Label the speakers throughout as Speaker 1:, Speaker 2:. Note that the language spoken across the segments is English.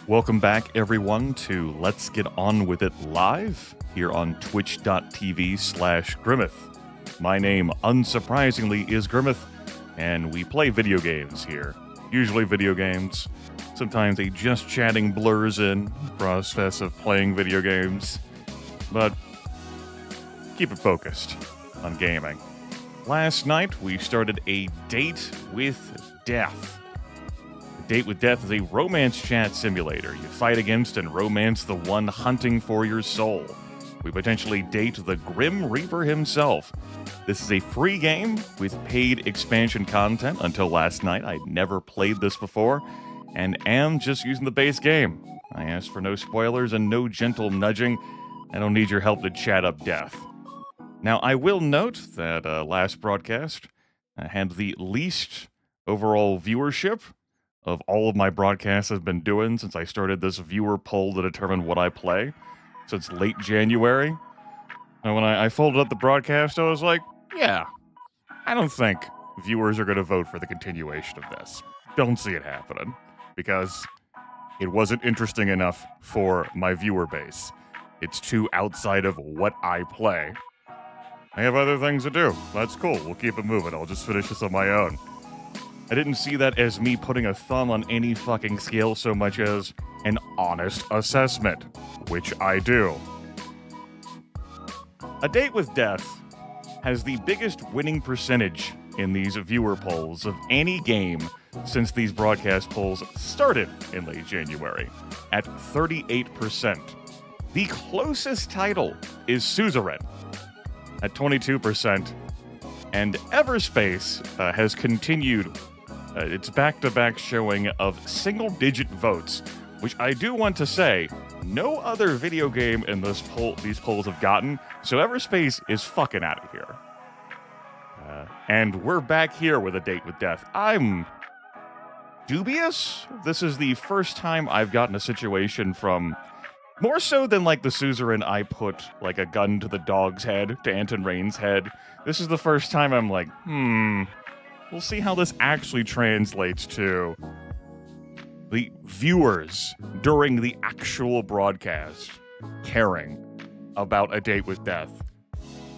Speaker 1: Welcome back, everyone, to Let's Get On With It Live here on twitch.tv/Grimith. My name, unsurprisingly, is Grimith, and we play video games here. Usually video games. Sometimes a just chatting blurs in the process of playing video games. But keep it focused on gaming. Last night, we started a date with death. Date with Death is a romance chat simulator. You fight against and romance the one hunting for your soul. We potentially date the Grim Reaper himself. This is a free game with paid expansion content. Until last night, I'd never played this before, and am just using the base game. I asked for no spoilers and no gentle nudging. I don't need your help to chat up death. Now, I will note that last broadcast had the least overall viewership of all of my broadcasts I've been doing since I started this viewer poll to determine what I play since late January. And when I folded up the broadcast, I was like, yeah, I don't think viewers are going to vote for the continuation of this. Don't see it happening, because it wasn't interesting enough for my viewer base. It's too outside of what I play. I have other things to do. That's cool. We'll keep it moving. I'll just finish this on my own. I didn't see that as me putting a thumb on any fucking scale so much as an honest assessment, which I do. A Date with Death has the biggest winning percentage in these viewer polls of any game since these broadcast polls started in late January, at 38%. The closest title is Suzerain, at 22%, and Everspace has continued its back-to-back showing of single-digit votes, which I do want to say, no other video game in these polls have gotten, so Everspace is fucking out of here. And we're back here with A Date with Death. I'm dubious. This is the first time I've gotten a situation from, more so than like the Suzerain I put like a gun to the dog's head, to Anton Rain's head. This is the first time I'm like, we'll see how this actually translates to the viewers during the actual broadcast caring about A Date with Death.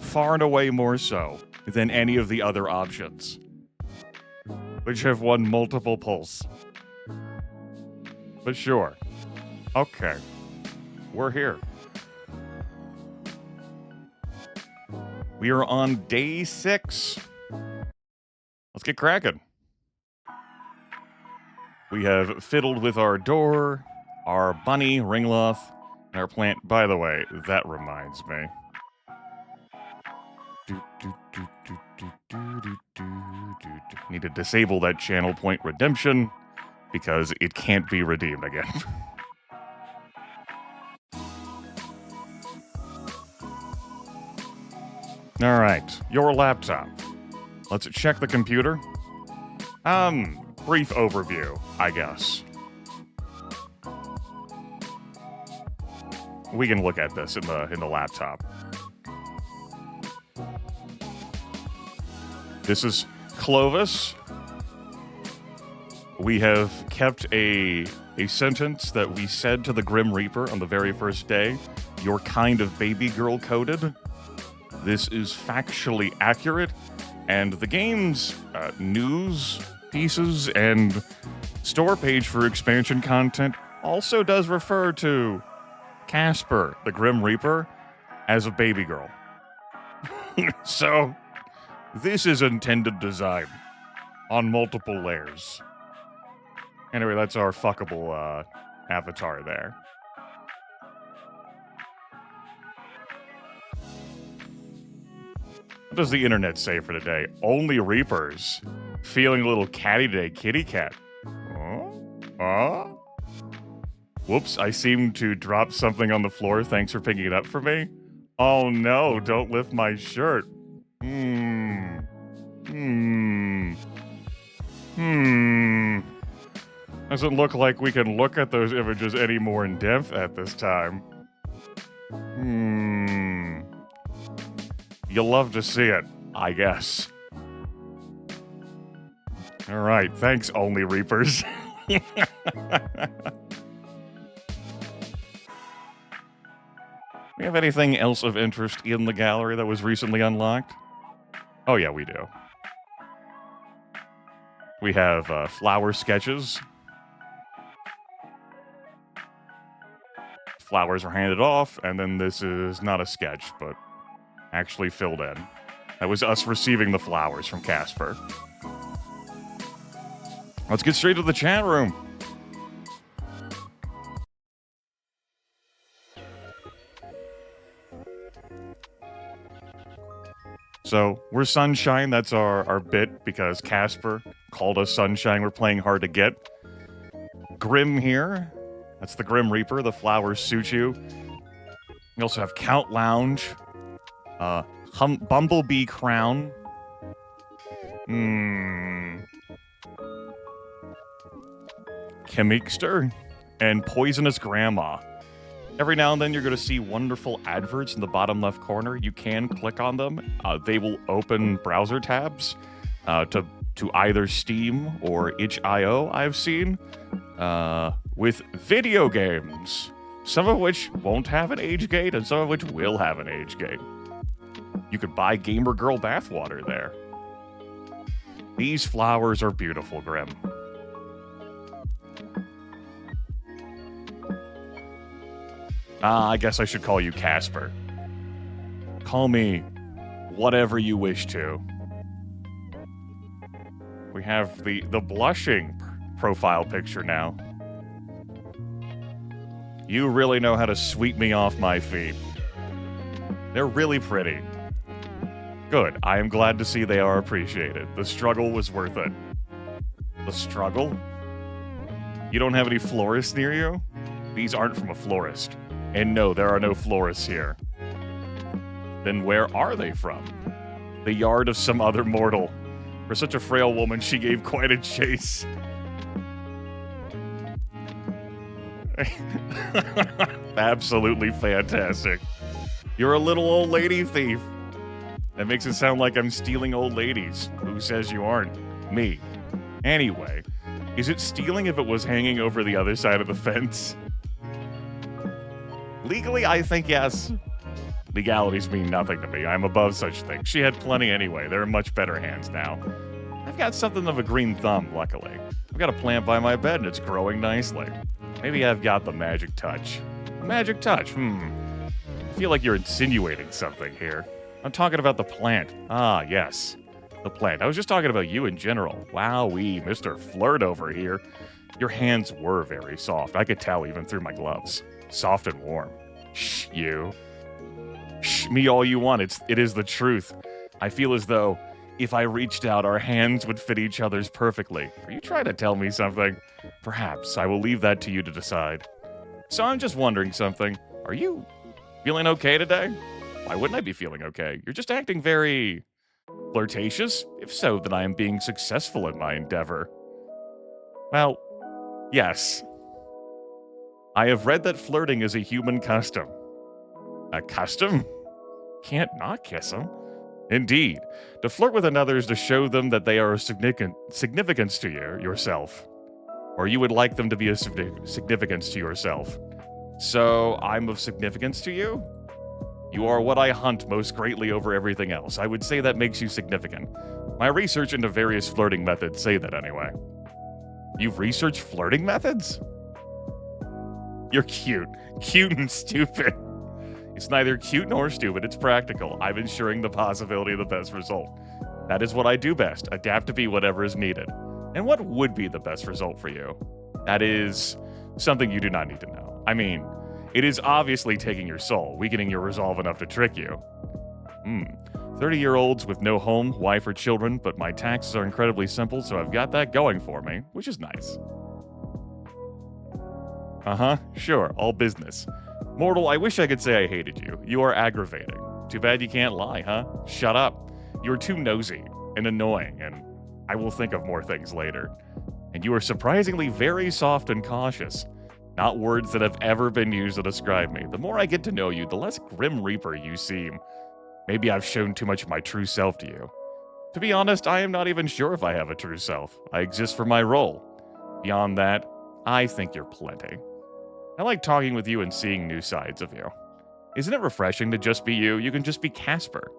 Speaker 1: Far and away more so than any of the other options, which have won multiple polls. But sure. Okay. We're here. We are on day 6. Let's get cracking. We have fiddled with our door, our bunny, Ringloth, and our plant. By the way, that reminds me. Need to disable that channel point redemption because it can't be redeemed again. All right, your laptop. Let's check the computer. Brief overview, I guess. We can look at this in the laptop. This is Clovis. We have kept a sentence that we said to the Grim Reaper on the very first day. You're kind of baby girl coded. This is factually accurate, and the game's news pieces and store page for expansion content also does refer to Casper, the Grim Reaper, as a baby girl. So, this is intended design on multiple layers. Anyway, that's our fuckable avatar there. What does the internet say for today? Only Reapers. Feeling a little catty today, kitty cat. Whoops, I seem to drop something on the floor. Thanks for picking it up for me. Oh no, don't lift my shirt. Doesn't look like we can look at those images any more in depth at this time. You'll love to see it, I guess. All right, thanks, Only Reapers. We have anything else of interest in the gallery that was recently unlocked? Oh yeah, we do. We have flower sketches. Flowers are handed off, and then this is not a sketch, but actually filled in. That was us receiving the flowers from Casper. Let's get straight to the chat room. So, we're Sunshine. That's our bit because Casper called us Sunshine. We're playing hard to get. Grim here. That's the Grim Reaper. The flowers suit you. We also have Count Lounge. Bumblebee Crown. Chemikster. And Poisonous Grandma. Every now and then you're going to see wonderful adverts in the bottom left corner. You can click on them. They will open browser tabs to either Steam or itch.io, I've seen, with video games. Some of which won't have an age gate and some of which will have an age gate. You could buy Gamer Girl bathwater there. These flowers are beautiful, Grim. I guess I should call you Casper. Call me whatever you wish to. We have the blushing profile picture now. You really know how to sweep me off my feet. They're really pretty. Good. I am glad to see they are appreciated. The struggle was worth it. The struggle? You don't have any florists near you? These aren't from a florist. And no, there are no florists here. Then where are they from? The yard of some other mortal. For such a frail woman, she gave quite a chase. Absolutely fantastic. You're a little old lady thief. That makes it sound like I'm stealing old ladies. Who says you aren't? Me. Anyway, is it stealing if it was hanging over the other side of the fence? Legally, I think yes. Legalities mean nothing to me. I'm above such things. She had plenty anyway. They're in much better hands now. I've got something of a green thumb, luckily. I've got a plant by my bed and it's growing nicely. Maybe I've got the magic touch. A magic touch? I feel like you're insinuating something here. I'm talking about the plant. Ah, yes. The plant. I was just talking about you in general. Wowee, Mr. Flirt over here. Your hands were very soft. I could tell even through my gloves. Soft and warm. Shh, you. Shh, me all you want. It is the truth. I feel as though if I reached out, our hands would fit each other's perfectly. Are you trying to tell me something? Perhaps. I will leave that to you to decide. So I'm just wondering something. Are you feeling okay today? Why wouldn't I be feeling okay? You're just acting very flirtatious. If so, then I am being successful in my endeavor. Well, yes. I have read that flirting is a human custom. A custom? Can't not kiss them. Indeed. To flirt with another is to show them that they are of significance to you, yourself. Or you would like them to be of significance to yourself. So, I'm of significance to you? You are what I hunt most greatly over everything else. I would say that makes you significant. My research into various flirting methods say that anyway. You've researched flirting methods? You're cute. Cute and stupid. It's neither cute nor stupid. It's practical. I'm ensuring the possibility of the best result. That is what I do best. Adapt to be whatever is needed. And what would be the best result for you? That is something you do not need to know. I mean, it is obviously taking your soul, weakening your resolve enough to trick you. 30-year-olds with no home, wife, or children, but my taxes are incredibly simple, so I've got that going for me, which is nice. Sure, all business. Mortal, I wish I could say I hated you. You are aggravating. Too bad you can't lie, huh? Shut up. You're too nosy and annoying, and I will think of more things later. And you are surprisingly very soft and cautious. Not words that have ever been used to describe me. The more I get to know you, the less Grim Reaper you seem. Maybe I've shown too much of my true self to you. To be honest, I am not even sure if I have a true self. I exist for my role. Beyond that, I think you're plenty. I like talking with you and seeing new sides of you. Isn't it refreshing to just be you? You can just be Casper.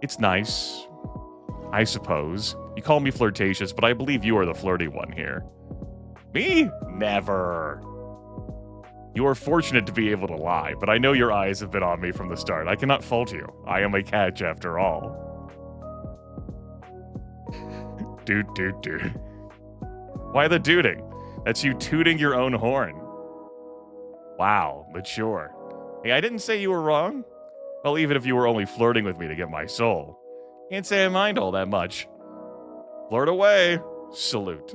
Speaker 1: It's nice, I suppose. You call me flirtatious, but I believe you are the flirty one here. Me? Never. You are fortunate to be able to lie, but I know your eyes have been on me from the start. I cannot fault you. I am a catch after all. Doot, doot, doot. Why the tooting? That's you tooting your own horn. Wow, mature. Hey, I didn't say you were wrong. Well, even if you were only flirting with me to get my soul. Can't say I mind all that much. Flirt away. Salute.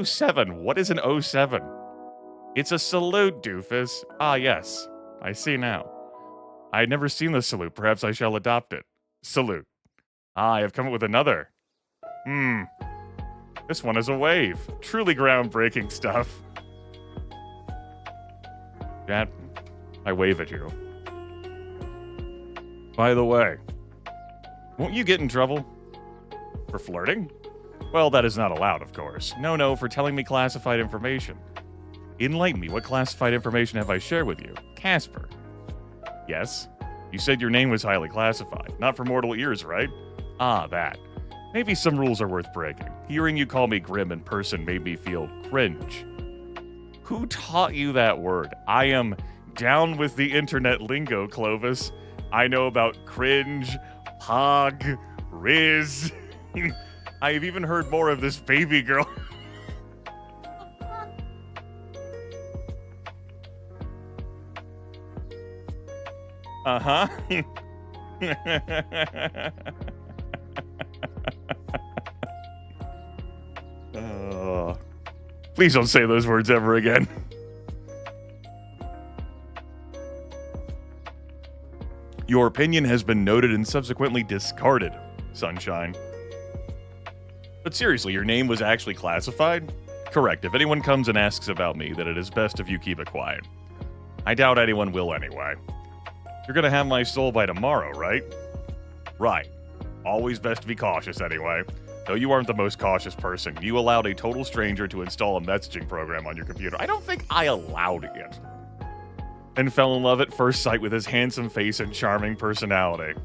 Speaker 1: 07. What is an 07? It's a salute, doofus. Ah, yes. I see now. I had never seen the salute. Perhaps I shall adopt it. Salute. Ah, I have come up with another. This one is a wave. Truly groundbreaking stuff. Chat, I wave at you. By the way, won't you get in trouble? For flirting? Well, that is not allowed, of course. No, for telling me classified information. Enlighten me, what classified information have I shared with you? Casper. Yes? You said your name was highly classified. Not for mortal ears, right? Ah, that. Maybe some rules are worth breaking. Hearing you call me Grim in person made me feel cringe. Who taught you that word? I am down with the internet lingo, Clovis. I know about cringe, pog, riz. I've even heard more of this baby girl. Uh-huh. Please don't say those words ever again. Your opinion has been noted and subsequently discarded, Sunshine. But seriously, your name was actually classified? Correct. If anyone comes and asks about me, then it is best if you keep it quiet. I doubt anyone will anyway. You're gonna have my soul by tomorrow, right? Right. Always best to be cautious anyway. Though you aren't the most cautious person, you allowed a total stranger to install a messaging program on your computer. I don't think I allowed it. And fell in love at first sight with his handsome face and charming personality.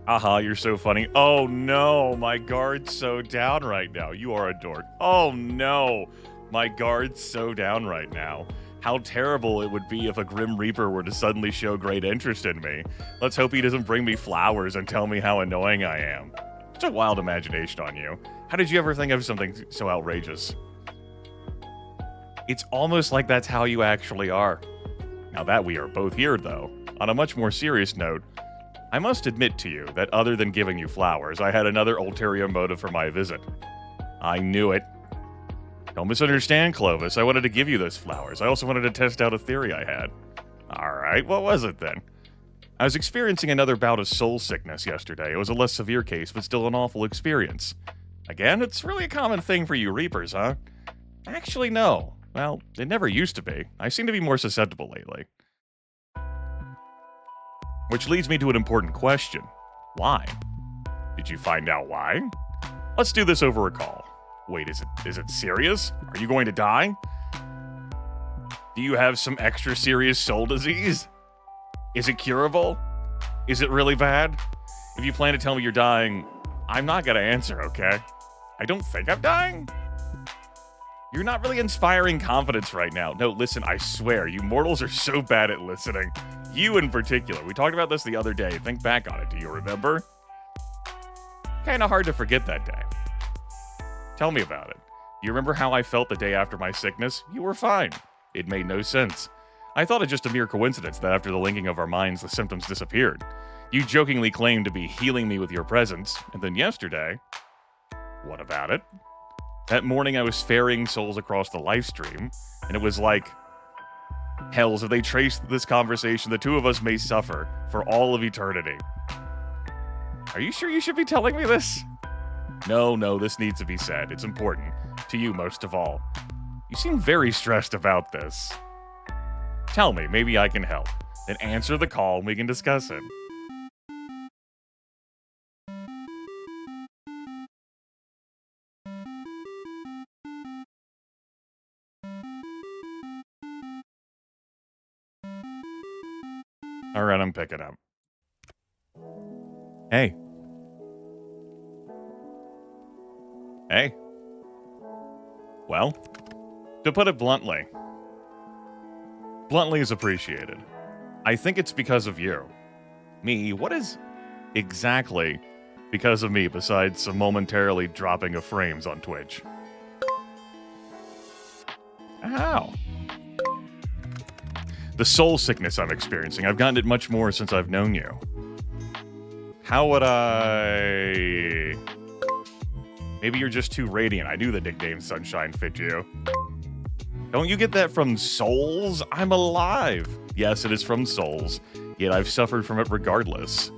Speaker 1: Aha, you're so funny. Oh no, my guard's so down right now. You are a dork. Oh no, my guard's so down right now. How terrible it would be if a Grim Reaper were to suddenly show great interest in me. Let's hope he doesn't bring me flowers and tell me how annoying I am. Such a wild imagination on you. How did you ever think of something so outrageous? It's almost like that's how you actually are. Now that we are both here, though, on a much more serious note, I must admit to you that other than giving you flowers, I had another ulterior motive for my visit. I knew it. Don't misunderstand, Clovis. I wanted to give you those flowers. I also wanted to test out a theory I had. Alright, what was it then? I was experiencing another bout of soul sickness yesterday. It was a less severe case, but still an awful experience. Again, it's really a common thing for you Reapers, huh? Actually, no. Well, it never used to be. I seem to be more susceptible lately. Which leads me to an important question. Why? Did you find out why? Let's do this over a call. Wait, is it serious? Are you going to die? Do you have some extra serious soul disease? Is it curable? Is it really bad? If you plan to tell me you're dying, I'm not gonna answer, okay? I don't think I'm dying? You're not really inspiring confidence right now. No, listen, I swear, you mortals are so bad at listening. You in particular. We talked about this the other day. Think back on it. Do you remember? Kinda hard to forget that day. Tell me about it. You remember how I felt the day after my sickness? You were fine. It made no sense. I thought it just a mere coincidence that after the linking of our minds, the symptoms disappeared. You jokingly claimed to be healing me with your presence, and then yesterday... What about it? That morning I was ferrying souls across the live stream, and it was like... Hells, if they trace this conversation, the two of us may suffer for all of eternity. Are you sure you should be telling me this? No, this needs to be said. It's important. To you most of all. You seem very stressed about this. Tell me, maybe I can help. Then answer the call and we can discuss it. All right, I'm picking up. Hey. Hey. Well, to put it bluntly is appreciated. I think it's because of you. Me? What is exactly because of me besides some momentarily dropping of frames on Twitch? How? The soul sickness I'm experiencing. I've gotten it much more since I've known you. How would I... Maybe you're just too radiant. I knew the nickname Sunshine fit you. Don't you get that from souls? I'm alive. Yes, it is from souls, yet I've suffered from it regardless.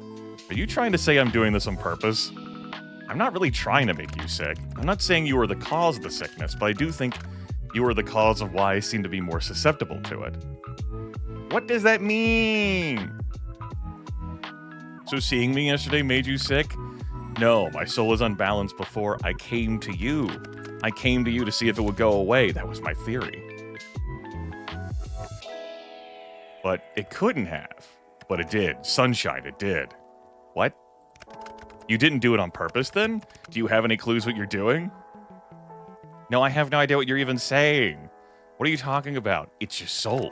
Speaker 1: Are you trying to say I'm doing this on purpose? I'm not really trying to make you sick. I'm not saying you are the cause of the sickness, but I do think you are the cause of why I seem to be more susceptible to it. What does that mean? So seeing me yesterday made you sick? No, my soul was unbalanced before I came to you. I came to you to see if it would go away. That was my theory. But it couldn't have. But it did. Sunshine, it did. What? You didn't do it on purpose then? Do you have any clues what you're doing? No, I have no idea what you're even saying. What are you talking about? It's your soul.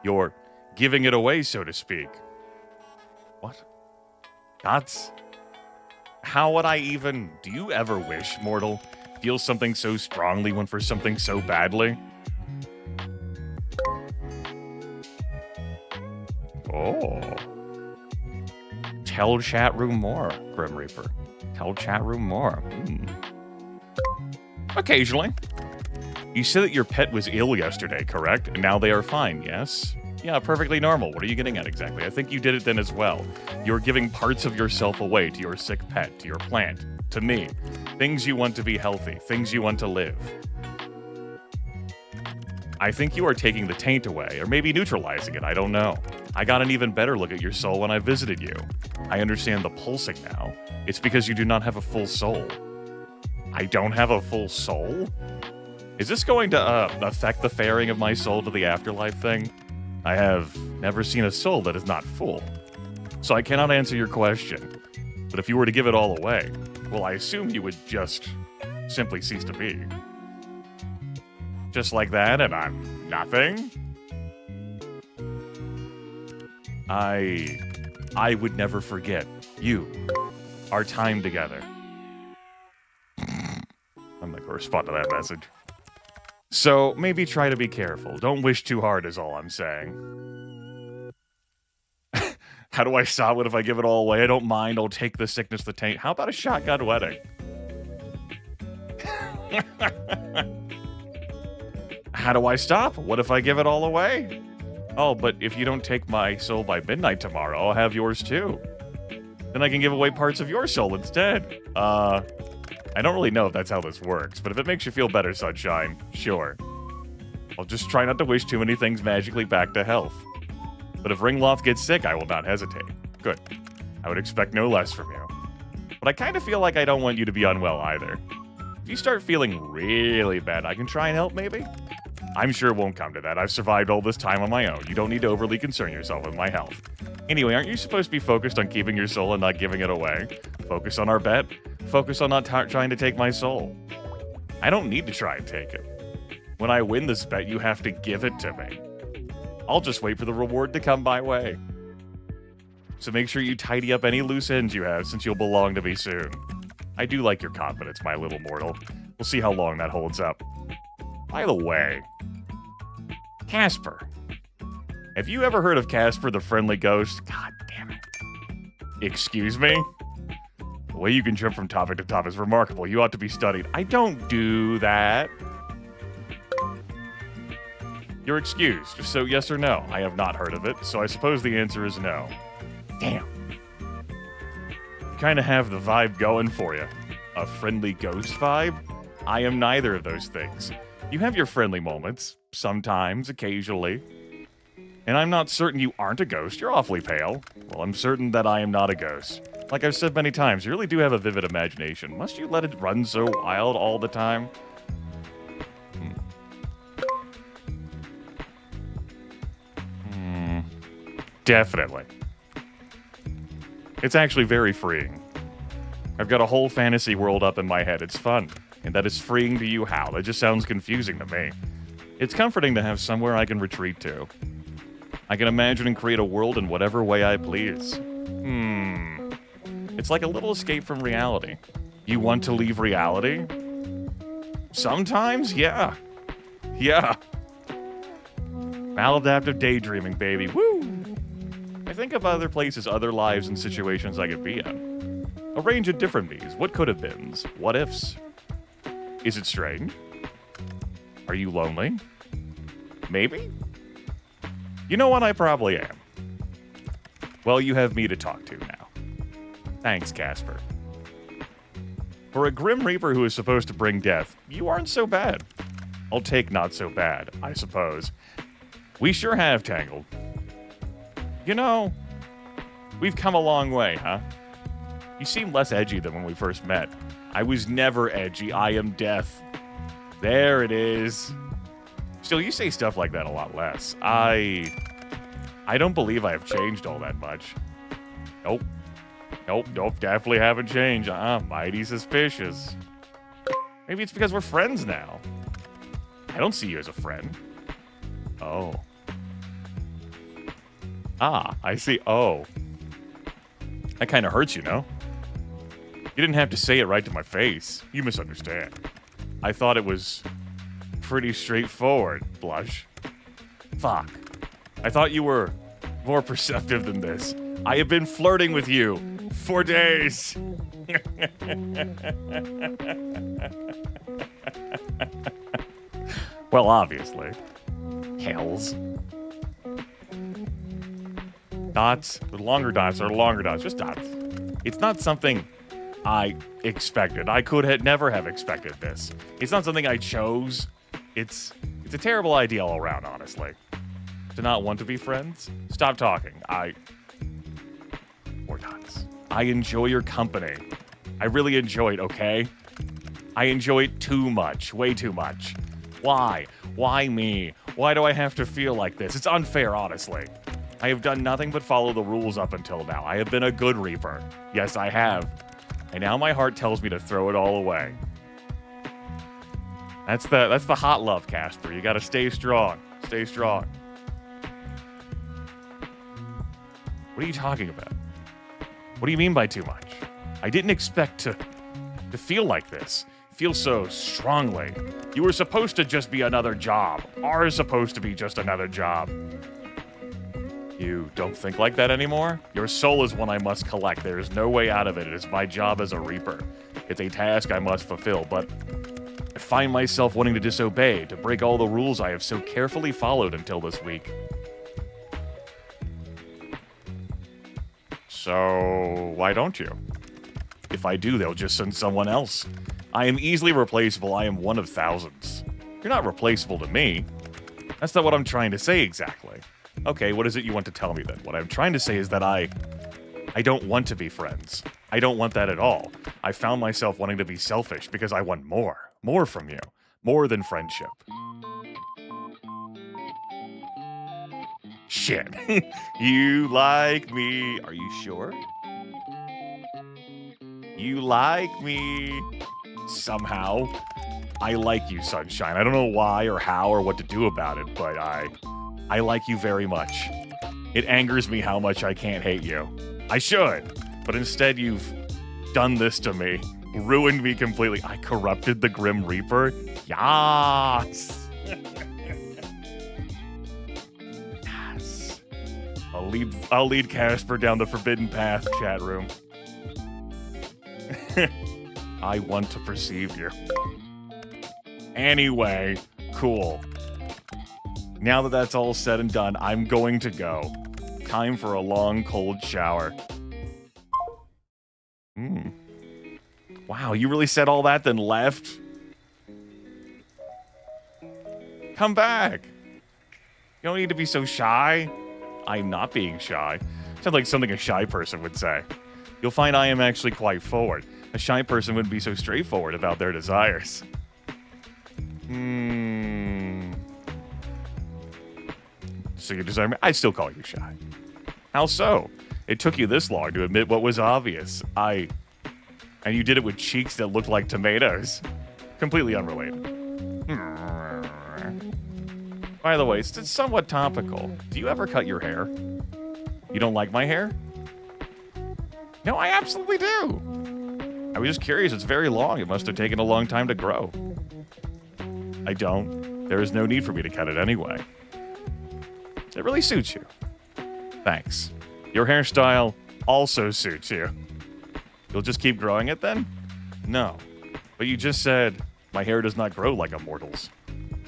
Speaker 1: You're giving it away, so to speak. What? Gods? How would I even... Do you ever wish, mortal, feel something so strongly when for something so badly? Oh. Tell chat room more, Grim Reaper. Tell chat room more. Occasionally. You said that your pet was ill yesterday, correct? And now they are fine, yes? Yeah, perfectly normal. What are you getting at exactly? I think you did it then as well. You're giving parts of yourself away to your sick pet, to your plant, to me. Things you want to be healthy, things you want to live. I think you are taking the taint away, or maybe neutralizing it, I don't know. I got an even better look at your soul when I visited you. I understand the pulsing now. It's because you do not have a full soul. I don't have a full soul? Is this going to affect the faring of my soul to the afterlife thing? I have never seen a soul that is not full. So I cannot answer your question. But if you were to give it all away, well, I assume you would just simply cease to be. Just like that, and I'm nothing? I would never forget you, our time together. I'm not going to respond to that message. So, maybe try to be careful. Don't wish too hard is all I'm saying. How do I stop it if I give it all away? I don't mind. I'll take the sickness, the taint. How about a shotgun wedding? How do I stop? What if I give it all away? Oh, but if you don't take my soul by midnight tomorrow, I'll have yours too. Then I can give away parts of your soul instead. I don't really know if that's how this works, but if it makes you feel better, Sunshine, sure. I'll just try not to wish too many things magically back to health. But if Ringloth gets sick, I will not hesitate. Good. I would expect no less from you. But I kind of feel like I don't want you to be unwell either. If you start feeling really bad, I can try and help maybe? I'm sure it won't come to that. I've survived all this time on my own. You don't need to overly concern yourself with my health. Anyway, aren't you supposed to be focused on keeping your soul and not giving it away? Focus on our bet. Focus on not trying to take my soul. I don't need to try and take it. When I win this bet, you have to give it to me. I'll just wait for the reward to come my way. So make sure you tidy up any loose ends you have, since you'll belong to me soon. I do like your confidence, my little mortal. We'll see how long that holds up. By the way, Casper. Have you ever heard of Casper the Friendly Ghost? God damn it. Excuse me? The way you can jump from topic to top is remarkable. You ought to be studied. I don't do that. You're excused. So yes or no? I have not heard of it, so I suppose the answer is no. Damn. You kind of have the vibe going for you. A friendly ghost vibe? I am neither of those things. You have your friendly moments, sometimes, occasionally. And I'm not certain you aren't a ghost. You're awfully pale. Well, I'm certain that I am not a ghost. Like I've said many times, you really do have a vivid imagination. Must you let it run so wild all the time? Definitely. It's actually very freeing. I've got a whole fantasy world up in my head. It's fun. And that is freeing to you how? That just sounds confusing to me. It's comforting to have somewhere I can retreat to. I can imagine and create a world in whatever way I please. It's like a little escape from reality. You want to leave reality? Sometimes, yeah. Yeah. Maladaptive daydreaming, baby. Woo! I think of other places, other lives, and situations I could be in. A range of different me's. What could have beens? What ifs? Is it strange? Are you lonely? Maybe? You know what? I probably am. Well, you have me to talk to now. Thanks, Casper. For a Grim Reaper who is supposed to bring death, you aren't so bad. I'll take not so bad, I suppose. We sure have tangled. You know, we've come a long way, huh? You seem less edgy than when we first met. I was never edgy. I am death. There it is. Still, you say stuff like that a lot less. I don't believe I have changed all that much. Nope, definitely haven't changed. Mighty suspicious. Maybe it's because we're friends now. I don't see you as a friend. Oh. I see. Oh. That kind of hurts, you know? You didn't have to say it right to my face. You misunderstand. I thought it was pretty straightforward, Blush. Fuck. I thought you were more perceptive than this. I have been flirting with you for days. Well, obviously. Hells. Dots. The longer dots are longer dots. Just dots. It's not something I expected. I could never have expected this. It's not something I chose. It's a terrible idea all around, honestly. To not want to be friends? Stop talking. More dots. I enjoy your company. I really enjoy it, okay? I enjoy it too much. Way too much. Why? Why me? Why do I have to feel like this? It's unfair, honestly. I have done nothing but follow the rules up until now. I have been a good Reaper. Yes, I have. And now my heart tells me to throw it all away. That's the hot love, Casper. You gotta stay strong. Stay strong. What are you talking about? What do you mean by too much? I didn't expect to feel like this. Feel so strongly. You were supposed to just be another job. Ours supposed to be just another job. You don't think like that anymore? Your soul is one I must collect. There is no way out of it. It is my job as a Reaper. It's a task I must fulfill, but I find myself wanting to disobey, to break all the rules I have so carefully followed until this week. So, why don't you? If I do, they'll just send someone else. I am easily replaceable. I am one of thousands. You're not replaceable to me. That's not what I'm trying to say exactly. Okay, what is it you want to tell me then? What I'm trying to say is that I don't want to be friends. I don't want that at all. I found myself wanting to be selfish because I want more. More from you. More than friendship. Shit. You like me. Are you sure? You like me. Somehow. I like you, Sunshine. I don't know why or how or what to do about it, but I like you very much. It angers me how much I can't hate you. I should, but instead you've done this to me. Ruined me completely. I corrupted the Grim Reaper? Yes! Yes. I'll lead Casper down the forbidden path, chat room. I want to perceive you. Anyway, cool. Now that that's all said and done, I'm going to go. Time for a long, cold shower. Wow, you really said all that, then left? Come back. You don't need to be so shy. I'm not being shy. Sounds like something a shy person would say. You'll find I am actually quite forward. A shy person wouldn't be so straightforward about their desires. So you desire me? I'd still call you shy. How so? It took you this long to admit what was obvious. And you did it with cheeks that looked like tomatoes. Completely unrelated. By the way, it's somewhat topical. Do you ever cut your hair? You don't like my hair? No, I absolutely do. I was just curious. It's very long. It must have taken a long time to grow. I don't. There is no need for me to cut it anyway. It really suits you. Thanks. Your hairstyle also suits you. You'll just keep growing it then? No. But you just said, my hair does not grow like a mortal's.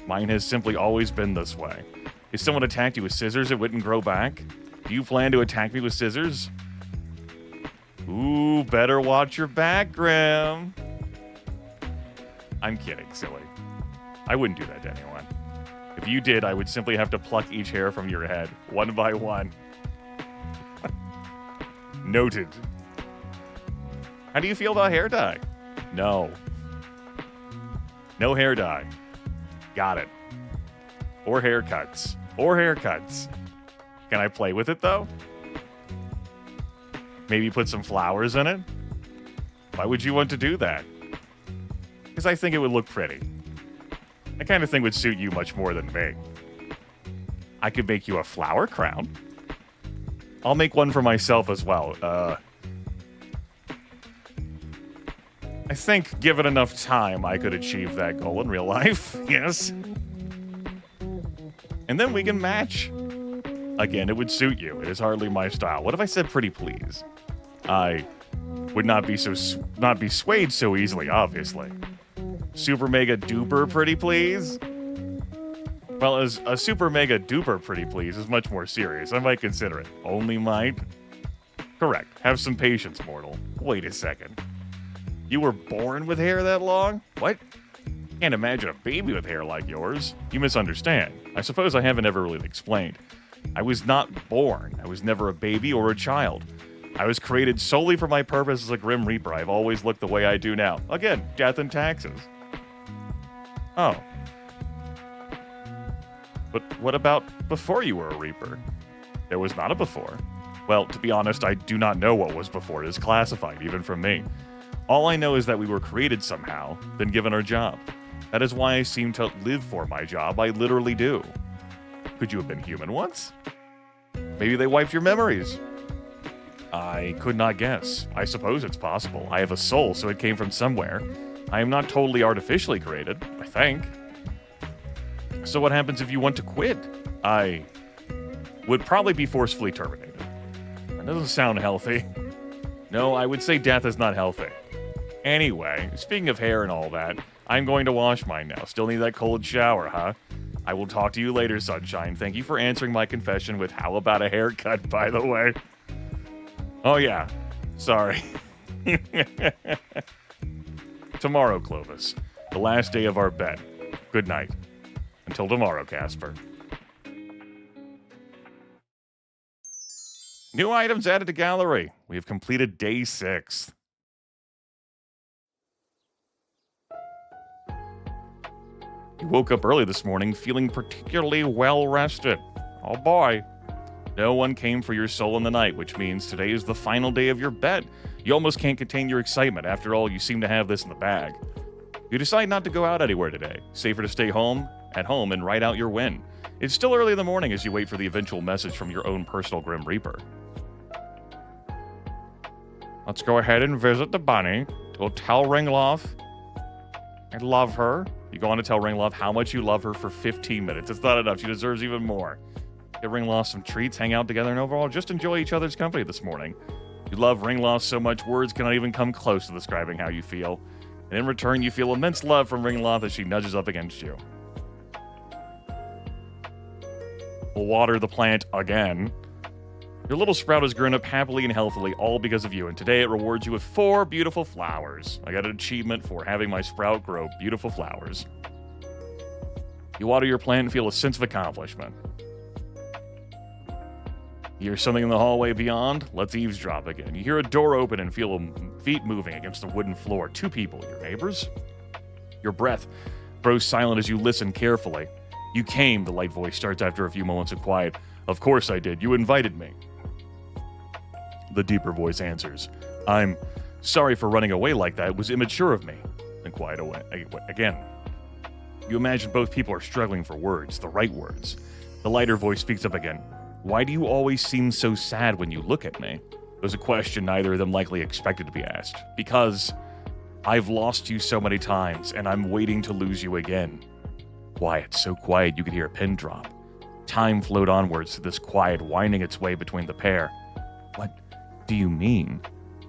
Speaker 1: Mine has simply always been this way. If someone attacked you with scissors, it wouldn't grow back? Do you plan to attack me with scissors? Ooh, better watch your back, Grim. I'm kidding, silly. I wouldn't do that to anyone. If you did, I would simply have to pluck each hair from your head, one by one. Noted. How do you feel about hair dye? No. No hair dye. Got it. Or haircuts. Or haircuts. Can I play with it, though? Maybe put some flowers in it? Why would you want to do that? Because I think it would look pretty. That kind of thing would suit you much more than me. I could make you a flower crown. I'll make one for myself as well. I think, given enough time, I could achieve that goal in real life. Yes. And then we can match. Again, it would suit you. It is hardly my style. What if I said pretty please? I would not be swayed so easily, obviously. Super mega duper pretty please? Well, as a super mega duper pretty please is much more serious. I might consider it. Only might? Correct. Have some patience, mortal. Wait a second. You were born with hair that long? What? Can't imagine a baby with hair like yours. You misunderstand. I suppose I haven't ever really explained. I was not born. I was never a baby or a child. I was created solely for my purpose as a Grim Reaper. I've always looked the way I do now. Again, death and taxes. Oh. But what about before you were a Reaper? There was not a before. Well, to be honest, I do not know what was before. It is classified, even from me. All I know is that we were created somehow, then given our job. That is why I seem to live for my job. I literally do. Could you have been human once? Maybe they wiped your memories. I could not guess. I suppose it's possible. I have a soul, so it came from somewhere. I am not totally artificially created, I think. So what happens if you want to quit? I would probably be forcefully terminated. That doesn't sound healthy. No, I would say death is not healthy. Anyway, speaking of hair and all that, I'm going to wash mine now. Still need that cold shower, huh? I will talk to you later, Sunshine. Thank you for answering my confession with how about a haircut, by the way. Oh, yeah. Sorry. Tomorrow, Clovis. The last day of our bet. Good night. Until tomorrow, Casper. New items added to gallery. We have completed day 6. You woke up early this morning feeling particularly well rested. Oh boy. No one came for your soul in the night, which means today is the final day of your bet. You almost can't contain your excitement. After all, you seem to have this in the bag. You decide not to go out anywhere today. Safer to stay at home and write out your win. It's still early in the morning as you wait for the eventual message from your own personal Grim Reaper. Let's go ahead and visit the bunny. Go tell Ringloff I love her. You go on to tell Ringloff how much you love her for 15 minutes. It's not enough. She deserves even more. Get Ringloff some treats, hang out together, and overall just enjoy each other's company this morning. You love Ringloff so much words cannot even come close to describing how you feel. And in return, you feel immense love from Ringloff as she nudges up against you. We'll water the plant again. Your little sprout has grown up happily and healthily, all because of you, and today it rewards you with 4 beautiful flowers. I got an achievement for having my sprout grow beautiful flowers. You water your plant and feel a sense of accomplishment. You hear something in the hallway beyond? Let's eavesdrop again. You hear a door open and feel feet moving against the wooden floor. 2 people, your neighbors? Your breath grows silent as you listen carefully. You came, the light voice starts after a few moments of quiet. Of course I did. You invited me. the deeper voice answers. I'm sorry for running away like that. It was immature of me. And quiet away. Again. You imagine both people are struggling for words, the right words. The lighter voice speaks up again. Why do you always seem so sad when you look at me? It was a question neither of them likely expected to be asked. Because I've lost you so many times, and I'm waiting to lose you again. Quiet, so quiet you could hear a pin drop. Time flowed onwards to this quiet, winding its way between the pair. What do you mean?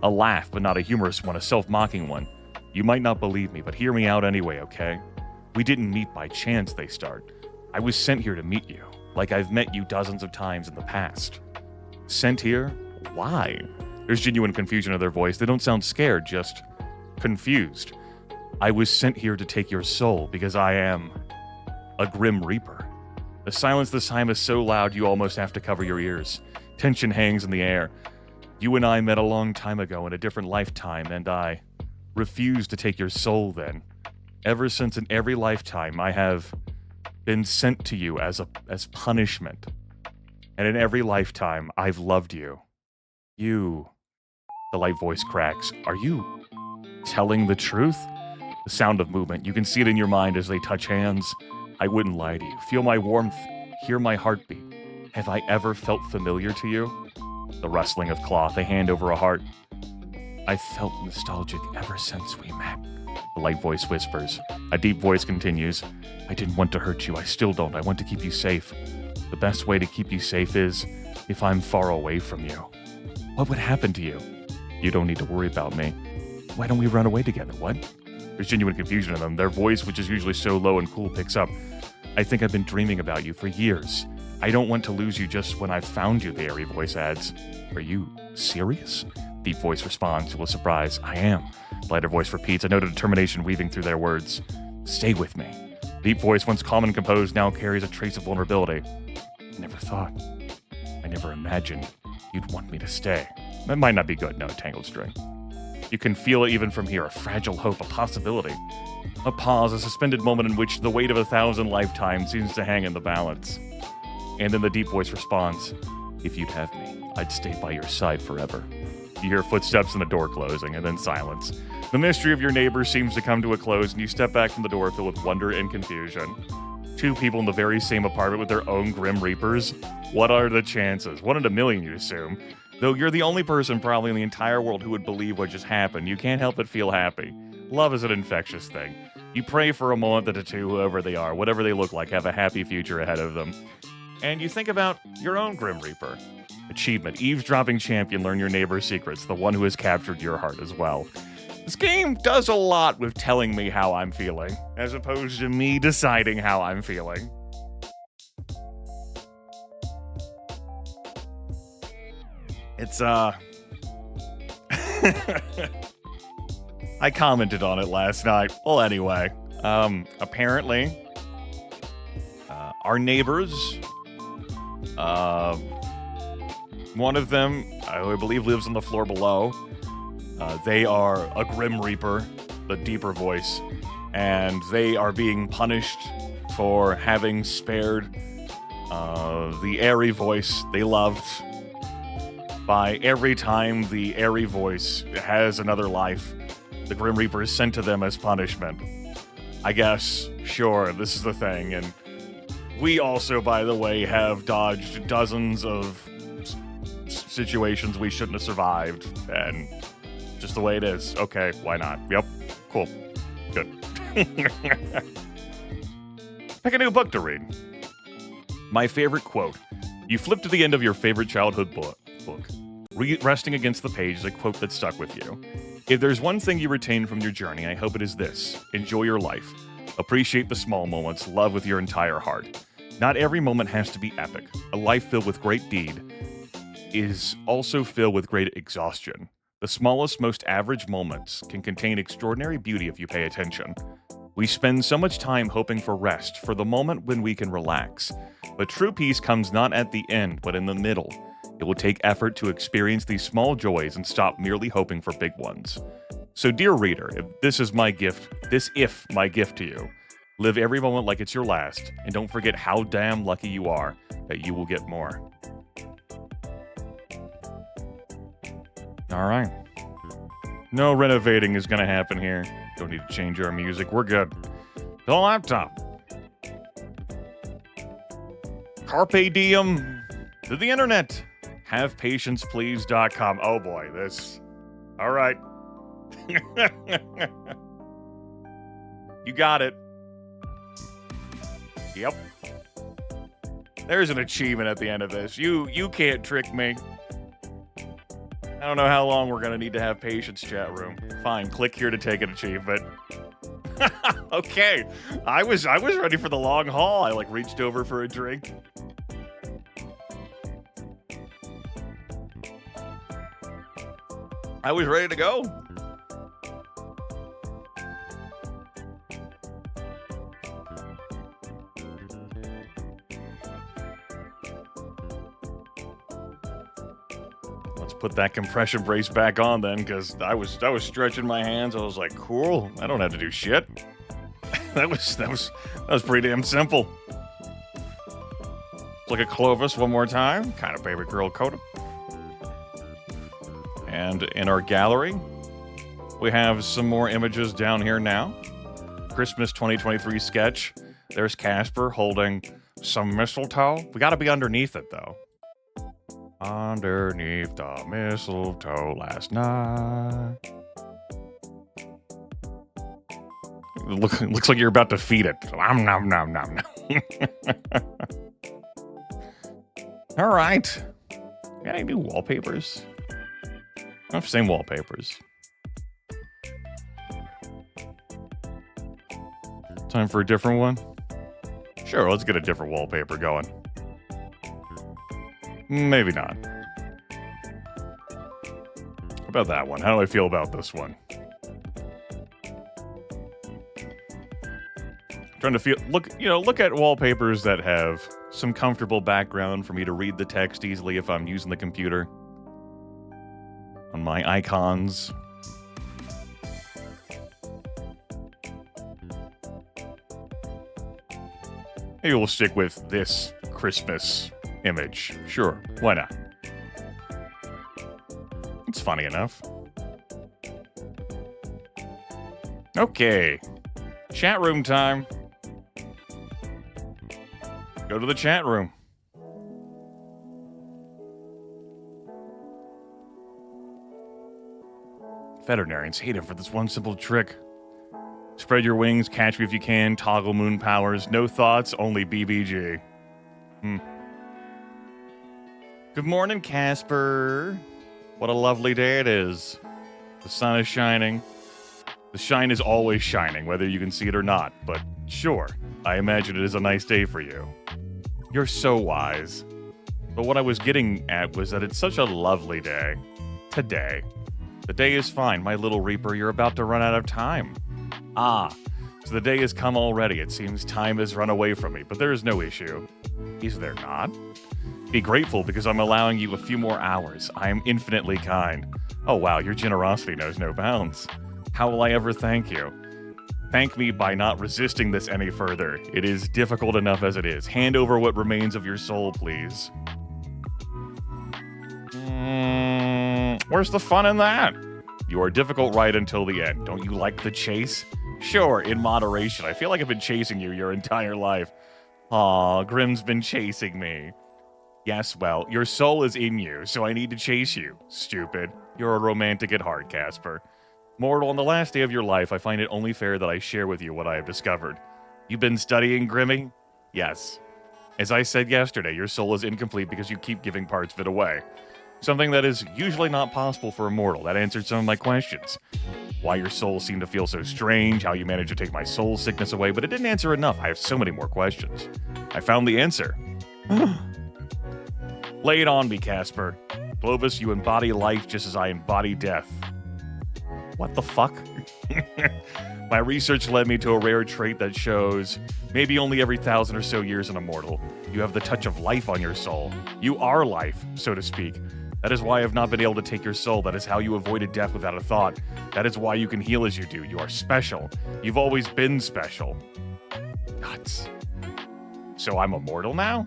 Speaker 1: A laugh, but not a humorous one, a self-mocking one. You might not believe me, but hear me out anyway, okay? We didn't meet by chance, they start. I was sent here to meet you, like I've met you dozens of times in the past. Sent here? Why? There's genuine confusion in their voice. They don't sound scared, just confused. I was sent here to take your soul because I am a Grim Reaper. The silence this time is so loud you almost have to cover your ears. Tension hangs in the air. You and I met a long time ago in a different lifetime, and I refused to take your soul then. Ever since in every lifetime, I have been sent to you as punishment. And in every lifetime, I've loved you. You... The light voice cracks. Are you telling the truth? The sound of movement. You can see it in your mind as they touch hands. I wouldn't lie to you. Feel my warmth. Hear my heartbeat. Have I ever felt familiar to you? The rustling of cloth, a hand over a heart. I've felt nostalgic ever since we met. The light voice whispers. A deep voice continues. I didn't want to hurt you. I still don't. I want to keep you safe. The best way to keep you safe is if I'm far away from you. What would happen to you? You don't need to worry about me. Why don't we run away together? What? There's genuine confusion in them. Their voice, which is usually so low and cool, picks up. I think I've been dreaming about you for years. I don't want to lose you just when I've found you, the airy voice adds. Are you serious? Deep voice responds with surprise. I am. Lighter voice repeats, a note of determination weaving through their words. Stay with me. Deep voice, once calm and composed, now carries a trace of vulnerability. I never thought. I never imagined you'd want me to stay. That might not be good, no, tangled string. You can feel it even from here, a fragile hope, a possibility. A pause, a suspended moment in which the weight of 1,000 lifetimes seems to hang in the balance. And then the deep voice responds, if you'd have me, I'd stay by your side forever. You hear footsteps and the door closing, and then silence. The mystery of your neighbor seems to come to a close, and you step back from the door filled with wonder and confusion. Two people in the very same apartment with their own Grim Reapers? What are the chances? 1 in a million, you'd assume. Though you're the only person probably in the entire world who would believe what just happened, you can't help but feel happy. Love is an infectious thing. You pray for a moment that the two, whoever they are, whatever they look like, have a happy future ahead of them. And you think about your own Grim Reaper. Achievement, eavesdropping champion, learn your neighbor's secrets, the one who has captured your heart as well. This game does a lot with telling me how I'm feeling, as opposed to me deciding how I'm feeling. It's, I commented on it last night. Well, anyway, apparently, our neighbors, one of them, I believe, lives on the floor below. They are a Grim Reaper, the deeper voice, and they are being punished for having spared the airy voice they loved. By every time the airy voice has another life, the Grim Reaper is sent to them as punishment. I guess, sure, this is the thing, and we also, by the way, have dodged dozens of situations we shouldn't have survived, and just the way it is. Okay, why not? Yep, cool, good. Pick a new book to read. My favorite quote. You flip to the end of your favorite childhood book. Resting against the page is a quote that stuck with you. If there's one thing you retain from your journey, I hope it is this. Enjoy your life. Appreciate the small moments. Love with your entire heart. Not every moment has to be epic. A life filled with great deed is also filled with great exhaustion. The smallest, most average moments can contain extraordinary beauty if you pay attention. We spend so much time hoping for rest, for the moment when we can relax. But true peace comes not at the end, but in the middle. It will take effort to experience these small joys and stop merely hoping for big ones. So, dear reader, if my gift to you, live every moment like it's your last, and don't forget how damn lucky you are that you will get more. All right. No renovating is going to happen here. Don't need to change our music. We're good. The laptop. Carpe diem to the internet. HavePatiencePlease.com. Oh boy, this. All right. You got it. Yep. There's an achievement at the end of this. You can't trick me. I don't know how long we're gonna need to have patience, chat room. Fine, click here to take an achievement. Okay, I was ready for the long haul. I reached over for a drink. I was ready to go. Put that compression brace back on then, because I was stretching my hands. I was like, cool, I don't have to do shit. that was pretty damn simple. Look at Clovis one more time. Kind of baby girl Coda. And in our gallery, we have some more images down here now. Christmas 2023 sketch. There's Casper holding some mistletoe. We got to be underneath it though. Underneath the mistletoe last night. Looks like you're about to feed it. Nom, nom, nom, nom, nom. All right. Got any new wallpapers? I have the same wallpapers. Time for a different one? Sure, let's get a different wallpaper going. Maybe not. What about that one? How do I feel about this one? Trying to look at wallpapers that have some comfortable background for me to read the text easily if I'm using the computer. On my icons. Maybe we'll stick with this Christmas image. Sure, why not? It's funny enough. Okay. Chat room time. Go to the chat room. Veterinarians hate it for this one simple trick. Spread your wings, catch me if you can, toggle moon powers, no thoughts, only BBG. Good morning, Casper. What a lovely day it is. The sun is shining. The shine is always shining, whether you can see it or not, but sure, I imagine it is a nice day for you. You're so wise. But what I was getting at was that it's such a lovely day. Today. The day is fine, my little Reaper. You're about to run out of time. Ah, so the day has come already. It seems time has run away from me, but there is no issue. Is there not? Be grateful because I'm allowing you a few more hours. I am infinitely kind. Oh wow, your generosity knows no bounds. How will I ever thank you? Thank me by not resisting this any further. It is difficult enough as it is. Hand over what remains of your soul, please. Where's the fun in that? You are difficult right until the end. Don't you like the chase? Sure, in moderation. I feel like I've been chasing you your entire life. Aw, Grim's been chasing me. Yes, well, your soul is in you, so I need to chase you. Stupid. You're a romantic at heart, Casper. Mortal, on the last day of your life, I find it only fair that I share with you what I have discovered. You've been studying, Grimmy? Yes. As I said yesterday, your soul is incomplete because you keep giving parts of it away. Something that is usually not possible for a mortal. That answered some of my questions. Why your soul seemed to feel so strange, how you managed to take my soul sickness away, but it didn't answer enough. I have so many more questions. I found the answer. Lay it on me, Casper. Clovis, you embody life just as I embody death. What the fuck? My research led me to a rare trait that shows maybe only every 1,000 or so years an immortal. You have the touch of life on your soul. You are life, so to speak. That is why I have not been able to take your soul. That is how you avoided death without a thought. That is why you can heal as you do. You are special. You've always been special. Nuts. So I'm immortal now?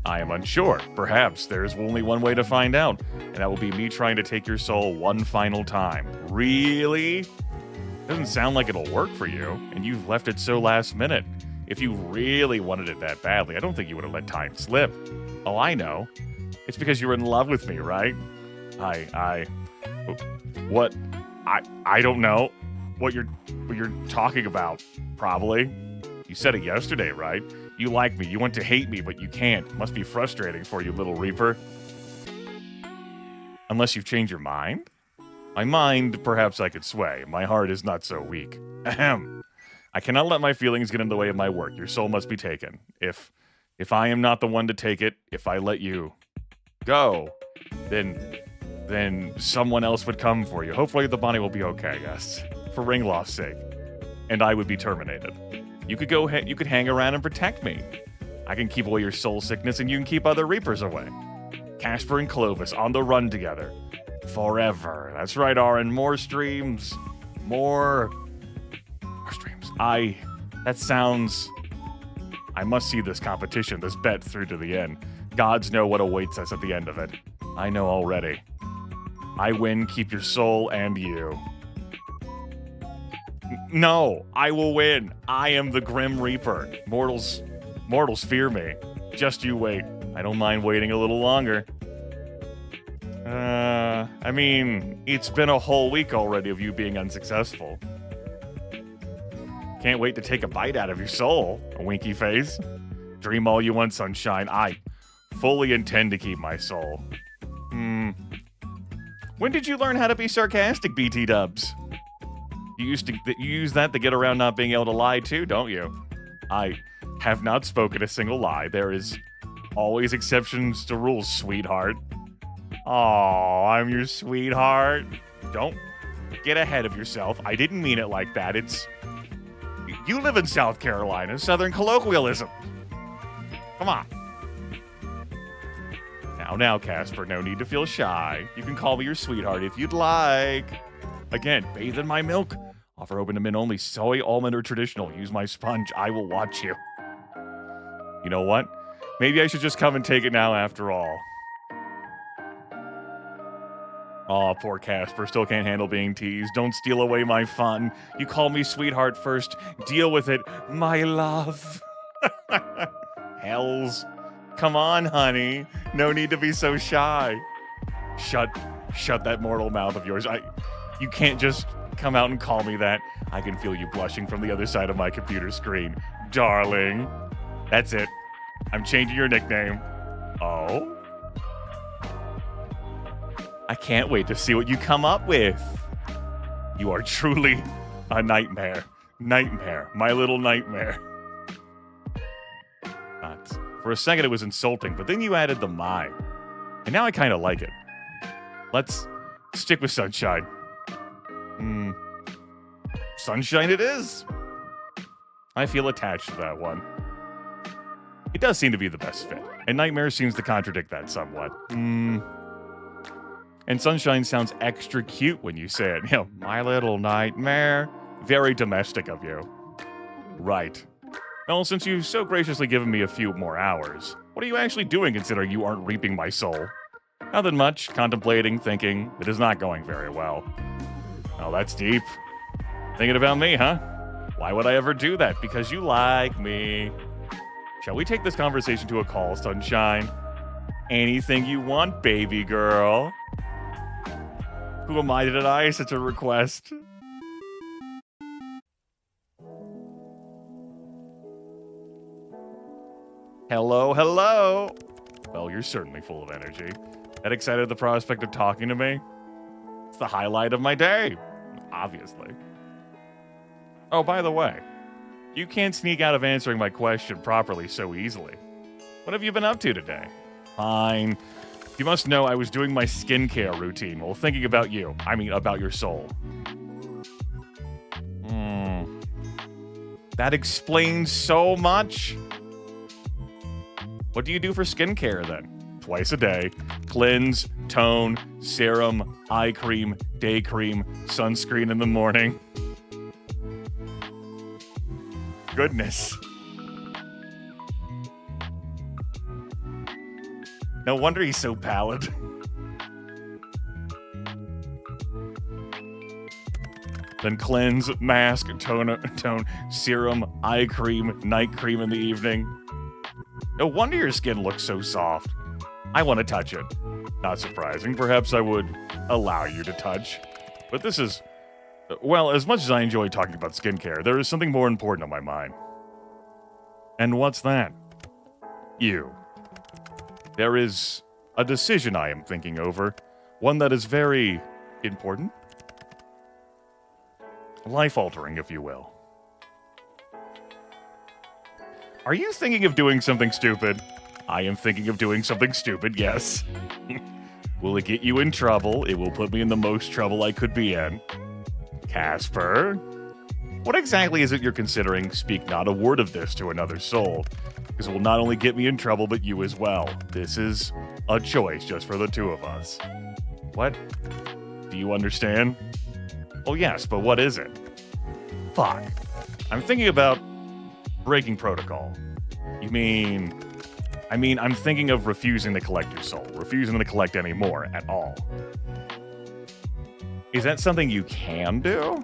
Speaker 1: I am unsure. Perhaps there's only one way to find out, and that will be me trying to take your soul one final time. Really? Doesn't sound like it'll work for you, and you've left it so last minute. If you really wanted it that badly, I don't think you would have let time slip. Oh, I know. It's because you're in love with me, right? What? I don't know what you're talking about. Probably. You said it yesterday, right? You like me. You want to hate me, but you can't. Must be frustrating for you, little Reaper. Unless you've changed your mind? My mind, perhaps I could sway. My heart is not so weak. Ahem. I cannot let my feelings get in the way of my work. Your soul must be taken. If I am not the one to take it, if I let you go, then someone else would come for you. Hopefully the body will be okay, yes. For Ringloft's sake. And I would be terminated. You could hang around and protect me. I can keep away your soul sickness and you can keep other Reapers away. Casper and Clovis on the run together. Forever. That's right, Aaron. More streams. More streams. That sounds... I must see this competition, this bet through to the end. Gods know what awaits us at the end of it. I know already. I win, keep your soul and you. No, I will win. I am the Grim Reaper. Mortals fear me. Just you wait. I don't mind waiting a little longer. I mean, it's been a whole week already of you being unsuccessful. Can't wait to take a bite out of your soul, a winky face. Dream all you want, sunshine. I fully intend to keep my soul. When did you learn how to be sarcastic, BT Dubs? You use that to get around not being able to lie too, don't you? I have not spoken a single lie. There is always exceptions to rules, sweetheart. Oh, I'm your sweetheart. Don't get ahead of yourself. I didn't mean it like that. You live in South Carolina, Southern colloquialism. Come on. Now, Casper, no need to feel shy. You can call me your sweetheart if you'd like. Again, bathe in my milk. Offer open to men only. Soy, almond, or traditional. Use my sponge. I will watch you. You know what? Maybe I should just come and take it now after all. Aw, poor Casper. Still can't handle being teased. Don't steal away my fun. You call me sweetheart first. Deal with it, my love. Hells. Come on, honey. No need to be so shy. Shut that mortal mouth of yours. You can't just come out and call me that. I can feel you blushing from the other side of my computer screen. Darling. That's it. I'm changing your nickname. Oh? I can't wait to see what you come up with. You are truly a nightmare. Nightmare. My little nightmare. For a second it was insulting, but then you added the my. And now I kind of like it. Let's stick with sunshine. Sunshine it is. I feel attached to that one. It does seem to be the best fit. And nightmare seems to contradict that somewhat. And sunshine sounds extra cute when you say it. You know, my little nightmare. Very domestic of you. Right. Well, since you've so graciously given me a few more hours, what are you actually doing considering you aren't reaping my soul? Nothing much. Contemplating, thinking. It is not going very well. Oh, that's deep. Thinking about me, huh? Why would I ever do that? Because you like me. Shall we take this conversation to a call, sunshine? Anything you want, baby girl. Who am I to deny such a request? Hello, hello. Well, you're certainly full of energy. That excited at the prospect of talking to me? It's the highlight of my day, obviously. Oh, by the way, you can't sneak out of answering my question properly so easily. What have you been up to today? Fine. You must know I was doing my skincare routine while thinking about you. I mean, about your soul. That explains so much. What do you do for skincare then? Twice a day. Cleanse, tone, serum, eye cream, day cream, sunscreen in the morning. Goodness. No wonder he's so pallid. Then cleanse, mask, tone, serum, eye cream, night cream in the evening. No wonder your skin looks so soft. I want to touch it. Not surprising. Perhaps I would allow you to touch. But this is... Well, as much as I enjoy talking about skincare, there is something more important on my mind. And what's that? You. There is a decision I am thinking over. One that is very important. Life-altering, if you will. Are you thinking of doing something stupid? I am thinking of doing something stupid, yes. Will it get you in trouble? It will put me in the most trouble I could be in. Casper? What exactly is it you're considering? Speak not a word of this to another soul, because it will not only get me in trouble, but you as well. This is a choice just for the two of us. What? Do you understand? Oh yes, but what is it? Fuck. I'm thinking about breaking protocol. You mean... I'm thinking of refusing to collect your soul. Refusing to collect any more at all. Is that something you can do?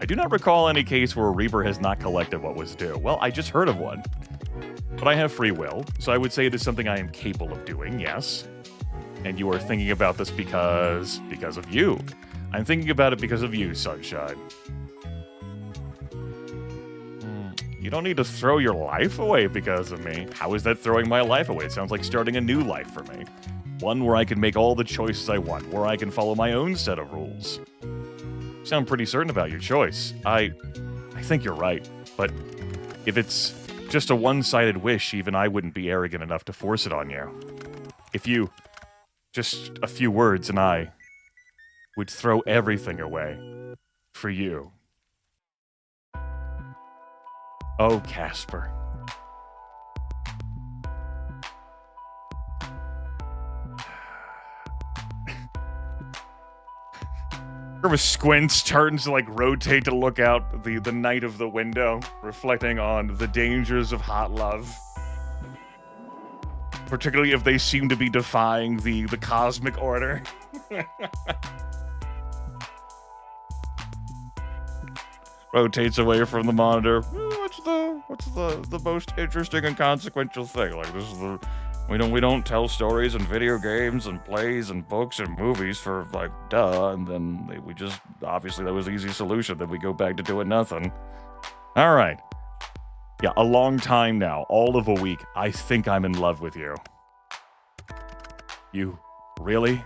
Speaker 1: I do not recall any case where a Reaper has not collected what was due. Well, I just heard of one. But I have free will, so I would say it is something I am capable of doing, yes. And you are thinking about this because of you. I'm thinking about it because of you, Sunshine. You don't need to throw your life away because of me. How is that throwing my life away? It sounds like starting a new life for me. One where I can make all the choices I want, where I can follow my own set of rules. You sound pretty certain about your choice. I think you're right, but if it's just a one-sided wish, even I wouldn't be arrogant enough to force it on you. If you... just a few words and I would throw everything away for you. Oh, Casper. Grimith squints, turns to rotate to look out the night of the window, reflecting on the dangers of hot love. Particularly if they seem to be defying the cosmic order. Rotates away from the monitor. What's the most interesting and consequential thing? This is we don't tell stories in video games and plays and books and movies for duh, and then we just obviously that was the easy solution. Then we go back to doing nothing. All right. Yeah, a long time now, all of a week. I think I'm in love with you. You really?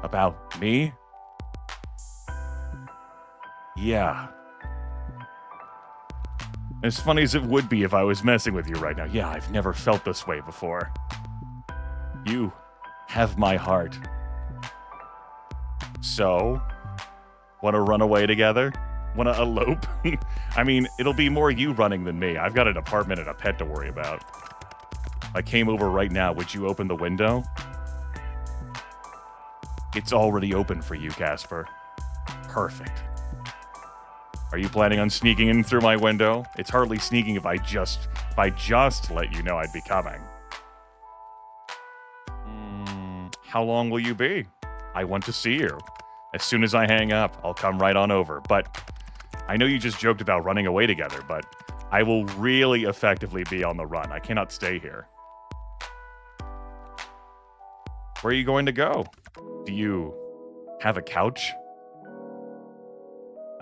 Speaker 1: About me? Yeah. As funny as it would be if I was messing with you right now. Yeah, I've never felt this way before. You have my heart. So, want to run away together? Want to elope? It'll be more you running than me. I've got an apartment and a pet to worry about. If I came over right now, would you open the window? It's already open for you, Casper. Perfect. Are you planning on sneaking in through my window? It's hardly sneaking if I just let you know I'd be coming. How long will you be? I want to see you. As soon as I hang up, I'll come right on over. But I know you just joked about running away together, but I will really effectively be on the run. I cannot stay here. Where are you going to go? Do you have a couch?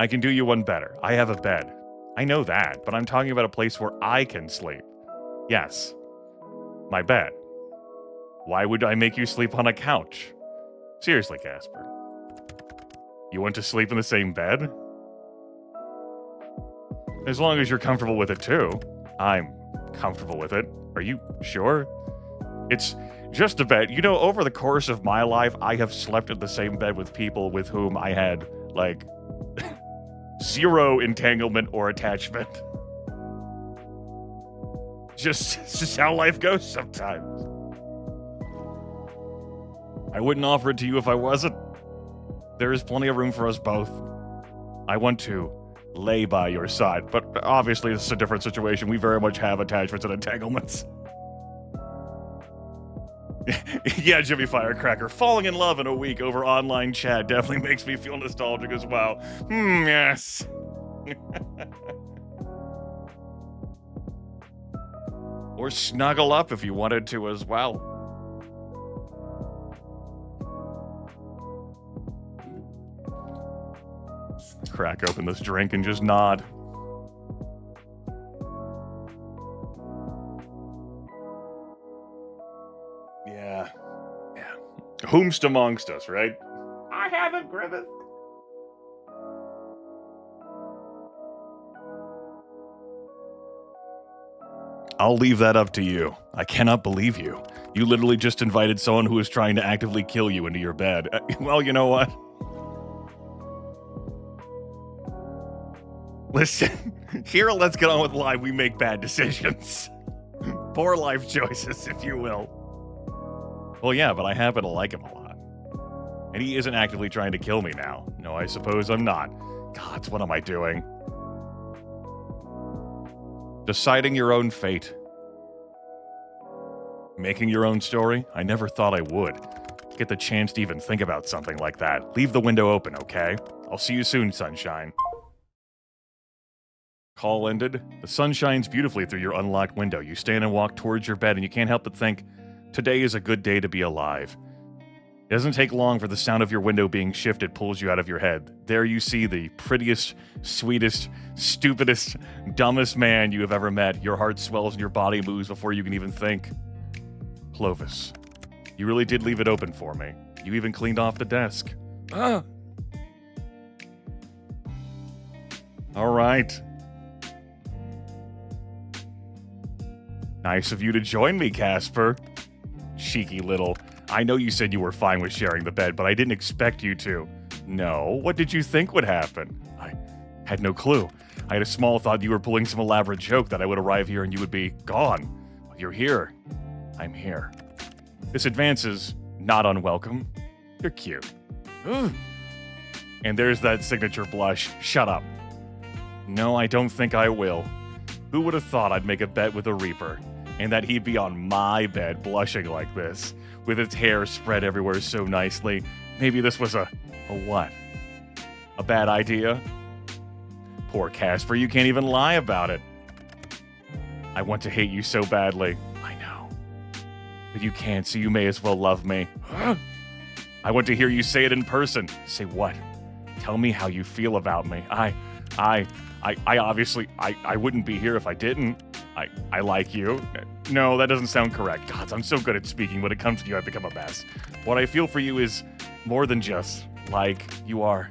Speaker 1: I can do you one better. I have a bed. I know that, but I'm talking about a place where I can sleep. Yes. My bed. Why would I make you sleep on a couch? Seriously, Casper. You want to sleep in the same bed? As long as you're comfortable with it too. I'm comfortable with it. Are you sure? It's just a bed. You know, over the course of my life, I have slept in the same bed with people with whom I had, zero entanglement or attachment. Just how life goes sometimes. I wouldn't offer it to you if I wasn't. There is plenty of room for us both. I want to lay by your side, but obviously this is a different situation. We very much have attachments and entanglements. Yeah, Jimmy Firecracker. Falling in love in a week over online chat definitely makes me feel nostalgic as well. Yes. Or snuggle up if you wanted to as well. Crack open this drink and just nod. Yeah. Whomst amongst us, right? I haven't, Grimith. I'll leave that up to you. I cannot believe you. You literally just invited someone who is trying to actively kill you into your bed. Well, you know what? Listen, here at Let's Get On With Live, we make bad decisions. Poor life choices, if you will. Well, yeah, but I happen to like him a lot. And he isn't actively trying to kill me now. No, I suppose I'm not. Gods, what am I doing? Deciding your own fate. Making your own story? I never thought I would. Get the chance to even think about something like that. Leave the window open, okay? I'll see you soon, sunshine. Call ended. The sun shines beautifully through your unlocked window. You stand and walk towards your bed, and you can't help but think, today is a good day to be alive. It doesn't take long for the sound of your window being shifted pulls you out of your head. There you see the prettiest, sweetest, stupidest, dumbest man you have ever met. Your heart swells and your body moves before you can even think. Clovis, you really did leave it open for me. You even cleaned off the desk. Ah! All right. Nice of you to join me, Casper. Cheeky little... I know you said you were fine with sharing the bed, but I didn't expect you to. No, what did you think would happen? I had no clue. I had a small thought you were pulling some elaborate joke that I would arrive here and you would be gone. Well, you're here. I'm here. This advance is not unwelcome. You're cute. Ugh. And there's that signature blush. Shut up. No, I don't think I will. Who would have thought I'd make a bet with a Reaper, and that he'd be on my bed blushing like this, with its hair spread everywhere so nicely? Maybe this was a what? A bad idea? Poor Casper, you can't even lie about it. I want to hate you so badly. I know. But you can't, so you may as well love me. I want to hear you say it in person. Say what? Tell me how you feel about me. I obviously, I wouldn't be here if I didn't. I like you. No, that doesn't sound correct. God, I'm so good at speaking. When it comes to you, I've become a mess. What I feel for you is more than just, like, you are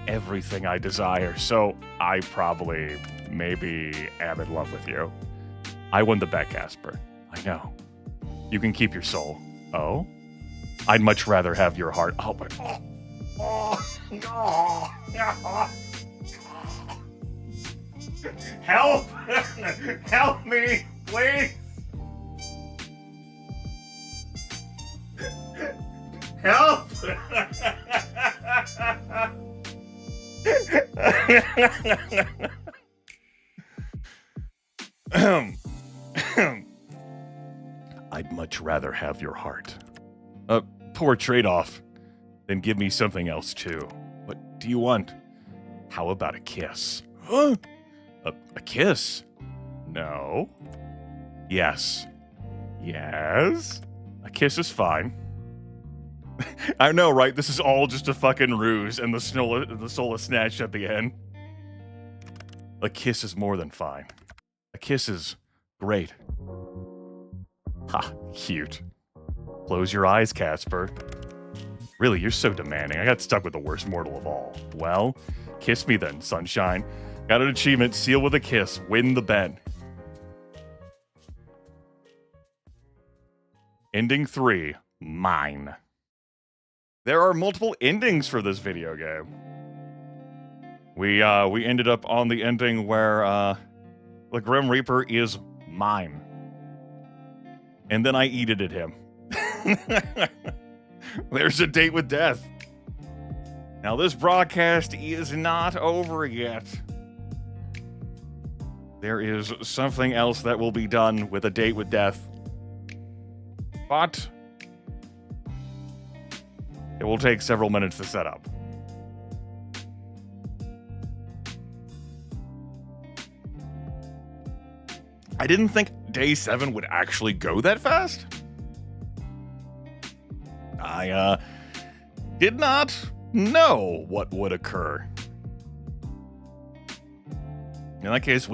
Speaker 1: everything I desire. So I probably, maybe, am in love with you. I won the bet, Casper. I know. You can keep your soul. Oh? I'd much rather have your heart. Oh, but... Help! Help me, please! Help! I'd much rather have your heart. Poor trade-off. Then give me something else, too. What do you want? How about a kiss? Huh? A kiss? No. Yes. Yes? A kiss is fine. I know, right? This is all just a fucking ruse, and the soul is snatched at the end. A kiss is more than fine. A kiss is great. Ha, cute. Close your eyes, Casper. Really, you're so demanding. I got stuck with the worst mortal of all. Well, kiss me then, sunshine. Got an achievement, seal with a kiss, win the bet. Ending 3, mine. There are multiple endings for this video game. We ended up on the ending where the Grim Reaper is mine. And then I edited him. There's a date with death. Now this broadcast is not over yet. There is something else that will be done with a date with death. But It will take several minutes to set up. I didn't think day 7 would actually go that fast. I did not know what would occur. In that case,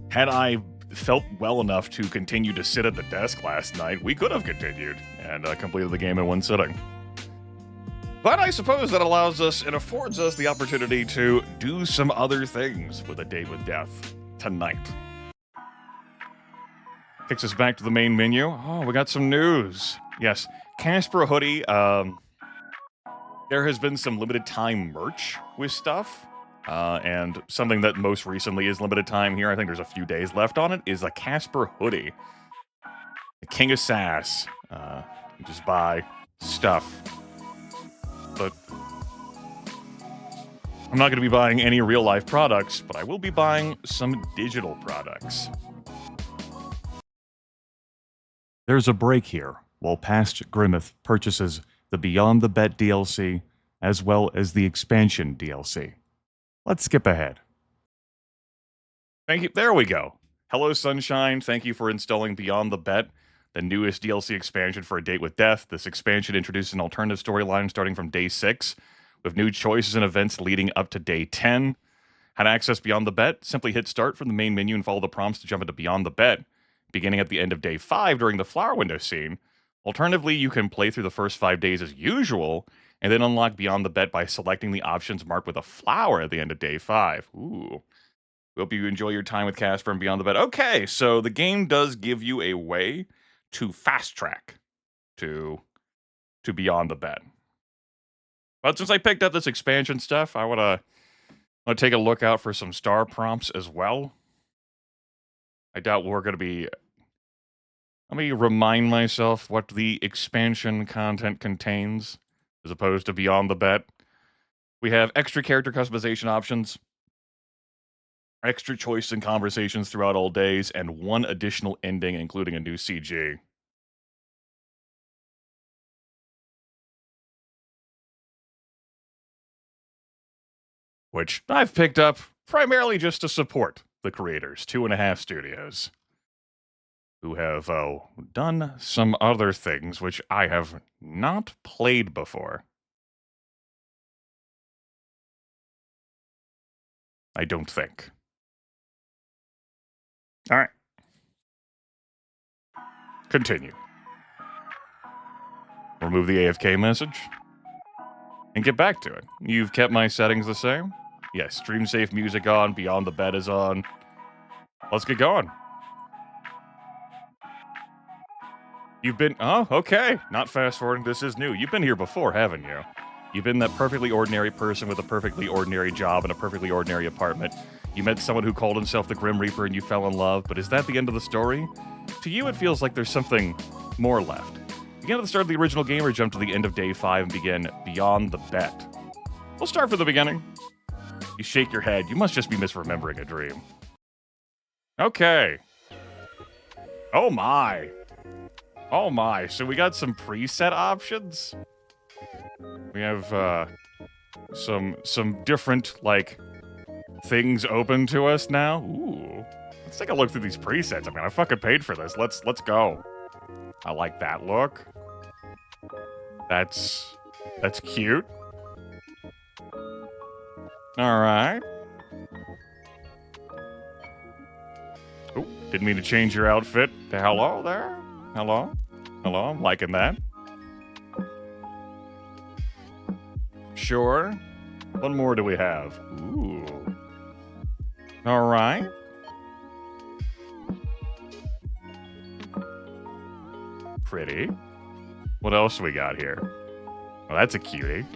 Speaker 1: had I felt well enough to continue to sit at the desk last night, we could have continued and completed the game in one sitting. But I suppose that allows us and affords us the opportunity to do some other things with A Date with Death tonight. Takes us back to the main menu. Oh, we got some news. Yes, Casper hoodie. There has been some limited time merch with stuff. And something that most recently is limited time here, I think there's a few days left on it, is a Casper hoodie. The King of Sass. You just buy stuff. But I'm not going to be buying any real-life products, but I will be buying some digital products. There's a break here while past Grimith purchases the Beyond the Bet DLC as well as the expansion DLC. Let's skip ahead. Thank you. There we go. Hello, Sunshine. Thank you for installing Beyond the Bet, the newest DLC expansion for A Date with Death. This expansion introduces an alternative storyline starting from day 6, with new choices and events leading up to day 10. How to access Beyond the Bet? Simply hit start from the main menu and follow the prompts to jump into Beyond the Bet, beginning at the end of day 5 during the flower window scene. Alternatively, you can play through the first 5 days as usual, and then unlock Beyond the Bet by selecting the options marked with a flower at the end of day 5. Ooh. Hope you enjoy your time with Casper and Beyond the Bet. Okay, so the game does give you a way to fast track to Beyond the Bet. But since I picked up this expansion stuff, I want to take a look out for some star prompts as well. I doubt we're going to be... Let me remind myself what the expansion content contains, as opposed to Beyond the Bet. We have extra character customization options, extra choice and conversations throughout all days, and one additional ending, including a new CG. Which I've picked up primarily just to support the creators, 2.5 Studios, who have done some other things which I have not played before. I don't think. All right. Continue. Remove the AFK message. And get back to it. You've kept my settings the same? Yes, stream safe music on, Beyond the Bet is on. Let's get going. You've been... Oh, okay. Not fast forwarding. This is new. You've been here before, haven't you? You've been that perfectly ordinary person with a perfectly ordinary job and a perfectly ordinary apartment. You met someone who called himself the Grim Reaper and you fell in love, but is that the end of the story? To you, it feels like there's something more left. Begin at the start of the original game or jump to the end of day 5 and begin Beyond the Bet. We'll start from the beginning. You shake your head. You must just be misremembering a dream. Okay. Oh my. Oh my. So we got some preset options. We have some different like things open to us now. Ooh. Let's take a look through these presets. I mean, I fucking paid for this. Let's go. I like that look. That's cute. All right. Oh, didn't mean to change your outfit. Hello there. Hello. Hello. I'm liking that. Sure. What more do we have? Ooh. All right. Pretty. What else we got here? Oh, that's a cutie.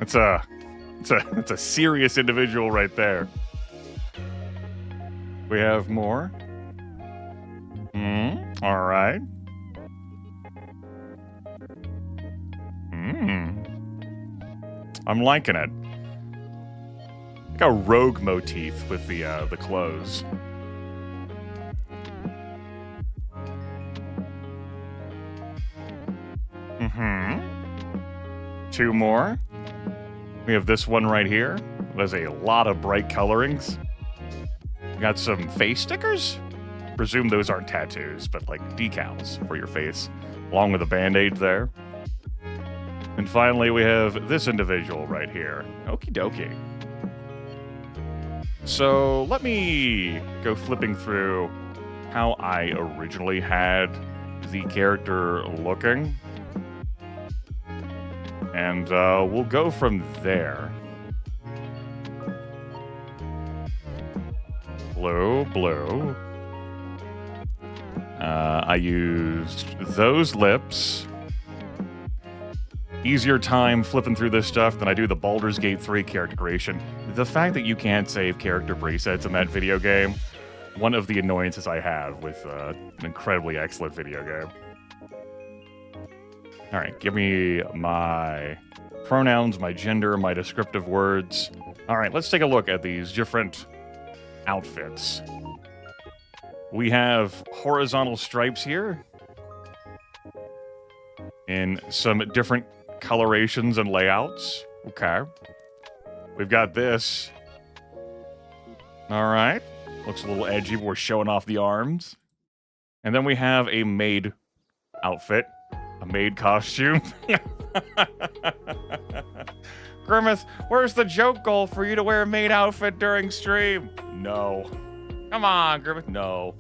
Speaker 1: It's a serious individual right there. We have more. All right. I'm liking it. Like a rogue motif with the clothes. 2 more. We have this one right here. There's a lot of bright colorings. We got some face stickers. Presume those aren't tattoos, but like decals for your face, along with a band-aid there. And finally, we have this individual right here. Okie dokie. So let me go flipping through how I originally had the character looking. And we'll go from there. Blue. I used those lips. Easier time flipping through this stuff than I do the Baldur's Gate 3 character creation. The fact that you can't save character presets in that video game, one of the annoyances I have with an incredibly excellent video game. All right, give me my pronouns, my gender, my descriptive words. All right, let's take a look at these different outfits. We have horizontal stripes here in some different colorations and layouts. Okay. We've got this. All right. Looks a little edgy, but we're showing off the arms. And then we have a maid outfit. A maid costume. Grimith, where's the joke goal for you to wear a maid outfit during stream? No. Come on, Grimith. No.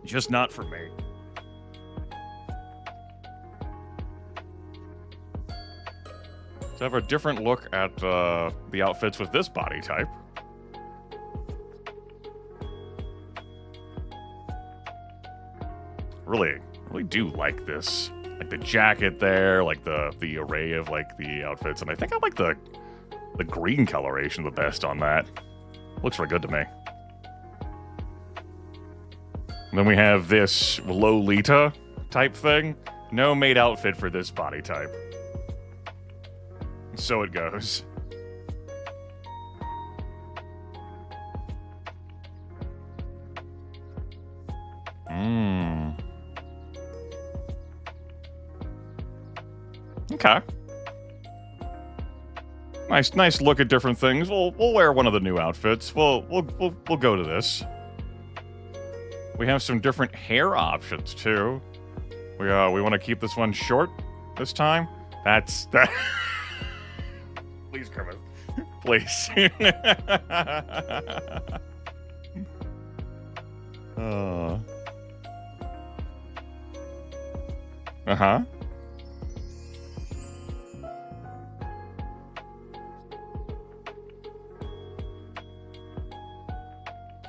Speaker 1: Just not for me. Let's have a different look at the outfits with this body type. Really do like this. Like the jacket there, like the array of like the outfits, and I think I like the green coloration the best on that. Looks really good to me. And then we have this Lolita type thing. No maid outfit for this body type. So it goes. Okay. Nice look at different things. We'll wear one of the new outfits. We'll go to this. We have some different hair options too. We want to keep this one short this time. That's that. Please, Grimith. Please. Uh-huh.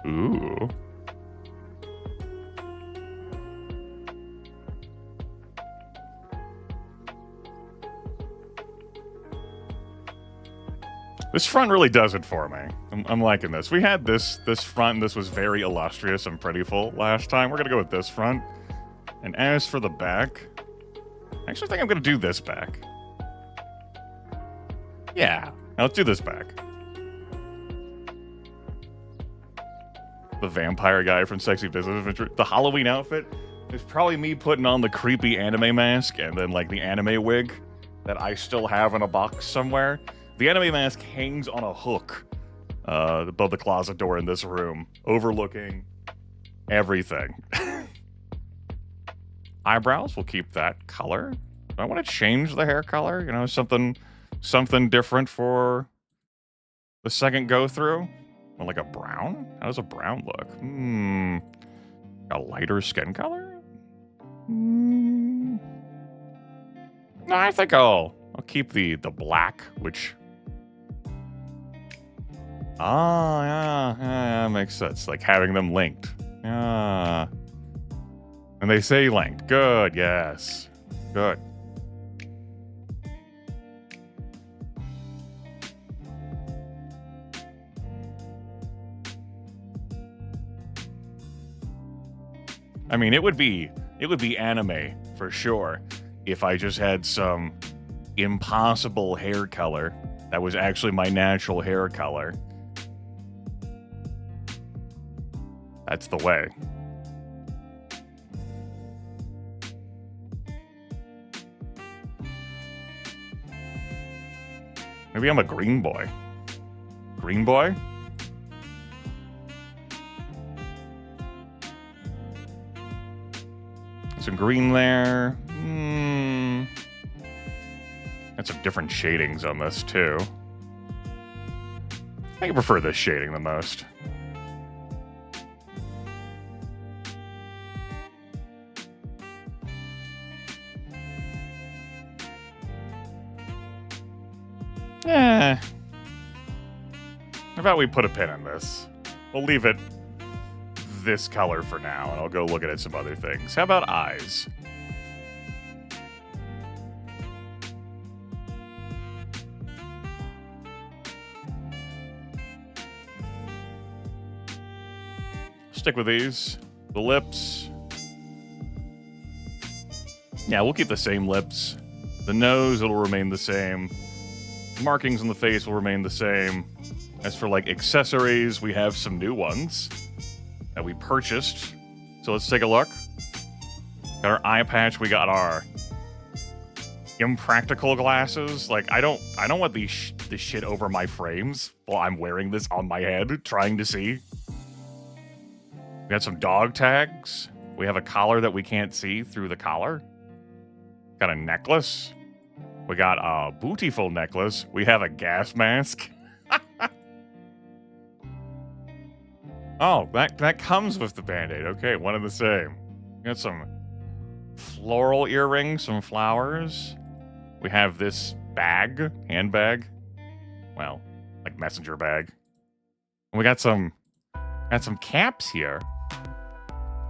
Speaker 1: Ooh. This front really does it for me. I'm liking this. We had this front, and this was very illustrious and prettyful last time. We're gonna go with this front. And as for the back, I actually think I'm gonna do this back. Yeah, now let's do this back. The vampire guy from Sexy Business Adventure. The Halloween outfit is probably me putting on the creepy anime mask and then like the anime wig that I still have in a box somewhere. The anime mask hangs on a hook above the closet door in this room, overlooking everything. Eyebrows, we'll keep that color. Do I want to change the hair color? You know, something different for the second go-through? Well, like a brown? How does a brown look? A lighter skin color? No, I think I'll keep the black, which... Oh, yeah, makes sense. Like having them linked. Yeah. And they say linked. Good, yes. Good. I mean, it would be anime for sure if I just had some impossible hair color that was actually my natural hair color. That's the way. Maybe I'm a green boy. Green boy? Some green there. Got some different shadings on this, too. I think I prefer this shading the most. How about we put a pin in this? We'll leave it this color for now, and I'll go look at some other things. How about eyes? Stick with these. The lips. Yeah, we'll keep the same lips. The nose, it'll remain the same. Markings on the face will remain the same. As for, like, accessories, we have some new ones that we purchased. So let's take a look. Got our eye patch. We got our impractical glasses. Like, I don't want this shit over my frames while I'm wearing this on my head, trying to see. We got some dog tags. We have a collar that we can't see through the collar. Got a necklace. We got a beautiful necklace. We have a gas mask. Oh, that comes with the Band-Aid. Okay, one and the same. We got some floral earrings, some flowers. We have this bag, handbag. Well, like messenger bag. And we got some caps here.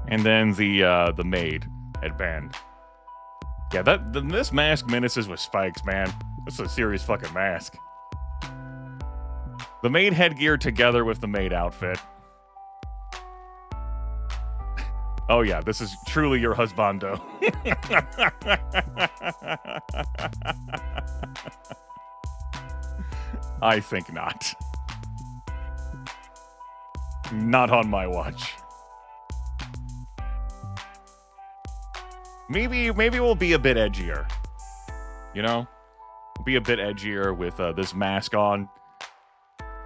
Speaker 1: And then the maid headband. Yeah, this mask menaces with spikes, man. This is a serious fucking mask. The maid headgear together with the maid outfit. Oh yeah, this is truly your husbando. I think not. Not on my watch. Maybe we'll be a bit edgier. You know? We'll be a bit edgier with this mask on.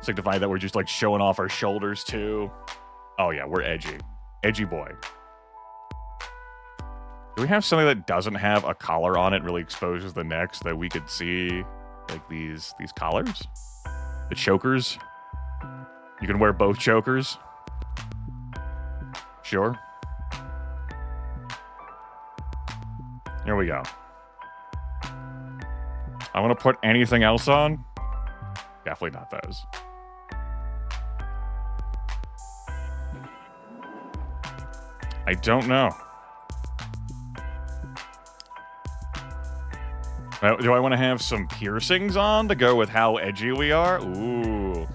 Speaker 1: Signify that we're just like showing off our shoulders too. Oh yeah, we're edgy. Edgy boy. Do we have something that doesn't have a collar on it, really exposes the neck so that we could see like these collars? The chokers? You can wear both chokers? Sure. Here we go. I want to put anything else on? Definitely not those. I don't know. Do I want to have some piercings on to go with how edgy we are? Ooh.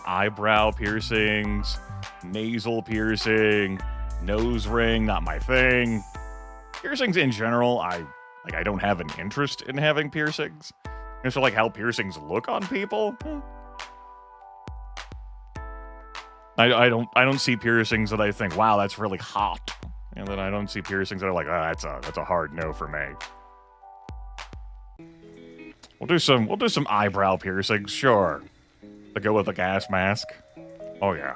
Speaker 1: Eyebrow piercings, nasal piercing, nose ring, not my thing. Piercings in general, I don't have an interest in having piercings. It's like how piercings look on people. I don't see piercings that I think, wow, that's really hot. And then I don't see piercings that are like, that's a hard no for me. We'll do some eyebrow piercings, sure. To go with the gas mask. Oh yeah.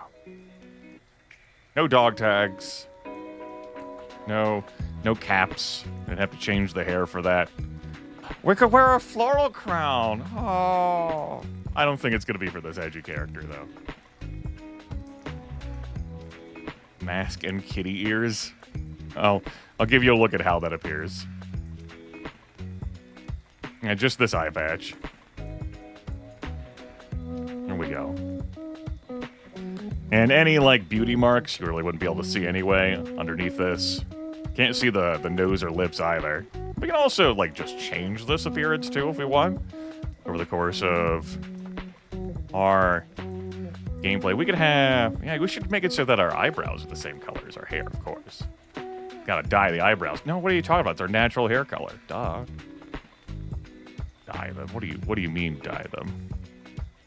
Speaker 1: No dog tags. No caps. I'd have to change the hair for that. We could wear a floral crown. Oh. I don't think it's gonna be for this edgy character though. Mask and kitty ears. Oh, I'll give you a look at how that appears. Yeah, just this eye patch. There we go. And any, like, beauty marks, you really wouldn't be able to see anyway underneath this. Can't see the nose or lips either. We can also, like, just change this appearance, too, if we want. Over the course of our gameplay. We could have... Yeah, we should make it so that our eyebrows are the same color as our hair, of course. Gotta dye the eyebrows. No, what are you talking about? It's our natural hair color. Duh. Dye them. What do you mean dye them?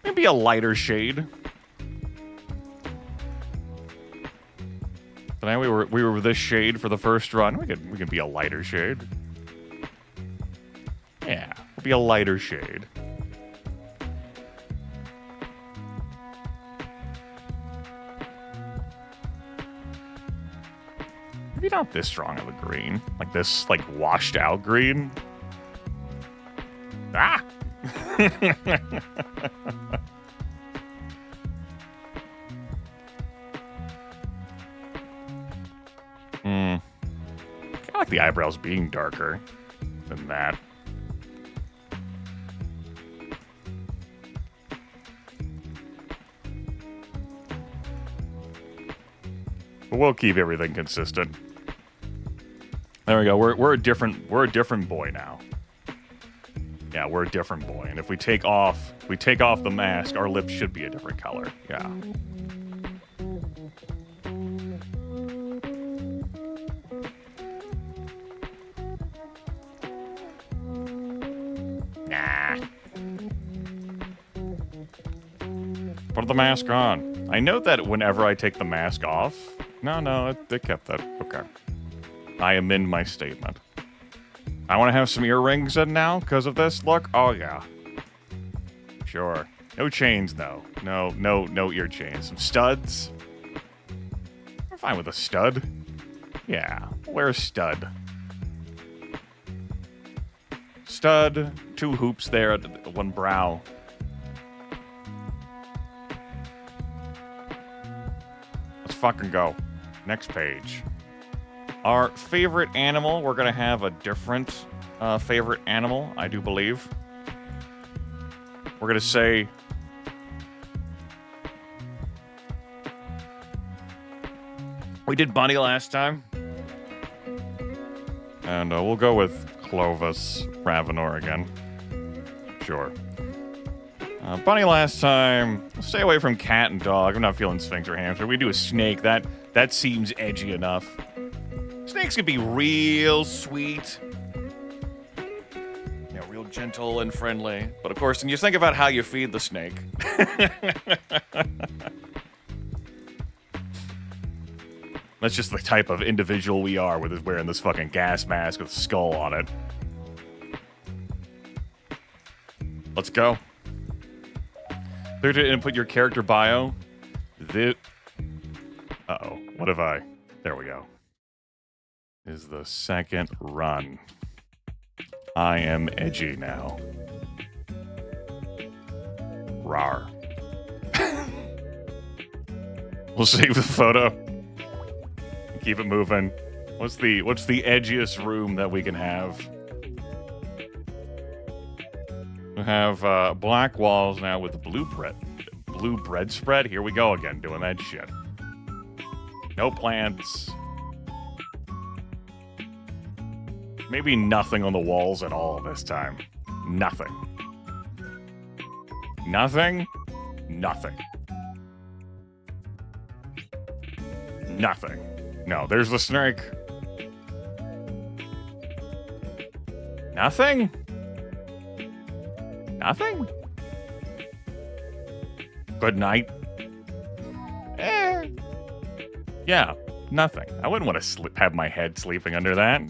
Speaker 1: Maybe a lighter shade. But now we were this shade for the first run. We could be a lighter shade. Yeah, we'll be a lighter shade. Maybe not this strong of a green. Like this, like, washed out green. Ah! I like the eyebrows being darker than that. But we'll keep everything consistent. There we go. We're a different boy now. Yeah, we're a different boy. And if we take off the mask, our lips should be a different color. Yeah. Nah. Put the mask on. I know that whenever I take the mask off... No, it kept that. Okay. I amend my statement. I want to have some earrings in now because of this look. Oh, yeah. Sure. No chains, though. No ear chains. Some studs. I'm fine with a stud. Yeah, wear a stud. Stud, 2 hoops there at one brow. Let's fucking go. Next page. Our favorite animal, we're going to have a different favorite animal, I do believe. We're going to say... We did bunny last time. And we'll go with Clovis Ravenor again. Sure. Bunny last time. Stay away from cat and dog. I'm not feeling Sphinx or hamster. We do a snake. That seems edgy enough. Snakes can be real sweet. Yeah, real gentle and friendly. But of course, when you think about how you feed the snake. That's just the type of individual we are with wearing this fucking gas mask with a skull on it. Let's go. Clear to input your character bio. Uh-oh. What have I... There we go. Is the second run. I am edgy now. Rawr. We'll save the photo. Keep it moving. What's the edgiest room that we can have? We have black walls now with blue bread spread. Here we go again, doing that shit. No plants. Maybe nothing on the walls at all this time. Nothing. Nothing? Nothing. Nothing. No, there's the snake. Nothing? Nothing? Good night. Yeah, nothing. I wouldn't want to have my head sleeping under that.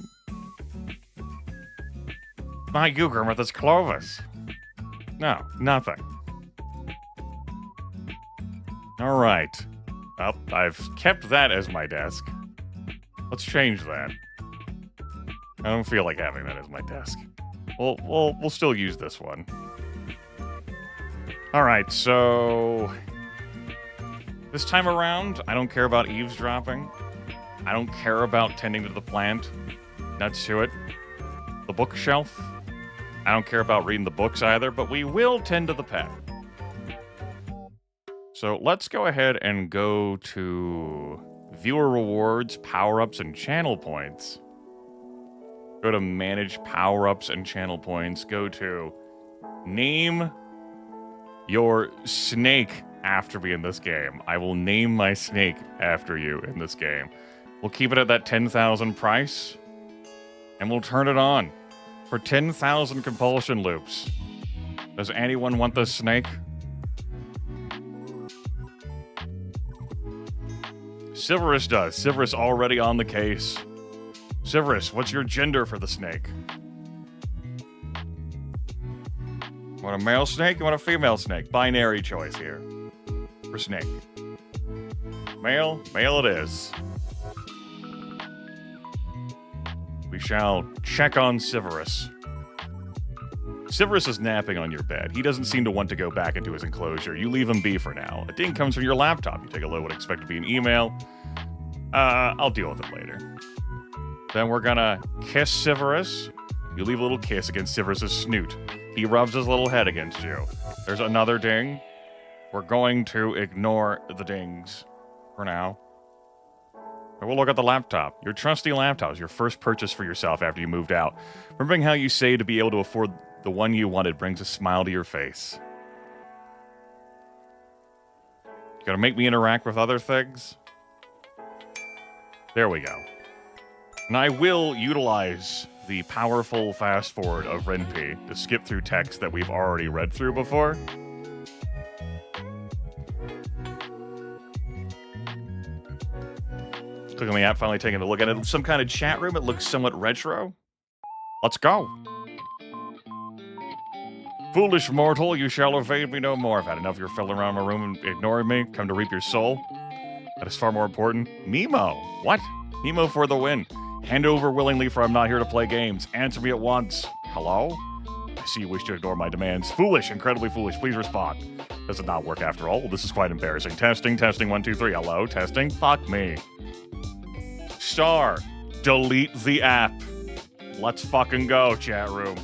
Speaker 1: Not you, Grimith, it's Clovis. No, nothing. All right. Well, I've kept that as my desk. Let's change that. I don't feel like having that as my desk. We'll still use this one. All right, so this time around, I don't care about eavesdropping. I don't care about tending to the plant. Nuts to it. The bookshelf. I don't care about reading the books either, but we will tend to the pet. So let's go ahead and go to viewer rewards, power-ups, and channel points. Go to manage power-ups and channel points. Go to name your snake after me in this game. I will name my snake after you in this game. We'll keep it at that 10,000 price, and we'll turn it on for 10,000 compulsion loops. Does anyone want this snake? Silverus does. Silverus already on the case. Silverus, what's your gender for the snake? Want a male snake? You want a female snake? Binary choice here. For snake. Male? Male it is. shall check on Severus. Severus is napping on your bed. He doesn't seem to want to go back into his enclosure. You leave him be for now. A ding comes from your laptop. You take a look, would expect to be an email. I'll deal with it later. Then we're gonna kiss Severus. You leave a little kiss against Severus's snoot. He rubs his little head against you. There's another ding. We're going to ignore the dings for now. And we'll look at the laptop. Your trusty laptop is your first purchase for yourself after you moved out. Remembering how you say to be able to afford the one you wanted brings a smile to your face. You gonna make me interact with other things? There we go. And I will utilize the powerful fast forward of Ren'Py to skip through text that we've already read through before. Click on the app, finally taking a look at it. Some kind of chat room. It looks somewhat retro. Let's go. Foolish mortal, you shall evade me no more. I've had enough of your fiddling around my room and ignoring me. Come to reap your soul. That is far more important. Mimo. What? Mimo for the win. Hand over willingly, for I'm not here to play games. Answer me at once. Hello? I see you wish to ignore my demands. Foolish, incredibly foolish. Please respond. Does it not work after all? This is quite embarrassing. Testing, 1, 2, 3. Hello? Testing? Fuck me. Star. Delete the app. Let's fucking go, chat room.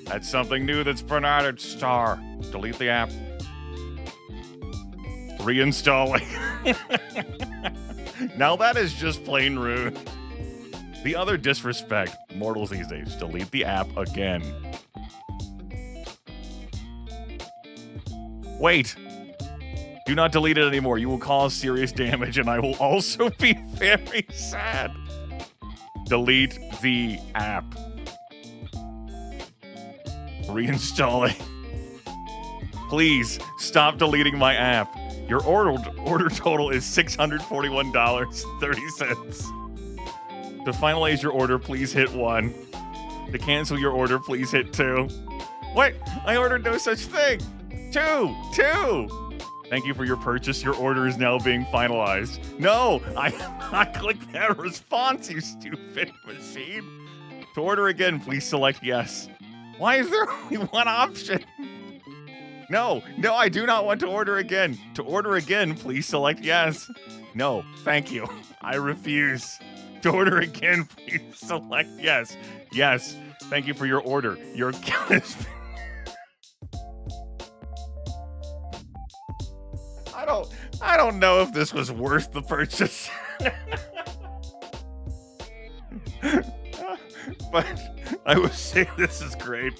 Speaker 1: That's something new that's been added. Star. Delete the app. Reinstalling. Now that is just plain rude. The other disrespect mortals these days. Delete the app again. Wait. Do not delete it anymore. You will cause serious damage and I will also be very sad. Delete the app. Reinstalling. Please stop deleting my app. Your order total is $641.30. To finalize your order, please hit 1. To cancel your order, please hit 2. What? I ordered no such thing. 2. Thank you for your purchase. Your order is now being finalized. No, I clicked that response, you stupid machine. To order again, please select yes. Why is there only one option? No, I do not want to order again. To order again, please select yes. No, thank you. I refuse. To order again, please select yes. Yes, thank you for your order. Your account is... I don't know if this was worth the purchase. But I would say this is great.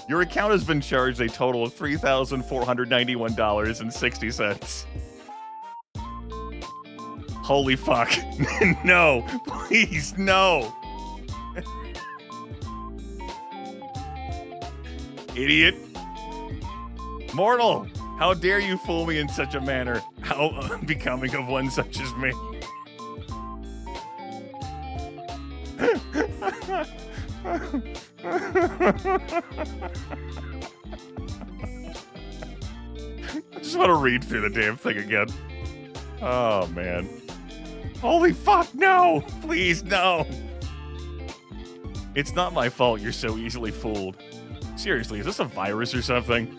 Speaker 1: Your account has been charged a total of $3,491.60. Holy fuck. No, please, no. Idiot. Mortal, how dare you fool me in such a manner? How unbecoming of one such as me. I just want to read through the damn thing again. Oh, man. Holy fuck, no! Please, no! It's not my fault you're so easily fooled. Seriously, is this a virus or something?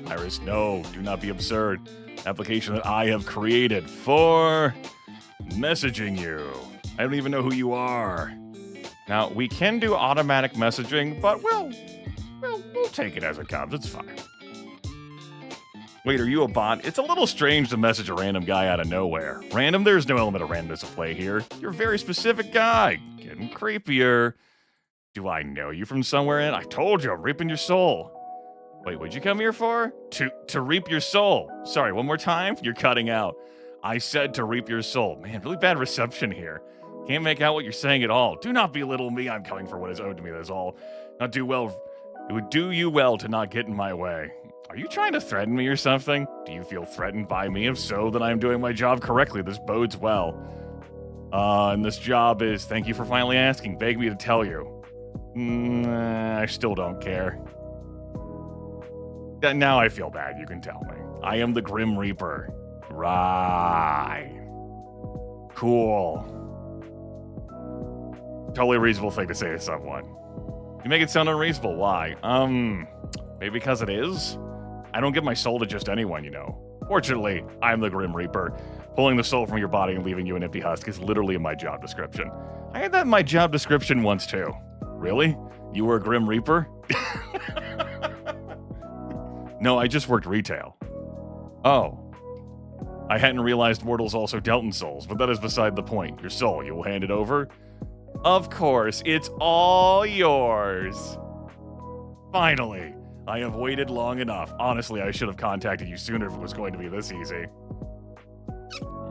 Speaker 1: Virus, no, do not be absurd. Application that I have created for messaging you. I don't even know who you are. Now, we can do automatic messaging, but we'll take it as it comes. It's fine. Wait, are you a bot? It's a little strange to message a random guy out of nowhere. Random? There's no element of randomness at play here. You're a very specific guy. Getting creepier. Do I know you from somewhere? I told you, I'm reaping your soul. Wait, what'd you come here for? To reap your soul. Sorry, one more time? You're cutting out. I said to reap your soul. Man, really bad reception here. Can't make out what you're saying at all. Do not belittle me. I'm coming for what is owed to me, that's all. Not do well. It would do you well to not get in my way. Are you trying to threaten me or something? Do you feel threatened by me? If so, then I'm doing my job correctly. This bodes well. And this job is, thank you for finally asking. Beg me to tell you. I still don't care. Now I feel bad, you can tell me. I am the Grim Reaper. Right. Cool. Totally reasonable thing to say to someone. You make it sound unreasonable. Why? Maybe because it is? I don't give my soul to just anyone, you know. Fortunately, I'm the Grim Reaper. Pulling the soul from your body and leaving you an empty husk is literally in my job description. I had that in my job description once, too. Really? You were a Grim Reaper? No, I just worked retail. Oh. I hadn't realized mortals also dealt in souls, but that is beside the point. Your soul, you will hand it over? Of course, it's all yours. Finally, I have waited long enough. Honestly, I should have contacted you sooner if it was going to be this easy.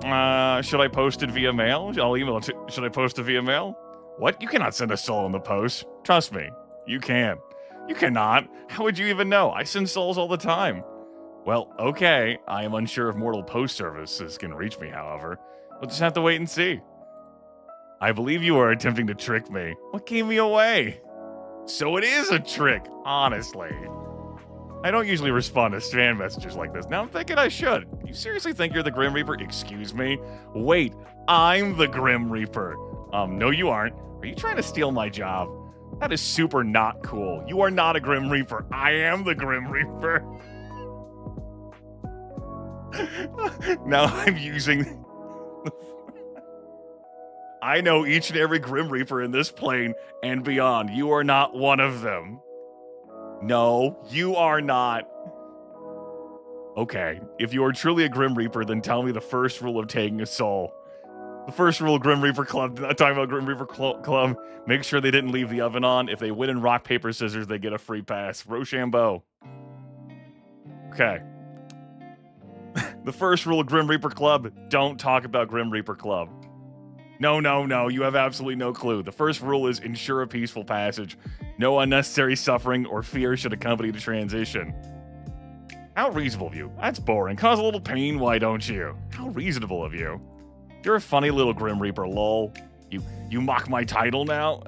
Speaker 1: Should I post it via mail? I'll email it to... Should I post it via mail? What? You cannot send a soul in the post. Trust me, you can. You cannot. How would you even know? I send souls all the time. Well, okay. I am unsure if mortal post services can reach me, however. We'll just have to wait and see. I believe you are attempting to trick me. What gave me away? So it is a trick, honestly. I don't usually respond to fan messages like this. Now I'm thinking I should. You seriously think you're the Grim Reaper? Excuse me? Wait, I'm the Grim Reaper. No you aren't. Are you trying to steal my job? That is super not cool. You are not a Grim Reaper. I am the Grim Reaper. Now I'm using... I know each and every Grim Reaper in this plane and beyond. You are not one of them. No, you are not. Okay, if you are truly a Grim Reaper, then tell me the first rule of taking a soul. The first rule of Grim Reaper Club, not talking about Grim Reaper Club, make sure they didn't leave the oven on. If they win in rock, paper, scissors, they get a free pass. Rochambeau. Okay. The first rule of Grim Reaper Club, don't talk about Grim Reaper Club. No, no, no, you have absolutely no clue. The first rule is ensure a peaceful passage. No unnecessary suffering or fear should accompany the transition. How reasonable of you. That's boring. Cause a little pain, why don't you? How reasonable of you. You're a funny little Grim Reaper, lol. You mock my title now?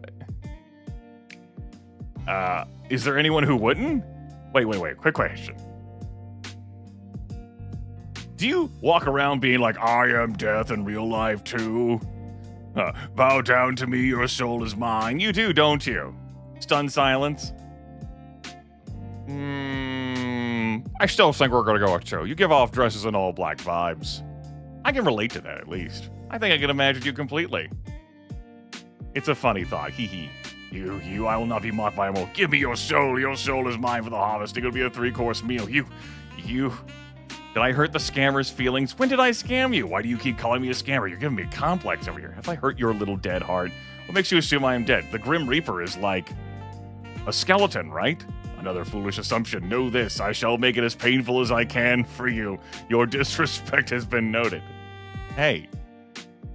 Speaker 1: Is there anyone who wouldn't? Wait, quick question. Do you walk around being like, I am death in real life too? Bow down to me, your soul is mine. You do, don't you? Stunned silence. I still think we're gonna go with 2. You give off dresses in all black vibes. I can relate to that, at least. I think I can imagine you completely. It's a funny thought, hee hee. You, I will not be mocked by a mole. Give me your soul is mine for the harvest. It'll be a 3-course meal. You. Did I hurt the scammer's feelings? When did I scam you? Why do you keep calling me a scammer? You're giving me a complex over here. Have I hurt your little dead heart? What makes you assume I am dead? The Grim Reaper is like a skeleton, right? Another foolish assumption. Know this, I shall make it as painful as I can for you. Your disrespect has been noted. Hey,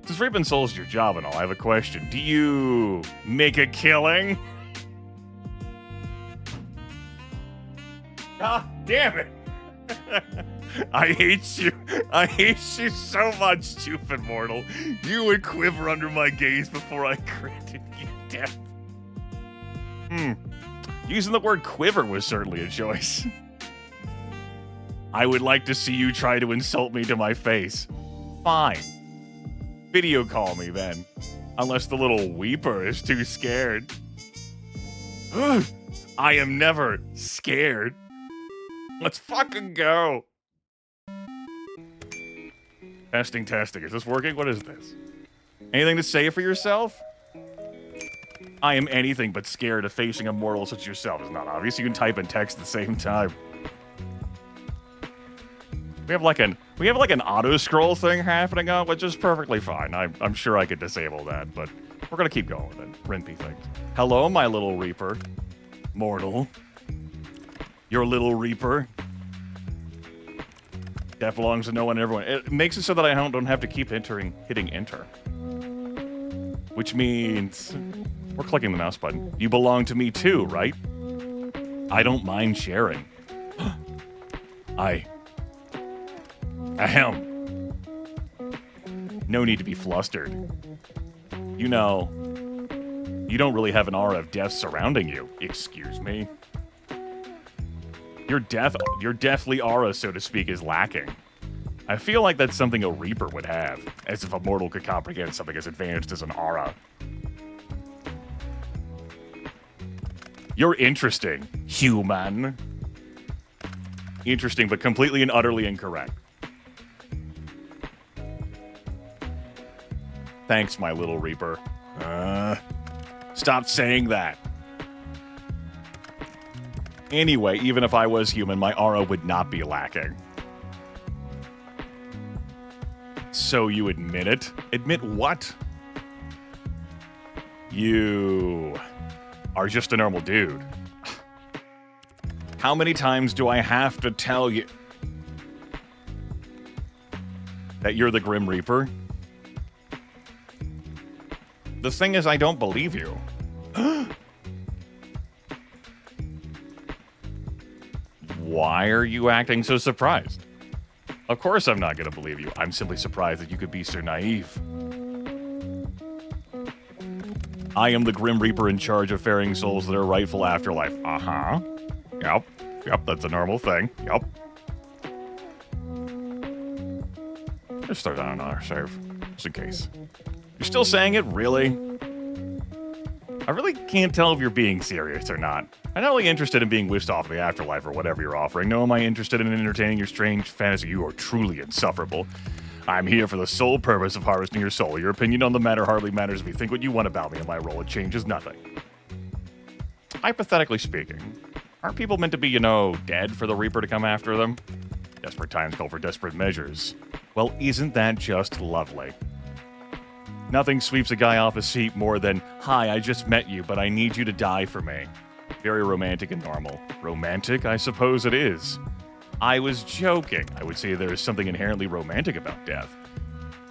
Speaker 1: since raping souls is your job and all, I have a question. Do you make a killing? God damn it. I hate you. I hate you so much, stupid mortal. You would quiver under my gaze before I granted you death. Using the word quiver was certainly a choice. I would like to see you try to insult me to my face. Fine. Video call me then. Unless the little weeper is too scared. I am never scared. Let's fucking go. Testing. Is this working? What is this? Anything to say for yourself? I am anything but scared of facing a mortal such as yourself. It's not obvious. You can type and text at the same time. We have like an auto scroll thing happening on, which is perfectly fine. I'm sure I could disable that, but we're gonna keep going with it. Rimpy things. Hello, my little reaper. Mortal. Your little reaper. That belongs to no one and everyone. It makes it so that I don't have to keep hitting enter. Which means we're clicking the mouse button. You belong to me too, right? I don't mind sharing. Ahem. No need to be flustered. You know, you don't really have an aura of death surrounding you. Excuse me. Your deathly aura, so to speak, is lacking. I feel like that's something a Reaper would have, as if a mortal could comprehend something as advanced as an aura. You're interesting, human. Interesting, but completely and utterly incorrect. Thanks, my little Reaper. Stop saying that. Anyway, even if I was human, my aura would not be lacking. So you admit it? Admit what? You are just a normal dude. How many times do I have to tell you that you're the Grim Reaper? The thing is, I don't believe you. Why are you acting so surprised? Of course I'm not going to believe you. I'm simply surprised that you could be so naive. I am the Grim Reaper in charge of ferrying souls to their rightful afterlife. Uh-huh. Yep. Yep, that's a normal thing. Yep. Just start on another save, just in case. You're still saying it? Really? I really can't tell if you're being serious or not. I'm not really interested in being whisked off in the afterlife or whatever you're offering. No, am I interested in entertaining your strange fantasy? You are truly insufferable. I'm here for the sole purpose of harvesting your soul. Your opinion on the matter hardly matters. If you think what you want about me and my role, it changes nothing. Hypothetically speaking, aren't people meant to be, dead for the Reaper to come after them? Desperate times call for desperate measures. Well, isn't that just lovely? Nothing sweeps a guy off his seat more than, hi, I just met you, but I need you to die for me. Very romantic and normal. Romantic? I suppose it is. I was joking. I would say there is something inherently romantic about death.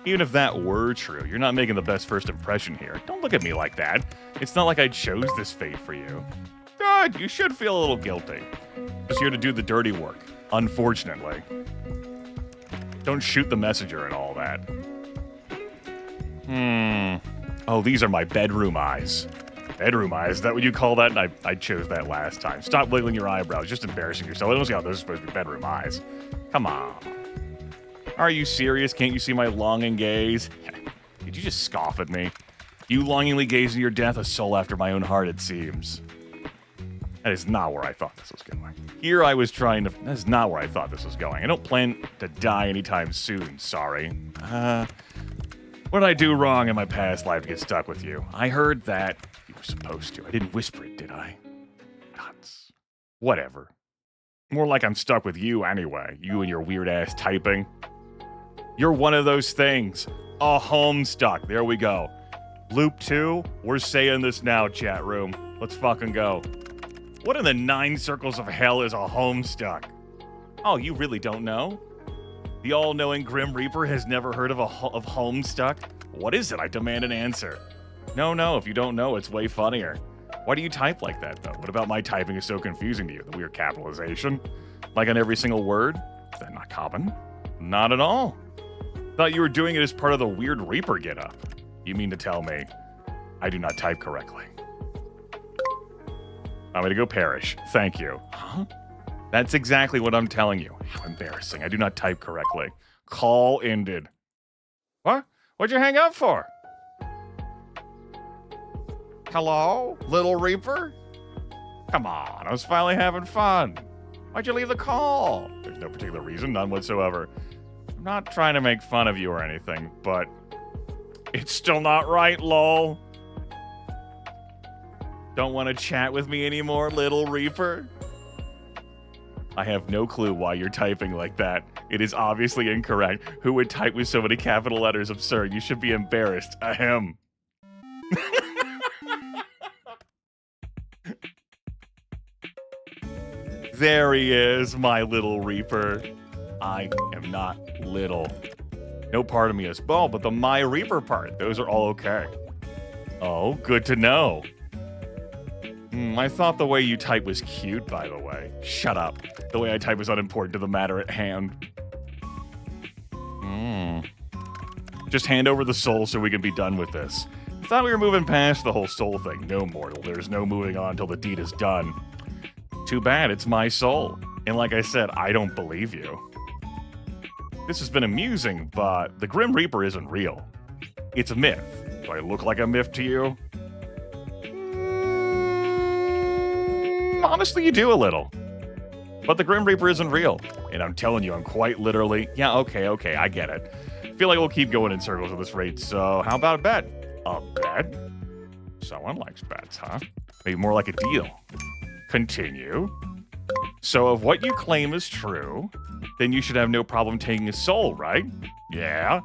Speaker 1: Even if that were true, you're not making the best first impression here. Don't look at me like that. It's not like I chose this fate for you. God, you should feel a little guilty. Just here to do the dirty work, unfortunately. Don't shoot the messenger and all that. Oh, these are my bedroom eyes. Bedroom eyes? Is that what you call that? And I chose that last time. Stop wiggling your eyebrows. Just embarrassing yourself. I don't see how those are supposed to be bedroom eyes. Come on. Are you serious? Can't you see my longing gaze? Did you just scoff at me? You longingly gaze in your death, a soul after my own heart, it seems. That is not where I thought this was going. Here I was trying to... That is not where I thought this was going. I don't plan to die anytime soon, sorry. What did I do wrong in my past life to get stuck with you? I heard that you were supposed to. I didn't whisper it, did I? Nuts. Whatever. More like I'm stuck with you anyway. You and your weird-ass typing. You're one of those things. A homestuck. There we go. Loop 2, we're saying this now, chat room. Let's fucking go. What in the 9 circles of hell is a homestuck? Oh, you really don't know? The all-knowing Grim Reaper has never heard of Homestuck? What is it? I demand an answer. No, if you don't know, it's way funnier. Why do you type like that, though? What about my typing is so confusing to you? The weird capitalization? Like on every single word? Is that not common? Not at all. Thought you were doing it as part of the weird Reaper get-up. You mean to tell me I do not type correctly? I'm gonna go perish. Thank you. Huh? That's exactly what I'm telling you. How embarrassing. I do not type correctly. Call ended. What? What'd you hang up for? Hello, little Reaper? Come on, I was finally having fun. Why'd you leave the call? There's no particular reason, none whatsoever. I'm not trying to make fun of you or anything, but it's still not right, lol. Don't want to chat with me anymore, little Reaper? I have no clue why you're typing like that. It is obviously incorrect. Who would type with so many capital letters? Absurd. You should be embarrassed. Ahem. There he is, my little Reaper. I am not little. No part of me is small, but the my Reaper part, those are all okay. Oh, good to know. I thought the way you type was cute, by the way. Shut up. The way I type is unimportant to the matter at hand. Just hand over the soul so we can be done with this. I thought we were moving past the whole soul thing. No, mortal. There's no moving on until the deed is done. Too bad, it's my soul. And like I said, I don't believe you. This has been amusing, but the Grim Reaper isn't real. It's a myth. Do I look like a myth to you? honestly, you do a little. But the Grim Reaper isn't real. And I'm telling you, I'm quite literally... Yeah, okay, I get it. Feel like we'll keep going in circles at this rate, so how about a bet? A bet? Someone likes bets, huh? Maybe more like a deal. Continue. So if what you claim is true, then you should have no problem taking his soul, right? Yeah.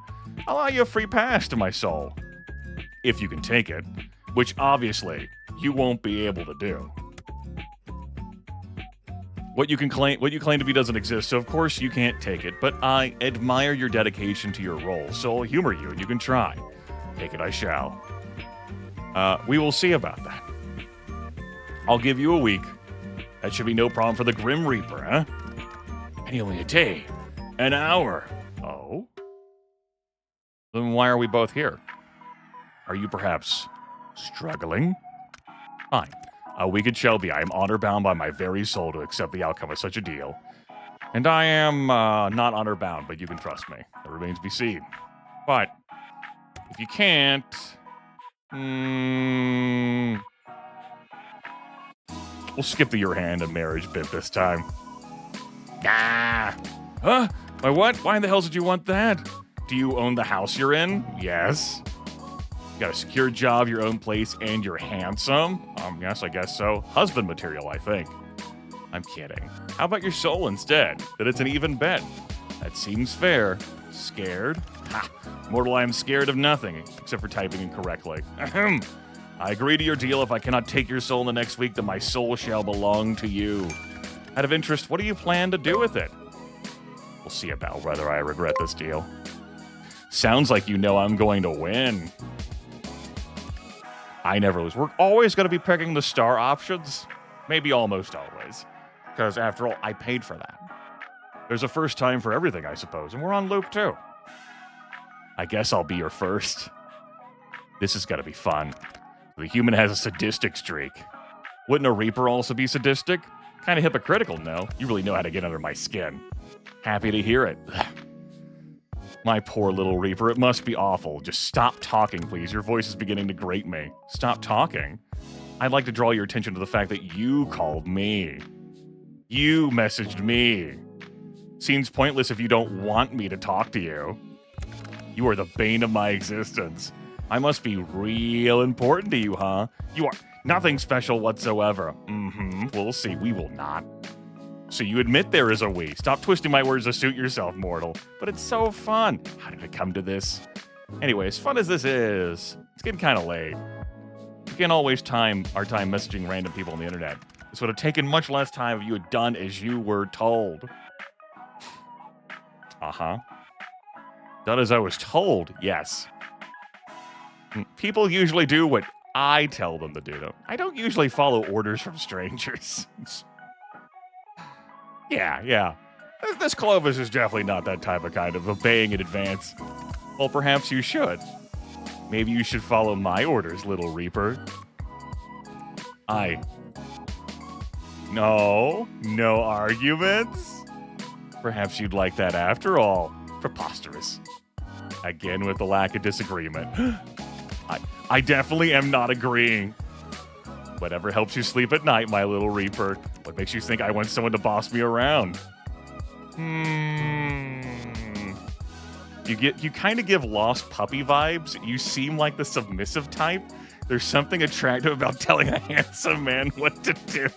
Speaker 1: I'll allow you a free pass to my soul. If you can take it. Which, obviously, you won't be able to do. What you claim to be doesn't exist, so of course you can't take it, but I admire your dedication to your role, so I'll humor you and you can try. Take it I shall. We will see about that. I'll give you a week. That should be no problem for the Grim Reaper, huh? And only a day. An hour. Oh? Then why are we both here? Are you perhaps struggling? Fine. A week it shall be. I am honor-bound by my very soul to accept the outcome of such a deal. And I am not honor-bound, but you can trust me. That remains to be seen. But if you can't... We'll skip the your hand in marriage bit this time. Ah! Huh? Why what? Why in the hell did you want that? Do you own the house you're in? Yes. You got a secure job, your own place, and you're handsome? Yes, I guess so. Husband material, I think. I'm kidding. How about your soul instead? That it's an even bet. That seems fair. Scared? Ha! Mortal, I am scared of nothing, except for typing incorrectly. Ahem. I agree to your deal. If I cannot take your soul in the next week, then my soul shall belong to you. Out of interest, what do you plan to do with it? We'll see about whether I regret this deal. Sounds like you know I'm going to win. I never lose. We're always going to be picking the star options. Maybe almost always. Because after all, I paid for that. There's a first time for everything, I suppose. And we're on loop too. I guess I'll be your first. This is going to be fun. The human has a sadistic streak. Wouldn't a Reaper also be sadistic? Kind of hypocritical, no? You really know how to get under my skin. Happy to hear it. My poor little Reaper, it must be awful. Just stop talking, please. Your voice is beginning to grate me. Stop talking? I'd like to draw your attention to the fact that you called me. You messaged me. Seems pointless if you don't want me to talk to you. You are the bane of my existence. I must be real important to you, huh? You are nothing special whatsoever. We'll see. We will not. So you admit there is a we. Stop twisting my words to suit yourself, mortal. But it's so fun. How did it come to this? Anyway, as fun as this is, it's getting kind of late. We can't always time our time messaging random people on the internet. This would have taken much less time if you had done as you were told. Uh-huh. Done as I was told, yes. People usually do what I tell them to do, though. I don't usually follow orders from strangers. Yeah. This Clovis is definitely not that type of kind of obeying in advance. Well, perhaps you should. Maybe you should follow my orders, little Reaper. No arguments? Perhaps you'd like that after all. Preposterous. Again with the lack of disagreement. I definitely am not agreeing. Whatever helps you sleep at night, my little Reaper. What makes you think I want someone to boss me around? You kind of give lost puppy vibes. You seem like the submissive type. There's something attractive about telling a handsome man what to do.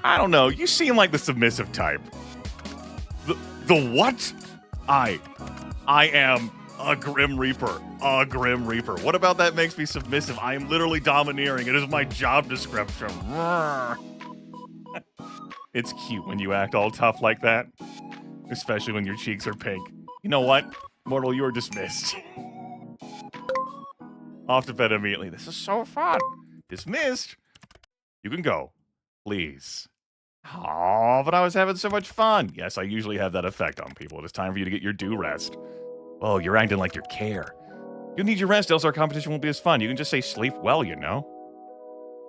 Speaker 1: I don't know. You seem like the submissive type. The what? I am a Grim Reaper. A Grim Reaper. What about that makes me submissive? I am literally domineering. It is my job description. It's cute when you act all tough like that. Especially when your cheeks are pink. You know what? Mortal, you are dismissed. Off to bed immediately. This is so fun. Dismissed. You can go. Please. Oh, but I was having so much fun. Yes, I usually have that effect on people. It is time for you to get your due rest. Oh, you're acting like you care. You need your rest, else our competition won't be as fun. You can just say sleep well, you know.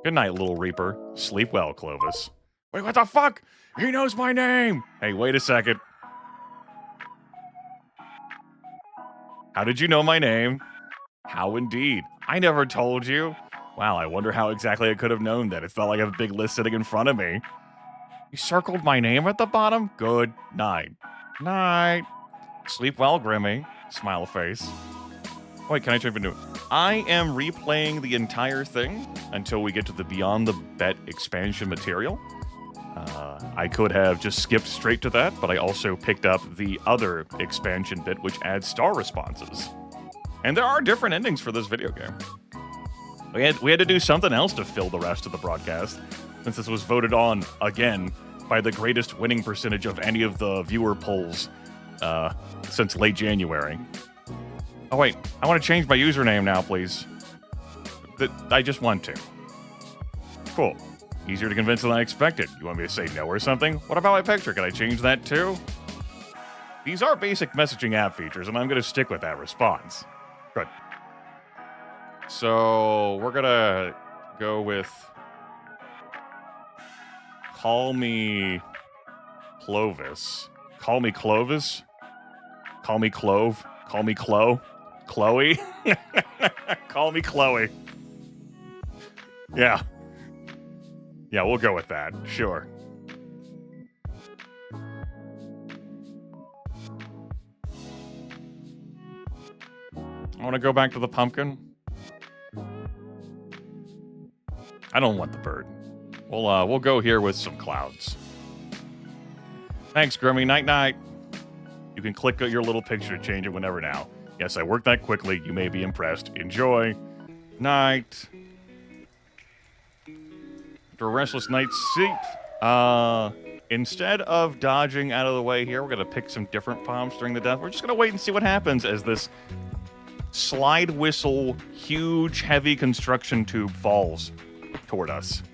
Speaker 1: Good night, little Reaper. Sleep well, Clovis. Wait, what the fuck? He knows my name. Hey, wait a second. How did you know my name? How indeed. I never told you. Wow, I wonder how exactly I could have known that. It's not like I have a big list sitting in front of me. You circled my name at the bottom? Good night. Night. Sleep well, Grimmy. Smile face. Wait, can I jump into it? I am replaying the entire thing until we get to the Beyond the Bet expansion material. I could have just skipped straight to that, but I also picked up the other expansion bit, which adds star responses. And there are different endings for this video game. We had to do something else to fill the rest of the broadcast, since this was voted on, again, by the greatest winning percentage of any of the viewer polls since late January. Oh, wait. I want to change my username now, please. I just want to. Cool. Easier to convince than I expected. You want me to say no or something? What about my picture? Can I change that too? These are basic messaging app features, and I'm going to stick with that response. Good. So, we're going to go with... Call me Clovis. Call me Clovis? Call me Clove? Call me Chloe? Chloe? Call me Chloe. Yeah. Yeah, we'll go with that. Sure. I want to go back to the pumpkin. I don't want the bird. We'll go here with some clouds. Thanks, Grimmy. Night-night. You can click your little picture to change it whenever now. Yes, I worked that quickly. You may be impressed. Enjoy. Night. After a restless night's sleep, instead of dodging out of the way here, we're going to pick some different palms during the death. We're just going to wait and see what happens as this slide whistle, huge, heavy construction tube falls toward us.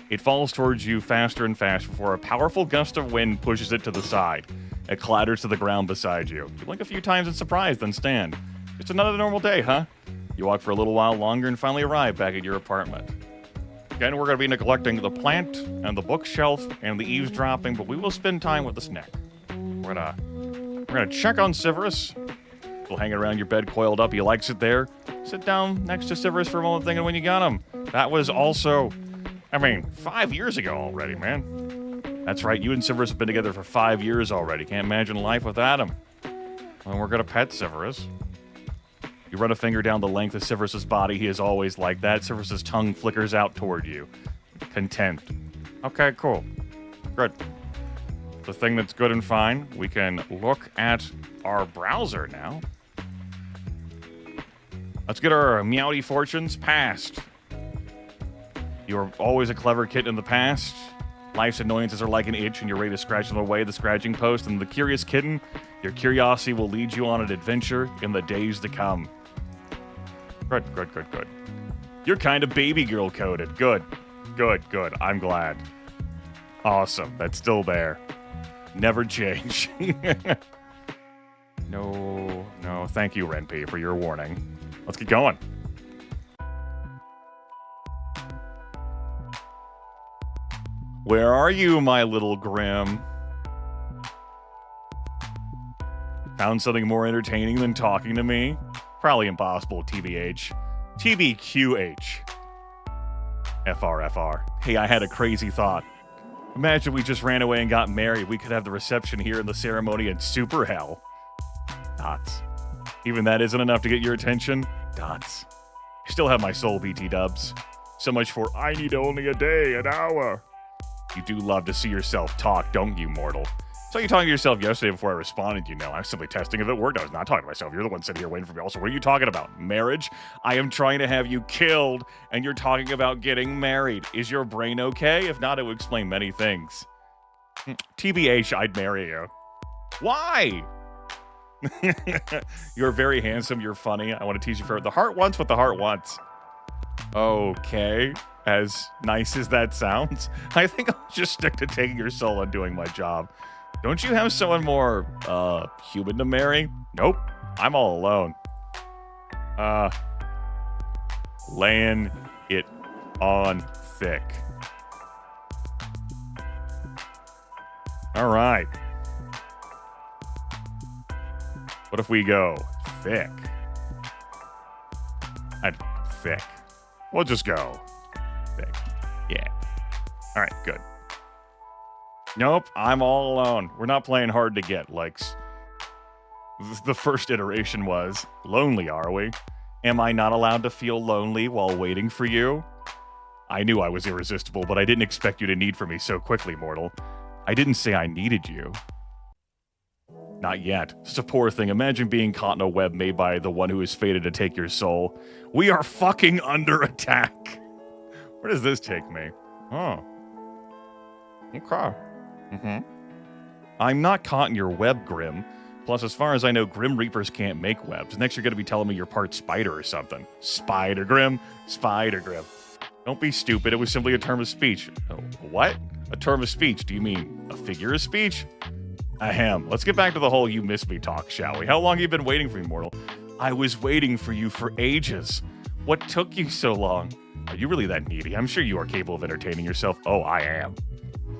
Speaker 1: It falls towards you faster and faster before a powerful gust of wind pushes it to the side. It clatters to the ground beside you. You blink a few times in surprise, then stand. It's another normal day, huh? You walk for a little while longer and finally arrive back at your apartment. Again, we're going to be neglecting the plant and the bookshelf and the eavesdropping, but we will spend time with the snack. We're gonna check on Severus. He'll hang around your bed coiled up. He likes it there. Sit down next to Severus for a moment thinking when you got him. That was also, 5 years ago already, man. That's right, you and Severus have been together for 5 years already. Can't imagine life without him. Well, we're gonna pet Severus. You run a finger down the length of Severus's body. He is always like that. Severus's tongue flickers out toward you. Content. Okay, cool. Good. The thing that's good and fine, we can look at our browser now. Let's get our meowdy fortunes passed. You were always a clever kid in the past. Life's annoyances are like an itch, and you're ready to scratch them away, the scratching post. And the curious kitten, your curiosity will lead you on an adventure in the days to come. Good, good, good, good. You're kind of baby girl coded. Good, good, good. I'm glad. Awesome. That's still there. Never change. No. Thank you, Renpy, for your warning. Let's get going. Where are you, my little Grim? Found something more entertaining than talking to me? Probably impossible, TBH. TBQH. FRFR. Hey, I had a crazy thought. Imagine we just ran away and got married. We could have the reception here and the ceremony in super hell. Dots. Even that isn't enough to get your attention? Dots. I still have my soul, BT dubs. So much for I need only a day, an hour. You do love to see yourself talk, don't you, mortal? So you talking to yourself yesterday before I responded, you know. I'm simply testing if it worked. I was not talking to myself. You're the one sitting here waiting for me. Also, what are you talking about? Marriage? I am trying to have you killed, and you're talking about getting married. Is your brain okay? If not, it would explain many things. TBH, I'd marry you. Why? You're very handsome. You're funny. I want to teach you for the heart wants what the heart wants. Okay. As nice as that sounds, I think I'll just stick to taking your soul and doing my job. Don't you have someone more, human to marry? Nope. I'm all alone. Laying it on thick. All right. What if we go thick. Thick. We'll just go thick. Yeah. All right, good. Nope, I'm all alone. We're not playing hard to get, likes. The first iteration was, lonely, are we? Am I not allowed to feel lonely while waiting for you? I knew I was irresistible, but I didn't expect you to need for me so quickly, mortal. I didn't say I needed you. Not yet. It's a poor thing. Imagine being caught in a web made by the one who is fated to take your soul. We are fucking under attack. Where does this take me? Oh. Okay. I'm not caught in your web, Grim. Plus, as far as I know, Grim Reapers can't make webs. Next, you're going to be telling me you're part spider or something. Spider Grim? Spider Grim. Don't be stupid. It was simply a term of speech. Oh, what? A term of speech? Do you mean a figure of speech? Ahem. Let's get back to the whole you miss me talk, shall we? How long have you been waiting for me, mortal? I was waiting for you for ages. What took you so long? Are you really that needy? I'm sure you are capable of entertaining yourself. Oh, I am.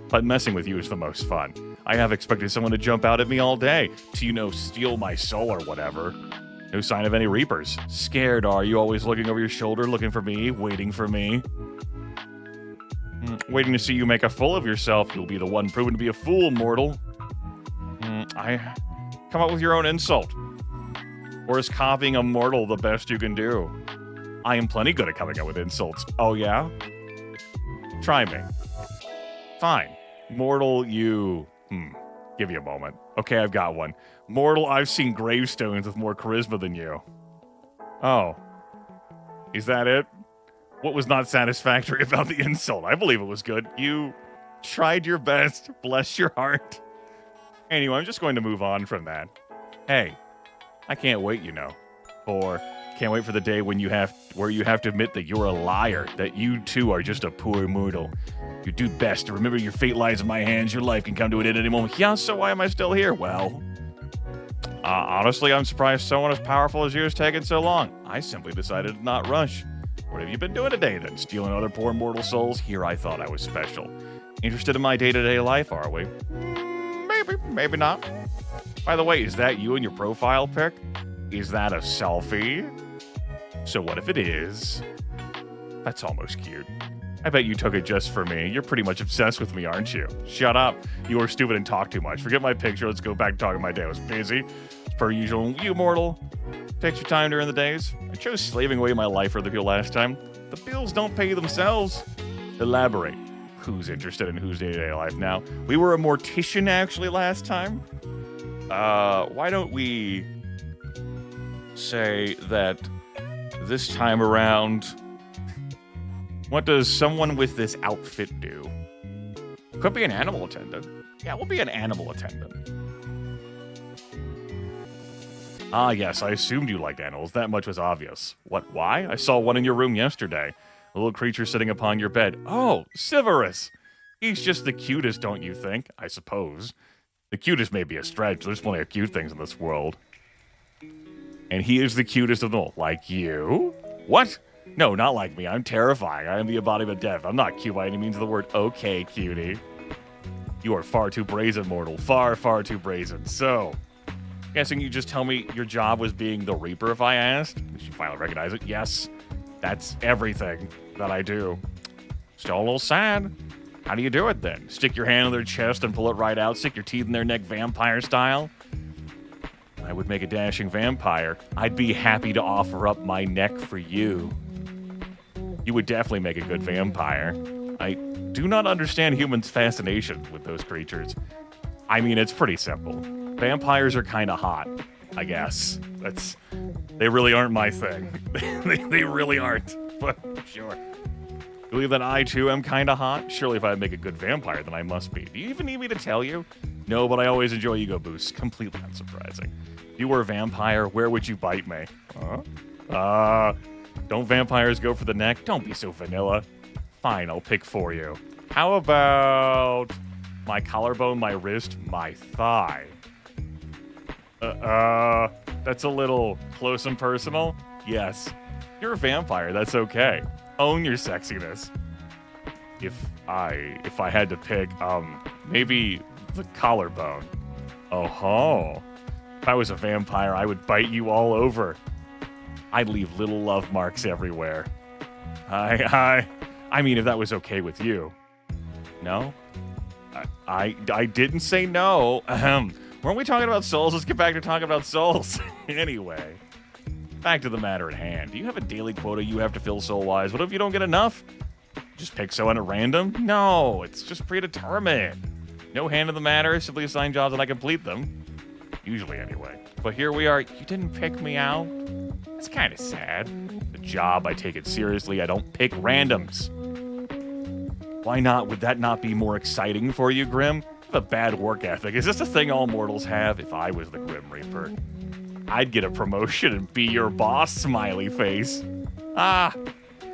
Speaker 1: But messing with you is the most fun. I have expected someone to jump out at me all day to, steal my soul or whatever. No sign of any Reapers. Scared, are you? Always looking over your shoulder, looking for me, waiting for me. Waiting to see you make a fool of yourself. You'll be the one proven to be a fool, mortal. Come up with your own insult. Or is copying a mortal the best you can do? I am plenty good at coming up with insults. Oh, yeah? Try me. Fine. Mortal, you... Give you a moment. Okay, I've got one. Mortal, I've seen gravestones with more charisma than you. Oh. Is that it? What was not satisfactory about the insult? I believe it was good. You tried your best. Bless your heart. Anyway, I'm just going to move on from that. Hey, I can't wait, Or can't wait for the day when you have to admit that you're a liar, that you too are just a poor mortal. You do best to remember your fate lies in my hands. Your life can come to an end at any moment. Yeah, so why am I still here? Well, honestly, I'm surprised someone as powerful as you has taken so long. I simply decided to not rush. What have you been doing today, then? Stealing other poor mortal souls? Here I thought I was special. Interested in my day-to-day life, are we? Maybe not. By the way, is that you in your profile pic? Is that a selfie? So what if it is? That's almost cute. I bet you took it just for me. You're pretty much obsessed with me, aren't you? Shut up. You are stupid and talk too much. Forget my picture. Let's go back to talking my day. I was busy. As per usual, you mortal. Takes your time during the days. I chose slaving away my life for other people last time. The bills don't pay themselves. Elaborate. Who's interested in whose day-to-day life now? We were a mortician, actually, last time. Why don't we say that this time around... What does someone with this outfit do? Could be an animal attendant. Yeah, we'll be an animal attendant. Ah, yes, I assumed you liked animals. That much was obvious. What, why? I saw one in your room yesterday. A little creature sitting upon your bed. Oh, Severus! He's just the cutest, don't you think? I suppose. The cutest may be a stretch. There's plenty of cute things in this world. And he is the cutest of them all. Like you? What? No, not like me. I'm terrifying. I am the embodiment of death. I'm not cute by any means of the word. Okay, cutie. You are far too brazen, mortal. Far, far too brazen. So, guessing you just tell me your job was being the Reaper if I asked? Did you finally recognize it? Yes. That's everything that I do. Still a little sad. How do you do it then? Stick your hand on their chest and pull it right out? Stick your teeth in their neck vampire style? I would make a dashing vampire. I'd be happy to offer up my neck for you. You would definitely make a good vampire. I do not understand humans' fascination with those creatures. I mean, it's pretty simple. Vampires are kind of hot, I guess. They really aren't my thing. they really aren't, but sure. Believe that I, too, am kind of hot? Surely if I make a good vampire, then I must be. Do you even need me to tell you? No, but I always enjoy ego boosts. Completely unsurprising. If you were a vampire, where would you bite me? Huh? Don't vampires go for the neck? Don't be so vanilla. Fine, I'll pick for you. How about my collarbone, my wrist, my thigh? That's a little close and personal? Yes. You're a vampire, that's okay. Own your sexiness. If I had to pick, maybe the collarbone. Oh-ho. If I was a vampire, I would bite you all over. I'd leave little love marks everywhere. I mean, if that was okay with you. No? I didn't say no. Weren't we talking about souls? Let's get back to talking about souls. Anyway, back to the matter at hand. Do you have a daily quota you have to fill soul-wise? What if you don't get enough? Just pick someone at random? No, it's just predetermined. No hand in the matter, simply assign jobs and I complete them. Usually, anyway. But here we are. You didn't pick me out? That's kind of sad. The job, I take it seriously. I don't pick randoms. Why not? Would that not be more exciting for you, Grim? You have a bad work ethic. Is this a thing all mortals have? If I was the Grim Reaper, I'd get a promotion and be your boss, smiley face. Ah,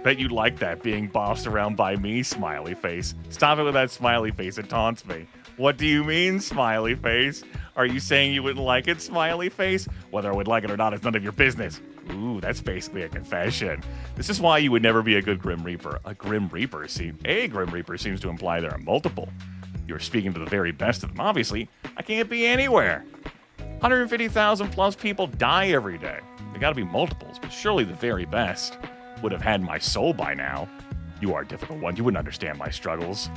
Speaker 1: bet you'd like that, being bossed around by me, smiley face. Stop it with that smiley face. It taunts me. What do you mean, smiley face? Are you saying you wouldn't like it, smiley face? Whether I would like it or not is none of your business. Ooh, that's basically a confession. This is why you would never be a good Grim Reaper. A Grim Reaper seems to imply there are multiple. You're speaking to the very best of them. Obviously, I can't be anywhere. 150,000 plus people die every day. There gotta be multiples, but surely the very best would have had my soul by now. You are a difficult one. You wouldn't understand my struggles.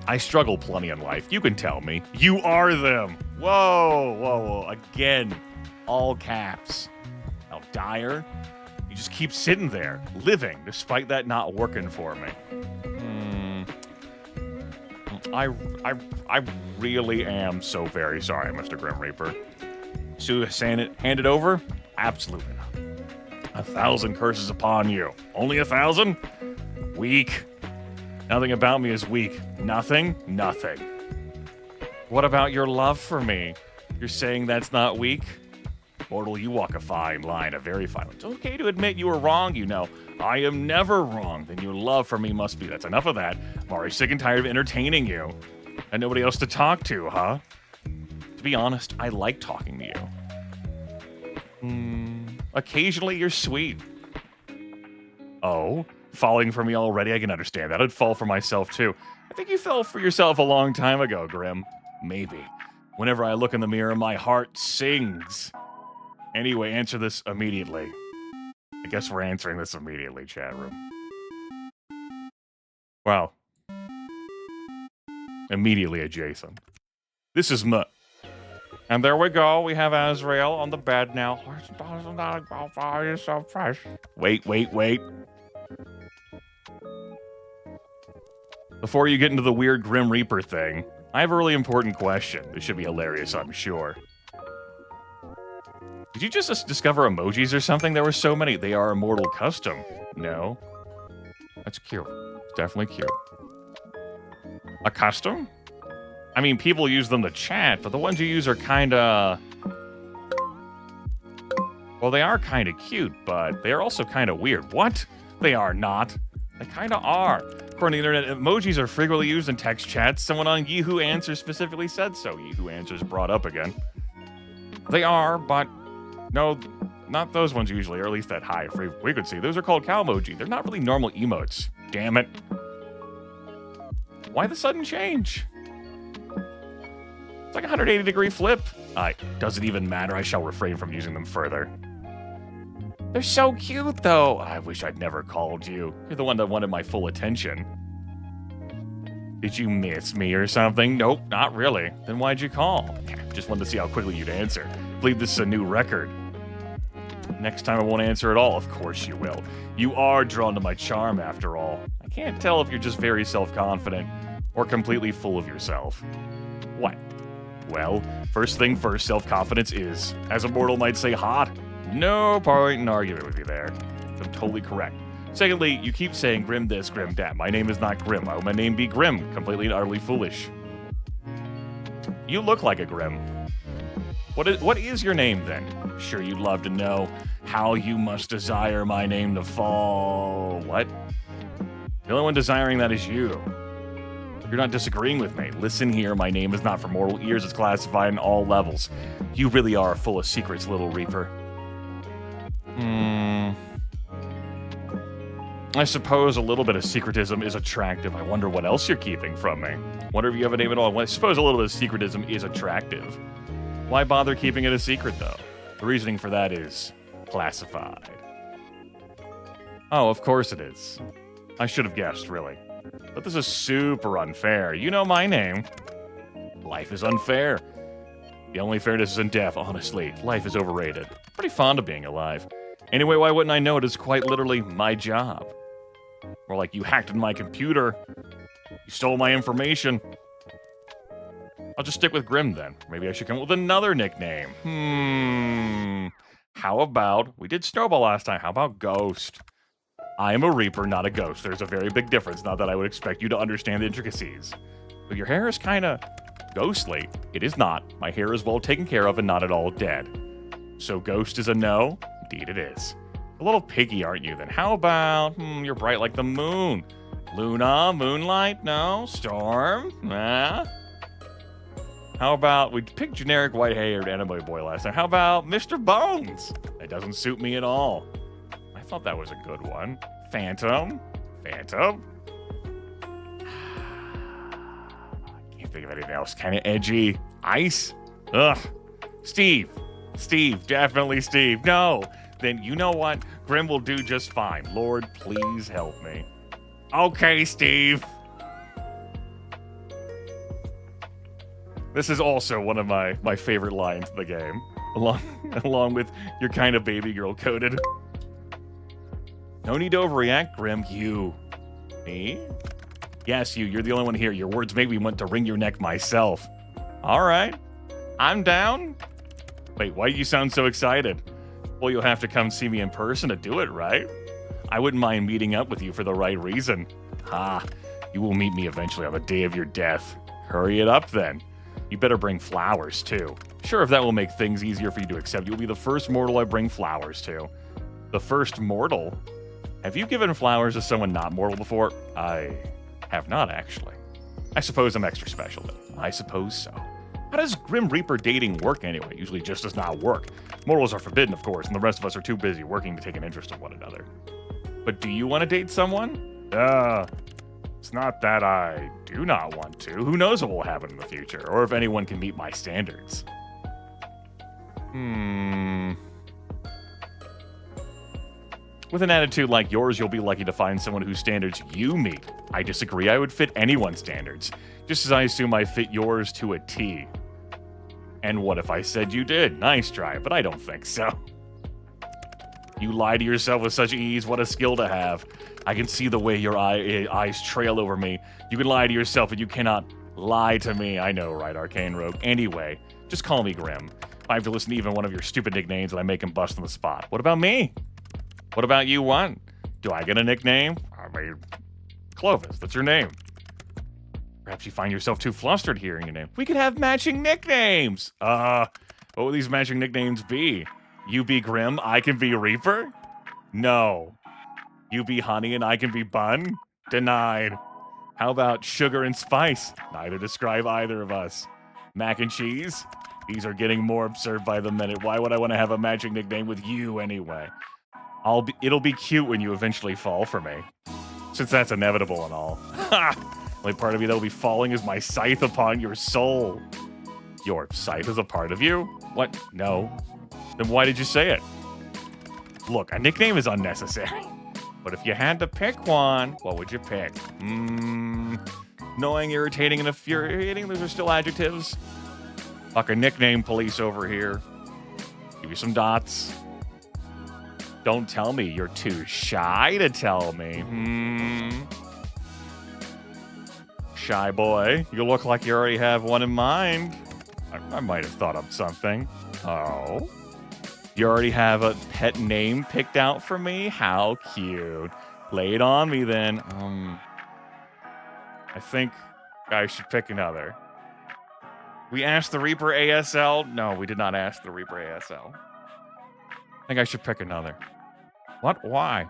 Speaker 1: I struggle plenty in life. You can tell me. You are them. Whoa. Again, all caps. Now, Dyer, you just keep sitting there, living, despite that not working for me. I really am so very sorry, Mr. Grim Reaper. So, hand it over? Absolutely not. 1,000 curses upon you. Only 1,000? Weak. Nothing about me is weak. Nothing? Nothing. What about your love for me? You're saying that's not weak? Mortal, you walk a fine line, a very fine line. It's okay to admit you were wrong, you know. I am never wrong. Then your love for me must be. That's enough of that. I'm already sick and tired of entertaining you. And nobody else to talk to, huh? To be honest, I like talking to you. Occasionally you're sweet. Oh? Falling for me already? I can understand that. I'd fall for myself, too. I think you fell for yourself a long time ago, Grim. Maybe. Whenever I look in the mirror, my heart sings. Anyway, answer this immediately. I guess we're answering this immediately, chat room. Wow. Immediately adjacent. This is M. And there we go. We have Azrael on the bed now. Wait. Before you get into the weird Grim Reaper thing, I have a really important question. This should be hilarious, I'm sure. Did you just discover emojis or something? There were so many. They are immortal custom. No. That's cute. It's definitely cute. A custom? I mean, people use them to chat, but the ones you use are kinda... Well, they are kinda cute, but they are also kinda weird. What? They are not. They kinda are. According to the internet, emojis are frequently used in text chats. Someone on Yahoo Answers specifically said so. Yahoo Answers brought up again. They are, but no, not those ones usually, or at least that high frequency. Those are called cow emoji. They're not really normal emotes. Damn it. Why the sudden change? It's like a 180-degree flip. Does it even matter? I shall refrain from using them further. They're so cute, though. I wish I'd never called you. You're the one that wanted my full attention. Did you miss me or something? Nope, not really. Then why'd you call? Just wanted to see how quickly you'd answer. I believe this is a new record. Next time I won't answer at all. Of course you will. You are drawn to my charm, after all. I can't tell if you're just very self-confident or completely full of yourself. What? Well, first thing first, self-confidence is, as a mortal might say, hot. No point in arguing with you there. I'm totally correct. Secondly, you keep saying Grim this, Grim that. My name is not Grim. Why would my name be Grim? Completely and utterly foolish. You look like a Grim. What is your name, then? Sure you'd love to know how you must desire my name to fall. What? The only one desiring that is you. You're not disagreeing with me. Listen here, my name is not for mortal ears. It's classified in all levels. You really are full of secrets, little Reaper. I suppose a little bit of secretism is attractive. I wonder what else you're keeping from me. Wonder if you have a name at all. I suppose a little bit of secretism is attractive. Why bother keeping it a secret, though? The reasoning for that is classified. Oh, of course it is. I should have guessed, really. But this is super unfair. You know my name. Life is unfair. The only fairness is in death, honestly. Life is overrated. Pretty fond of being alive. Anyway, why wouldn't I know it is quite literally my job? More like you hacked into my computer. You stole my information. I'll just stick with Grim then. Maybe I should come up with another nickname. How about, we did Snowball last time, how about Ghost? I am a Reaper, not a ghost. There's a very big difference, not that I would expect you to understand the intricacies. But your hair is kinda ghostly. It is not. My hair is well taken care of and not at all dead. So Ghost is a no? Indeed it is. A little piggy, aren't you, then? How about, you're bright like the moon. Luna, moonlight, no? Storm? Nah? How about, we picked generic white-haired anime boy last time. How about Mr. Bones? That doesn't suit me at all. I thought that was a good one. Phantom? Phantom? Can't think of anything else. Kind of edgy. Ice? Ugh. Steve. Steve. Definitely Steve. No. Then you know what? Grim will do just fine. Lord, please help me. Okay, Steve. This is also one of my favorite lines in the game. Along with your kind of baby girl coded. No need to overreact, Grim. You. Me? Yes, you. You're the only one here. Your words make me want to wring your neck myself. All right. I'm down. Wait, why do you sound so excited? Well, you'll have to come see me in person to do it, right? I wouldn't mind meeting up with you for the right reason. Ha, you will meet me eventually on the day of your death. Hurry it up, then. You better bring flowers, too. Sure, if that will make things easier for you to accept, you'll be the first mortal I bring flowers to. The first mortal? Have you given flowers to someone not mortal before? I have not, actually. I suppose I'm extra special, then. I suppose so. How does Grim Reaper dating work anyway? Usually just does not work. Mortals are forbidden, of course, and the rest of us are too busy working to take an interest in one another. But do you want to date someone? It's not that I do not want to. Who knows what will happen in the future, or if anyone can meet my standards. With an attitude like yours, you'll be lucky to find someone whose standards you meet. I disagree. I would fit anyone's standards, just as I assume I fit yours to a T. And what if I said you did? Nice try, but I don't think so. You lie to yourself with such ease. What a skill to have. I can see the way your eyes trail over me. You can lie to yourself, but you cannot lie to me. I know, right, Arcane Rogue? Anyway, just call me Grim. I have to listen to even one of your stupid nicknames and I make him bust on the spot. What about me? What about you, one? Do I get a nickname? I mean, Clovis, that's your name. Perhaps you find yourself too flustered hearing your name. We could have matching nicknames. What would these matching nicknames be? You be Grim, I can be Reaper? No. You be Honey and I can be Bun? Denied. How about Sugar and Spice? Neither describe either of us. Mac and Cheese? These are getting more absurd by the minute. Why would I want to have a matching nickname with you anyway? It'll be cute when you eventually fall for me. Since that's inevitable and all. Ha! Only part of you that'll be falling is my scythe upon your soul. Your scythe is a part of you? What? No. Then why did you say it? Look, a nickname is unnecessary. But if you had to pick one, what would you pick? Annoying, irritating, and infuriating? Those are still adjectives. Fuck a nickname police over here. Give you some dots. Don't tell me you're too shy to tell me. Shy boy. You look like you already have one in mind. I might have thought of something. Oh? You already have a pet name picked out for me? How cute. Lay it on me then. I think I should pick another. We asked the Reaper ASL? No, we did not ask the Reaper ASL. I think I should pick another. What? Why?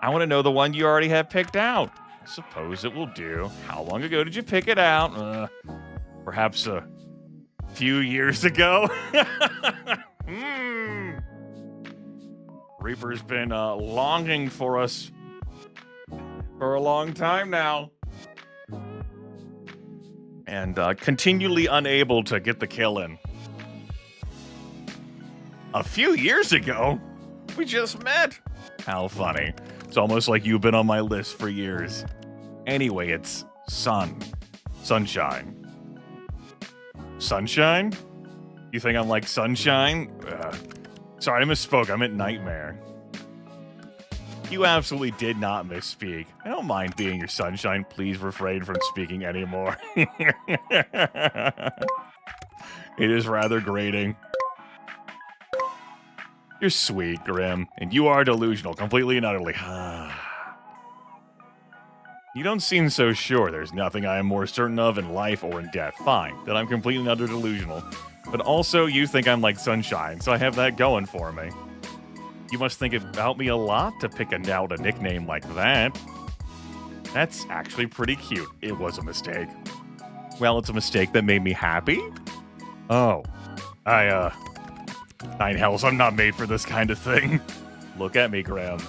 Speaker 1: I want to know the one you already have picked out. I suppose it will do. How long ago did you pick it out? Perhaps a few years ago? Reaper's been longing for us for a long time now. And continually unable to get the kill in. A few years ago, we just met. How funny. It's almost like you've been on my list for years. Anyway, it's Sunshine. Sunshine? You think I'm like Sunshine? Sorry, I misspoke. I meant Nightmare. You absolutely did not misspeak. I don't mind being your sunshine. Please refrain from speaking anymore. It is rather grating. You're sweet, Grim, and you are delusional, completely and utterly. You don't seem so sure. There's nothing I am more certain of in life or in death. Fine, that I'm completely and utterly delusional. But also, you think I'm like Sunshine, so I have that going for me. You must think about me a lot to pick out a nickname like that. That's actually pretty cute. It was a mistake. Well, it's a mistake that made me happy. Oh, Nine hells, I'm not made for this kind of thing. Look at me, Graham.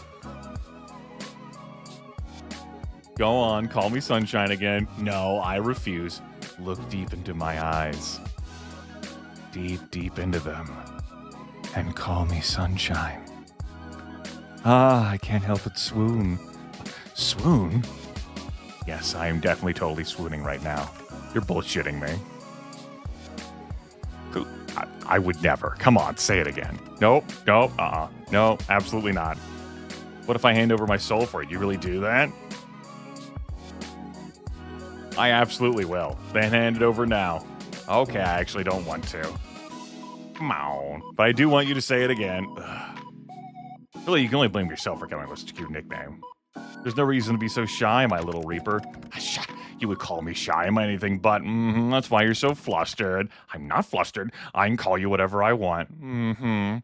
Speaker 1: Go on, call me Sunshine again. No, I refuse. Look deep into my eyes. Deep, deep into them. And call me Sunshine. I can't help but swoon. Swoon? Yes, I am definitely totally swooning right now. You're bullshitting me. I would never. Come on, say it again. Nope, nope, no, absolutely not. What if I hand over my soul for it? You really do that? I absolutely will. Then hand it over now. Okay, I actually don't want to. Come on. But I do want you to say it again. Ugh. Really, you can only blame yourself for coming up with such a cute nickname. There's no reason to be so shy, my little Reaper. You would call me shy. Am I anything but? That's why you're so flustered. I'm not flustered. I can call you whatever I want.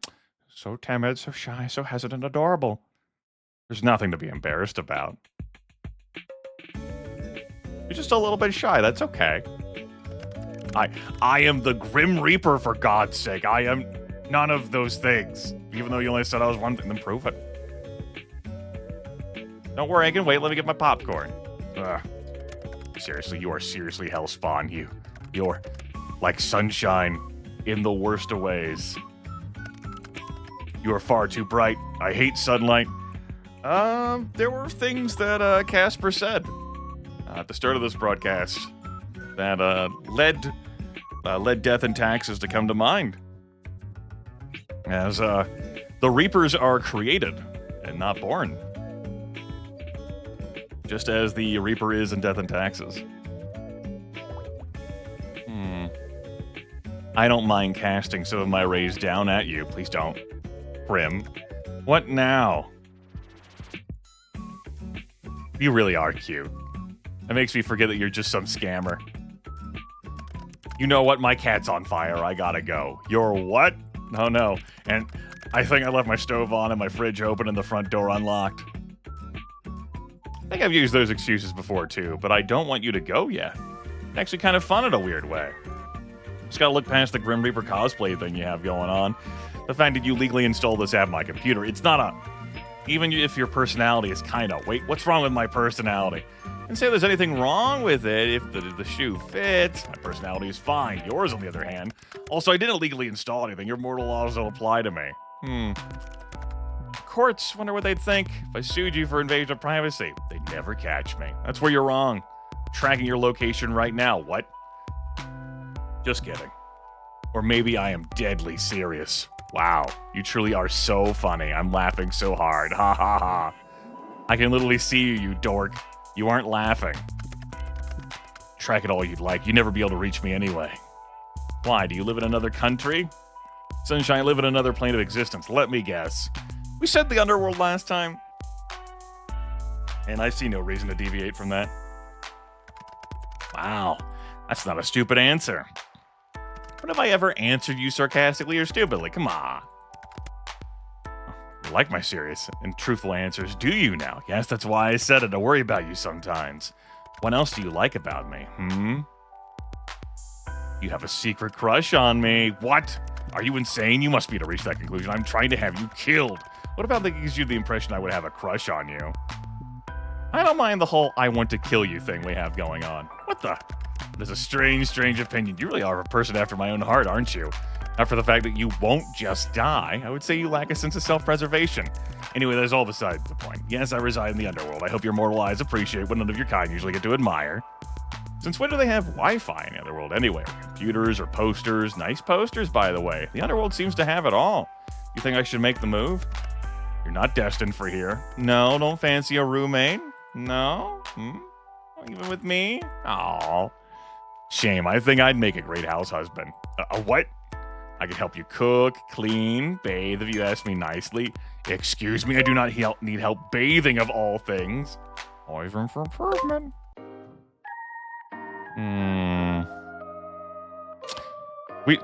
Speaker 1: So timid, so shy, so hesitant, adorable. There's nothing to be embarrassed about. You're just a little bit shy. That's okay. I am the Grim Reaper, for God's sake. I am none of those things. Even though you only said I was one thing, then prove it. Don't worry, I can wait. Let me get my popcorn. Seriously, you are seriously hellspawn. You're like Sunshine in the worst of ways. You are far too bright. I hate sunlight. There were things that Casper said at the start of this broadcast that led Death and Taxes to come to mind. As the Reapers are created and not born. Just as the Reaper is in Death and Taxes. I don't mind casting some of my rays down at you. Please don't. Grim. What now? You really are cute. That makes me forget that you're just some scammer. You know what? My cat's on fire. I gotta go. You're what? Oh no. And I think I left my stove on and my fridge open and the front door unlocked. I think I've used those excuses before too, but I don't want you to go yet. It's actually kind of fun in a weird way. Just gotta look past the Grim Reaper cosplay thing you have going on. The fact that you legally installed this app on my computer, it's not a... Even if your personality is kind of... Wait, what's wrong with my personality? And say there's anything wrong with it if the shoe fits. My personality is fine. Yours, on the other hand. Also, I didn't legally install anything. Your mortal laws don't apply to me. Courts, wonder what they'd think if I sued you for invasion of privacy. They'd never catch me. That's where you're wrong. Tracking your location right now. What? Just kidding. Or maybe I am deadly serious. Wow, you truly are so funny. I'm laughing so hard. Ha ha ha. I can literally see you, you dork. You aren't laughing. Track it all you'd like. You'd never be able to reach me anyway. Why? Do you live in another country? Sunshine, I live in another plane of existence. Let me guess. We said the underworld last time. And I see no reason to deviate from that. Wow, that's not a stupid answer. When have I ever answered you sarcastically or stupidly? Come on. You like my serious and truthful answers, do you now? Yes, that's why I said it. I worry about you sometimes. What else do you like about me? You have a secret crush on me. What? Are you insane? You must be to reach that conclusion. I'm trying to have you killed. What about that gives you the impression I would have a crush on you? I don't mind the whole I want to kill you thing we have going on. What the? There's a strange opinion. You really are a person after my own heart, aren't you? Not for the fact that you won't just die. I would say you lack a sense of self-preservation. Anyway, that's all besides the point. Yes, I reside in the underworld. I hope your mortal eyes appreciate what none of your kind usually get to admire. Since when do they have Wi-Fi in the underworld anyway? Computers or posters? Nice posters, by the way. The underworld seems to have it all. You think I should make the move? You're not destined for here. No, don't fancy a roommate? No? Even with me? Aw. Shame. I think I'd make a great house husband. A what? I could help you cook, clean, bathe if you ask me nicely. Excuse me, I do not need help bathing of all things. Always room for improvement.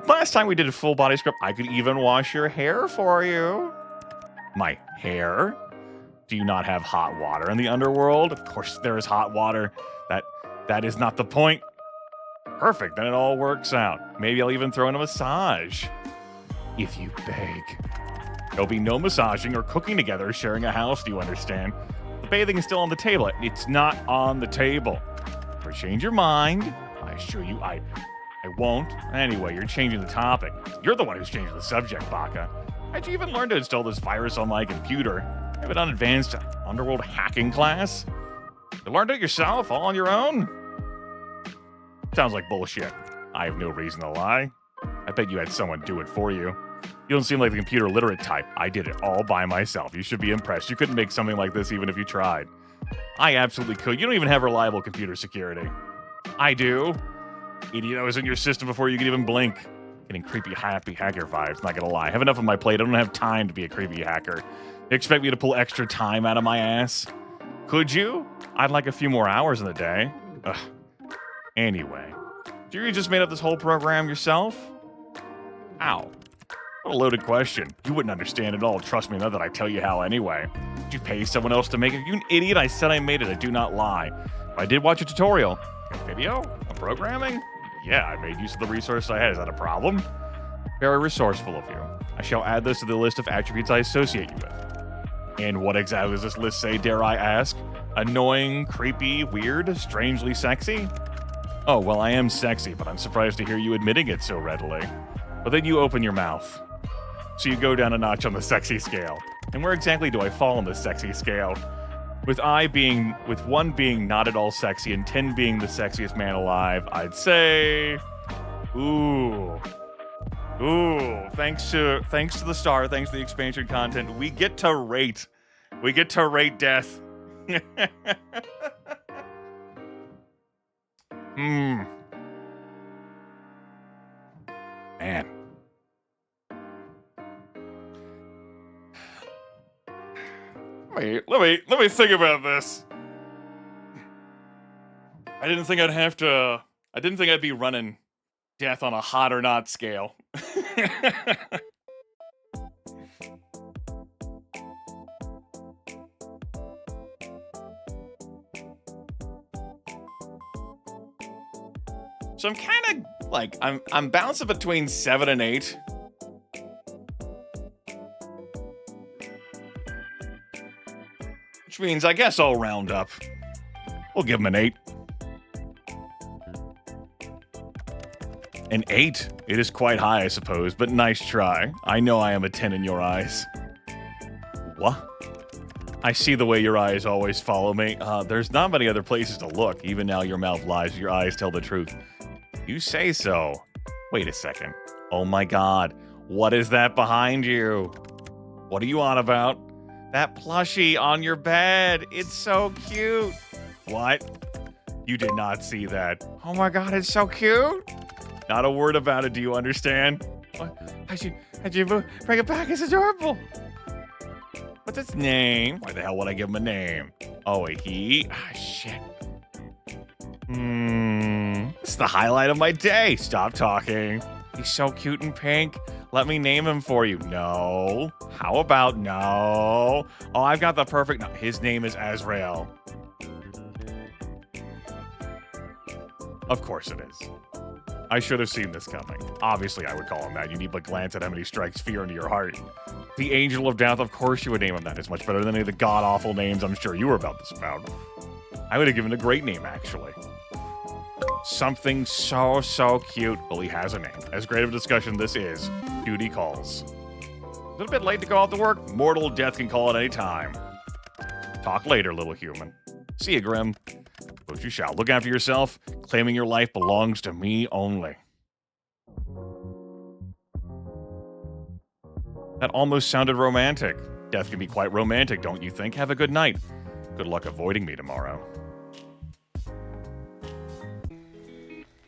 Speaker 1: Last time we did a full body scrub, I could even wash your hair for you. My hair? Do you not have hot water in the underworld? Of course there is hot water. That is not the point. Perfect, then it all works out. Maybe I'll even throw in a massage. If you beg. There'll be no massaging or cooking together sharing a house, do you understand? The bathing is still on the table. It's not on the table. If you change your mind, I assure you I won't. Anyway, you're changing the topic. You're the one who's changing the subject, Baka. How'd you even learn to install this virus on my computer? You have an advanced underworld hacking class? You learned it yourself, all on your own? Sounds like bullshit. I have no reason to lie. I bet you had someone do it for you. You don't seem like the computer literate type. I did it all by myself. You should be impressed. You couldn't make something like this even if you tried. I absolutely could. You don't even have reliable computer security. I do. Idiot, I was in your system before you could even blink. Getting creepy, happy hacker vibes, not gonna lie. I have enough on my plate. I don't have time to be a creepy hacker. You expect me to pull extra time out of my ass? Could you? I'd like a few more hours in the day. Ugh. Anyway, you just made up this whole program yourself? Ow. What a loaded question. You wouldn't understand at all. Trust me, not that I tell you how anyway. Did you pay someone else to make it? You an idiot. I said I made it. I do not lie. I did watch a tutorial. A video? A programming? Yeah, I made use of the resource I had. Is that a problem? Very resourceful of you. I shall add this to the list of attributes I associate you with. And what exactly does this list say, dare I ask? Annoying, creepy, weird, strangely sexy? Oh, well, I am sexy, but I'm surprised to hear you admitting it so readily. But then you open your mouth. So you go down a notch on the sexy scale. And where exactly do I fall on this sexy scale? With 1 being not at all sexy and 10 being the sexiest man alive, I'd say... Ooh, thanks to the star, thanks to the expansion content, we get to rate. We get to rate death. Man. Let me think about this. I didn't think I'd be running death on a hot or not scale. So I'm kind of like, I'm bouncing between 7 and 8. Which means I guess I'll round up. We'll give him an 8. An 8? It is quite high, I suppose, but nice try. I know I am a 10 in your eyes. What? I see the way your eyes always follow me. There's not many other places to look. Even now your mouth lies, your eyes tell the truth. You say so. Wait a second. Oh my god. What is that behind you? What are you on about? That plushie on your bed. It's so cute. What? You did not see that. Oh my god, it's so cute. Not a word about it, do you understand? What? How'd you bring it back? It's adorable. What's its name? Why the hell would I give him a name? Oh, a he? Ah, shit. It's the highlight of my day. Stop talking. He's so cute and pink. Let me name him for you. No. How about no? Oh, I've got the perfect... No, his name is Azrael. Of course it is. I should have seen this coming. Obviously, I would call him that. You need but glance at how many strikes fear into your heart. The Angel of Death, of course you would name him that. It's much better than any of the god-awful names I'm sure you were about to spout. I would have given a great name, actually. Something so cute. Well, he has a name. As great of a discussion this is, duty calls. Is it a bit late to go out to work? Mortal death can call at any time. Talk later, little human. See you, Grim. But you shall. Look after yourself. Claiming your life belongs to me only. That almost sounded romantic. Death can be quite romantic, don't you think? Have a good night. Good luck avoiding me tomorrow.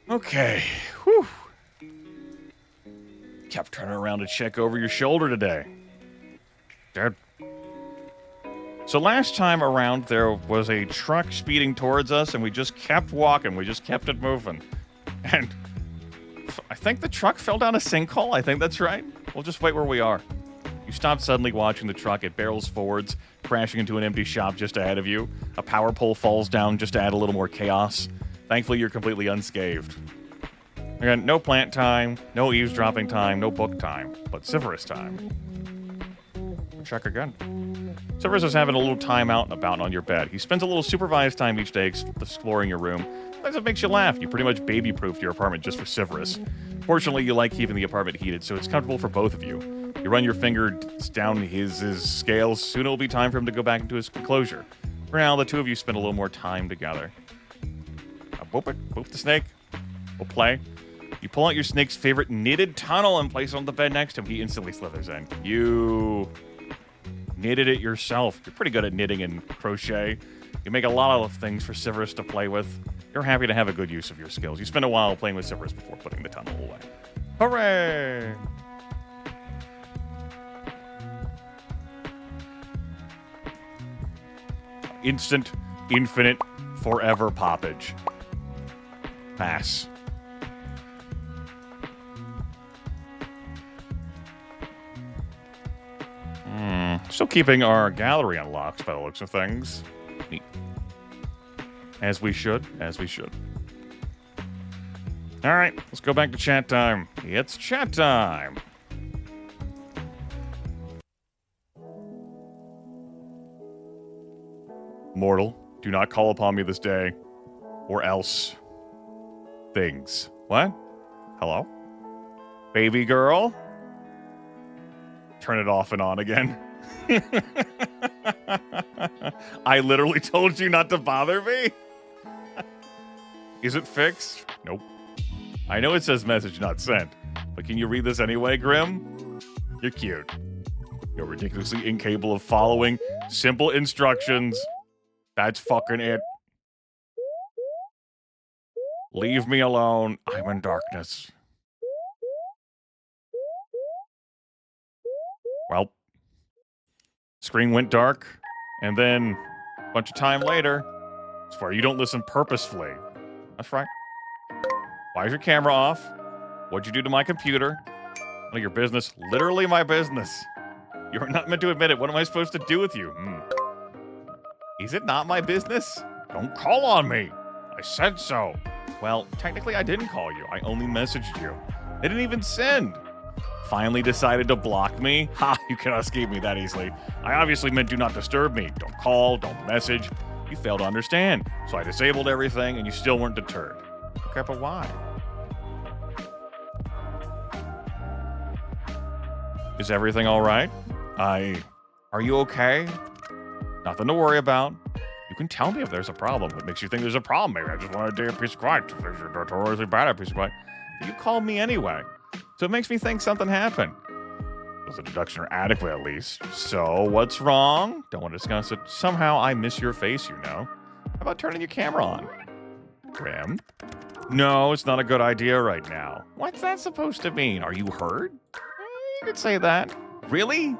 Speaker 1: Okay. Whew. Kept turning around to check over your shoulder today. Dead. So last time around, there was a truck speeding towards us, and we just kept walking. We just kept it moving. And I think the truck fell down a sinkhole. I think that's right. We'll just wait where we are. You stop suddenly watching the truck. It barrels forwards, crashing into an empty shop just ahead of you. A power pole falls down just to add a little more chaos. Thankfully, you're completely unscathed. Again, no plant time, no eavesdropping time, no book time, but Severus time. Check again. Severus is having a little time out and about on your bed. He spends a little supervised time each day exploring your room. Sometimes it makes you laugh. You pretty much baby-proofed your apartment just for Severus. Fortunately, you like keeping the apartment heated, so it's comfortable for both of you. You run your fingers down his scales. Soon it'll be time for him to go back into his enclosure. For now, the two of you spend a little more time together. Now, boop it. Boop the snake. We'll play. You pull out your snake's favorite knitted tunnel and place it on the bed next to him. He instantly slithers in. You knitted it yourself. You're pretty good at knitting and crochet. You make a lot of things for Severus to play with. You're happy to have a good use of your skills. You spend a while playing with Severus before putting the tunnel away. Hooray! Instant, infinite, forever poppage. Pass. Still keeping our gallery unlocked by the looks of things. Neat. As we should, as we should. All right, let's go back to chat time. It's chat time. Mortal, do not call upon me this day, or else. Things. What? Hello? Baby girl? Turn it off and on again. I literally told you not to bother me. Is it fixed? Nope. I know it says message not sent, but can you read this anyway, Grim? You're cute. You're ridiculously incapable of following simple instructions. That's fucking it. Leave me alone. I'm in darkness. Well, screen went dark, and then a bunch of time later, I swear you don't listen purposefully. That's right. Why is your camera off? What'd you do to my computer? None of your business. Literally my business. You're not meant to admit it. What am I supposed to do with you? Is it not my business? Don't call on me. I said so. Well, technically I didn't call you. I only messaged you. They didn't even send. Finally decided to block me? Ha, you cannot escape me that easily. I obviously meant do not disturb me. Don't call, don't message. You failed to understand. So I disabled everything and you still weren't deterred. Okay, but why? Is everything all right? Are you okay? Nothing to worry about. You can tell me if there's a problem. What makes you think there's a problem? Maybe I just want a damn piece of quiet. If there's a notoriously bad piece of quiet. But you called me anyway. So it makes me think something happened. Was the deduction adequate at least? So what's wrong? Don't want to discuss it. Somehow I miss your face, you know. How about turning your camera on? Grim? No, it's not a good idea right now. What's that supposed to mean? Are you hurt? You could say that. Really?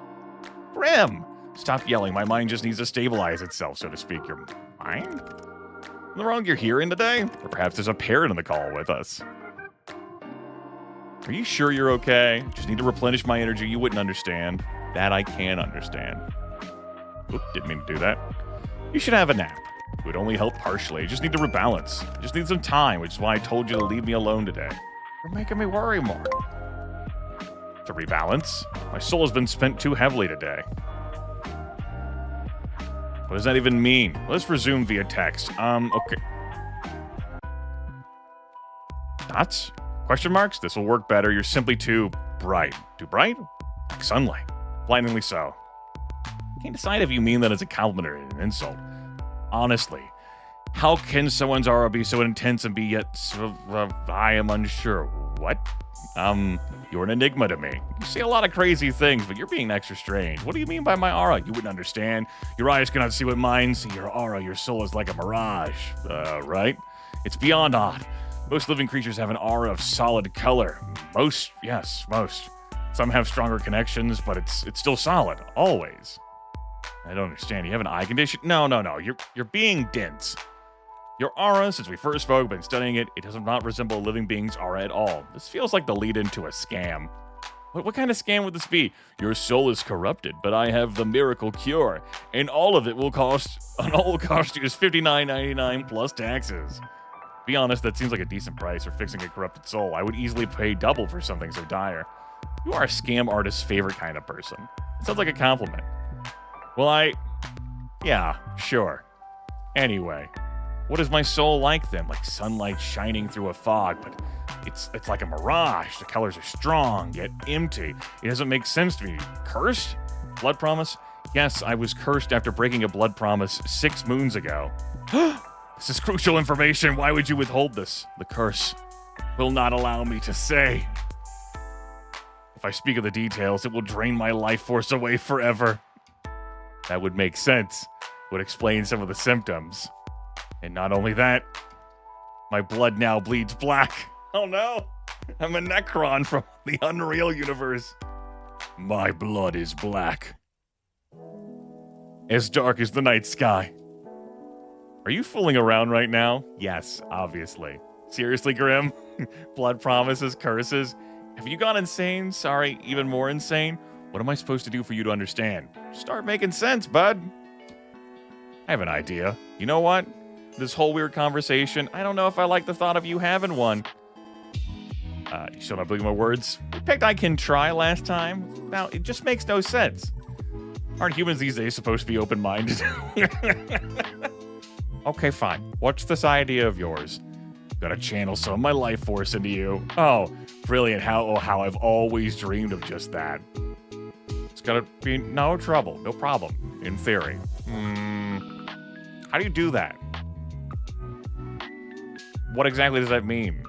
Speaker 1: Grim! Stop yelling. My mind just needs to stabilize itself, so to speak. Your mind? Something wrong with your hearing today? Or perhaps there's a parrot in the call with us. Are you sure you're okay? Just need to replenish my energy. You wouldn't understand. That I can understand. Oop, didn't mean to do that. You should have a nap. It would only help partially. You just need to rebalance. You just need some time, which is why I told you to leave me alone today. You're making me worry more. To rebalance, my soul has been spent too heavily today. What does that even mean? Let's resume via text. Okay. Dots? Question marks? This will work better. You're simply too bright. Too bright? Like sunlight. Blindingly so. Can't decide if you mean that as a compliment or an insult. Honestly, how can someone's aura be so intense and be yet so, I am unsure. What? You're an enigma to me. You say a lot of crazy things, but you're being extra strange. What do you mean by my aura? You wouldn't understand. Your eyes cannot see what mine see. Your aura, your soul is like a mirage. Right? It's beyond odd. Most living creatures have an aura of solid color. Most, yes, most. Some have stronger connections, but it's still solid, always. I don't understand. You have an eye condition? No. You're being dense. Your aura, since we first spoke, been studying it, it does not resemble a living being's aura at all. This feels like the lead into a scam. What kind of scam would this be? Your soul is corrupted, but I have the miracle cure, and all of it will cost you is $59.99 plus taxes. Be honest, that seems like a decent price for fixing a corrupted soul. I would easily pay double for something so dire. You are a scam artist's favorite kind of person. It sounds like a compliment. Well, yeah, sure. Anyway, what is my soul like then? Like sunlight shining through a fog, but it's like a mirage. The colors are strong, yet empty. It doesn't make sense to me. Cursed? Blood promise? Yes, I was cursed after breaking a blood promise 6 moons ago. This is crucial information. Why would you withhold this? The curse will not allow me to say. If I speak of the details, it will drain my life force away forever. That would make sense. Would explain some of the symptoms. And not only that, my blood now bleeds black. Oh no! I'm a Necron from the Unreal Universe. My blood is black. As dark as the night sky. Are you fooling around right now? Yes, obviously. Seriously, Grim? Blood promises, curses? Have you gone insane? Sorry, even more insane? What am I supposed to do for you to understand? Start making sense, bud. I have an idea. You know what? This whole weird conversation, I don't know if I like the thought of you having one. You still don't believe my words? We picked I can try last time. Now, it just makes no sense. Aren't humans these days supposed to be open-minded? Okay, fine. What's this idea of yours? I'm gonna channel some of my life force into you. Oh, brilliant. How I've always dreamed of just that. It's gonna be no trouble, no problem, in theory. How do you do that? What exactly does that mean?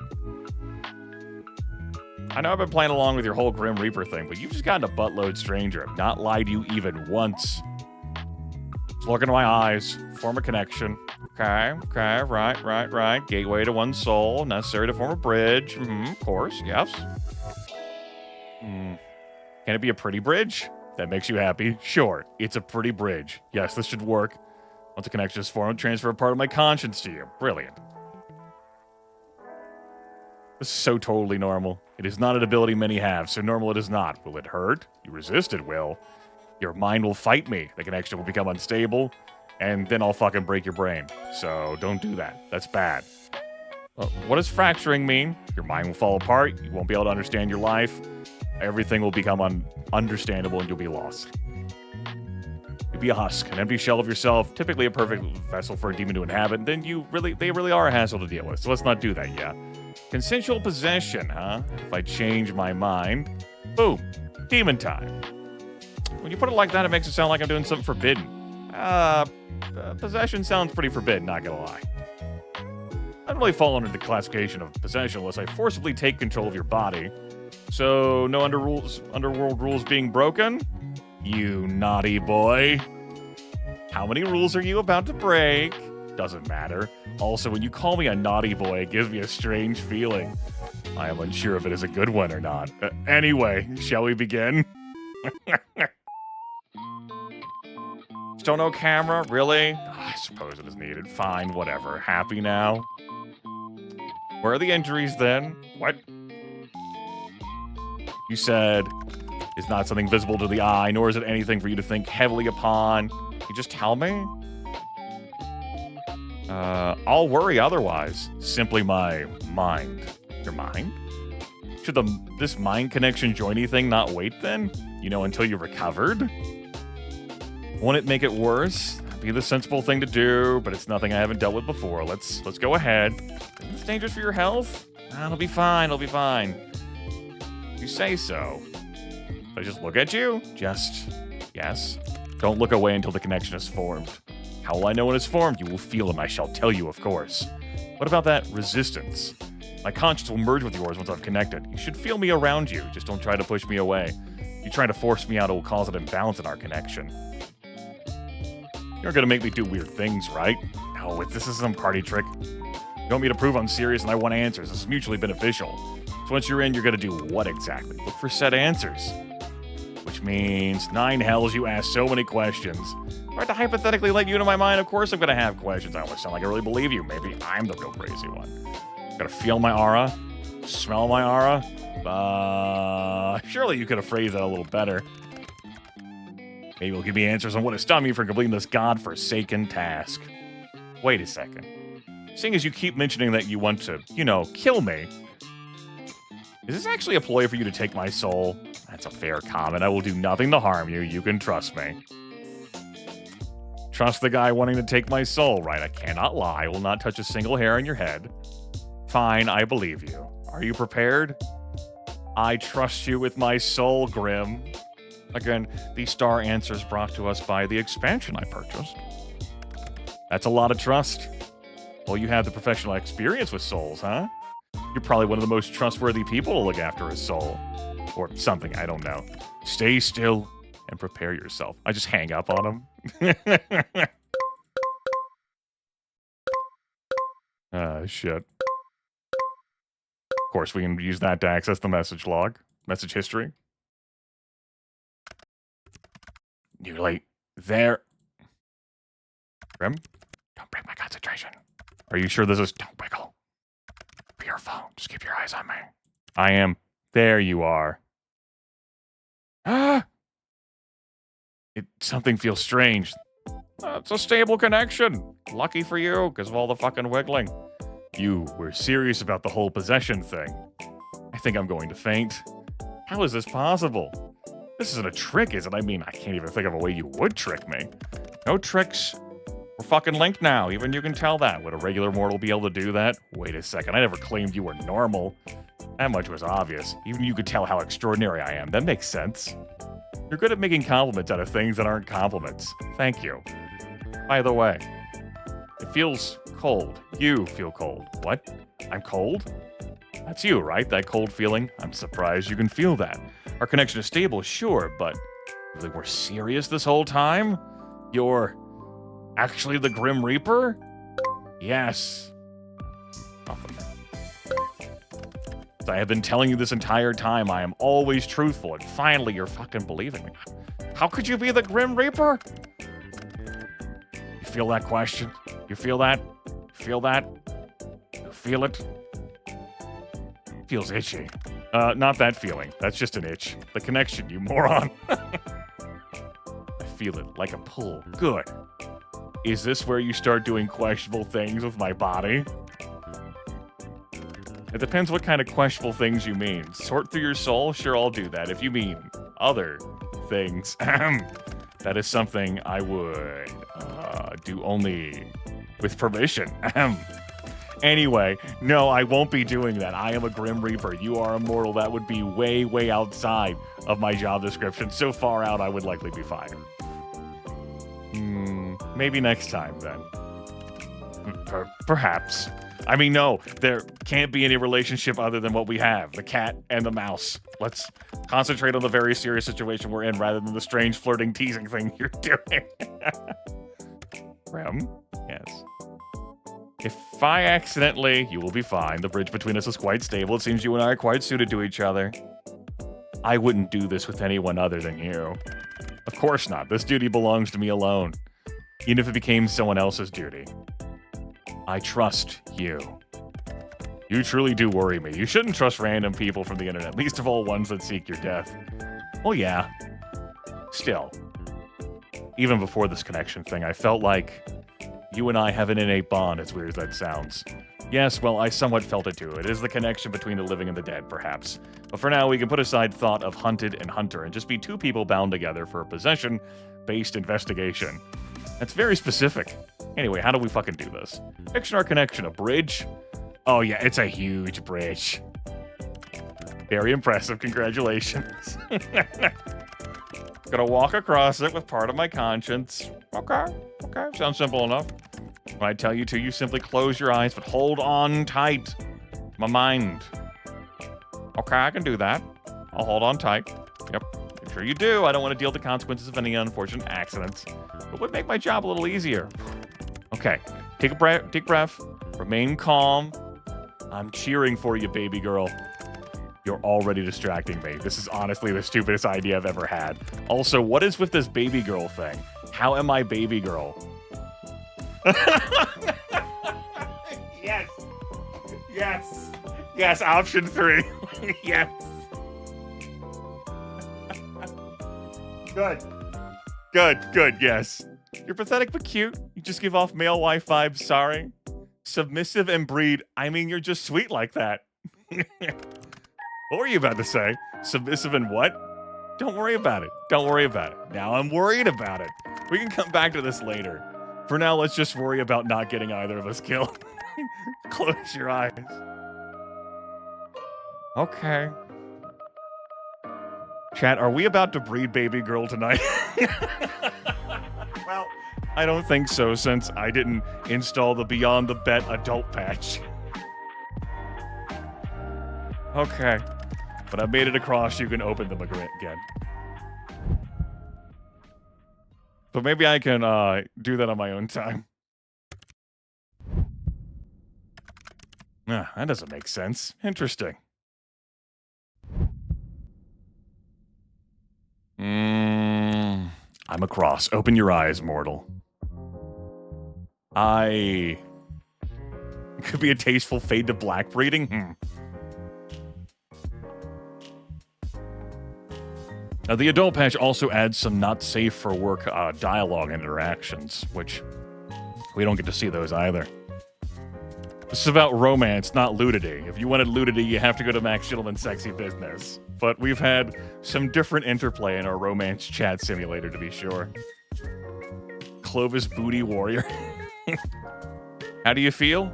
Speaker 1: I know I've been playing along with your whole Grim Reaper thing, but you've just gotten a buttload stranger. I've not lied to you even once. Just look into my eyes, form a connection. Okay, right. Gateway to one soul, necessary to form a bridge. Of course, yes. Can it be a pretty bridge? That makes you happy? Sure, it's a pretty bridge. Yes, this should work. Once the connection is formed, transfer a part of my conscience to you. Brilliant. This is so totally normal. It is not an ability many have, so normal it is not. Will it hurt? You resist it will. Your mind will fight me. The connection will become unstable, and then I'll fucking break your brain. So don't do that. That's bad. What does fracturing mean? Your mind will fall apart. You won't be able to understand your life. Everything will become understandable, and you'll be lost. You'll be a husk, an empty shell of yourself, typically a perfect vessel for a demon to inhabit. Then they really are a hassle to deal with. So let's not do that, yeah. Consensual possession, huh? If I change my mind, boom, demon time. When you put it like that, it makes it sound like I'm doing something forbidden. Possession sounds pretty forbidden, not gonna lie. I don't really fall under the classification of possession unless I forcibly take control of your body. So, no underworld rules being broken? You naughty boy. How many rules are you about to break? Doesn't matter. Also, when you call me a naughty boy, it gives me a strange feeling. I am unsure if it is a good one or not. Anyway, shall we begin? Still no camera? Really? I suppose it is needed. Fine, whatever. Happy now? Where are the injuries then? What? You said it's not something visible to the eye, nor is it anything for you to think heavily upon. You just tell me? I'll worry otherwise. Simply my mind. Your mind? Should this mind connection joiny thing not wait then? You know, until you recovered? Won't it make it worse? Be the sensible thing to do, but it's nothing I haven't dealt with before. Let's go ahead. Isn't this dangerous for your health? It'll be fine, it'll be fine. You say so. I just look at you? Yes. Don't look away until the connection is formed. How will I know when it's formed? You will feel it, I shall tell you, of course. What about that resistance? My conscience will merge with yours once I've connected. You should feel me around you. Just don't try to push me away. If you try to force me out, it will cause an imbalance in our connection. You're gonna make me do weird things, right? No, this is some party trick. You want me to prove I'm serious and I want answers. This is mutually beneficial. So once you're in, you're gonna do what exactly? Look for set answers. Which means 9 hells you ask so many questions. If I had to hypothetically let you into my mind, of course I'm gonna have questions. I almost sound like I really believe you. Maybe I'm the real crazy one. Gotta feel my aura? Smell my aura? Surely you could have phrased that a little better. Maybe you'll give me answers on what has stopped me from completing this godforsaken task. Wait a second. Seeing as you keep mentioning that you want to, kill me, is this actually a ploy for you to take my soul? That's a fair comment. I will do nothing to harm you. You can trust me. Trust the guy wanting to take my soul, right? I cannot lie. I will not touch a single hair on your head. Fine, I believe you. Are you prepared? I trust you with my soul, Grim. Again, these star answers brought to us by the expansion I purchased. That's a lot of trust. Well, you have the professional experience with souls, huh? You're probably one of the most trustworthy people to look after a soul. Or something, I don't know. Stay still and prepare yourself. I just hang up on him. Shit. Of course, we can use that to access the message log. Message history. You're late. There. Grim? Don't break my concentration. Are you sure this is... Don't wiggle. Be your phone. Just keep your eyes on me. I am. There you are. Something feels strange. It's a stable connection. Lucky for you, because of all the fucking wiggling. You were serious about the whole possession thing. I think I'm going to faint. How is this possible? This isn't a trick, is it? I mean, I can't even think of a way you would trick me. No tricks. We're fucking linked now. Even you can tell that. Would a regular mortal be able to do that? Wait a second. I never claimed you were normal. That much was obvious. Even you could tell how extraordinary I am. That makes sense. You're good at making compliments out of things that aren't compliments. Thank you. By the way, it feels cold. You feel cold. What? I'm cold? That's you, right? That cold feeling? I'm surprised you can feel that. Our connection is stable, sure, but really we're serious this whole time? You're actually the Grim Reaper? Yes. Nothing. I have been telling you this entire time. I am always truthful, and finally you're fucking believing me. How could you be the Grim Reaper? You feel that question? You feel that? Feel that? You feel it? Feels itchy. Not that feeling. That's just an itch. The connection, you moron. I feel it like a pull. Good. Is this where you start doing questionable things with my body? It depends what kind of questionable things you mean. Sort through your soul? Sure, I'll do that. If you mean other things, that is something I would do only with permission. Anyway, no, I won't be doing that. I am a Grim Reaper. You are immortal. That would be way, way outside of my job description. So far out, I would likely be fired. Maybe next time, then. Perhaps. I mean, no, there can't be any relationship other than what we have, the cat and the mouse. Let's concentrate on the very serious situation we're in rather than the strange flirting, teasing thing you're doing. Rem? Yes. If I accidentally, you will be fine. The bridge between us is quite stable. It seems you and I are quite suited to each other. I wouldn't do this with anyone other than you. Of course not. This duty belongs to me alone. Even if it became someone else's duty. I trust you. You truly do worry me. You shouldn't trust random people from the internet, least of all ones that seek your death. Well, yeah. Still. Even before this connection thing, I felt like You and I have an innate bond, as weird as that sounds. Yes, well, I somewhat felt it too. It is the connection between the living and the dead, perhaps. But for now, we can put aside thought of hunted and hunter and just be two people bound together for a possession-based investigation. That's very specific. Anyway, how do we fucking do this? Picture our connection, a bridge? Oh yeah, it's a huge bridge. Very impressive, congratulations. Gonna walk across it with part of my conscience. Okay, sounds simple enough. When I tell you to, you simply close your eyes, but hold on tight to my mind. Okay, I can do that. I'll hold on tight. Yep, make sure you do. I don't want to deal with the consequences of any unfortunate accidents. It would make my job a little easier. Okay, take a deep breath. Remain calm. I'm cheering for you, baby girl. You're already distracting me. This is honestly the stupidest idea I've ever had. Also, what is with this baby girl thing? How am I baby girl? Yes. Yes. Yes, option 3. Yes. Good, yes. You're pathetic but cute. You just give off male wife vibes, sorry. Submissive and breed. I mean, you're just sweet like that. What were you about to say? Submissive and what? Don't worry about it. Don't worry about it. Now I'm worried about it. We can come back to this later. For now, let's just worry about not getting either of us killed. Close your eyes. Okay. Chat, are we about to breed baby girl tonight? Well, I don't think so, since I didn't install the Beyond the Bet adult patch. Okay. But I made it across, you can open them again. But maybe I can do that on my own time. That doesn't make sense. Interesting. I'm across. Open your eyes, mortal. It could be a tasteful fade to black breeding. Now, the adult patch also adds some not safe for work dialogue and interactions, which we don't get to see those either. This is about romance, not nudity. If you wanted nudity, you have to go to Max Gentleman's Sexy Business. But we've had some different interplay in our romance chat simulator, to be sure. Clovis Booty Warrior. How do you feel?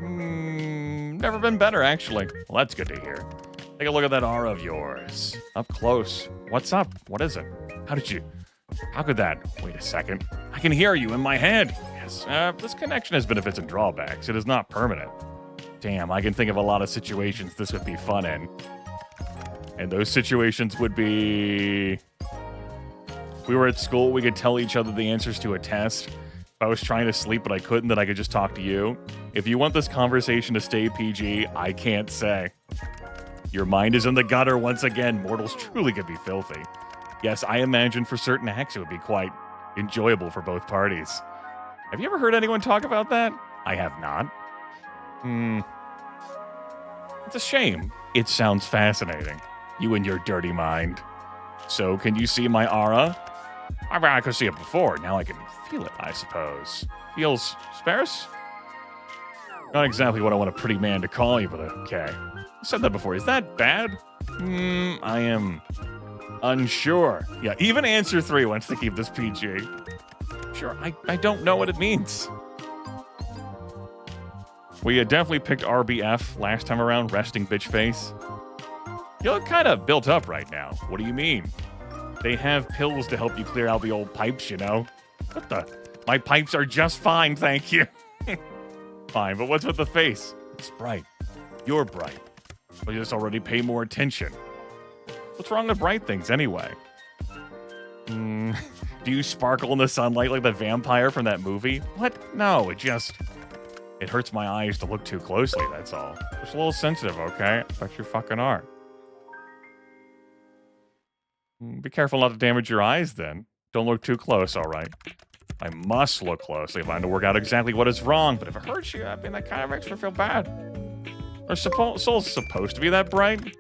Speaker 1: Never been better, actually. Well, that's good to hear. Take a look at that aura of yours. Up close. What's up? What is it? How could that? Wait a second. I can hear you in my head. Yes. This connection has benefits and drawbacks. It is not permanent. Damn, I can think of a lot of situations this would be fun in. And those situations would be... If we were at school, we could tell each other the answers to a test. If I was trying to sleep but I couldn't, then I could just talk to you. If you want this conversation to stay PG, I can't say. Your mind is in the gutter once again. Mortals truly could be filthy. Yes, I imagine for certain acts it would be quite enjoyable for both parties. Have you ever heard anyone talk about that? I have not. It's a shame. It sounds fascinating. You and your dirty mind. So, can you see my aura? I mean, I could see it before. Now I can feel it, I suppose. Feels sparse? Not exactly what I want a pretty man to call you, but okay. I said that before. Is that bad? I am unsure. Yeah, even answer 3 wants to keep this PG. Sure, I don't know what it means. We had definitely picked RBF last time around, resting bitch face. You look kind of built up right now. What do you mean? They have pills to help you clear out the old pipes, you know? What the? My pipes are just fine, thank you. Fine, but what's with the face? It's bright. You're bright. Well, you just already pay more attention. What's wrong with bright things, anyway? Do you sparkle in the sunlight like the vampire from that movie? What? No, it hurts my eyes to look too closely, that's all. Just a little sensitive, okay? I bet you fucking are. Be careful not to damage your eyes, then. Don't look too close, all right? I must look closely if I'm to work out exactly what is wrong, but if it hurts you, I mean, that kind of makes me feel bad. Are souls supposed to be that bright?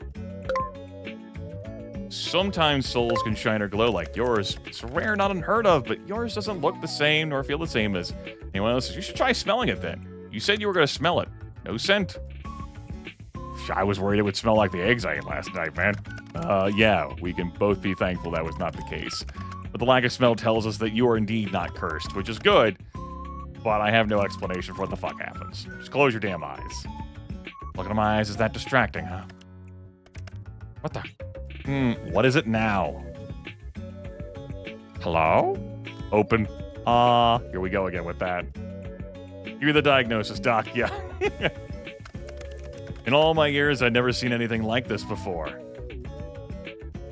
Speaker 1: Sometimes souls can shine or glow like yours. It's rare, not unheard of, but yours doesn't look the same nor feel the same as anyone else's. You should try smelling it then. You said you were going to smell it. No scent. I was worried it would smell like the eggs I ate last night, man. Yeah, we can both be thankful that was not the case. But the lack of smell tells us that you are indeed not cursed, which is good, but I have no explanation for what the fuck happens. Just close your damn eyes. Looking at my eyes is that distracting, huh? What the? What is it now? Hello? Open. Here we go again with that. Give me the diagnosis, Doc. Yeah. In all my years, I'd never seen anything like this before.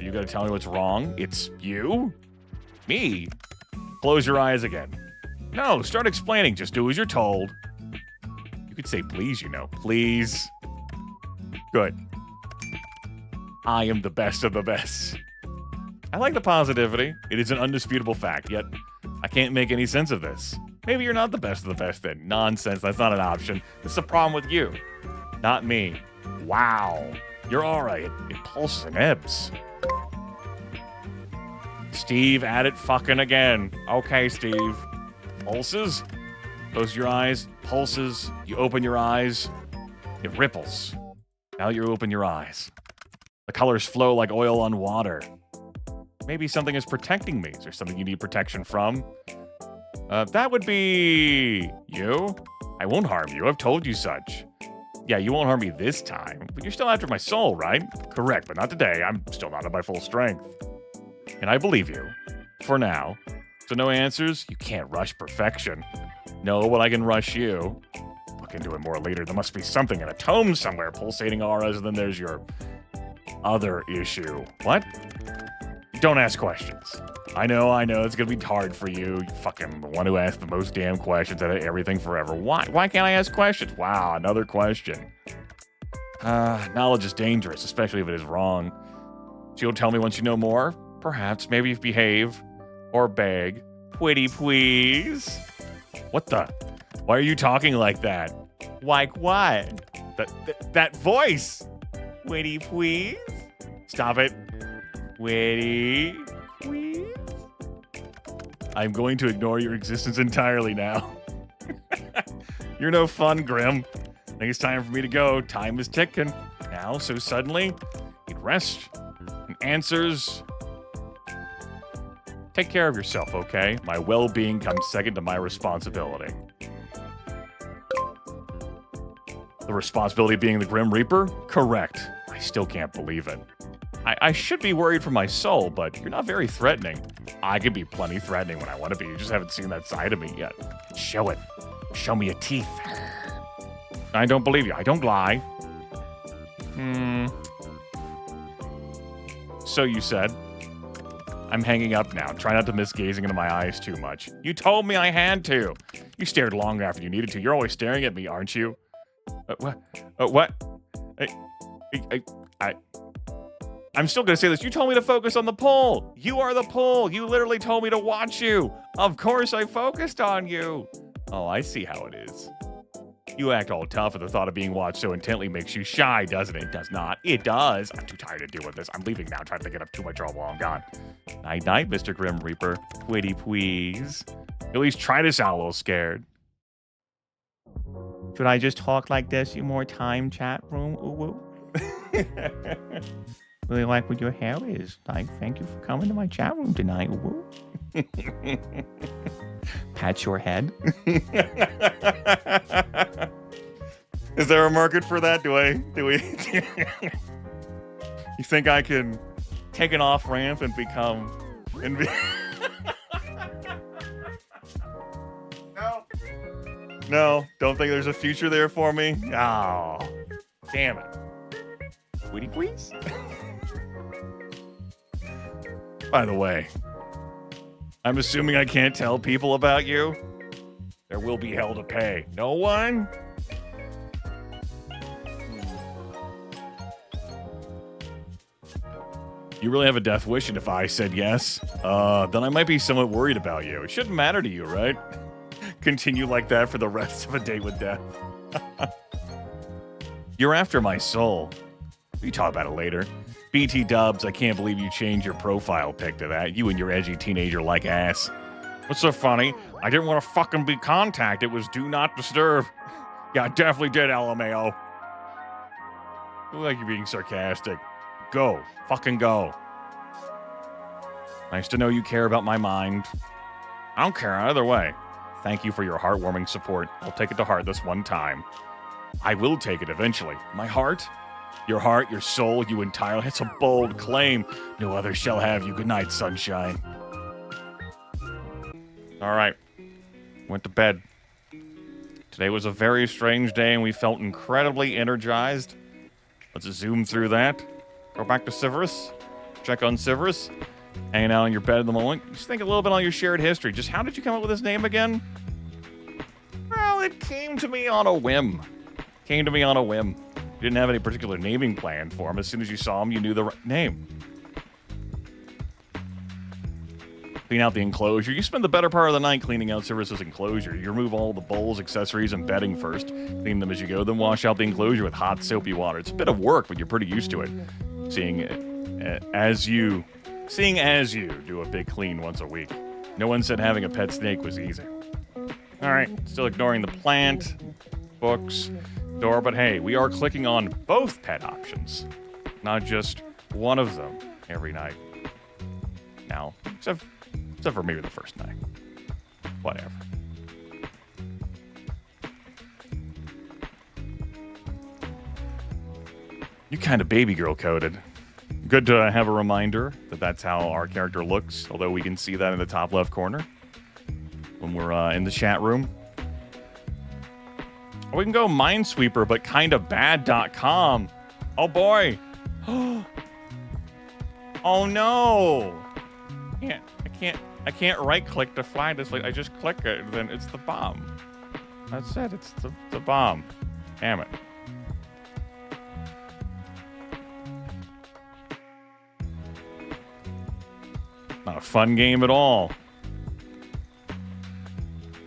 Speaker 1: You gotta tell me what's wrong? It's you? Me? Close your eyes again. No, start explaining. Just do as you're told. You could say please, you know. Please. Good. I am the best of the best. I like the positivity. It is an undisputable fact, yet I can't make any sense of this. Maybe you're not the best of the best then. Nonsense, that's not an option. This is a problem with you, not me. Wow. Your aura, it pulses and ebbs. Steve, at it fucking again. Okay, Steve. Pulses? Close your eyes. Pulses. You open your eyes. It ripples. Now you open your eyes. The colors flow like oil on water. Maybe something is protecting me. Is there something you need protection from? That would be... you? I won't harm you. I've told you such. Yeah, you won't harm me this time. But you're still after my soul, right? Correct, but not today. I'm still not at my full strength. And I believe you. For now. So no answers? You can't rush perfection. No, but I can rush you. Look into it more later. There must be something in a tome somewhere. Pulsating auras, and then there's your... other issue. What? Don't ask questions. I know, it's gonna be hard for you. You fucking the one who asks the most damn questions out of everything forever. Why can't I ask questions? Wow, another question. Knowledge is dangerous, especially if it is wrong. So you'll tell me once you know more? Perhaps, maybe if you behave. Or beg. Pretty please. What the? Why are you talking like that? Like what? That voice! Witty, please? Stop it. Witty, please? I'm going to ignore your existence entirely now. You're no fun, Grim. I think it's time for me to go. Time is ticking. Now, so suddenly, you'd rest and answers. Take care of yourself, okay? My well-being comes second to my responsibility. The responsibility of being the Grim Reaper? Correct. I still can't believe it. I should be worried for my soul, but you're not very threatening. I can be plenty threatening when I want to be. You just haven't seen that side of me yet. Show it. Show me your teeth. I don't believe you. I don't lie. So you said. I'm hanging up now. Try not to miss gazing into my eyes too much. You told me I had to. You stared long after you needed to. You're always staring at me, aren't you? What? I'm still going to say this. You told me to focus on the pole. You are the pole. You literally told me to watch you. Of course I focused on you. Oh, I see how it is. You act all tough at the thought of being watched so intently makes you shy, doesn't it? It does not. It does. I'm too tired to deal with this. I'm leaving now. Trying to get up too much trouble while I'm gone. Night-night, Mr. Grim Reaper. Pretty please. At least try this out, a little scared. Should I just talk like this in more time, chat room? Ooh. Really like what your hair is. Thank you for coming to my chat room tonight. Ooh. Pat your head. Is there a market for that? Do we? You think I can take an off ramp and become? No, don't think there's a future there for me. Oh, damn it. Witty please? By the way, I'm assuming I can't tell people about you. There will be hell to pay. No one? You really have a death wish, and if I said yes, then I might be somewhat worried about you. It shouldn't matter to you, right? Continue like that for the rest of a day with death. You're after my soul. We talk about it later. BT Dubs, I can't believe you changed your profile pic to that. You and your edgy teenager-like ass. What's so funny? I didn't want to fucking be contacted. It was do not disturb. Yeah, I definitely did, LMAO. Look like you're being sarcastic. Go. Fucking go. Nice to know you care about my mind. I don't care either way. Thank you for your heartwarming support. I'll take it to heart this one time. I will take it eventually. My heart? Your heart, your soul, you entirely. It's a bold claim. No other shall have you. Good night, sunshine. All right. Went to bed. Today was a very strange day, and we felt incredibly energized. Let's zoom through that. Go back to Severus. Check on Severus. Hanging out in your bed at the moment. Just think a little bit on your shared history. Just how did you come up with his name again? Well, it came to me on a whim. You didn't have any particular naming plan for him. As soon as you saw him, you knew the right name. Clean out the enclosure. You spend the better part of the night cleaning out Severus's enclosure. You remove all the bowls, accessories, and bedding first. Clean them as you go, then wash out the enclosure with hot, soapy water. It's a bit of work, but you're pretty used to it. Seeing as you do a big clean once a week. No one said having a pet snake was easy. All right, still ignoring the plant, books, door, but hey, we are clicking on both pet options, not just one of them every night. Now, except for maybe the first night. Whatever. You kind of baby girl coded. Good to have a reminder that that's how our character looks, although we can see that in the top left corner when we're in the chat room. Or we can go Minesweeper, but kindabad.com. Oh boy. Oh no. I can't right click to find this. Like I just click it, then it's the bomb. That's it. It's the bomb. Damn it. Not a fun game at all.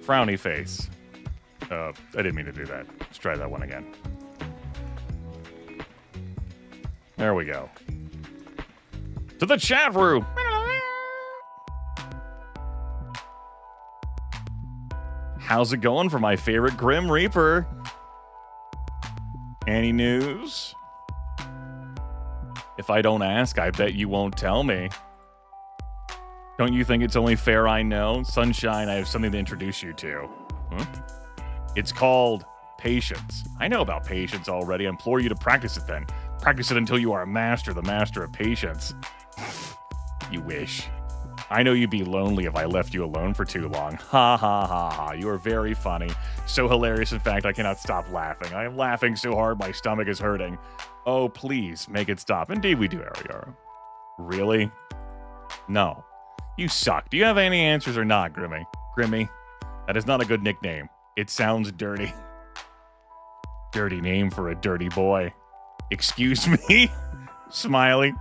Speaker 1: Frowny face. I didn't mean to do that. Let's try that one again. There we go. To the chat room. How's it going for my favorite Grim Reaper? Any news? If I don't ask, I bet you won't tell me. Don't you think it's only fair I know? Sunshine, I have something to introduce you to. Huh? It's called patience. I know about patience already. I implore you to practice it then. Practice it until you are a master, the master of patience. You wish. I know you'd be lonely if I left you alone for too long. Ha ha ha ha. You are very funny. So hilarious, in fact, I cannot stop laughing. I am laughing so hard my stomach is hurting. Oh, please, make it stop. Indeed we do, Ariara. Really? No. You suck. Do you have any answers or not, Grimmy? Grimmy? That is not a good nickname. It sounds dirty. Dirty name for a dirty boy. Excuse me? Smiley.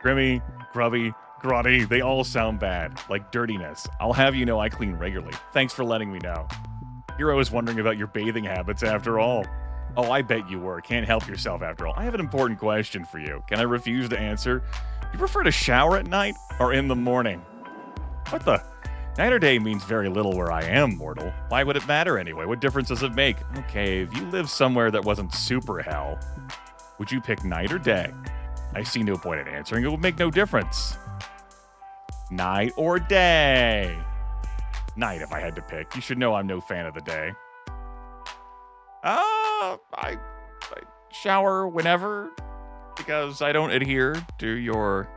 Speaker 1: Grimmy, grubby, grotty, they all sound bad. Like dirtiness. I'll have you know I clean regularly. Thanks for letting me know. Hero was wondering about your bathing habits after all. Oh, I bet you were. Can't help yourself after all. I have an important question for you. Can I refuse to answer? Do you prefer to shower at night or in the morning? What the? Night or day means very little where I am, mortal. Why would it matter anyway? What difference does it make? Okay, if you live somewhere that wasn't super hell, would you pick night or day? I see no point in answering. It would make no difference. Night or day? Night if I had to pick. You should know I'm no fan of the day. I shower whenever because I don't adhere to your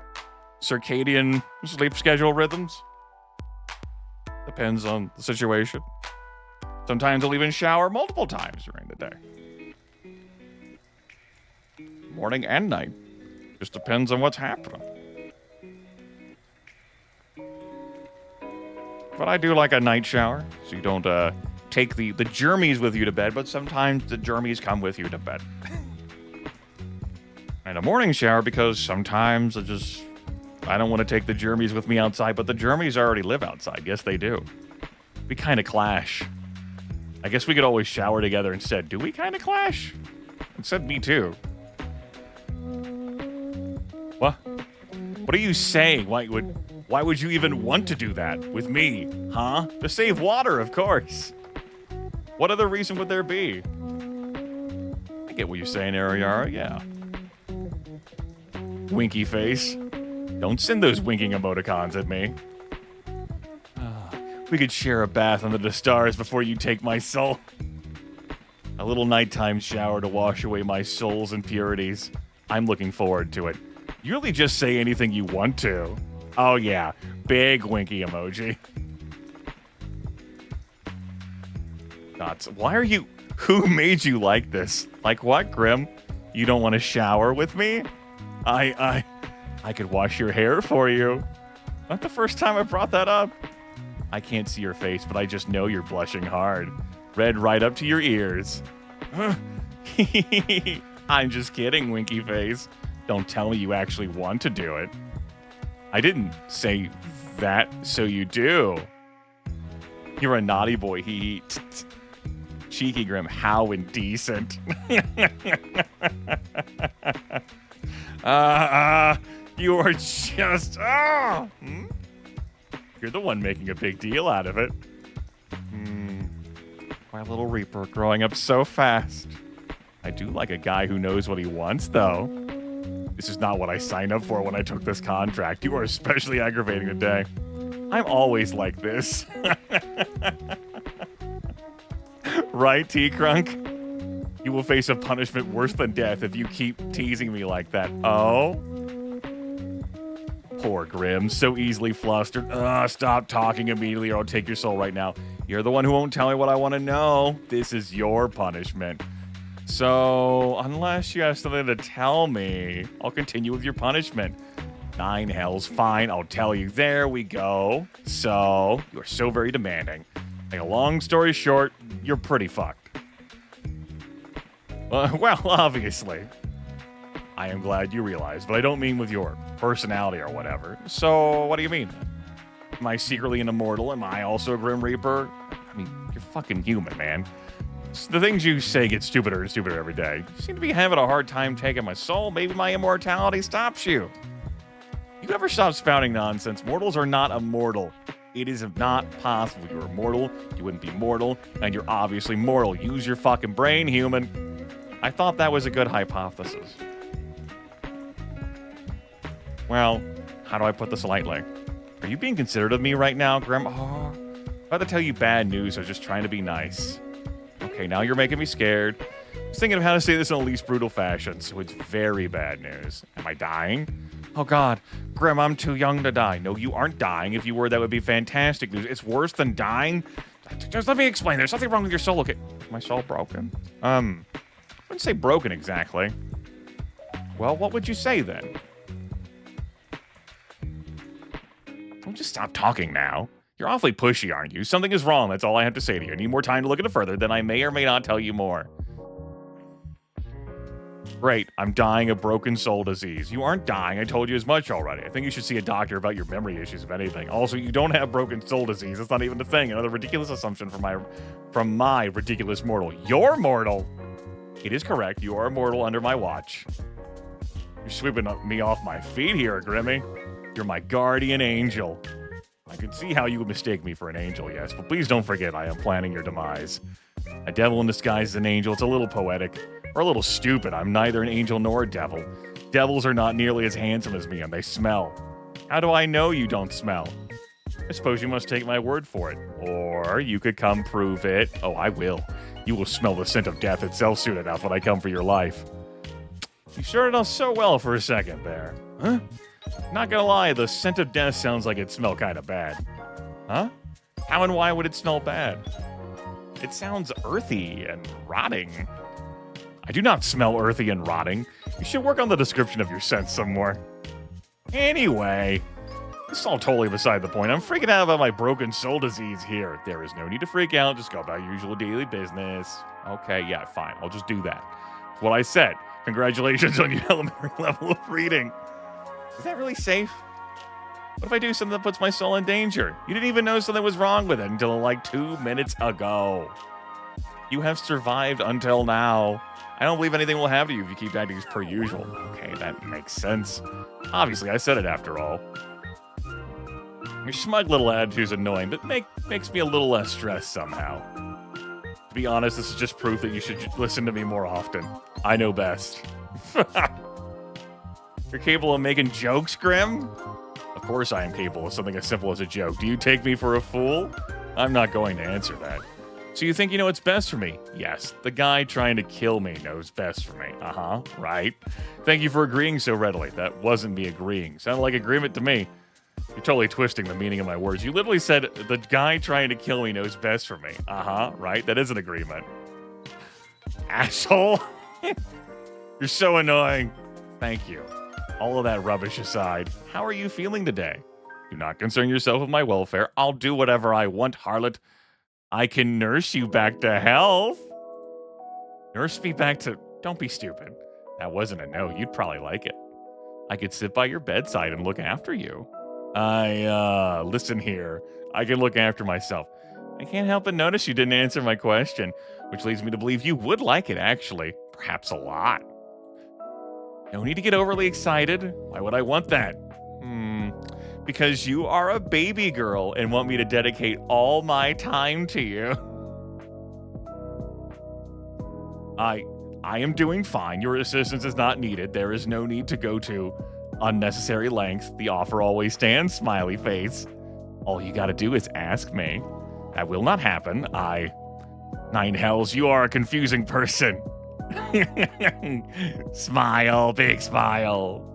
Speaker 1: circadian sleep schedule rhythms. Depends on the situation. Sometimes I'll even shower multiple times during the day. Morning and night. Just depends on what's happening. But I do like a night shower, so you don't take the germies with you to bed, but sometimes the germies come with you to bed. And a morning shower because sometimes I don't want to take the germies with me outside, but the germies already live outside. Yes, they do. We kind of clash. I guess we could always shower together instead. Do we kind of clash? It said me too. What? What are you saying? Why would you even want to do that with me? Huh? To save water, of course. What other reason would there be? I get what you're saying, Ariara, yeah. Winky face. Don't send those winking emoticons at me. We could share a bath under the stars before you take my soul. A little nighttime shower to wash away my soul's impurities. I'm looking forward to it. You really just say anything you want to. Oh yeah, big winky emoji. Nuts. Why are you... Who made you like this? Like what, Grim? You don't want to shower with me? I could wash your hair for you. Not the first time I brought that up. I can't see your face, but I just know you're blushing hard. Red right up to your ears. I'm just kidding, winky face. Don't tell me you actually want to do it. I didn't say that, so you do. You're a naughty boy, he. Cheeky Grim, how indecent. You are just... You're the one making a big deal out of it. My little Reaper growing up so fast. I do like a guy who knows what he wants, though. This is not what I signed up for when I took this contract. You are especially aggravating today. I'm always like this. Right, T-Crunk? You will face a punishment worse than death if you keep teasing me like that. Oh? Poor Grim, so easily flustered. Stop talking immediately or I'll take your soul right now. You're the one who won't tell me what I want to know. This is your punishment. So, unless you have something to tell me, I'll continue with your punishment. 9 hells, fine, I'll tell you. There we go. So, you're so very demanding. Make a long story short, you're pretty fucked. Well, obviously. I am glad you realize, but I don't mean with your personality or whatever. So, what do you mean? Am I secretly an immortal? Am I also a Grim Reaper? I mean, you're fucking human, man. The things you say get stupider and stupider every day. You seem to be having a hard time taking my soul. Maybe my immortality stops you. You ever stop spouting nonsense? Mortals are not immortal. It is not possible. If you were immortal, you wouldn't be mortal, and you're obviously mortal. Use your fucking brain, human. I thought that was a good hypothesis. Well, how do I put this lightly? Are you being considerate of me right now, Grim? Oh, I'm about to tell you bad news. I was just trying to be nice. Okay, now you're making me scared. I was thinking of how to say this in the least brutal fashion, so it's very bad news. Am I dying? Oh God, Grim, I'm too young to die. No, you aren't dying. If you were, that would be fantastic news. It's worse than dying. Just let me explain. There's something wrong with your soul. Okay, is my soul broken? I wouldn't say broken exactly. Well, what would you say then? Don't just stop talking now. You're awfully pushy, aren't you? Something is wrong. That's all I have to say to you. I need more time to look at it further, then I may or may not tell you more. Great, I'm dying of broken soul disease. You aren't dying. I told you as much already. I think you should see a doctor about your memory issues, if anything. Also, you don't have broken soul disease. It's not even a thing. Another ridiculous assumption from my ridiculous mortal. You're mortal. It is correct. You are mortal under my watch. You're sweeping me off my feet here, Grimmy. You're my guardian angel. I can see how you would mistake me for an angel, yes, but please don't forget I am planning your demise. A devil in disguise as an angel, it's a little poetic. Or a little stupid. I'm neither an angel nor a devil. Devils are not nearly as handsome as me, and they smell. How do I know you don't smell? I suppose you must take my word for it. Or you could come prove it. Oh, I will. You will smell the scent of death itself soon enough when I come for your life. You started off so well for a second there. Huh? Not gonna lie, the scent of death sounds like it smelled kind of bad. Huh? How and why would it smell bad? It sounds earthy and rotting. I do not smell earthy and rotting. You should work on the description of your scent some more. Anyway, this is all totally beside the point. I'm freaking out about my broken soul disease here. There is no need to freak out. Just go about your usual daily business. Okay, yeah, fine. I'll just do that. That's what I said. Congratulations on your elementary level of reading. Is that really safe? What if I do something that puts my soul in danger? You didn't even know something was wrong with it until like 2 minutes ago. You have survived until now. I don't believe anything will happen to you if you keep acting as per usual. Okay, that makes sense. Obviously, I said it after all. Your smug little attitude's annoying, but makes me a little less stressed somehow. To be honest, this is just proof that you should listen to me more often. I know best. You're capable of making jokes, Grim? Of course I am capable of something as simple as a joke. Do you take me for a fool? I'm not going to answer that. So you think you know what's best for me? Yes, the guy trying to kill me knows best for me. Uh-huh, right. Thank you for agreeing so readily. That wasn't me agreeing. Sounded like agreement to me. You're totally twisting the meaning of my words. You literally said, the guy trying to kill me knows best for me. Uh-huh, right? That is an agreement. Asshole. You're so annoying. Thank you. All of that rubbish aside, how are you feeling today? Do not concern yourself with my welfare. I'll do whatever I want, harlot. I can nurse you back to health. Nurse me back to... Don't be stupid. That wasn't a no. You'd probably like it. I could sit by your bedside and look after you. Listen here. I can look after myself. I can't help but notice you didn't answer my question, which leads me to believe you would like it, actually. Perhaps a lot. No need to get overly excited. Why would I want that? Because you are a baby girl and want me to dedicate all my time to you. I am doing fine. Your assistance is not needed. There is no need to go to unnecessary lengths. The offer always stands, smiley face. All you gotta do is ask me. That will not happen. Nine hells, you are a confusing person. Smile, big smile.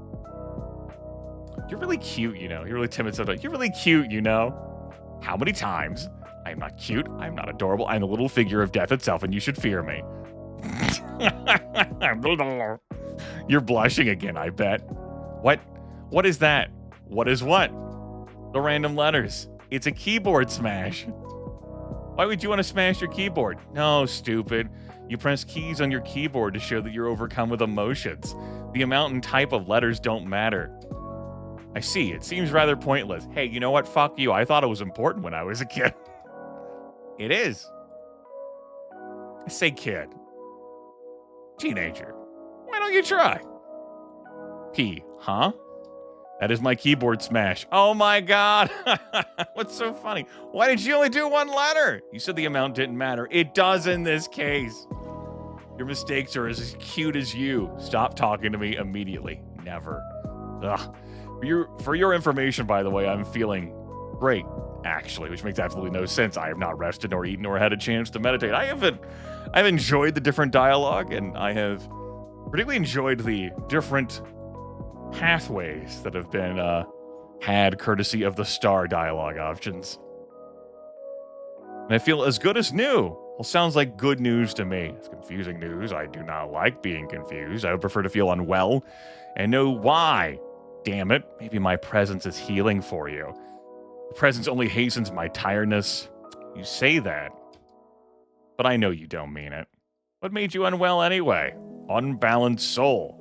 Speaker 1: You're really cute, you know. You're really timid sometimes. You're really cute, you know. How many times? I am not cute. I am not adorable. I'm the little figure of death itself, and you should fear me. You're blushing again, I bet. What? What is that? What is what? The random letters. It's a keyboard smash. Why would you want to smash your keyboard? No, stupid. You press keys on your keyboard to show that you're overcome with emotions. The amount and type of letters don't matter. I see. It seems rather pointless. Hey, you know what? Fuck you. I thought it was important when I was a kid. It is. I say kid. Teenager. Why don't you try? P, huh? That is my keyboard smash. Oh my god. What's so funny? Why did you only do one letter? You said the amount didn't matter. It does in this case. Your mistakes are as cute as you. Stop talking to me immediately. Never. Ugh. For your information, by the way, I'm feeling great, actually, which makes absolutely no sense. I have not rested nor eaten nor had a chance to meditate. I've enjoyed the different dialogue, and I have particularly enjoyed the different pathways that have been had courtesy of the star dialogue options. And I feel as good as new. Well, sounds like good news to me. It's confusing news. I do not like being confused. I would prefer to feel unwell and know why. Damn it, maybe my presence is healing for you. The presence only hastens my tiredness. You say that, but I know you don't mean it. What made you unwell anyway? Unbalanced soul.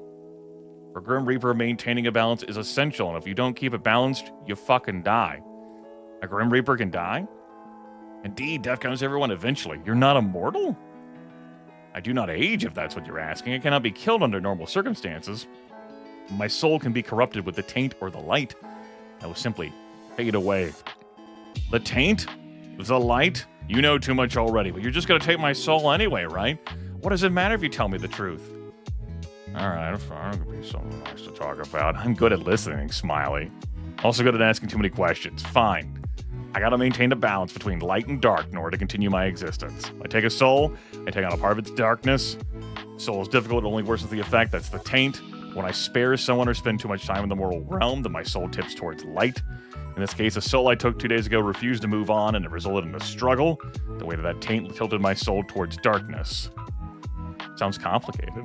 Speaker 1: For Grim Reaper, maintaining a balance is essential, and if you don't keep it balanced, you fucking die. A Grim Reaper can die? Indeed, death comes to everyone eventually. You're not immortal? I do not age, if that's what you're asking. I cannot be killed under normal circumstances. My soul can be corrupted with the taint or the light. I will simply fade away. The taint? The light? You know too much already, but you're just going to take my soul anyway, right? What does it matter if you tell me the truth? Alright, fine. It'll be something nice to talk about. I'm good at listening, Smiley. Also good at asking too many questions. Fine. I gotta maintain a balance between light and dark in order to continue my existence. I take a soul, I take on a part of its darkness. Soul is difficult, it only worsens the effect. That's the taint. When I spare someone or spend too much time in the mortal realm, then my soul tips towards light. In this case, a soul I took 2 days ago refused to move on, and it resulted in a struggle. The way that taint tilted my soul towards darkness. Sounds complicated.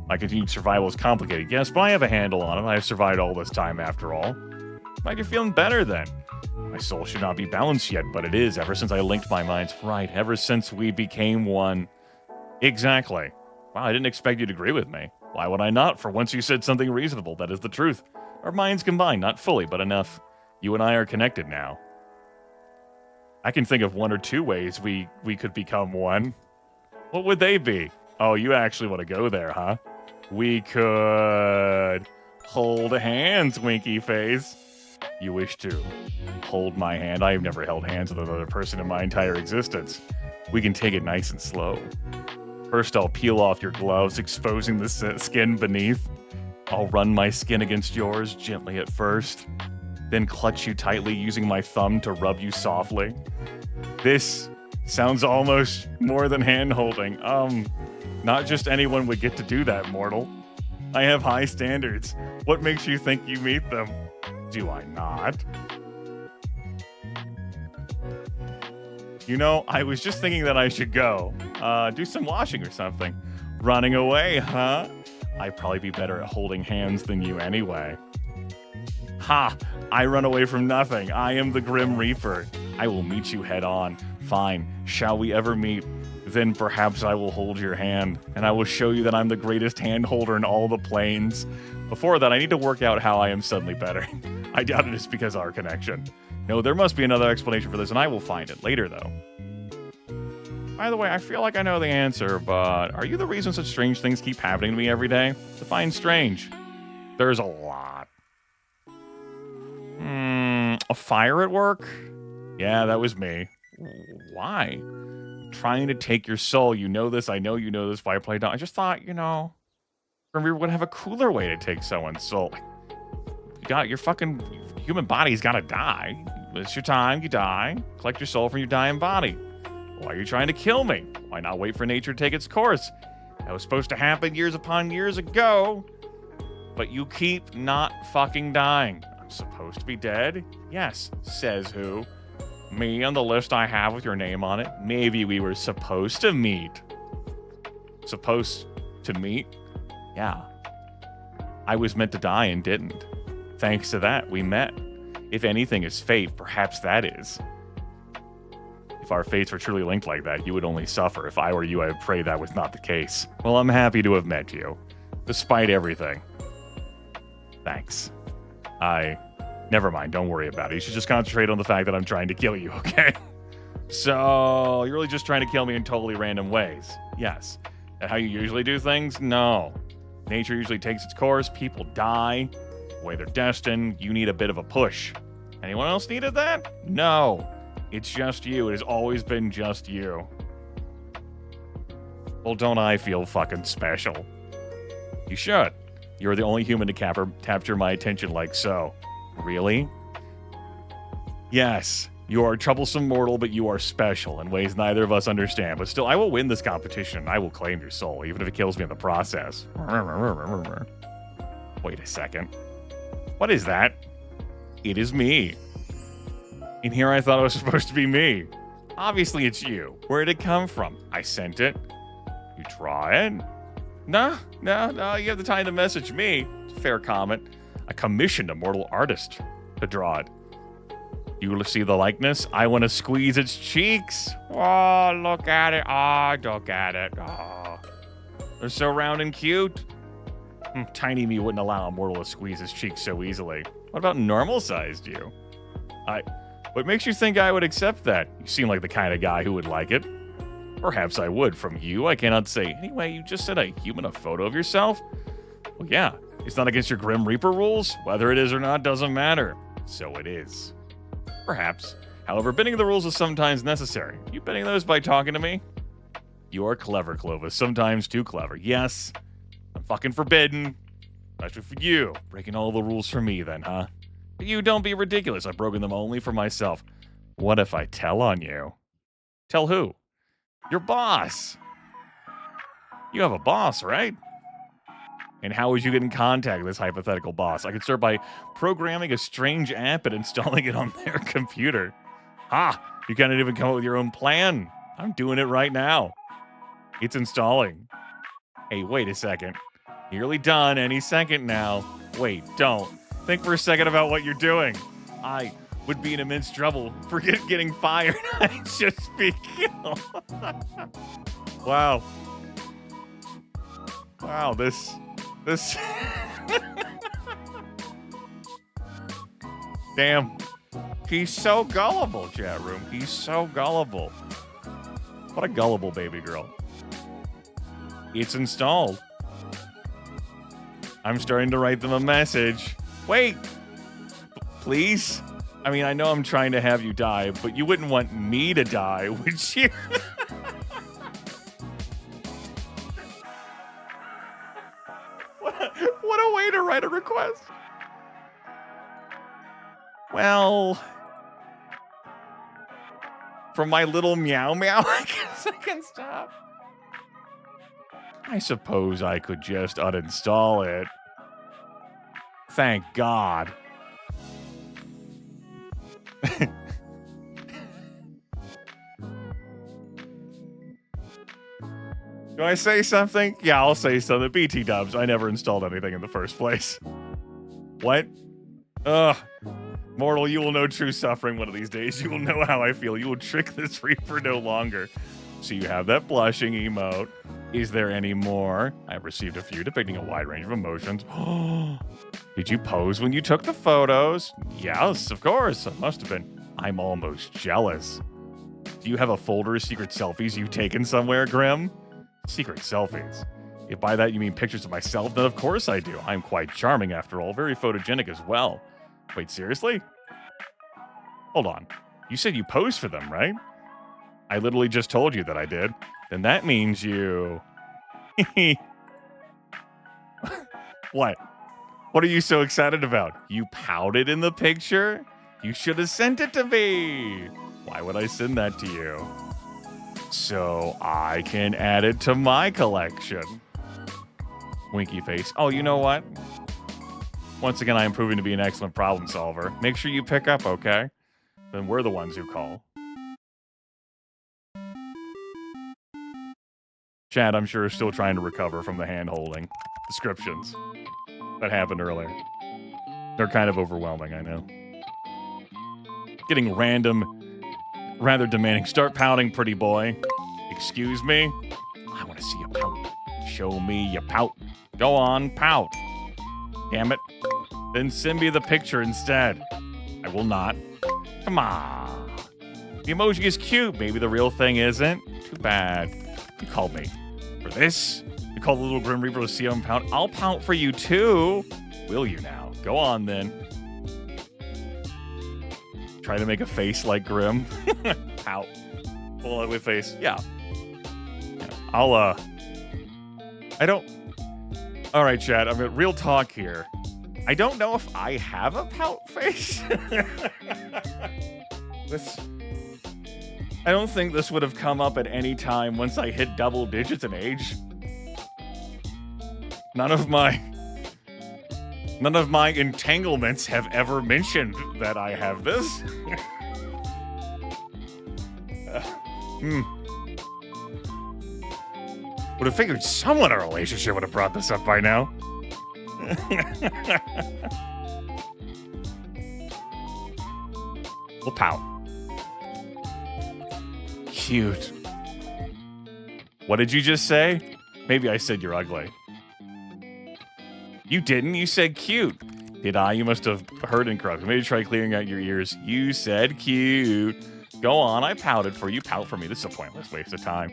Speaker 1: My continued survival is complicated, yes, but I have a handle on it. I have survived all this time after all. Might be feeling better then. My soul should not be balanced yet, but it is ever since I linked my minds. Right, ever since we became one. Exactly. Wow, I didn't expect you to agree with me. Why would I not? For once you said something reasonable. That is the truth. Our minds combined, not fully, but enough. You and I are connected now. I can think of one or two ways we could become one. What would they be? Oh, you actually want to go there, huh? We could hold hands, winky face. You wish to hold my hand? I have never held hands with another person in my entire existence. We can take it nice and slow. First, I'll peel off your gloves, exposing the skin beneath. I'll run my skin against yours, gently at first, then clutch you tightly using my thumb to rub you softly. This sounds almost more than hand-holding. Not just anyone would get to do that, mortal. I have high standards. What makes you think you meet them? Do I not? You know, I was just thinking that I should go. Do some washing or something. Running away, huh? I'd probably be better at holding hands than you anyway. Ha! I run away from nothing. I am the Grim Reaper. I will meet you head on. Fine. Shall we ever meet? Then perhaps I will hold your hand, and I will show you that I'm the greatest hand holder in all the planes. Before that, I need to work out how I am suddenly better. I doubt it is because of our connection. No, there must be another explanation for this, and I will find it later, though. By the way, I feel like I know the answer, but are you the reason such strange things keep happening to me every day? Define strange. There's a lot. A fire at work? Yeah, that was me. Why? Trying to take your soul. You know this. I know you know this. Why play down? I just thought, you know, Grim would have a cooler way to take someone's soul. Your fucking human body's gotta die. It's your time. You die. Collect your soul from your dying body. Why are you trying to kill me? Why not wait for nature to take its course? That was supposed to happen years upon years ago. But you keep not fucking dying. I'm supposed to be dead? Yes. Says who? Me on the list I have with your name on it. Maybe we were supposed to meet. Supposed to meet? Yeah. I was meant to die and didn't. Thanks to that, we met. If anything is fate, perhaps that is. If our fates were truly linked like that, you would only suffer. If I were you, I would pray that was not the case. Well, I'm happy to have met you. Despite everything. Thanks. Never mind, don't worry about it. You should just concentrate on the fact that I'm trying to kill you, okay? So, you're really just trying to kill me in totally random ways. Yes. That how you usually do things? No. Nature usually takes its course, people die, the way they're destined, you need a bit of a push. Anyone else needed that? No. It's just you. It has always been just you. Well, don't I feel fucking special? You should. You're the only human to capture my attention like so. Really? Yes, you are a troublesome mortal, but you are special in ways neither of us understand. But still, I will win this competition. I will claim your soul, even if it kills me in the process. Wait a second. What is that? It is me. In here, I thought it was supposed to be me. Obviously, it's you. Where did it come from? I sent it. You try it? No, you have the time to message me. Fair comment. I commissioned a mortal artist to draw it. You will see the likeness. I want to squeeze its cheeks. Oh, look at it. Oh, look at it. Oh, they're so round and cute. Tiny me wouldn't allow a mortal to squeeze his cheeks so easily. What about normal-sized you? What makes you think I would accept that? You seem like the kind of guy who would like it. Perhaps I would. From you, I cannot say. Anyway, you just said a photo of yourself? Well, yeah. It's not against your Grim Reaper rules. Whether it is or not doesn't matter. So it is. Perhaps. However, bending the rules is sometimes necessary. You bending those by talking to me? You are clever, Clovis. Sometimes too clever. Yes. I'm fucking forbidden. Especially for you. Breaking all the rules for me then, huh? But you don't be ridiculous. I've broken them only for myself. What if I tell on you? Tell who? Your boss. You have a boss, right? And how would you get in contact with this hypothetical boss? I could start by programming a strange app and installing it on their computer. You can't even come up with your own plan. I'm doing it right now. It's installing. Hey, wait a second. Nearly done any second now. Wait, don't. Think for a second about what you're doing. I would be in immense trouble. Forget getting fired. I just be killed. Wow. Wow, this... Damn. He's so gullible, chat room. He's so gullible. What a gullible baby girl. It's installed. I'm starting to write them a message. Wait. Please? I mean, I know I'm trying to have you die, but you wouldn't want me to die, would you? What a way to write a request. Well, from my little meow meow, I guess I can stop. I suppose I could just uninstall it. Thank God. Do I say something? Yeah, I'll say something. BT dubs. I never installed anything in the first place. What? Ugh. Mortal, you will know true suffering one of these days. You will know how I feel. You will trick this reaper no longer. So you have that blushing emote. Is there any more? I've received a few depicting a wide range of emotions. Did you pose when you took the photos? Yes, of course. It must have been. I'm almost jealous. Do you have a folder of secret selfies you've taken somewhere, Grim? Secret selfies. If by that you mean pictures of myself, then of course I do. I'm quite charming after all, very photogenic as well. Wait, seriously? Hold on. You said you posed for them, right? I literally just told you that I did. Then that means you... What? What are you so excited about? You pouted in the picture? You should have sent it to me. Why would I send that to you? So I can add it to my collection. Winky face. Oh, you know what? Once again, I am proving to be an excellent problem solver. Make sure you pick up, okay? Then we're the ones who call. Chad, I'm sure, is still trying to recover from the hand-holding descriptions that happened earlier. They're kind of overwhelming, I know. Getting random, rather demanding. Start pouting, pretty boy. Excuse me? I want to see you pout. Show me you pout. Go on, pout. Damn it. Then send me the picture instead. I will not. Come on. The emoji is cute. Maybe the real thing isn't. Too bad. You called me for this? You called the little Grim Reaper to see him pout? I'll pout for you too. Will you now? Go on then. Try to make a face like Grim. Pout. Pull ugly face. Yeah. I don't... Alright, Chad. I mean, real talk here. I don't know if I have a pout face. I don't think this would have come up at any time once I hit double digits in age. None of my entanglements have ever mentioned that I have this. Would have figured someone in a relationship would have brought this up by now. We'll pout. Cute. What did you just say? Maybe I said you're ugly. You didn't. You said cute. Did I? You must have heard incorrectly. Maybe try clearing out your ears. You said cute. Go on. I pouted for you. Pout for me. This is a pointless waste of time.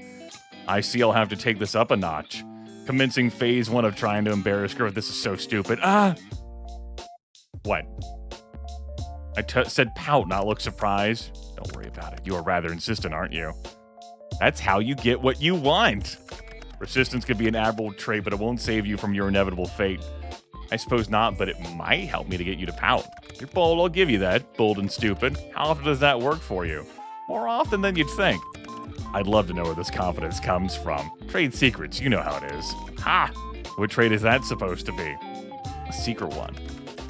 Speaker 1: I see I'll have to take this up a notch. Commencing phase 1 of trying to embarrass Grimith. This is so stupid. What? I said pout, not look surprised. Don't worry about it. You are rather insistent, aren't you? That's how you get what you want. Persistence could be an admirable trait, but it won't save you from your inevitable fate. I suppose not, but it might help me to get you to pout. You're bold, I'll give you that. Bold and stupid. How often does that work for you? More often than you'd think. I'd love to know where this confidence comes from. Trade secrets, you know how it is. Ha! What trait is that supposed to be? A secret one.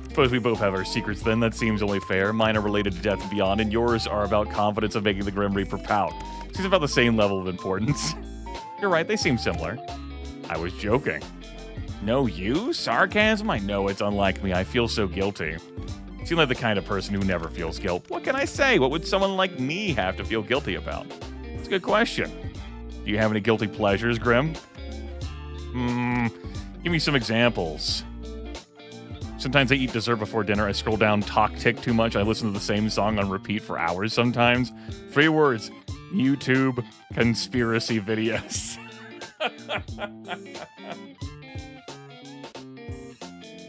Speaker 1: Suppose we both have our secrets then, that seems only fair. Mine are related to Death and Beyond, and yours are about confidence of making the Grim Reaper pout. Seems about the same level of importance. You're right, they seem similar. I was joking. No, you? Sarcasm? I know it's unlike me. I feel so guilty. You seem like the kind of person who never feels guilt. What can I say? What would someone like me have to feel guilty about? It's a good question. Do you have any guilty pleasures, Grim? Give me some examples. Sometimes I eat dessert before dinner. I scroll down Talk Tick too much. I listen to the same song on repeat for hours sometimes. 3 words. YouTube conspiracy videos.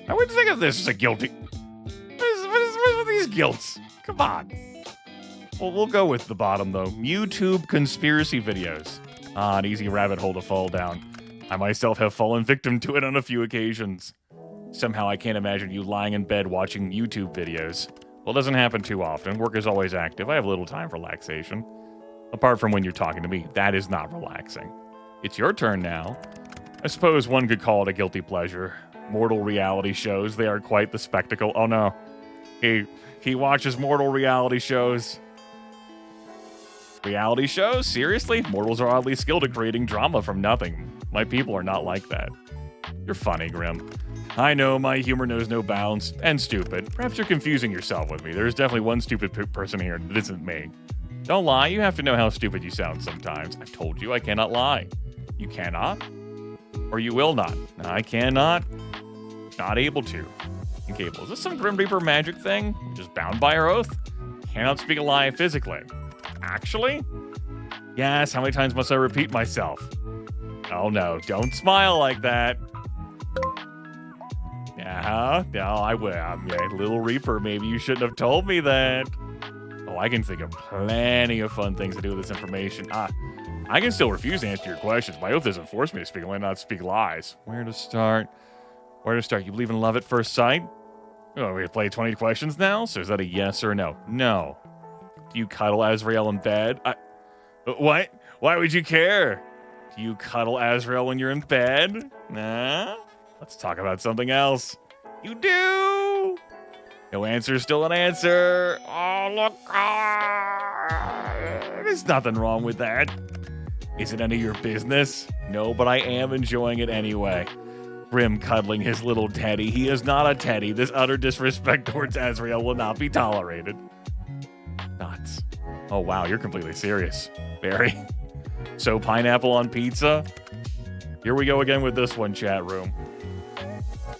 Speaker 1: I wouldn't think of this as a guilty. What are these guilts? Come on. Well, we'll go with the bottom, though. YouTube conspiracy videos. Ah, an easy rabbit hole to fall down. I myself have fallen victim to it on a few occasions. Somehow I can't imagine you lying in bed watching YouTube videos. Well, it doesn't happen too often. Work is always active. I have little time for relaxation. Apart from when you're talking to me, that is not relaxing. It's your turn now. I suppose one could call it a guilty pleasure. Mortal reality shows, they are quite the spectacle. Oh no, he watches mortal reality shows. Reality shows? Seriously? Mortals are oddly skilled at creating drama from nothing. My people are not like that. You're funny, Grim. I know my humor knows no bounds, and stupid. Perhaps you're confusing yourself with me. There's definitely one stupid person here that isn't me. Don't lie, you have to know how stupid you sound sometimes. I've told you I cannot lie. You cannot? Or you will not. I cannot. Not able to. Incapable. Is this some Grim Reaper magic thing? Just bound by our oath? Cannot speak a lie physically. Actually? Yes, how many times must I repeat myself? Oh no, don't smile like that. Yeah, no, I will. Yeah, little Reaper, maybe you shouldn't have told me that. Oh, I can think of plenty of fun things to do with this information. I can still refuse to answer your questions. My oath doesn't force me to speak. Why not speak lies? Where to start? Where to start? You believe in love at first sight? Oh, we play 20 questions now? So is that a yes or a no? No. Do you cuddle Azrael in bed? What? Why would you care? Do you cuddle Azrael when you're in bed? Nah? Let's talk about something else. You do! No answer is still an answer. Oh, look. There's nothing wrong with that. Is it any of your business? No, but I am enjoying it anyway. Grim cuddling his little teddy. He is not a teddy. This utter disrespect towards Azrael will not be tolerated. Nuts. Oh, wow, you're completely serious. Very. So, pineapple on pizza? Here we go again with this one, chat room.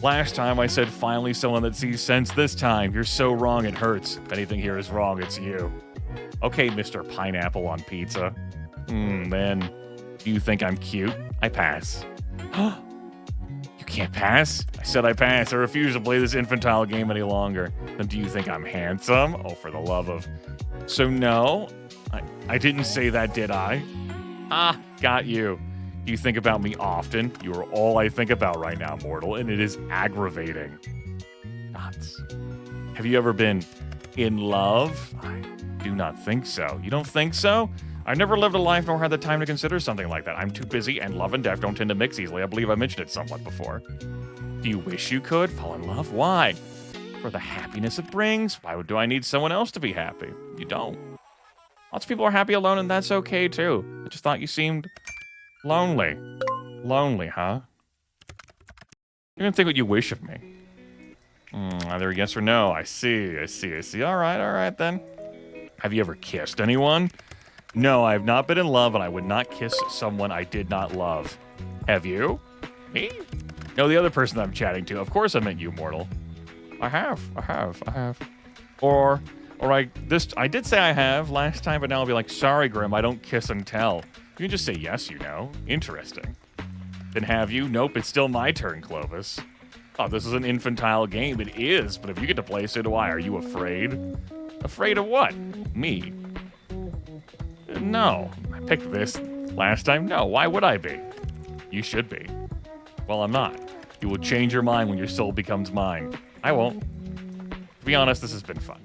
Speaker 1: Last time I said finally someone that sees sense. This time, you're so wrong it hurts. If anything here is wrong, it's you. Okay, Mr. Pineapple on pizza. Then, do you think I'm cute? I pass. You can't pass? I said I pass. I refuse to play this infantile game any longer. Then do you think I'm handsome? Oh, for the love of... So no, I didn't say that, did I? Ah, got you. Do you think about me often? You are all I think about right now, mortal, and it is aggravating. Nuts. Have you ever been in love? I do not think so. You don't think so? I've never lived a life nor had the time to consider something like that. I'm too busy, and love and death don't tend to mix easily. I believe I mentioned it somewhat before. Do you wish you could fall in love? Why? For the happiness it brings. Why do I need someone else to be happy? You don't. Lots of people are happy alone, and that's okay, too. I just thought you seemed lonely. Lonely, huh? You can think what you wish of me. Either yes or no. I see. All right, then. Have you ever kissed anyone? No, I have not been in love, and I would not kiss someone I did not love. Have you? Me? No, the other person I'm chatting to. Of course I meant you, mortal. I have. Or I did say I have last time, but now I'll be like, sorry, Grim, I don't kiss and tell. You can just say yes, you know. Interesting. Then have you? Nope, it's still my turn, Clovis. Oh, this is an infantile game. It is, but if you get to play, so do I. Are you afraid? Afraid of what? Me? No. I picked this last time. No, why would I be? You should be. Well, I'm not. You will change your mind when your soul becomes mine. I won't. To be honest, this has been fun.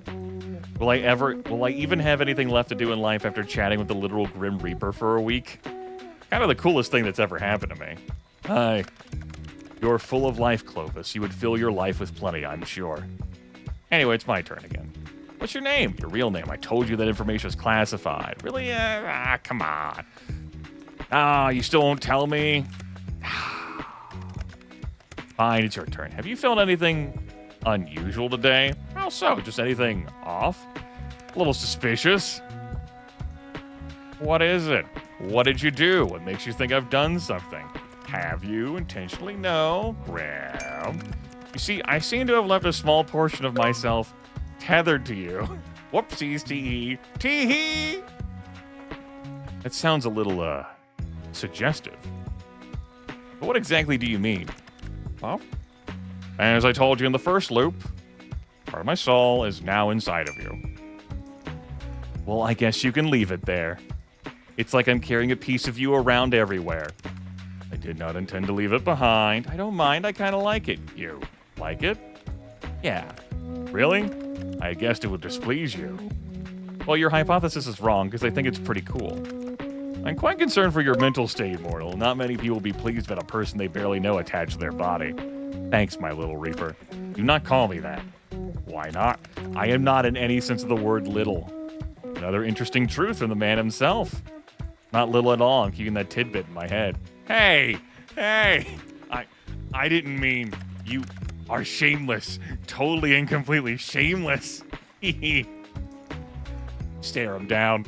Speaker 1: Will I even have anything left to do in life after chatting with the literal Grim Reaper for a week? Kind of the coolest thing that's ever happened to me. Hi. You're full of life, Clovis. You would fill your life with plenty, I'm sure. Anyway, it's my turn again. What's your name? Your real name. I told you that information was classified. Really? Come on. You still won't tell me? Fine, it's your turn. Have you felt anything unusual today? How so? Just anything off? A little suspicious? What is it? What did you do? What makes you think I've done something? Have you intentionally? No. Graham. You see, I seem to have left a small portion of myself tethered to you. Whoopsies, tee-hee. Tee-hee! That sounds a little, suggestive. But what exactly do you mean? Well, as I told you in the first loop, part of my soul is now inside of you. Well, I guess you can leave it there. It's like I'm carrying a piece of you around everywhere. I did not intend to leave it behind. I don't mind, I kind of like it. You like it? Yeah. Really? I guessed it would displease you. Well, your hypothesis is wrong, because I think it's pretty cool. I'm quite concerned for your mental state, mortal. Not many people will be pleased about a person they barely know attached to their body. Thanks, my little reaper. Do not call me that. Why not? I am not in any sense of the word little. Another interesting truth from the man himself. Not little at all. I'm keeping that tidbit in my head. Hey! I didn't mean you are shameless. Totally and completely shameless. Stare him down.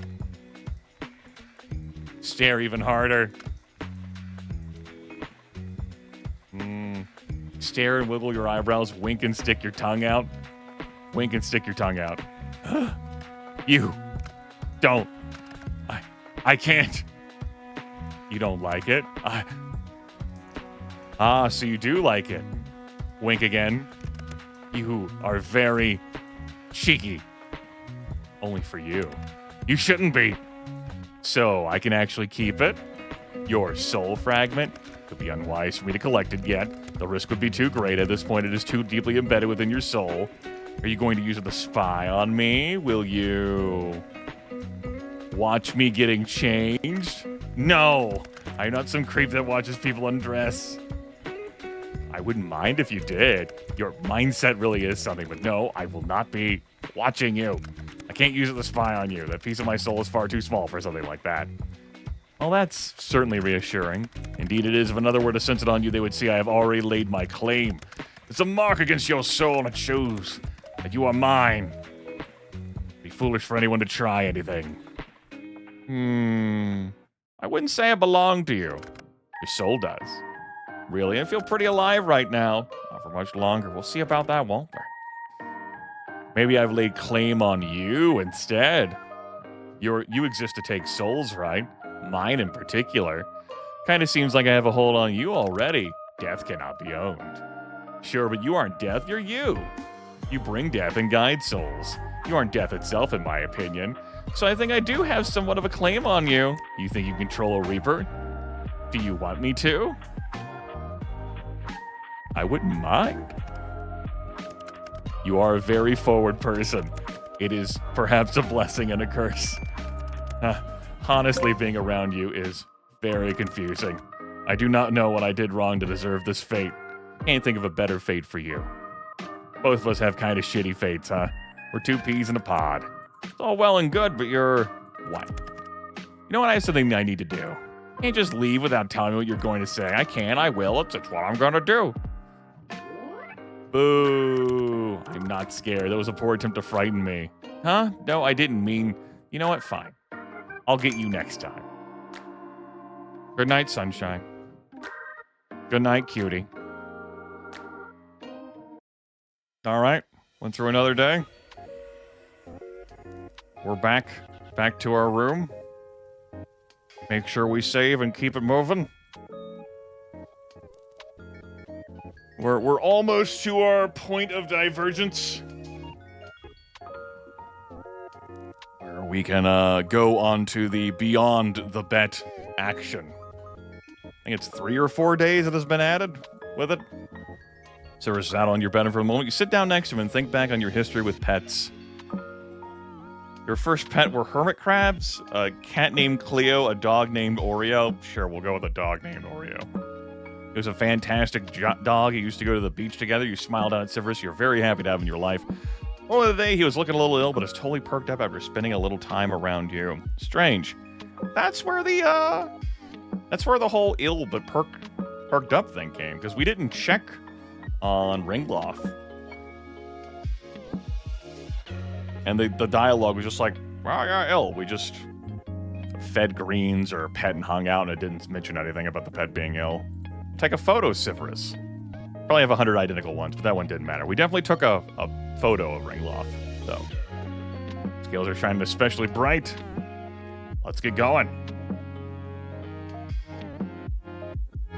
Speaker 1: Stare even harder. Stare and wiggle your eyebrows. Wink and stick your tongue out. Wink and stick your tongue out. You don't. I can't. You don't like it? So you do like it. Wink again. You are very cheeky. Only for you. You shouldn't be. So I can actually keep it. Your soul fragment. Could be unwise for me to collect it yet. The risk would be too great. At this point, it is too deeply embedded within your soul. Are you going to use it to spy on me? Will you watch me getting changed? No. I'm not some creep that watches people undress. I wouldn't mind if you did. Your mindset really is something, but no, I will not be watching you. I can't use it to spy on you. That piece of my soul is far too small for something like that. Well, that's certainly reassuring. Indeed it is. If another were to sense it on you, they would see I have already laid my claim. It's a mark against your soul, and it shows that you are mine. It'd be foolish for anyone to try anything. I wouldn't say I belong to you. Your soul does. Really, I feel pretty alive right now. Not for much longer. We'll see about that, won't we? Maybe I've laid claim on you instead. You exist to take souls, right? Mine in particular. Kind of seems like I have a hold on you already. Death cannot be owned. Sure, but you aren't death, you're you. You bring death and guide souls. You aren't death itself, in my opinion. So I think I do have somewhat of a claim on you. You think you control a Reaper? Do you want me to? I wouldn't mind. You are a very forward person. It is perhaps a blessing and a curse. Honestly, being around you is very confusing. I do not know what I did wrong to deserve this fate. Can't think of a better fate for you. Both of us have kind of shitty fates, huh? We're two peas in a pod. It's all well and good, but you're... what? You know what? I have something I need to do. You can't just leave without telling me what you're going to say. I can, I will. It's what I'm going to do. Boo. I'm not scared. That was a poor attempt to frighten me. Huh? No, I didn't mean... You know what? Fine. I'll get you next time. Good night, sunshine. Good night, cutie. All right. Went through another day. We're back to our room. Make sure we save and keep it moving. We're almost to our point of divergence, where we can go on to the Beyond the Bet action. I think it's 3 or 4 days that has been added with it. So is that on your bed for a moment? You sit down next to him and think back on your history with pets. Your first pet were hermit crabs, a cat named Cleo, a dog named Oreo. Sure, we'll go with a dog named Oreo. It was a fantastic dog. You used to go to the beach together. You smiled out at Severus. You're very happy to have in your life. One of the day, he was looking a little ill, but is totally perked up after spending a little time around you. Strange. That's where the whole ill but perked up thing came, because we didn't check on Ringloff. And the dialogue was just like, well, yeah, ill. We just fed greens or pet and hung out, and it didn't mention anything about the pet being ill. Take a photo, Severus. Probably have 100 identical ones, but that one didn't matter. We definitely took a photo of Ringloff, though. Scales are shining especially bright. Let's get going.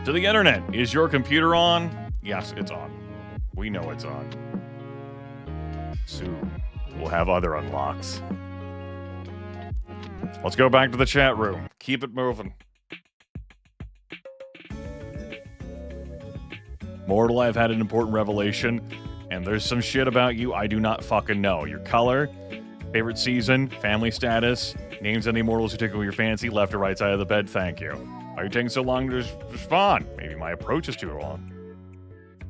Speaker 1: To the internet, is your computer on? Yes, it's on. We know it's on. Soon, we'll have other unlocks. Let's go back to the chat room. Keep it moving. Mortal, I've had an important revelation, and there's some shit about you I do not fucking know. Your color, favorite season, family status, names any mortals who tickle your fancy, left or right side of the bed, thank you. Why are you taking so long to respond? Maybe my approach is too long.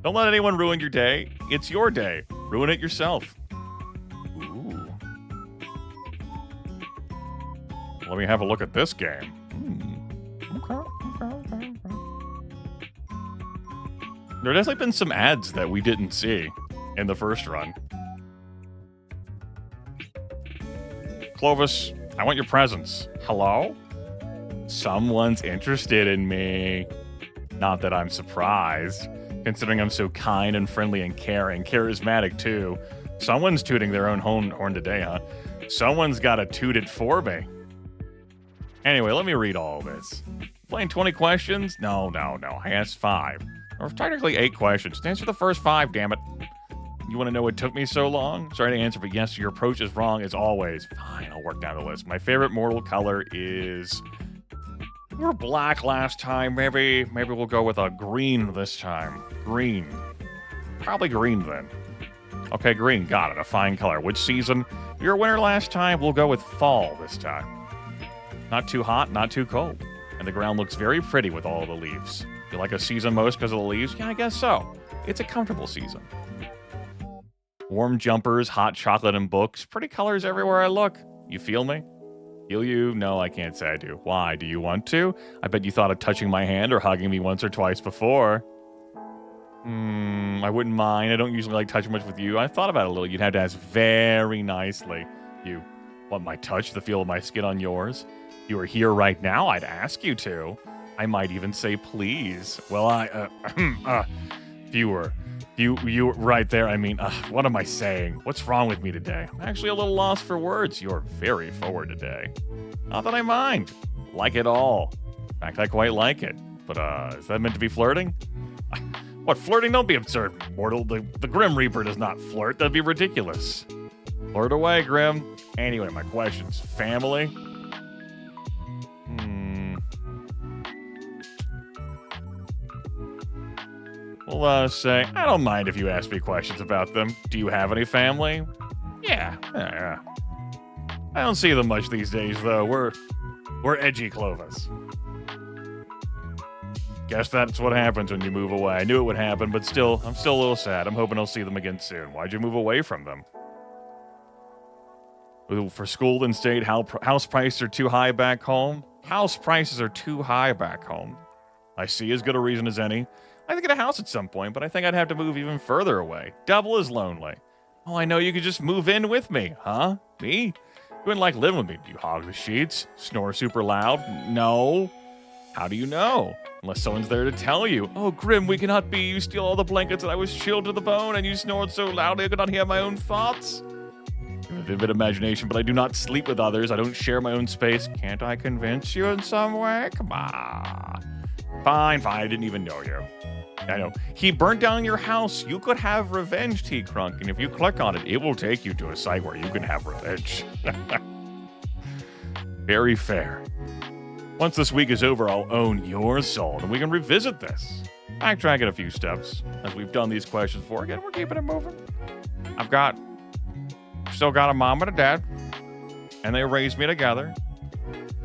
Speaker 1: Don't let anyone ruin your day. It's your day. Ruin it yourself. Ooh. Let me have a look at this game. Okay. There has definitely been some ads that we didn't see in the first run. Clovis, I want your presence. Hello? Someone's interested in me. Not that I'm surprised, considering I'm so kind and friendly and caring. Charismatic, too. Someone's tooting their own horn today, huh? Someone's got to toot it for me. Anyway, let me read all this. Playing 20 questions? No. I asked 5. Or technically 8 questions. Answer the first 5, damn it. You want to know what took me so long? Sorry to answer, but yes, your approach is wrong as always. Fine, I'll work down the list. My favorite mortal color is... We were black last time. Maybe we'll go with a green this time. Green. Probably green then. Okay, green. Got it. A fine color. Which season? You were winter last time. We'll go with fall this time. Not too hot, not too cold. And the ground looks very pretty with all the leaves. You like a season most because of the leaves? Yeah, I guess so. It's a comfortable season. Warm jumpers, hot chocolate, and books. Pretty colors everywhere I look. You feel me? Feel you? No, I can't say I do. Why? Do you want to? I bet you thought of touching my hand or hugging me once or twice before. I wouldn't mind. I don't usually like touching much with you. I thought about it a little. You'd have to ask very nicely. You want my touch, the feel of my skin on yours? If you were here right now, I'd ask you to. I might even say please. Well, if you were right there, I mean, what am I saying? What's wrong with me today? I'm actually a little lost for words. You're very forward today. Not that I mind. Like it all. In fact, I quite like it. But, is that meant to be flirting? What, flirting? Don't be absurd, mortal. The Grim Reaper does not flirt. That'd be ridiculous. Flirt away, Grim. Anyway, my questions. Family? Well, say, I don't mind if you ask me questions about them. Do you have any family? Yeah. I don't see them much these days, though. We're edgy Clovis. Guess that's what happens when you move away. I knew it would happen, but still, I'm still a little sad. I'm hoping I'll see them again soon. Why'd you move away from them? Ooh, for school and state, house prices are too high back home? House prices are too high back home. I see as good a reason as any. I could get a house at some point, but I think I'd have to move even further away. Double as lonely. Oh, I know you could just move in with me, huh? Me? You wouldn't like living with me. Do you hog the sheets? Snore super loud? No. How do you know? Unless someone's there to tell you. Oh, Grim, we cannot be. You steal all the blankets and I was chilled to the bone and you snored so loudly I could not hear my own thoughts. You have a vivid imagination, but I do not sleep with others. I don't share my own space. Can't I convince you in some way? Come on. Fine. I didn't even know you. I know. He burnt down your house. You could have revenge, T-Crunk, and if you click on it, it will take you to a site where you can have revenge. Very fair. Once this week is over, I'll own your soul, and we can revisit this. Backtrack it a few steps, as we've done these questions before. Again, we're keeping it moving. Still got a mom and a dad, and they raised me together.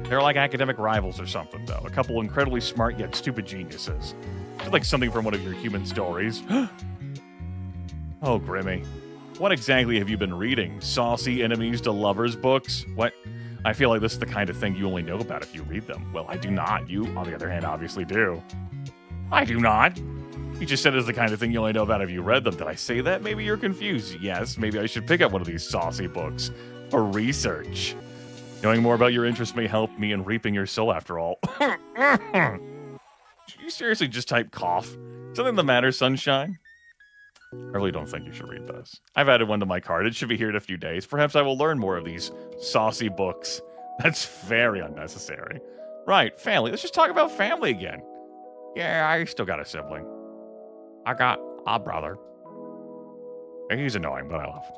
Speaker 1: They're like academic rivals or something, though. A couple incredibly smart yet stupid geniuses. It's like something from one of your human stories. Oh, Grimmy. What exactly have you been reading? Saucy enemies to lovers books? What? I feel like this is the kind of thing you only know about if you read them. Well, I do not. You, on the other hand, obviously do. I do not. You just said it's the kind of thing you only know about if you read them. Did I say that? Maybe you're confused. Yes, maybe I should pick up one of these saucy books for research. Knowing more about your interests may help me in reaping your soul after all. Did you seriously just type cough? Something the matter, sunshine? I really don't think you should read this. I've added one to my cart. It should be here in a few days. Perhaps I will learn more of these saucy books. That's very unnecessary. Right, family. Let's just talk about family again. Yeah, I still got a sibling. I got a brother. He's annoying, but I love him.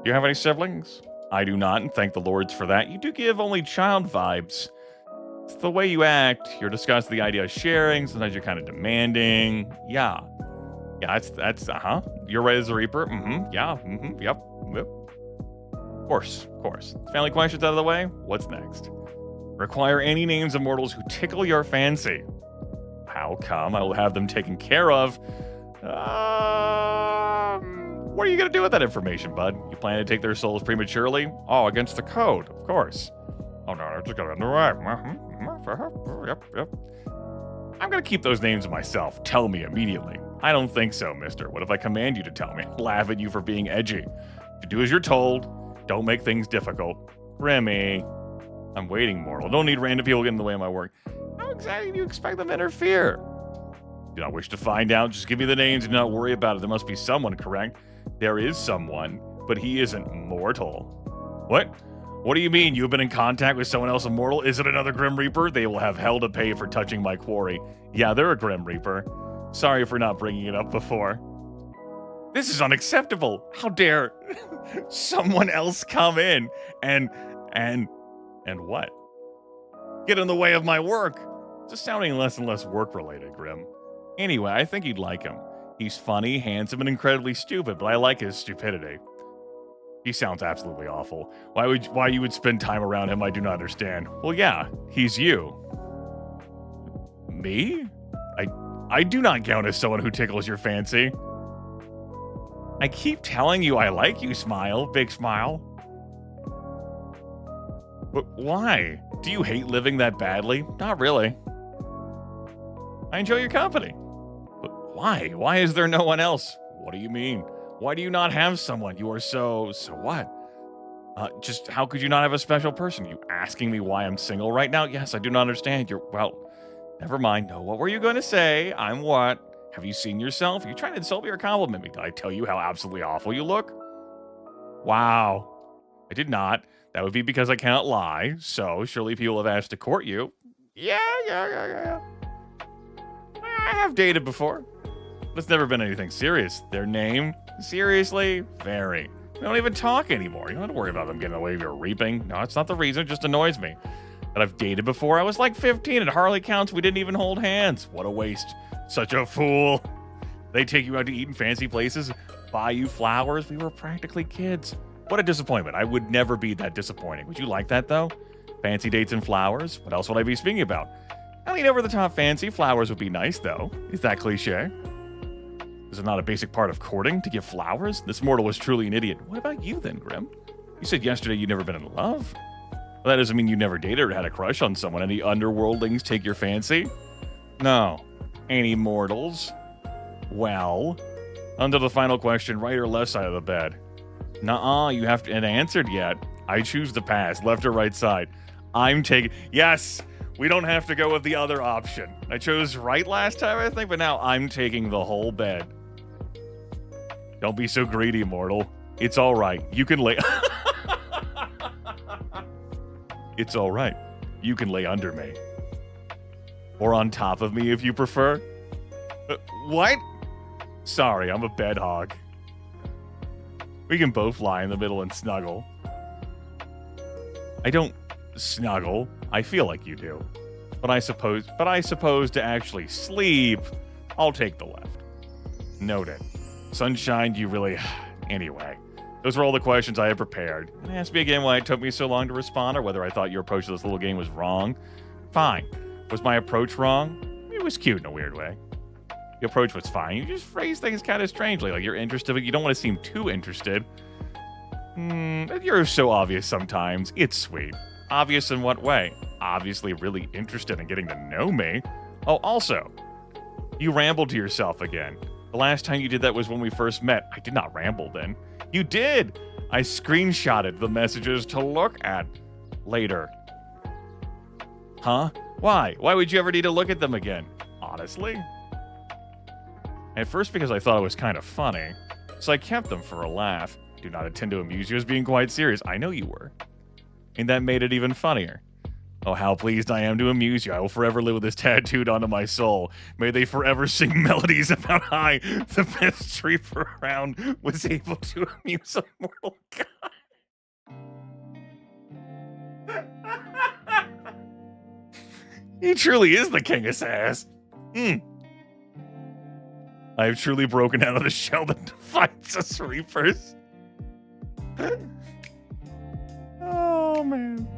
Speaker 1: Do you have any siblings? I do not, and thank the lords for that. You do give only child vibes. It's the way you act. You're discussing the idea of sharing. Sometimes you're kind of demanding. Yeah. Yeah, that's, You're right as a Reaper. Yeah. Yep. Of course. Family questions out of the way. What's next? Require any names of mortals who tickle your fancy. How come? I will have them taken care of. What are you going to do with that information, bud? You plan to take their souls prematurely? Oh, against the code, of course. Oh, no, I just got it in the right. Yep. I'm going to keep those names to myself. Tell me immediately. I don't think so, mister. What if I command you to tell me? Laugh at you for being edgy. You do as you're told. Don't make things difficult. Grimmy. I'm waiting, mortal. Don't need random people getting in the way of my work. How exactly do you expect them to interfere? Do not wish to find out. Just give me the names and do not worry about it. There must be someone, correct? There is someone, but he isn't mortal. What? What do you mean? You've been in contact with someone else immortal? Is it another Grim Reaper? They will have hell to pay for touching my quarry. Yeah, they're a Grim Reaper. Sorry for not bringing it up before. This is unacceptable. How dare someone else come in and what? Get in the way of my work. It's just sounding less and less work-related, Grim. Anyway, I think you'd like him. He's funny, handsome, and incredibly stupid, but I like his stupidity. He sounds absolutely awful. Why you would spend time around him, I do not understand. Well, yeah, he's you. Me? I do not count as someone who tickles your fancy. I keep telling you I like you, smile. Big smile. But why? Do you hate living that badly? Not really. I enjoy your company. But why? Why is there no one else? What do you mean? Why do you not have someone? You are so what? Just how could you not have a special person? You asking me why I'm single right now? Yes, I do not understand. Never mind. No, what were you going to say? I'm what? Have you seen yourself? Are you trying to insult me or compliment me? Did I tell you how absolutely awful you look? Wow. I did not. That would be because I cannot lie. So surely people have asked to court you. Yeah. I have dated before. But it's never been anything serious. Their name? Seriously? Very. We don't even talk anymore. You don't have to worry about them getting away with your reaping. No, it's not the reason. It just annoys me. That I've dated before. I was like 15. It hardly counts. We didn't even hold hands. What a waste. Such a fool. They take you out to eat in fancy places, buy you flowers. We were practically kids. What a disappointment. I would never be that disappointing. Would you like that, though? Fancy dates and flowers? What else would I be speaking about? I mean, over the top fancy. Flowers would be nice, though. Is that cliche? Is it not a basic part of courting to give flowers? This mortal was truly an idiot. What about you, then, Grim? You said yesterday you'd never been in love. Well, that doesn't mean you never dated or had a crush on someone. Any underworldlings take your fancy? No. Any mortals? Well, under the final question, right or left side of the bed? Nuh-uh, you haven't answered yet. I choose to pass, left or right side. I'm taking... Yes, we don't have to go with the other option. I chose right last time, I think, but now I'm taking the whole bed. Don't be so greedy, mortal. It's all right. You can lay... It's all right. You can lay under me. Or on top of me if you prefer. What? Sorry, I'm a bed hog. We can both lie in the middle and snuggle. I don't snuggle. I feel like you do. But I suppose to actually sleep, I'll take the left. Noted. Sunshine, you really... Anyway, those were all the questions I had prepared. Ask me again why it took me so long to respond or whether I thought your approach to this little game was wrong. Fine. Was my approach wrong? It was cute in a weird way. The approach was fine. You just phrase things kind of strangely, like you're interested, but you don't want to seem too interested. You're so obvious sometimes. It's sweet. Obvious in what way? Obviously really interested in getting to know me. Oh, also, you rambled to yourself again. The last time you did that was when we first met. I did not ramble then. You did! I screenshotted the messages to look at later. Huh? Why? Why would you ever need to look at them again? Honestly? At first because I thought it was kind of funny, so I kept them for a laugh. Do not intend to amuse you as being quite serious. I know you were. And that made it even funnier. Oh, how pleased I am to amuse you. I will forever live with this tattooed onto my soul. May they forever sing melodies about how the best reaper around, was able to amuse a mortal god. He truly is the king of sass. I have truly broken out of the shell that defines us reapers. Oh, man.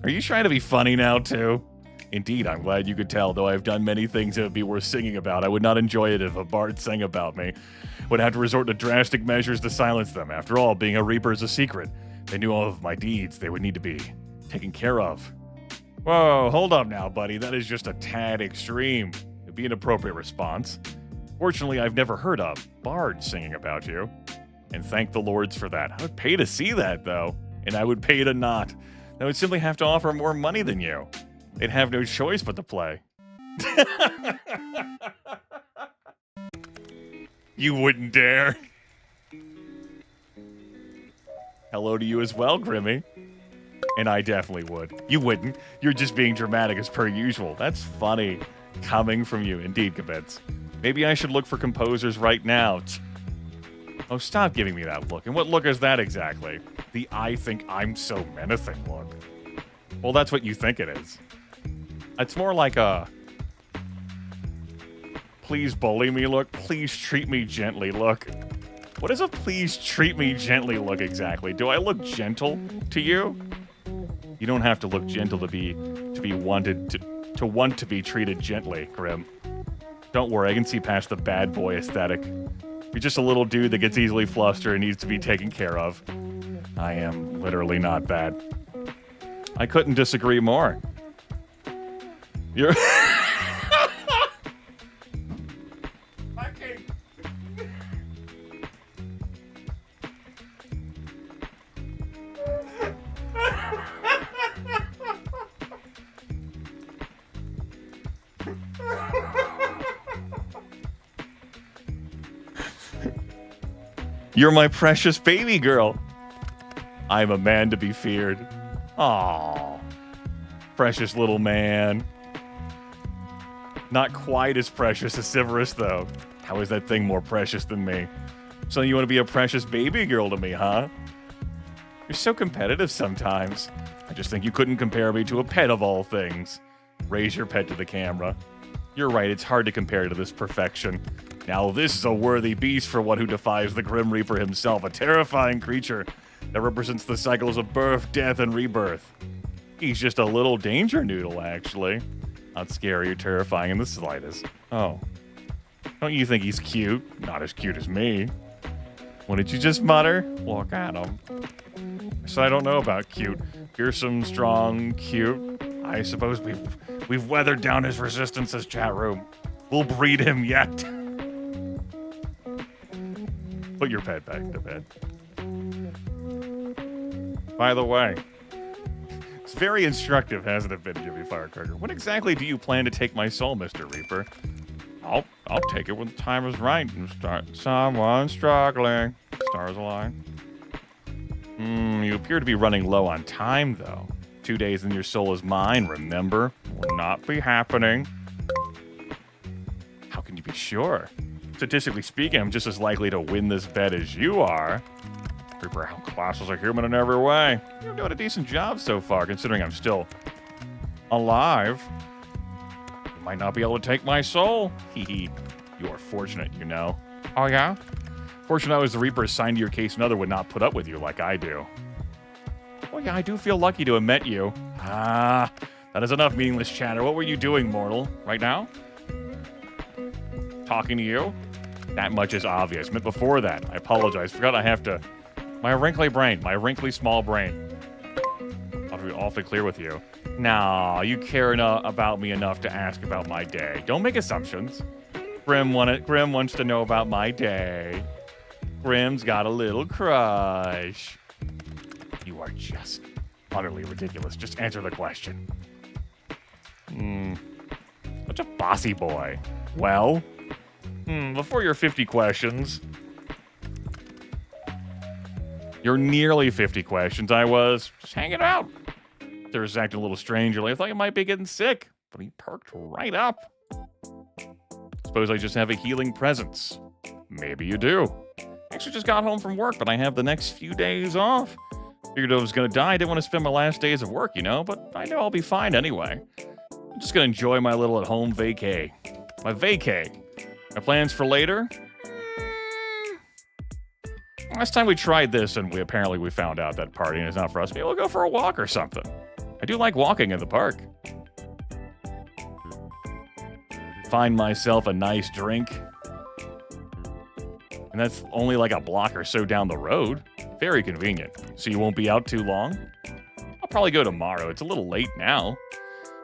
Speaker 1: Are you trying to be funny now, too? Indeed, I'm glad you could tell, though I have done many things that would be worth singing about. I would not enjoy it if a bard sang about me. Would have to resort to drastic measures to silence them. After all, being a reaper is a secret. They knew all of my deeds. They would need to be taken care of. Whoa, hold up now, buddy. That is just a tad extreme. It'd be an appropriate response. Fortunately, I've never heard a bard singing about you. And thank the lords for that. I would pay to see that, though. And I would pay to not. I would simply have to offer more money than you. They'd have no choice but to play. You wouldn't dare. Hello to you as well, Grimmy. And I definitely would. You wouldn't. You're just being dramatic as per usual. That's funny. Coming from you. Indeed, Grimith. Maybe I should look for composers right now. Oh, stop giving me that look. And what look is that exactly? The I think I'm so menacing look. Well, that's what you think it is. It's more like a please bully me look, please treat me gently look. What is a please treat me gently look exactly? Do I look gentle to you? You don't have to look gentle to be wanted to want to be treated gently, Grim. Don't worry, I can see past the bad boy aesthetic. You're just a little dude that gets easily flustered and needs to be taken care of. I am literally not that. I couldn't disagree more. You're... You're my precious baby girl. I'm a man to be feared. Aww. Precious little man. Not quite as precious as Severus, though. How is that thing more precious than me? So you want to be a precious baby girl to me, huh? You're so competitive sometimes. I just think you couldn't compare me to a pet of all things. Raise your pet to the camera. You're right, it's hard to compare to this perfection. Now this is a worthy beast for one who defies the Grim Reaper himself, a terrifying creature that represents the cycles of birth, death, and rebirth. He's just a little danger noodle, actually. Not scary or terrifying in the slightest. Oh. Don't you think he's cute? Not as cute as me. What did you just mutter? Look at him. So I don't know about cute. Fearsome, strong, cute. I suppose we've weathered down his resistance's chat room. We'll breed him yet. Put your pet back to bed. By the way, it's very instructive, hasn't it been, Jimmy Firecracker? When exactly do you plan to take my soul, Mr. Reaper? I'll take it when the time is right and start. Someone struggling. Stars align. You appear to be running low on time, though. 2 days and your soul is mine, remember? Will not be happening. How can you be sure? Statistically speaking, I'm just as likely to win this bet as you are. Reaper outclasses a human in every way. You're doing a decent job so far, considering I'm still alive. You might not be able to take my soul. Hee. You are fortunate, you know. Oh, yeah? Fortunate I was the Reaper assigned to your case and other would not put up with you like I do. Well, yeah, I do feel lucky to have met you. Ah, that is enough meaningless chatter. What were you doing, mortal? Right now? Talking to you? That much is obvious. But before that, I apologize. Forgot I have to... My wrinkly brain. My wrinkly small brain. I'll be awfully clear with you. Nah, you care about me enough to ask about my day. Don't make assumptions. Grim wants to know about my day. Grim's got a little crush. You are just utterly ridiculous. Just answer the question. Such a bossy boy. Well, before your 50 questions, you're nearly 50 questions. I was just hanging out. There's acting a little strange. I thought you might be getting sick, but he perked right up. Suppose I just have a healing presence. Maybe you do. Actually just got home from work, but I have the next few days off. Figured I was going to die. I didn't want to spend my last days of work, you know, but I know I'll be fine anyway. I'm just going to enjoy my little at-home vacay. My vacay. My plans for later? Last time we tried this, and we found out that partying is not for us. Maybe we'll go for a walk or something. I do like walking in the park. Find myself a nice drink. And that's only like a block or so down the road. Very convenient. So you won't be out too long? I'll probably go tomorrow. It's a little late now.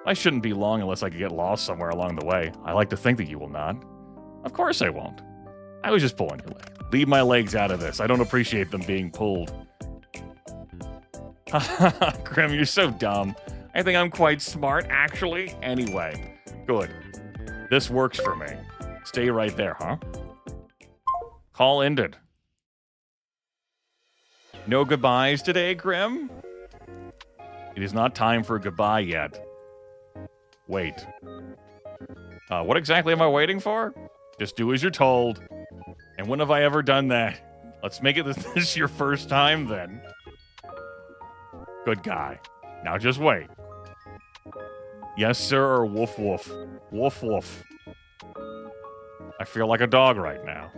Speaker 1: I shouldn't be long unless I could get lost somewhere along the way. I like to think that you will not. Of course I won't. I was just pulling your leg. Leave my legs out of this. I don't appreciate them being pulled. Grim, you're so dumb. I think I'm quite smart, actually. Anyway, good. This works for me. Stay right there, huh? Call ended. No goodbyes today, Grim? It is not time for a goodbye yet. Wait. What exactly am I waiting for? Just do as you're told. And when have I ever done that? Let's make it this your first time, then. Good guy. Now just wait. Yes, sir, or woof woof. Woof woof. I feel like a dog right now.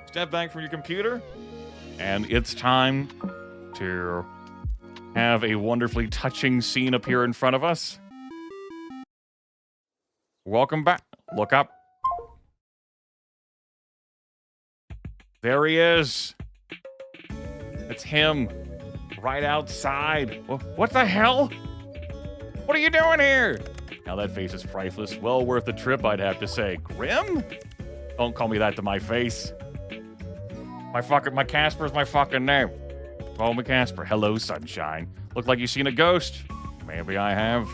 Speaker 1: Step back from your computer. And it's time to have a wonderfully touching scene appear in front of us. Welcome back. Look up. There he is. It's him. Right outside. What the hell? What are you doing here? Now that face is priceless. Well worth the trip, I'd have to say. Grim? Don't call me that to my face. My Casper's my fucking name. Call me Casper. Hello, sunshine. Look like you've seen a ghost. Maybe I have.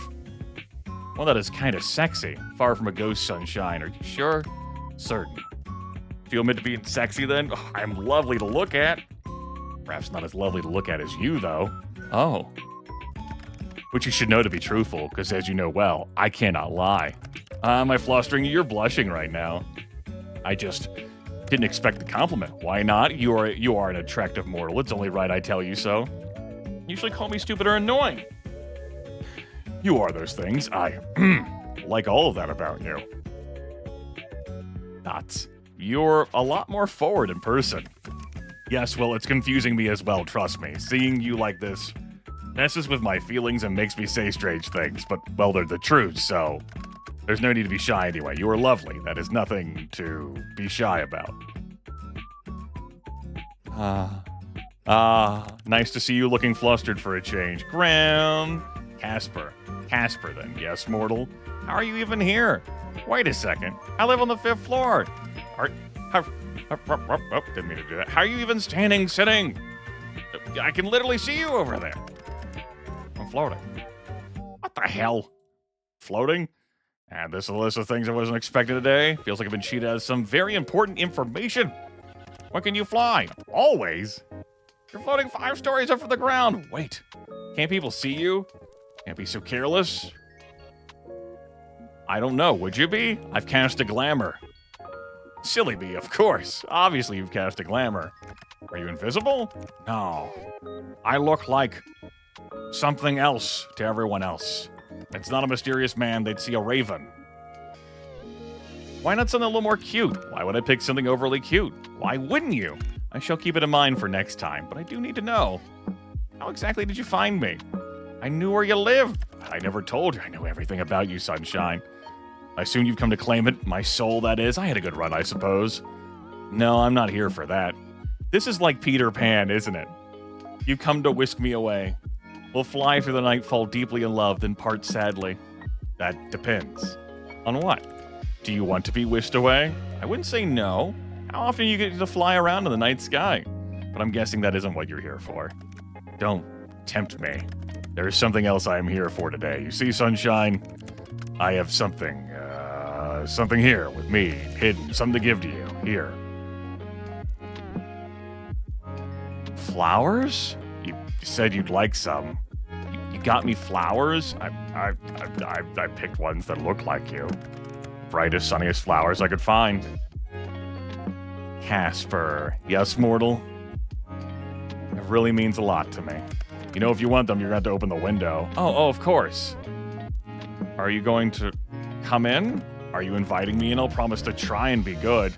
Speaker 1: Well, that is kind of sexy. Far from a ghost, sunshine. Are you sure? Certain. Feel meant to be sexy then? Oh, I'm lovely to look at. Perhaps not as lovely to look at as you, though. Oh. Which you should know to be truthful, because as you know well, I cannot lie. Am I flustering you? You're blushing right now. I just didn't expect the compliment. Why not? You are an attractive mortal. It's only right I tell you so. You usually call me stupid or annoying. You are those things. I like all of that about you. Nuts. You're a lot more forward in person. Yes, well, it's confusing me as well, trust me. Seeing you like this messes with my feelings and makes me say strange things, but, well, they're the truth, so there's no need to be shy anyway. You are lovely. That is nothing to be shy about. Nice to see you looking flustered for a change. Grim. Casper, then. Yes, mortal. How are you even here? Wait a second. I live on the 5th floor. Didn't mean to do that. How are you even sitting? I can literally see you over there. I'm floating. What the hell? Floating? And this is a list of things I wasn't expecting today. Feels like I've been cheated out of some very important information. When can you fly? Always. You're floating 5 stories up from the ground. Wait. Can't people see you? Can't be so careless. I don't know. Would you be? I've cast a glamour. Silly me, of course. Obviously you've cast a glamour. Are you invisible? No. I look like something else to everyone else. It's not a mysterious man. They'd see a raven. Why not something a little more cute? Why would I pick something overly cute? Why wouldn't you? I shall keep it in mind for next time, but I do need to know. How exactly did you find me? I knew where you lived. I never told you. I know everything about you, sunshine. I assume you've come to claim it. My soul, that is. I had a good run, I suppose. No, I'm not here for that. This is like Peter Pan, isn't it? You've come to whisk me away. We'll fly through the night, fall deeply in love, then part sadly. That depends. On what? Do you want to be whisked away? I wouldn't say no. How often do you get to fly around in the night sky? But I'm guessing that isn't what you're here for. Don't tempt me. There's something else I am here for today. You see, sunshine? I have something here with me, hidden. Something to give to you. Here. Flowers? You said you'd like some. got me flowers? I picked ones that look like you. Brightest, sunniest flowers I could find. Casper. Yes, mortal? It really means a lot to me. You know, if you want them, you're going to have to open the window. Oh, of course. Are you going to come in? Are you inviting me in? I'll promise to try and be good.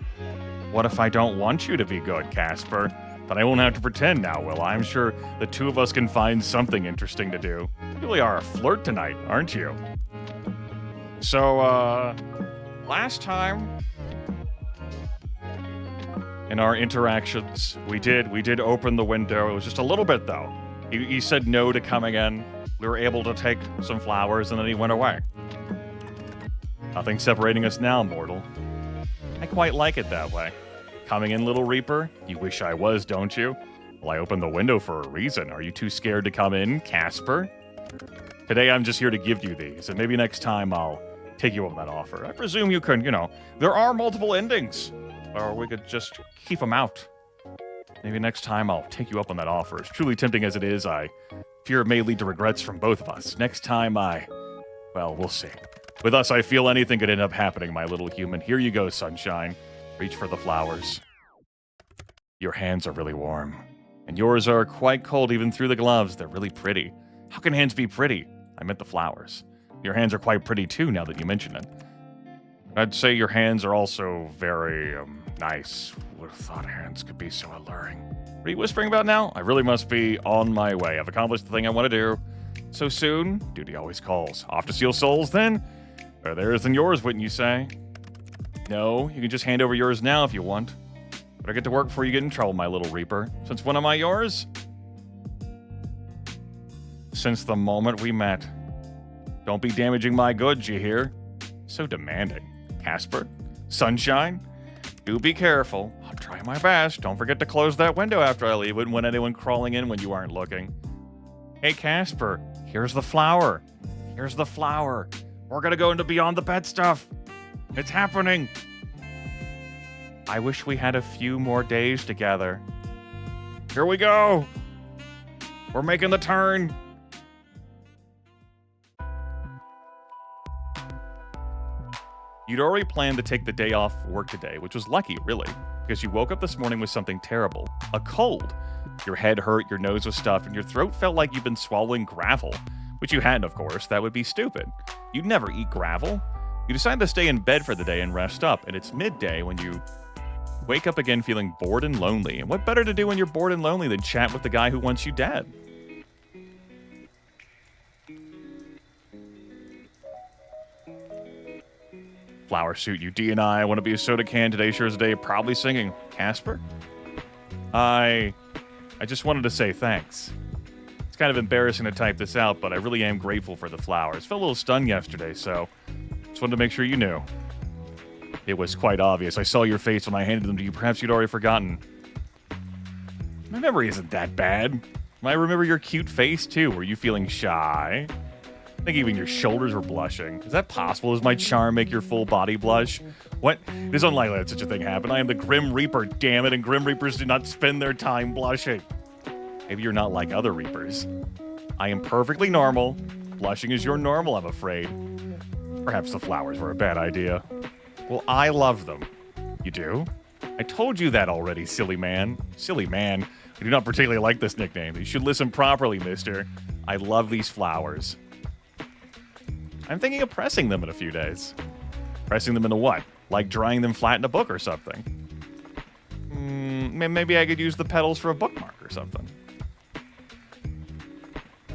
Speaker 1: What if I don't want you to be good, Casper? Then I won't have to pretend now, will I? I'm sure the two of us can find something interesting to do. You really are a flirt tonight, aren't you? So, last time in our interactions, we did open the window. It was just a little bit, though. He said no to coming in. We were able to take some flowers, and then he went away. Nothing separating us now, mortal. I quite like it that way. Coming in, little Reaper? You wish I was, don't you? Well, I opened the window for a reason. Are you too scared to come in, Casper? Today, I'm just here to give you these, and maybe next time I'll take you up on that offer. I presume you can, there are multiple endings. Or we could just keep them out. Maybe next time I'll take you up on that offer. As truly tempting as it is, I fear it may lead to regrets from both of us. Next time well, we'll see. With us, I feel anything could end up happening, my little human. Here you go, sunshine. Reach for the flowers. Your hands are really warm. And yours are quite cold even through the gloves. They're really pretty. How can hands be pretty? I meant the flowers. Your hands are quite pretty too, now that you mention it. I'd say your hands are also very, nice. Would have thought hands could be so alluring. What are you whispering about now? I really must be on my way. I've accomplished the thing I want to do. So soon? Duty always calls. Off to steal souls, then? Better theirs than yours, wouldn't you say? No, you can just hand over yours now if you want. Better get to work before you get in trouble, my little Reaper. Since when am I yours? Since the moment we met. Don't be damaging my goods, you hear? So demanding. Casper? Sunshine? Do be careful. I'll try my best. Don't forget to close that window after I leave. Wouldn't want anyone crawling in when you aren't looking. Hey, Casper. Here's the flower. Here's the flower. We're gonna go into Beyond the Pet stuff. It's happening. I wish we had a few more days together. Here we go. We're making the turn. You'd already planned to take the day off work today, which was lucky, really, because you woke up this morning with something terrible. A cold. Your head hurt, your nose was stuffed, and your throat felt like you'd been swallowing gravel. Which you hadn't, of course. That would be stupid. You'd never eat gravel. You decide to stay in bed for the day and rest up, and it's midday when you wake up again feeling bored and lonely. And what better to do when you're bored and lonely than chat with the guy who wants you dead? Flower suit, you D&I want to be a soda can. Today sure is a day, probably singing. Casper? I just wanted to say thanks. It's kind of embarrassing to type this out, but I really am grateful for the flowers. Felt a little stunned yesterday, so just wanted to make sure you knew. It was quite obvious. I saw your face when I handed them to you. Perhaps you'd already forgotten. My memory isn't that bad. I remember your cute face, too. Were you feeling shy? I think even your shoulders were blushing. Is that possible? Does my charm make your full body blush? What? It is unlikely that such a thing happened. I am the Grim Reaper, damn it, and Grim Reapers do not spend their time blushing. Maybe you're not like other Reapers. I am perfectly normal. Blushing is your normal, I'm afraid. Perhaps the flowers were a bad idea. Well, I love them. You do? I told you that already, silly man. Silly man. I do not particularly like this nickname. You should listen properly, mister. I love these flowers. I'm thinking of pressing them in a few days. Pressing them into what? Like drying them flat in a book or something. Maybe I could use the petals for a bookmark or something.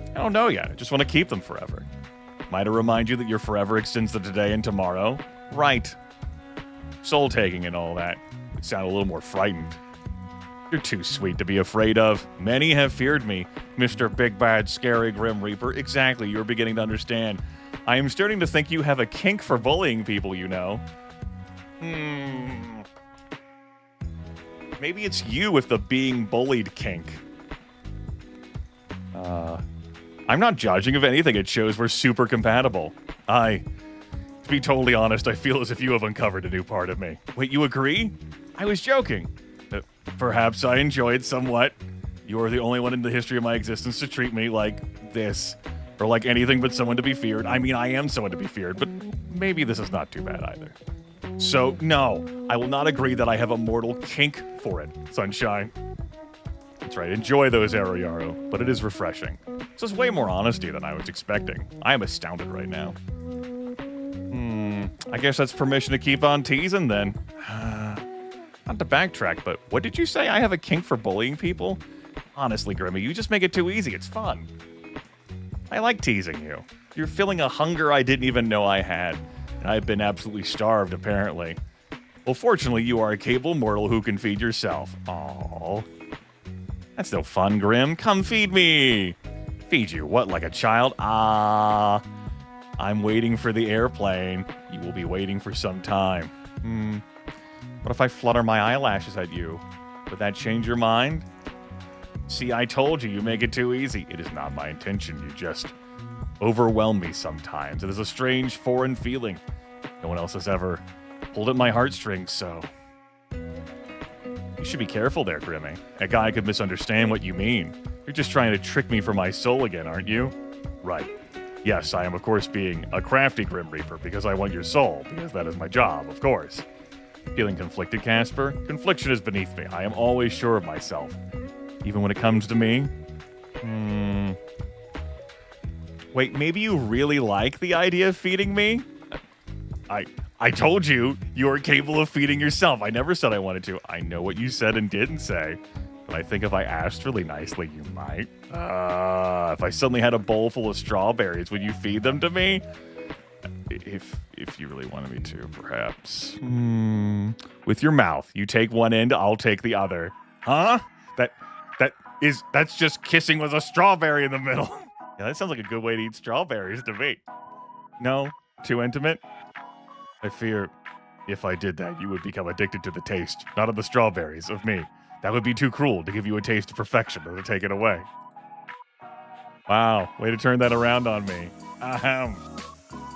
Speaker 1: I don't know yet. I just want to keep them forever. Might I remind you that your forever extends to today and tomorrow? Right. Soul-taking and all that. You sound a little more frightened. You're too sweet to be afraid of. Many have feared me, Mr. Big Bad Scary Grim Reaper. Exactly, you're beginning to understand. I am starting to think you have a kink for bullying people, you know. Maybe it's you with the being bullied kink. I'm not judging of anything. It shows we're super compatible. To be totally honest, I feel as if you have uncovered a new part of me. Wait, you agree? I was joking. Perhaps I enjoy it somewhat. You are the only one in the history of my existence to treat me like this. or like anything but someone to be feared. I mean, I am someone to be feared, but maybe this is not too bad either. So, no, I will not agree that I have a mortal kink for it, Sunshine. That's right, enjoy those Aroyaro, but it is refreshing. This is way more honesty than I was expecting. I am astounded right now. I guess that's permission to keep on teasing then. Not to backtrack, but what did you say? I have a kink for bullying people? Honestly, Grimmy, you just make it too easy. It's fun. I like teasing you. You're filling a hunger I didn't even know I had. And I've been absolutely starved, apparently. Well, fortunately, you are a capable mortal who can feed yourself. Aww. That's no fun, Grim. Come feed me. Feed you? What, like a child? Ah. I'm waiting for the airplane. You will be waiting for some time. What if I flutter my eyelashes at you? Would that change your mind? See, I told you, you make it too easy. It is not my intention. You just overwhelm me sometimes. It is a strange, foreign feeling. No one else has ever pulled at my heartstrings, so... You should be careful there, Grimmy. A guy could misunderstand what you mean. You're just trying to trick me for my soul again, aren't you? Right. Yes, I am, of course, being a crafty Grim Reaper because I want your soul, because that is my job, of course. Feeling conflicted, Casper? Confliction is beneath me. I am always sure of myself. Even when it comes to me? Wait, maybe you really like the idea of feeding me? I told you, you are capable of feeding yourself. I never said I wanted to. I know what you said and didn't say. But I think if I asked really nicely, you might. If I suddenly had a bowl full of strawberries, would you feed them to me? If you really wanted me to, perhaps. With your mouth. You take one end, I'll take the other. Huh? That's just kissing with a strawberry in the middle. Yeah, that sounds like a good way to eat strawberries to me. No? Too intimate? I fear if I did that, you would become addicted to the taste, not of the strawberries, of me. That would be too cruel to give you a taste of perfection or to take it away. Wow, way to turn that around on me.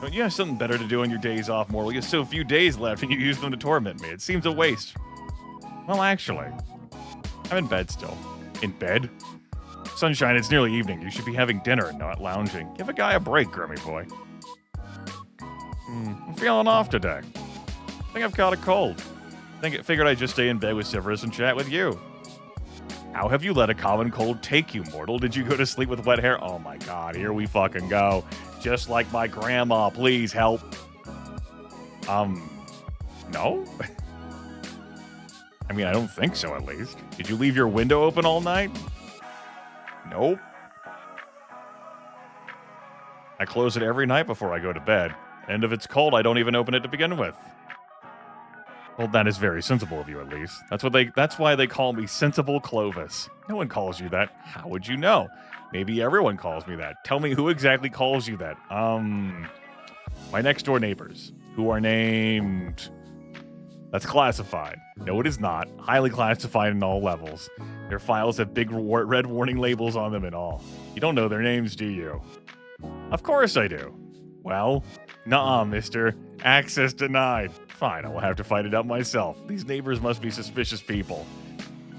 Speaker 1: Don't you have something better to do on your days off, Mortal? You have so few days left and you use them to torment me. It seems a waste. Well, actually, I'm in bed still. In bed? Sunshine, it's nearly evening. You should be having dinner and not lounging. Give a guy a break, Grimmy boy. I'm feeling off today. I think I've caught a cold. Figured I'd just stay in bed with Severus and chat with you. How have you let a common cold take you, Mortal? Did you go to sleep with wet hair? Oh my god, here we fucking go. Just like my grandma, please help. No? I mean, I don't think so, at least. Did you leave your window open all night? Nope. I close it every night before I go to bed. And if it's cold, I don't even open it to begin with. Well, that is very sensible of you, at least. That's why they call me Sensible Clovis. No one calls you that. How would you know? Maybe everyone calls me that. Tell me who exactly calls you that. My next door neighbors, who are named... That's classified. No, it is not. Highly classified in all levels. Their files have big red warning labels on them and all. You don't know their names, do you? Of course I do. Well, nuh-uh, mister. Access denied. Fine, I will have to fight it out myself. These neighbors must be suspicious people.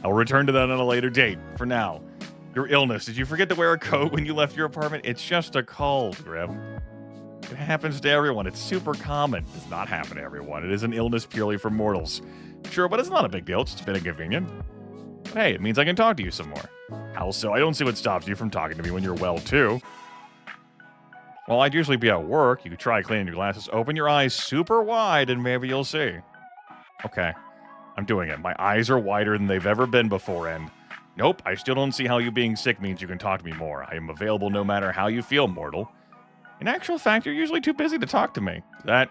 Speaker 1: I will return to that on a later date. For now, your illness. Did you forget to wear a coat when you left your apartment? It's just a cold, Grim. It happens to everyone. It's super common. It does not happen to everyone. It is an illness purely for mortals. Sure, but it's not a big deal. It's just a bit inconvenient. But hey, it means I can talk to you some more. How so? I don't see what stops you from talking to me when you're well, too. Well, I'd usually be at work. You could try cleaning your glasses. Open your eyes super wide and maybe you'll see. Okay, I'm doing it. My eyes are wider than they've ever been before and... Nope, I still don't see how you being sick means you can talk to me more. I am available no matter how you feel, mortal. In actual fact, you're usually too busy to talk to me. Well,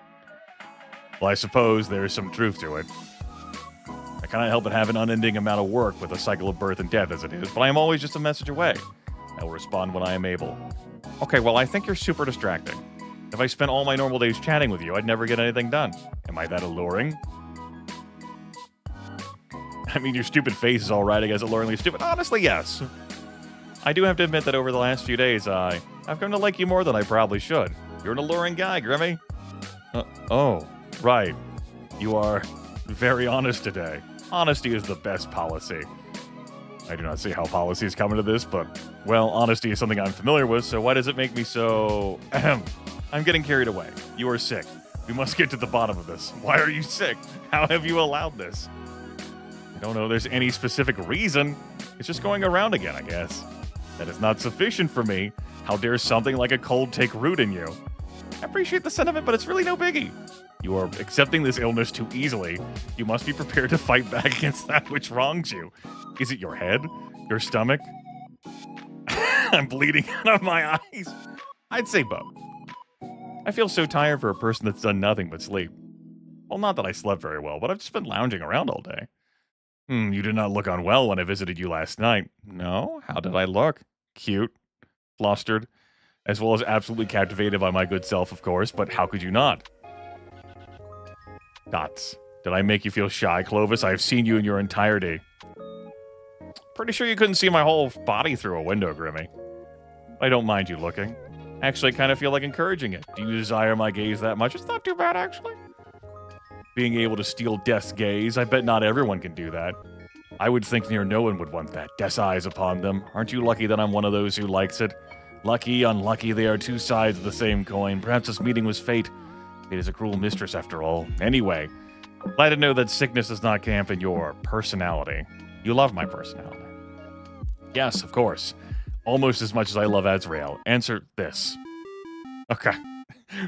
Speaker 1: I suppose there's some truth to it. I cannot help but have an unending amount of work with a cycle of birth and death as it is, but I am always just a message away. I will respond when I am able. Okay, well, I think you're super distracting. If I spent all my normal days chatting with you, I'd never get anything done. Am I that alluring? I mean, your stupid face is all right, I guess, alluringly stupid. Honestly, yes. I do have to admit that over the last few days, I've come to like you more than I probably should. You're an alluring guy, Grimmy. Oh, right. You are very honest today. Honesty is the best policy. I do not see how policies come into this, but Well, honesty is something I'm familiar with, so why does it make me so... I'm getting carried away. You are sick. We must get to the bottom of this. Why are you sick? How have you allowed this? I don't know if there's any specific reason. It's just going around again, I guess. That is not sufficient for me. How dare something like a cold take root in you? I appreciate the sentiment, but it's really no biggie. You are accepting this illness too easily. You must be prepared to fight back against that which wrongs you. Is it your head? Your stomach? I'm bleeding out of my eyes. I'd say both. I feel so tired for a person that's done nothing but sleep. Well, not that I slept very well, but I've just been lounging around all day. You did not look unwell when I visited you last night. No? How did I look? Cute. Flustered. As well as absolutely captivated by my good self, of course, but how could you not? Dots. Did I make you feel shy, Clovis? I have seen you in your entirety. Pretty sure you couldn't see my whole body through a window, Grimmy. I don't mind you looking. Actually, I kind of feel like encouraging it. Do you desire my gaze that much? It's not too bad, actually. Being able to steal Death's gaze, I bet not everyone can do that. I would think near no one would want that. Death's eyes upon them. Aren't you lucky that I'm one of those who likes it? Lucky, unlucky, they are two sides of the same coin. Perhaps this meeting was fate. Fate is a cruel mistress, after all. Anyway, glad to know that sickness does not camp in your personality. You love my personality. Yes, of course. Almost as much as I love Azrael. Answer this. Okay.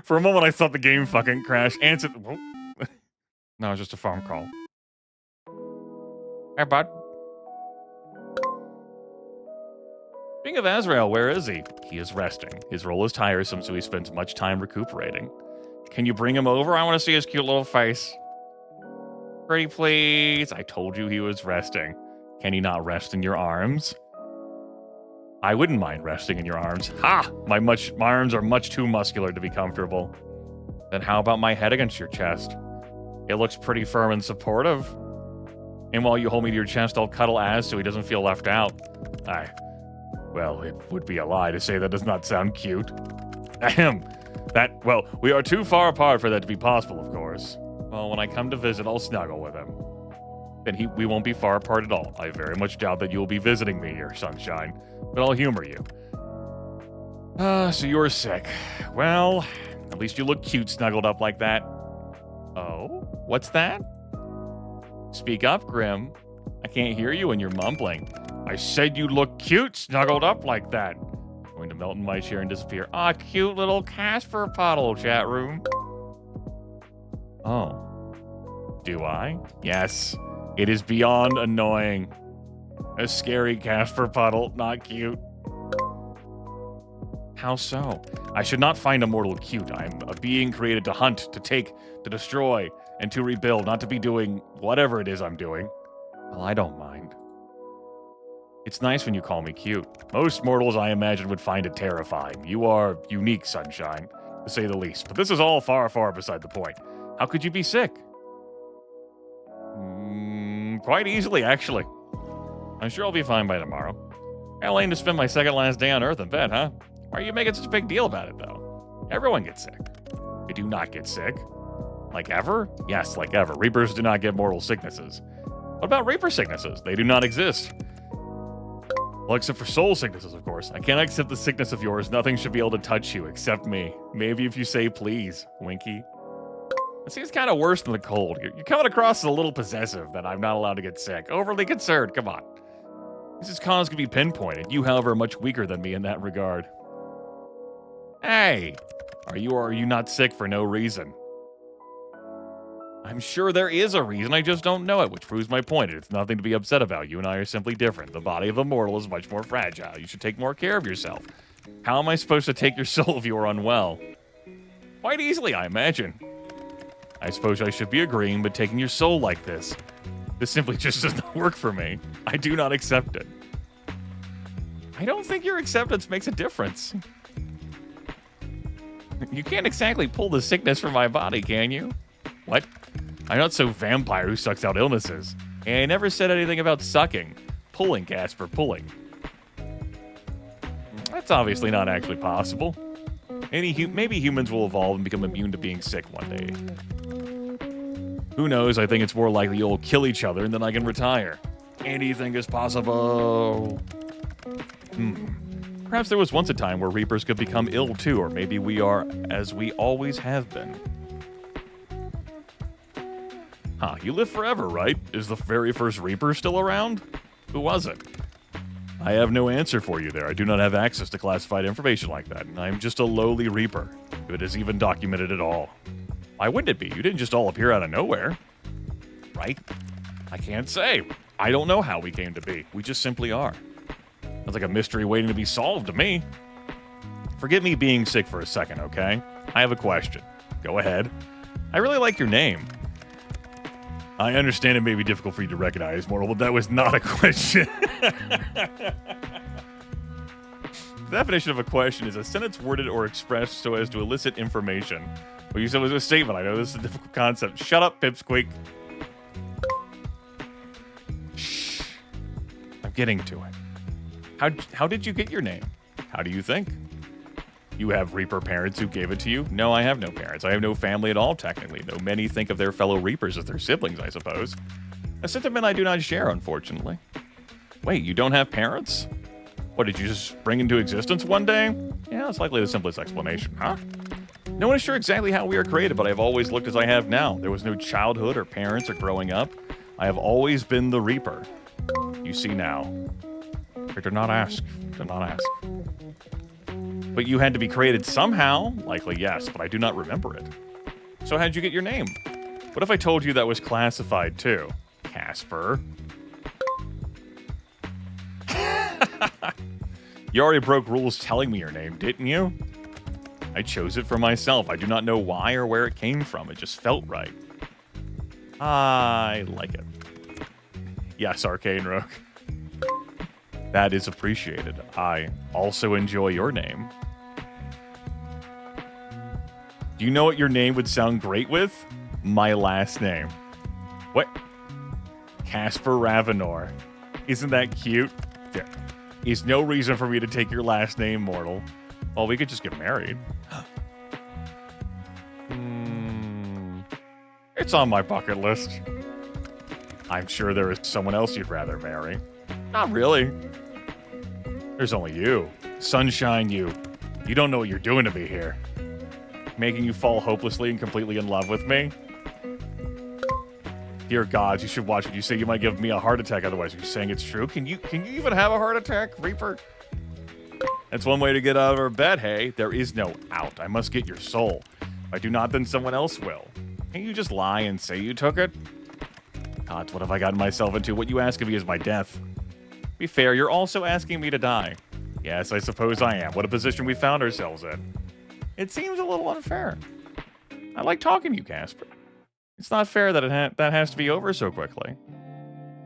Speaker 1: For a moment, I thought the game fucking crashed. Answer... No, it's just a phone call. Hey, bud. Speaking of Azrael, where is he? He is resting. His role is tiresome, so he spends much time recuperating. Can you bring him over? I want to see his cute little face. Pretty please. I told you he was resting. Can he not rest in your arms? I wouldn't mind resting in your arms. Ha! My arms are much too muscular to be comfortable. Then how about my head against your chest? It looks pretty firm and supportive. And while you hold me to your chest, I'll cuddle Az so he doesn't feel left out. Well, it would be a lie to say that does not sound cute. Ahem. Well, we are too far apart for that to be possible, of course. Well, when I come to visit, I'll snuggle with him. Then we won't be far apart at all. I very much doubt that you'll be visiting me here, sunshine. But I'll humor you. So you're sick. Well, at least you look cute snuggled up like that. Oh? What's that? Speak up, Grim. I can't hear you when you're mumbling. I said you look cute snuggled up like that. I'm going to melt in my chair and disappear. Ah, cute little Casper puddle, chat room. Oh. Do I? Yes. It is beyond annoying. A scary Casper puddle, not cute. How so? I should not find a mortal cute. I am a being created to hunt, to take, to destroy, and to rebuild, not to be doing whatever it is I'm doing. Well, I don't mind. It's nice when you call me cute. Most mortals, I imagine, would find it terrifying. You are unique, sunshine, to say the least. But this is all far, far beside the point. How could you be sick? Quite easily, actually. I'm sure I'll be fine by tomorrow. I'll aim to spend my second last day on Earth in bed, huh? Why are you making such a big deal about it, though? Everyone gets sick. They do not get sick. Like ever? Yes, like ever. Reapers do not get mortal sicknesses. What about Reaper sicknesses? They do not exist. Well, except for soul sicknesses, of course. I can't accept the sickness of yours. Nothing should be able to touch you except me. Maybe if you say please, Winky. It seems kind of worse than the cold. You're coming across as a little possessive that I'm not allowed to get sick. Overly concerned, come on. This cause can be pinpointed. You, however, are much weaker than me in that regard. Hey, are you not sick for no reason? I'm sure there is a reason, I just don't know it, which proves my point. It's nothing to be upset about. You and I are simply different. The body of a mortal is much more fragile. You should take more care of yourself. How am I supposed to take your soul if you are unwell? Quite easily, I imagine. I suppose I should be agreeing, but taking your soul like this simply just does not work for me. I do not accept it. I don't think your acceptance makes a difference. You can't exactly pull the sickness from my body, can you? What? I'm not so vampire who sucks out illnesses. And I never said anything about sucking. Pulling, Casper, pulling. That's obviously not actually possible. Maybe humans will evolve and become immune to being sick one day. Who knows? I think it's more likely you'll kill each other and then I can retire. Anything is possible. Perhaps there was once a time where Reapers could become ill too, or maybe we are as we always have been. Huh, you live forever, right? Is the very first Reaper still around? Who was it? I have no answer for you there. I do not have access to classified information like that, and I am just a lowly Reaper, if it is even documented at all. Why wouldn't it be? You didn't just all appear out of nowhere. Right? I can't say. I don't know how we came to be. We just simply are. Sounds like a mystery waiting to be solved to me. Forget me being sick for a second, okay? I have a question. Go ahead. I really like your name. I understand it may be difficult for you to recognize, mortal, but that was not a question. The definition of a question is a sentence worded or expressed so as to elicit information. What you said was a statement. I know this is a difficult concept. Shut up, Pipsqueak. Shh. I'm getting to it. How did you get your name? How do you think? You have Reaper parents who gave it to you? No, I have no parents. I have no family at all, technically, though many think of their fellow Reapers as their siblings, I suppose. A sentiment I do not share, unfortunately. Wait, you don't have parents? What, did you just spring into existence one day? Yeah, it's likely the simplest explanation, huh? No one is sure exactly how we are created, but I have always looked as I have now. There was no childhood or parents or growing up. I have always been the Reaper. You see now. Or do not ask. Do not ask. But you had to be created somehow? Likely yes, but I do not remember it. So how'd you get your name? What if I told you that was classified too? Casper. You already broke rules telling me your name, didn't you? I chose it for myself. I do not know why or where it came from. It just felt right. I like it. Yes, Arcane Rogue. That is appreciated. I also enjoy your name. Do you know what your name would sound great with? My last name. What? Casper Ravenor. Isn't that cute? There is no reason for me to take your last name, mortal. Well, we could just get married. It's on my bucket list. I'm sure there is someone else you'd rather marry. Not really. There's only you. Sunshine, you. You don't know what you're doing to me here. Making you fall hopelessly and completely in love with me? Dear gods, you should watch what you say. You might give me a heart attack otherwise. Are you saying it's true? Can you even have a heart attack, Reaper? That's one way to get out of our bed, hey? There is no out. I must get your soul. If I do not, then someone else will. Can't you just lie and say you took it? Gods, what have I gotten myself into? What you ask of me is my death. Be fair, you're also asking me to die. Yes, I suppose I am. What a position we found ourselves in. It seems a little unfair. I like talking to you, Casper. It's not fair that that has to be over so quickly.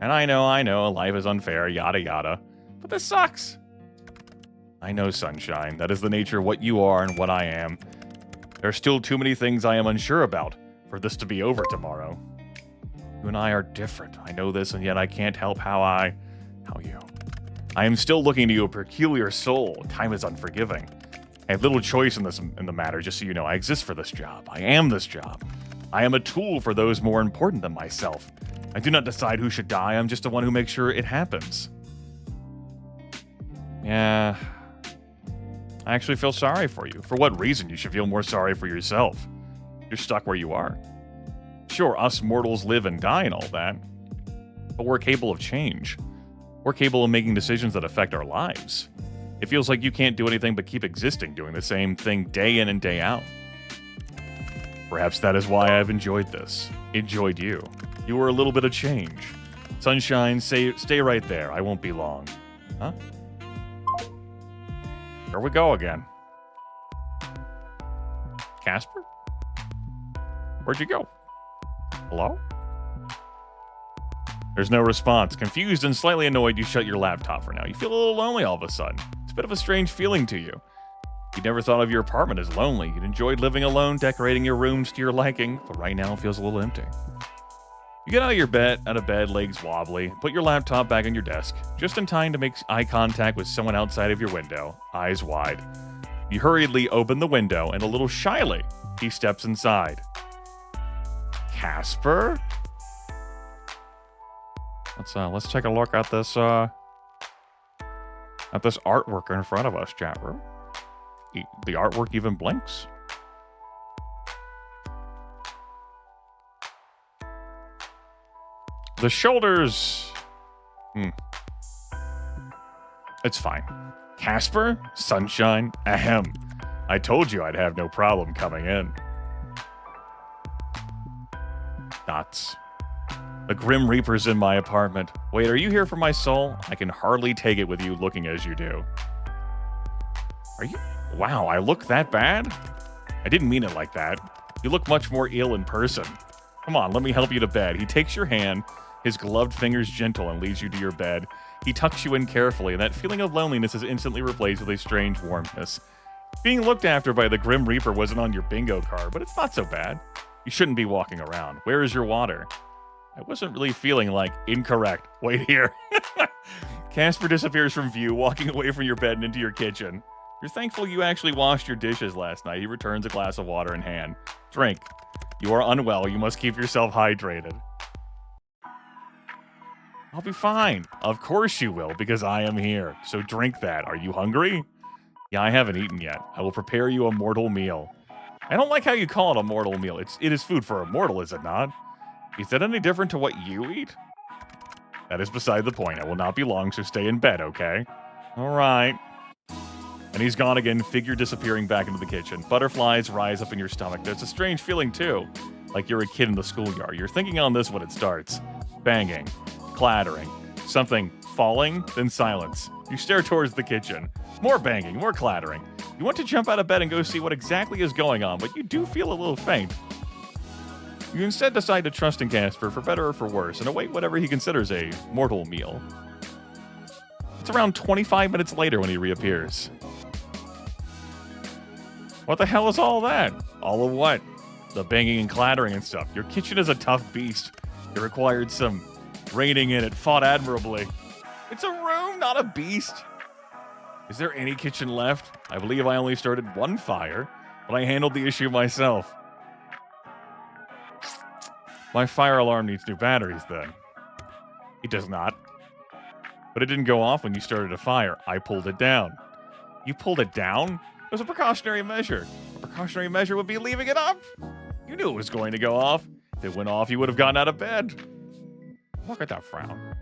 Speaker 1: And I know, life is unfair, yada yada. But this sucks. I know, Sunshine. That is the nature of what you are and what I am. There are still too many things I am unsure about for this to be over tomorrow. You and I are different. I know this, and yet I can't help how you. I am still looking to you, a peculiar soul. Time is unforgiving. I have little choice in the matter, just so you know. I exist for this job. I am this job. I am a tool for those more important than myself. I do not decide who should die. I'm just the one who makes sure it happens. Yeah. I actually feel sorry for you. For what reason? You should feel more sorry for yourself. You're stuck where you are. Sure, us mortals live and die and all that. But we're capable of change. We're capable of making decisions that affect our lives. It feels like you can't do anything but keep existing, doing the same thing day in and day out. Perhaps that is why I've enjoyed this. Enjoyed you. You were a little bit of change. Sunshine, stay right there. I won't be long. Huh? Here we go again. Casper? Where'd you go? Hello? There's no response. Confused and slightly annoyed, you shut your laptop for now. You feel a little lonely all of a sudden. It's a bit of a strange feeling to you. You never thought of your apartment as lonely. You'd enjoyed living alone, decorating your rooms to your liking, but right now it feels a little empty. You get out of bed, legs wobbly, put your laptop back on your desk, just in time to make eye contact with someone outside of your window, eyes wide. You hurriedly open the window, and a little shyly, he steps inside. Casper? Let's take a look at this, At this artwork in front of us, chat room. The artwork even blinks. The shoulders... It's fine. Casper? Sunshine? Ahem. I told you I'd have no problem coming in. Nuts. The Grim Reaper's in my apartment. Wait, are you here for my soul? I can hardly take it with you looking as you do. Are you... Wow, I look that bad? I didn't mean it like that. You look much more ill in person. Come on, let me help you to bed. He takes your hand, his gloved fingers gentle, and leads you to your bed. He tucks you in carefully, and that feeling of loneliness is instantly replaced with a strange warmness. Being looked after by the Grim Reaper wasn't on your bingo card, but it's not so bad. You shouldn't be walking around. Where is your water? I wasn't really feeling like incorrect. Wait here. Casper disappears from view, walking away from your bed and into your kitchen. You're thankful you actually washed your dishes last night. He returns a glass of water in hand. Drink. You are unwell. You must keep yourself hydrated. I'll be fine. Of course you will, because I am here. So drink that. Are you hungry? Yeah, I haven't eaten yet. I will prepare you a mortal meal. I don't like how you call it a mortal meal. It is food for a mortal, is it not? Is that any different to what you eat? That is beside the point. I will not be long, so stay in bed, okay? All right. And he's gone again, figure disappearing back into the kitchen. Butterflies rise up in your stomach. There's a strange feeling, too. Like you're a kid in the schoolyard. You're thinking on this when it starts. Banging. Clattering. Something falling, then silence. You stare towards the kitchen. More banging, more clattering. You want to jump out of bed and go see what exactly is going on, but you do feel a little faint. You instead decide to trust in Casper for better or for worse and await whatever he considers a mortal meal. It's around 25 minutes later when he reappears. What the hell is all that? All of what? The banging and clattering and stuff. Your kitchen is a tough beast. It required some reining in. It fought admirably. It's a room, not a beast. Is there any kitchen left? I believe I only started one fire, but I handled the issue myself. My fire alarm needs new batteries, then. It does not. But it didn't go off when you started a fire. I pulled it down. You pulled it down? It was a precautionary measure. A precautionary measure would be leaving it up. You knew it was going to go off. If it went off, you would have gotten out of bed. Look at that frown.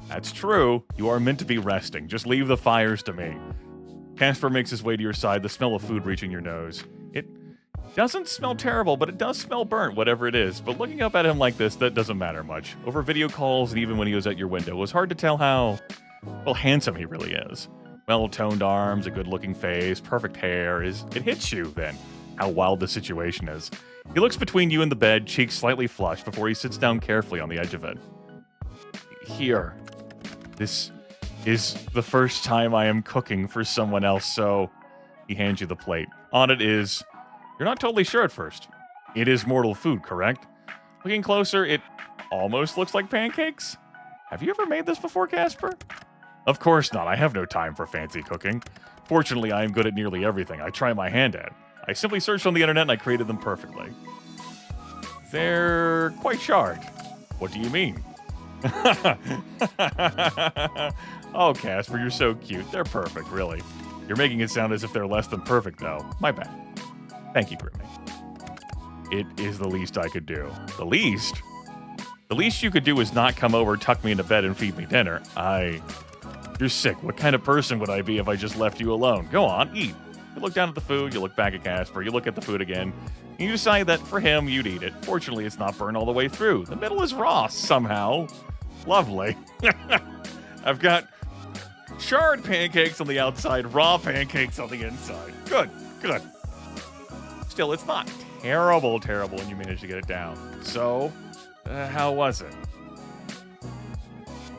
Speaker 1: That's true. You are meant to be resting. Just leave the fires to me. Casper makes his way to your side, the smell of food reaching your nose. It doesn't smell terrible, but it does smell burnt, whatever it is. But looking up at him like this, that doesn't matter much. Over video calls, and even when he was at your window, it was hard to tell how, well, handsome he really is. Well-toned arms, a good-looking face, perfect hair. It hits you, then, how wild the situation is. He looks between you and the bed, cheeks slightly flushed, before he sits down carefully on the edge of it. Here. This is the first time I am cooking for someone else, so... He hands you the plate. On it is... You're not totally sure at first. It is mortal food, correct? Looking closer, it almost looks like pancakes. Have you ever made this before, Casper? Of course not. I have no time for fancy cooking. Fortunately, I am good at nearly everything I try my hand at. I simply searched on the internet and I created them perfectly. They're quite charred. What do you mean? Oh, Casper, you're so cute. They're perfect, really. You're making it sound as if they're less than perfect, though. My bad. Thank you, Grimith. It is the least I could do. The least? The least you could do is not come over, tuck me into bed, and feed me dinner. You're sick. What kind of person would I be if I just left you alone? Go on, eat. You look down at the food, you look back at Casper, you look at the food again, and you decide that for him, you'd eat it. Fortunately, it's not burned all the way through. The middle is raw, somehow. Lovely. I've got charred pancakes on the outside, raw pancakes on the inside. Good, good. Still, it's not terrible when you manage to get it down. So, how was it?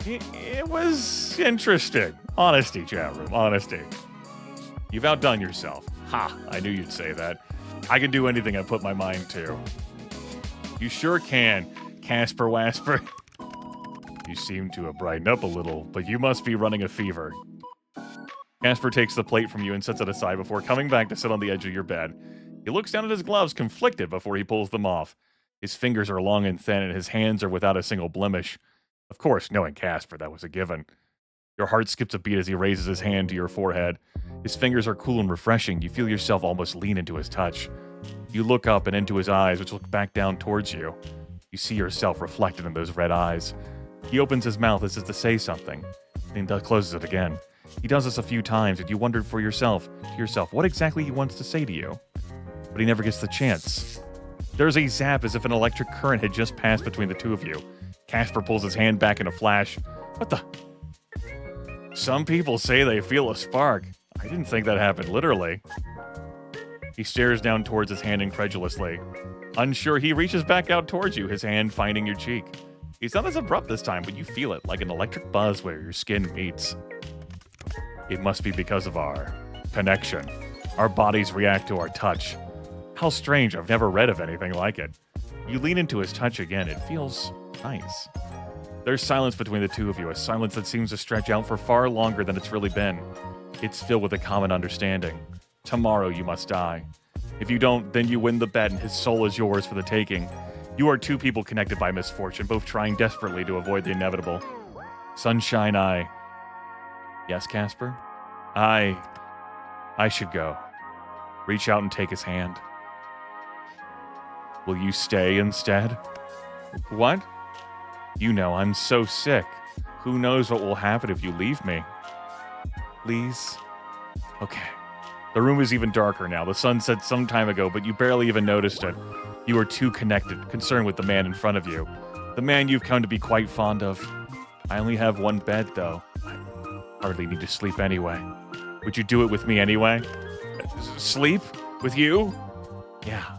Speaker 1: It was interesting. Honesty, chat room. Honesty. You've outdone yourself. Ha! I knew you'd say that. I can do anything I put my mind to. You sure can, Casper Wasper. You seem to have brightened up a little, but you must be running a fever. Casper takes the plate from you and sets it aside before coming back to sit on the edge of your bed. He looks down at his gloves, conflicted, before he pulls them off. His fingers are long and thin, and his hands are without a single blemish. Of course, knowing Casper, that was a given. Your heart skips a beat as he raises his hand to your forehead. His fingers are cool and refreshing. You feel yourself almost lean into his touch. You look up and into his eyes, which look back down towards you. You see yourself reflected in those red eyes. He opens his mouth as if to say something, then closes it again. He does this a few times, and you wonder to yourself, what exactly he wants to say to you. But he never gets the chance. There's a zap as if an electric current had just passed between the two of you. Casper pulls his hand back in a flash. What the? Some people say they feel a spark. I didn't think that happened literally. He stares down towards his hand incredulously. Unsure, he reaches back out towards you, his hand finding your cheek. He's not as abrupt this time, but you feel it, like an electric buzz where your skin meets. It must be because of our connection. Our bodies react to our touch. How strange, I've never read of anything like it. You lean into his touch again, it feels nice. There's silence between the two of you, a silence that seems to stretch out for far longer than it's really been. It's filled with a common understanding. Tomorrow you must die. If you don't, then you win the bet and his soul is yours for the taking. You are two people connected by misfortune, both trying desperately to avoid the inevitable. Sunshine, Yes, Casper? I should go. Reach out and take his hand. Will you stay instead? What? You know, I'm so sick. Who knows what will happen if you leave me? Please? Okay. The room is even darker now. The sun set some time ago, but you barely even noticed it. You are too connected, concerned with the man in front of you. The man you've come to be quite fond of. I only have one bed, though. I hardly need to sleep anyway. Would you do it with me anyway? Sleep? With you? Yeah.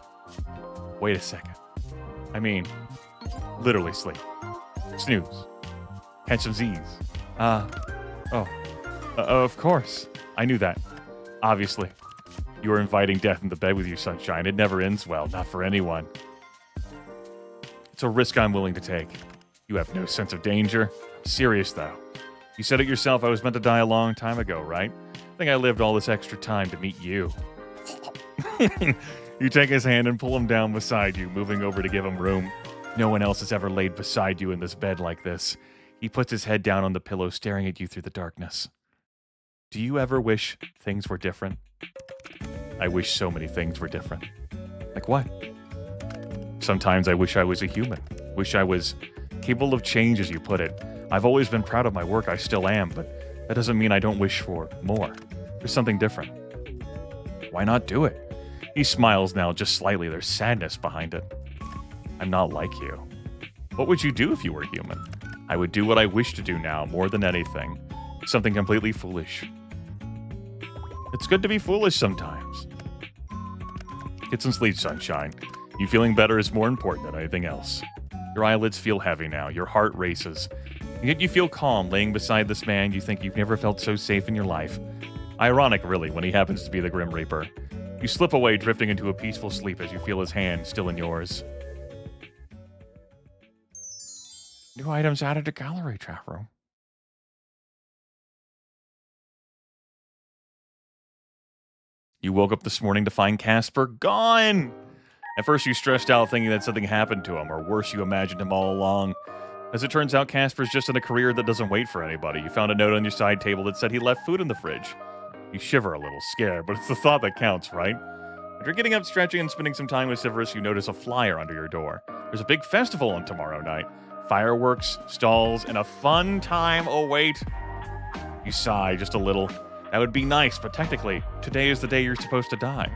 Speaker 1: Wait a second. I mean, literally sleep. Snooze. Catch some Z's. Of course. I knew that. Obviously. You are inviting death into bed with you, Sunshine. It never ends well, not for anyone. It's a risk I'm willing to take. You have no sense of danger. I'm serious, though. You said it yourself, I was meant to die a long time ago, right? I think I lived all this extra time to meet you. You take his hand and pull him down beside you, moving over to give him room. No one else has ever laid beside you in this bed like this. He puts his head down on the pillow, staring at you through the darkness. Do you ever wish things were different? I wish so many things were different. Like what? Sometimes I wish I was a human. Wish I was capable of change, as you put it. I've always been proud of my work, I still am, but that doesn't mean I don't wish for more. There's something different. Why not do it? He smiles now, just slightly. There's sadness behind it. I'm not like you. What would you do if you were human? I would do what I wish to do now, more than anything. Something completely foolish. It's good to be foolish sometimes. Get some sleep, Sunshine. You feeling better is more important than anything else. Your eyelids feel heavy now. Your heart races. Yet you feel calm, laying beside this man you think you've never felt so safe in your life. Ironic, really, when he happens to be the Grim Reaper. You slip away, drifting into a peaceful sleep as you feel his hand still in yours. New items added to gallery, chat room. You woke up this morning to find Casper gone. At first you stressed out thinking that something happened to him, or worse, you imagined him all along. As it turns out, Casper's just in a career that doesn't wait for anybody. You found a note on your side table that said he left food in the fridge. You shiver a little, scared, but it's the thought that counts, right? After getting up, stretching, and spending some time with Severus, you notice a flyer under your door. There's a big festival on tomorrow night. Fireworks, stalls, and a fun time await. You sigh just a little. That would be nice, but technically, today is the day you're supposed to die.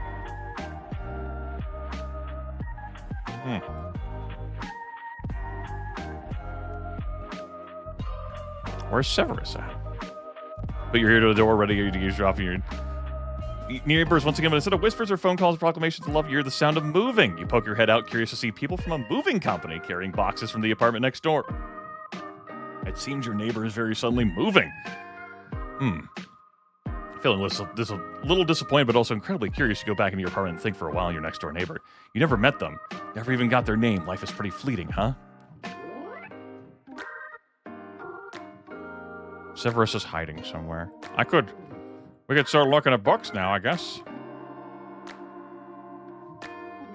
Speaker 1: Where's Severus at? But you're here to the door, ready to eavesdrop your neighbors once again. But instead of whispers or phone calls or proclamations of love, you hear the sound of moving. You poke your head out, curious to see people from a moving company carrying boxes from the apartment next door. It seems your neighbor is very suddenly moving. Feeling a little disappointed, but also incredibly curious. You go back into your apartment and think for a while on your next door neighbor. You never met them. Never even got their name. Life is pretty fleeting, huh? Severus is hiding somewhere. We could start looking at books now, I guess.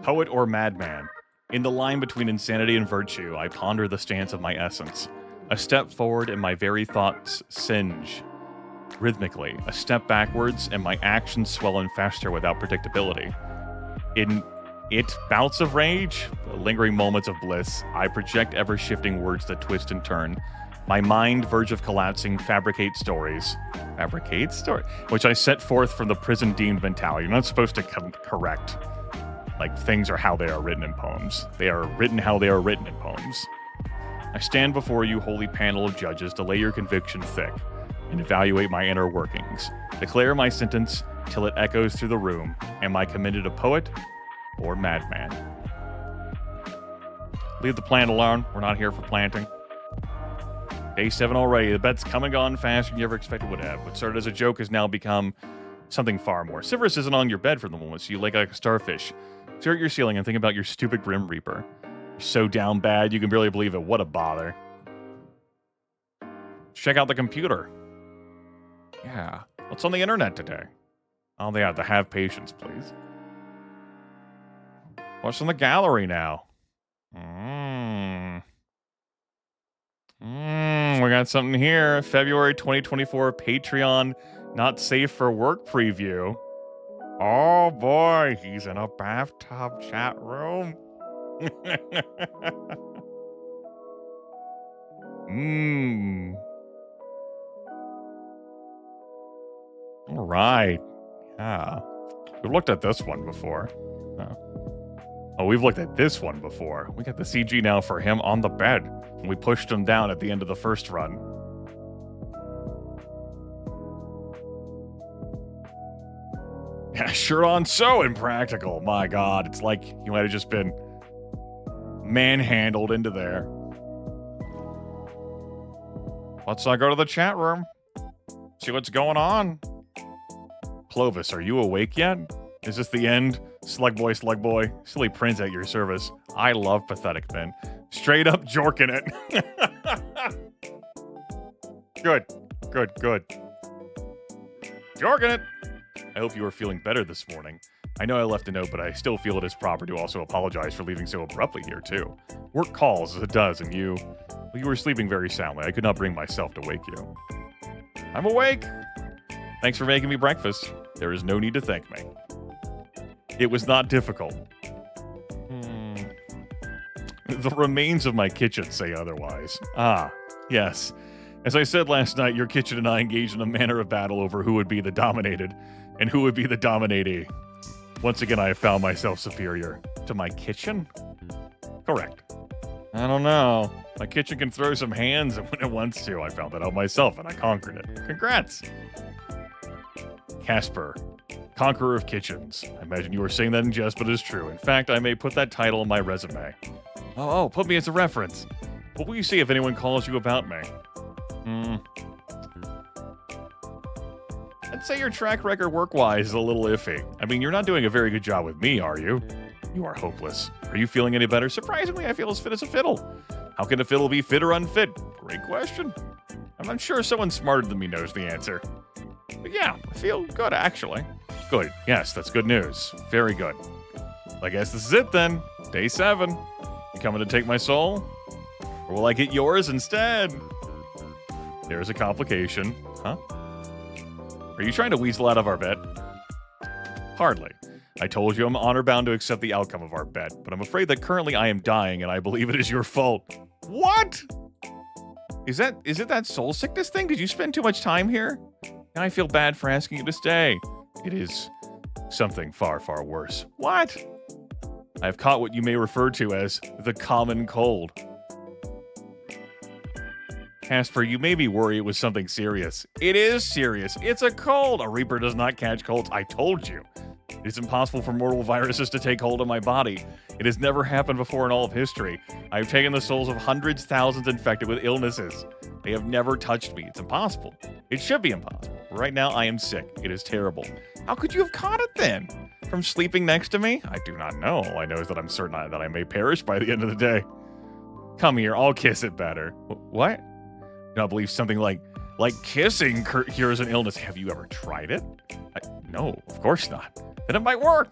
Speaker 1: Poet or madman? In the line between insanity and virtue, I ponder the stance of my essence. A step forward and my very thoughts singe rhythmically. A step backwards and my actions swell and fester without predictability. In bouts of rage, lingering moments of bliss, I project ever-shifting words that twist and turn. My mind, verge of collapsing, fabricate stories. Fabricate story? Which I set forth from the prison-deemed mentality. You're not supposed to correct. Like, things are how they are written in poems. They are written how they are written in poems. I stand before you, holy panel of judges, to lay your conviction thick and evaluate my inner workings. Declare my sentence till it echoes through the room. Am I committed a poet or madman? Leave the plant alone. We're not here for planting. Day 7 already. The bet's come and gone faster than you ever expected would have. What started as a joke has now become something far more. Severus isn't on your bed for the moment, so you lay like a starfish. Stare at your ceiling and think about your stupid Grim Reaper. You're so down bad, you can barely believe it. What a bother. Check out the computer. Yeah. What's on the internet today? Oh, they have to have patience, please. What's in the gallery now? We got something here. February 2024 Patreon Not Safe for Work preview. Oh boy, he's in a bathtub chat room. All right. Yeah. We've looked at this one before. Oh, we've looked at this one before. We got the CG now for him on the bed. We pushed him down at the end of the first run. Yeah, shirt on, so impractical. My God, it's like he might have just been manhandled into there. Let's go to the chat room. See what's going on. Clovis, are you awake yet? Is this the end? Slug boy, silly prince at your service. I love pathetic men. Straight up jorking it. Good. Jorking it. I hope you are feeling better this morning. I know I left a note, but I still feel it is proper to also apologize for leaving so abruptly here, too. Work calls as it does, and you were sleeping very soundly. I could not bring myself to wake you. I'm awake. Thanks for making me breakfast. There is no need to thank me. It was not difficult. The remains of my kitchen say otherwise. Ah, yes. As I said last night, your kitchen and I engaged in a manner of battle over who would be the dominated and who would be the dominatee. Once again, I have found myself superior. To my kitchen? Correct. I don't know. My kitchen can throw some hands when it wants to. I found that out myself, and I conquered it. Congrats. Casper, Conqueror of Kitchens. I imagine you were saying that in jest, but it is true. In fact, I may put that title in my resume. Oh, put me as a reference. What will you say if anyone calls you about me? I'd say your track record work-wise is a little iffy. I mean, you're not doing a very good job with me, are you? You are hopeless. Are you feeling any better? Surprisingly, I feel as fit as a fiddle. How can a fiddle be fit or unfit? Great question. I'm not sure someone smarter than me knows the answer. But yeah, I feel good, actually. Good. Yes, that's good news. Very good. I guess this is it, then. Day 7. You coming to take my soul? Or will I get yours instead? There's a complication. Huh? Are you trying to weasel out of our bet? Hardly. I told you I'm honor-bound to accept the outcome of our bet, but I'm afraid that currently I am dying, and I believe it is your fault. What? Is it that soul sickness thing? Did you spend too much time here? And I feel bad for asking you to stay. It is something far, far worse. What? I have caught what you may refer to as the common cold. Casper, you made me worry it was something serious. It is serious. It's a cold. A Reaper does not catch colds. I told you. It is impossible for mortal viruses to take hold of my body. It has never happened before in all of history. I have taken the souls of hundreds, thousands infected with illnesses. They have never touched me. It's impossible. It should be impossible. Right now, I am sick. It is terrible. How could you have caught it then? From sleeping next to me? I do not know. All I know is that I'm certain that I may perish by the end of the day. Come here. I'll kiss it better. What? I believe something like kissing cures an illness. Have you ever tried it? No, of course not. Then it might work.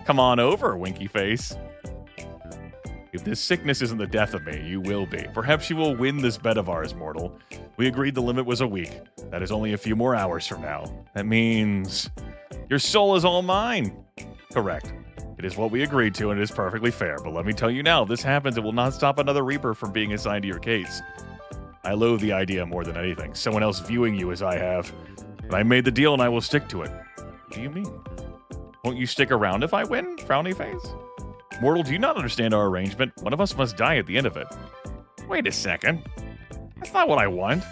Speaker 1: Come on over, winky face. If this sickness isn't the death of me, you will be. Perhaps you will win this bet of ours, mortal. We agreed the limit was a week. That is only a few more hours from now. That means your soul is all mine. Correct. It is what we agreed to, and it is perfectly fair. But let me tell you now, if this happens, it will not stop another Reaper from being assigned to your case. I loathe the idea more than anything. Someone else viewing you as I have. But I made the deal, and I will stick to it. What do you mean? Won't you stick around if I win? Frowny face. Mortal, do you not understand our arrangement? One of us must die at the end of it. Wait a second. That's not what I want.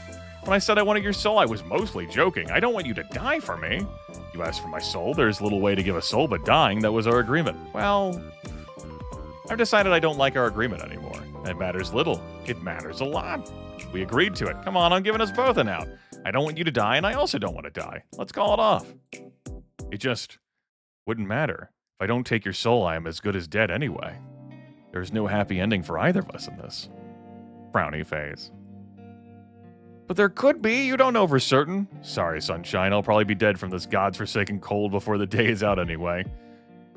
Speaker 1: When I said I wanted your soul, I was mostly joking. I don't want you to die for me. You asked for my soul. There's little way to give a soul but dying. That was our agreement. Well, I've decided I don't like our agreement anymore. It matters little. It matters a lot. We agreed to it. Come on, I'm giving us both an out. I don't want you to die, and I also don't want to die. Let's call it off. It just wouldn't matter. If I don't take your soul, I am as good as dead anyway. There's no happy ending for either of us in this. Frowny face. But there could be. You don't know for certain. Sorry, sunshine. I'll probably be dead from this god's-forsaken cold before the day is out anyway.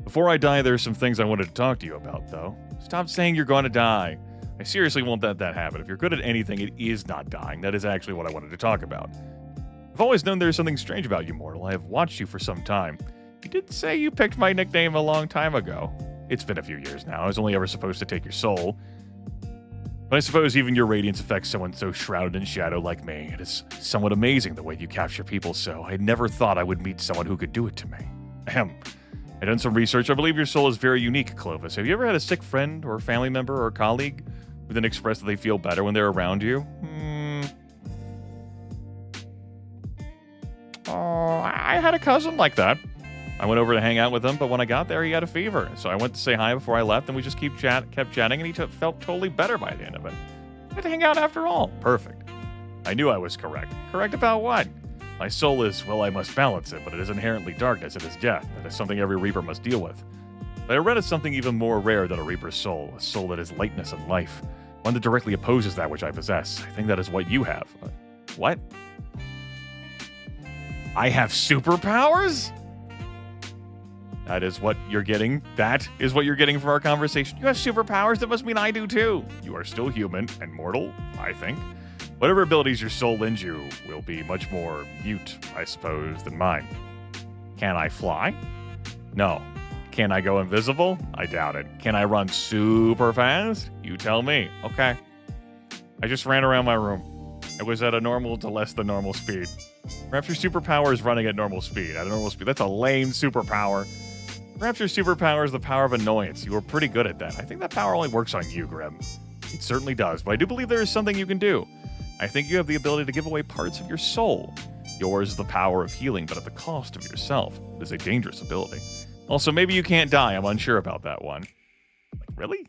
Speaker 1: Before I die, there's some things I wanted to talk to you about, though. Stop saying you're going to die. I seriously won't let that happen. If you're good at anything, it is not dying. That is actually what I wanted to talk about. I've always known there's something strange about you, mortal. I have watched you for some time. You did say you picked my nickname a long time ago. It's been a few years now. I was only ever supposed to take your soul. But I suppose even your radiance affects someone so shrouded in shadow like me. It is somewhat amazing the way you capture people so. I never thought I would meet someone who could do it to me. Ahem. I've done some research. I believe your soul is very unique, Clovis. Have you ever had a sick friend or family member or colleague who then express that they feel better when they're around you? Oh, I had a cousin like that. I went over to hang out with him, but when I got there, he had a fever. So I went to say hi before I left, and we just kept chatting, and he felt totally better by the end of it. We had to hang out after all. Perfect. I knew I was correct. Correct about what? My soul is, well, I must balance it, but it is inherently darkness. It is death. That is something every Reaper must deal with. But I read it's something even more rare than a Reaper's soul, a soul that is lightness and life, one that directly opposes that which I possess. I think that is what you have. What? I have superpowers? That is what you're getting. That is what you're getting from our conversation. You have superpowers? That must mean I do too. You are still human and mortal, I think. Whatever abilities your soul lends you will be much more mute, I suppose, than mine. Can I fly? No. Can I go invisible? I doubt it. Can I run super fast? You tell me. Okay. I just ran around my room. It was at a normal to less than normal speed. Perhaps your superpower is running at normal speed. At a normal speed. That's a lame superpower. Perhaps your superpower is the power of annoyance. You are pretty good at that. I think that power only works on you, Grim. It certainly does, but I do believe there is something you can do. I think you have the ability to give away parts of your soul. Yours is the power of healing, but at the cost of yourself. It is a dangerous ability. Also, maybe you can't die. I'm unsure about that one. Like, really?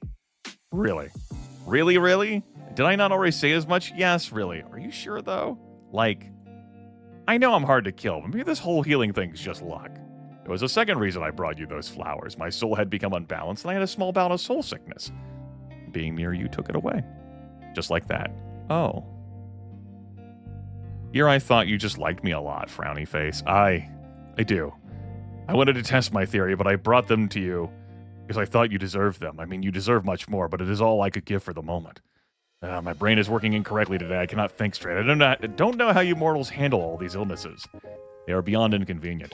Speaker 1: Really? Really, really? Did I not already say as much? Yes, really. Are you sure, though? Like, I know I'm hard to kill, but maybe this whole healing thing's just luck. There was a second reason I brought you those flowers. My soul had become unbalanced, and I had a small bout of soul sickness. Being near you took it away. Just like that. Oh. Here I thought you just liked me a lot, frowny face. I do. I wanted to test my theory, but I brought them to you because I thought you deserved them. I mean, you deserve much more, but it is all I could give for the moment. My brain is working incorrectly today. I cannot think straight. I don't know how you mortals handle all these illnesses. They are beyond inconvenient.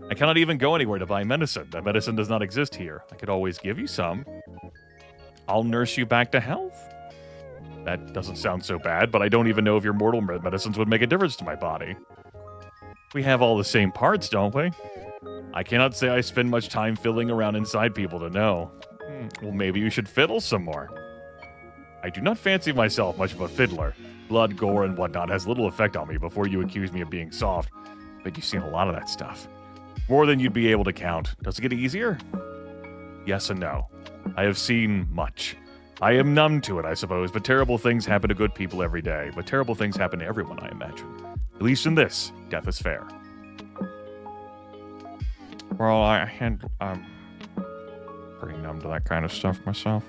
Speaker 1: I cannot even go anywhere to buy medicine. That medicine does not exist here. I could always give you some. I'll nurse you back to health. That doesn't sound so bad, but I don't even know if your mortal medicines would make a difference to my body. We have all the same parts, don't we? I cannot say I spend much time fiddling around inside people to know. Well, maybe you should fiddle some more. I do not fancy myself much of a fiddler. Blood, gore, and whatnot has little effect on me before you accuse me of being soft. But you've seen a lot of that stuff. More than you'd be able to count. Does it get easier? Yes and no. I have seen much. I am numb to it, I suppose, but terrible things happen to good people every day. But terrible things happen to everyone, I imagine. At least in this, death is fair. Well, I'm pretty numb to that kind of stuff myself.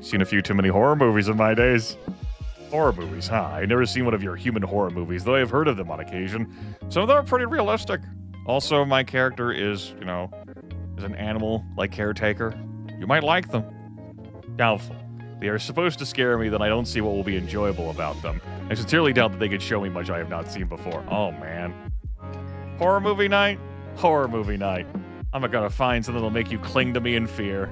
Speaker 1: Seen a few too many horror movies in my days. Horror movies, huh? I've never seen one of your human horror movies, though I've heard of them on occasion. Some of them are pretty realistic. Also, my character is, is an animal, like caretaker. You might like them. Doubtful. They are supposed to scare me, then I don't see what will be enjoyable about them. I sincerely doubt that they could show me much I have not seen before. Oh, man. Horror movie night? Horror movie night. I'm not gonna find something that'll make you cling to me in fear.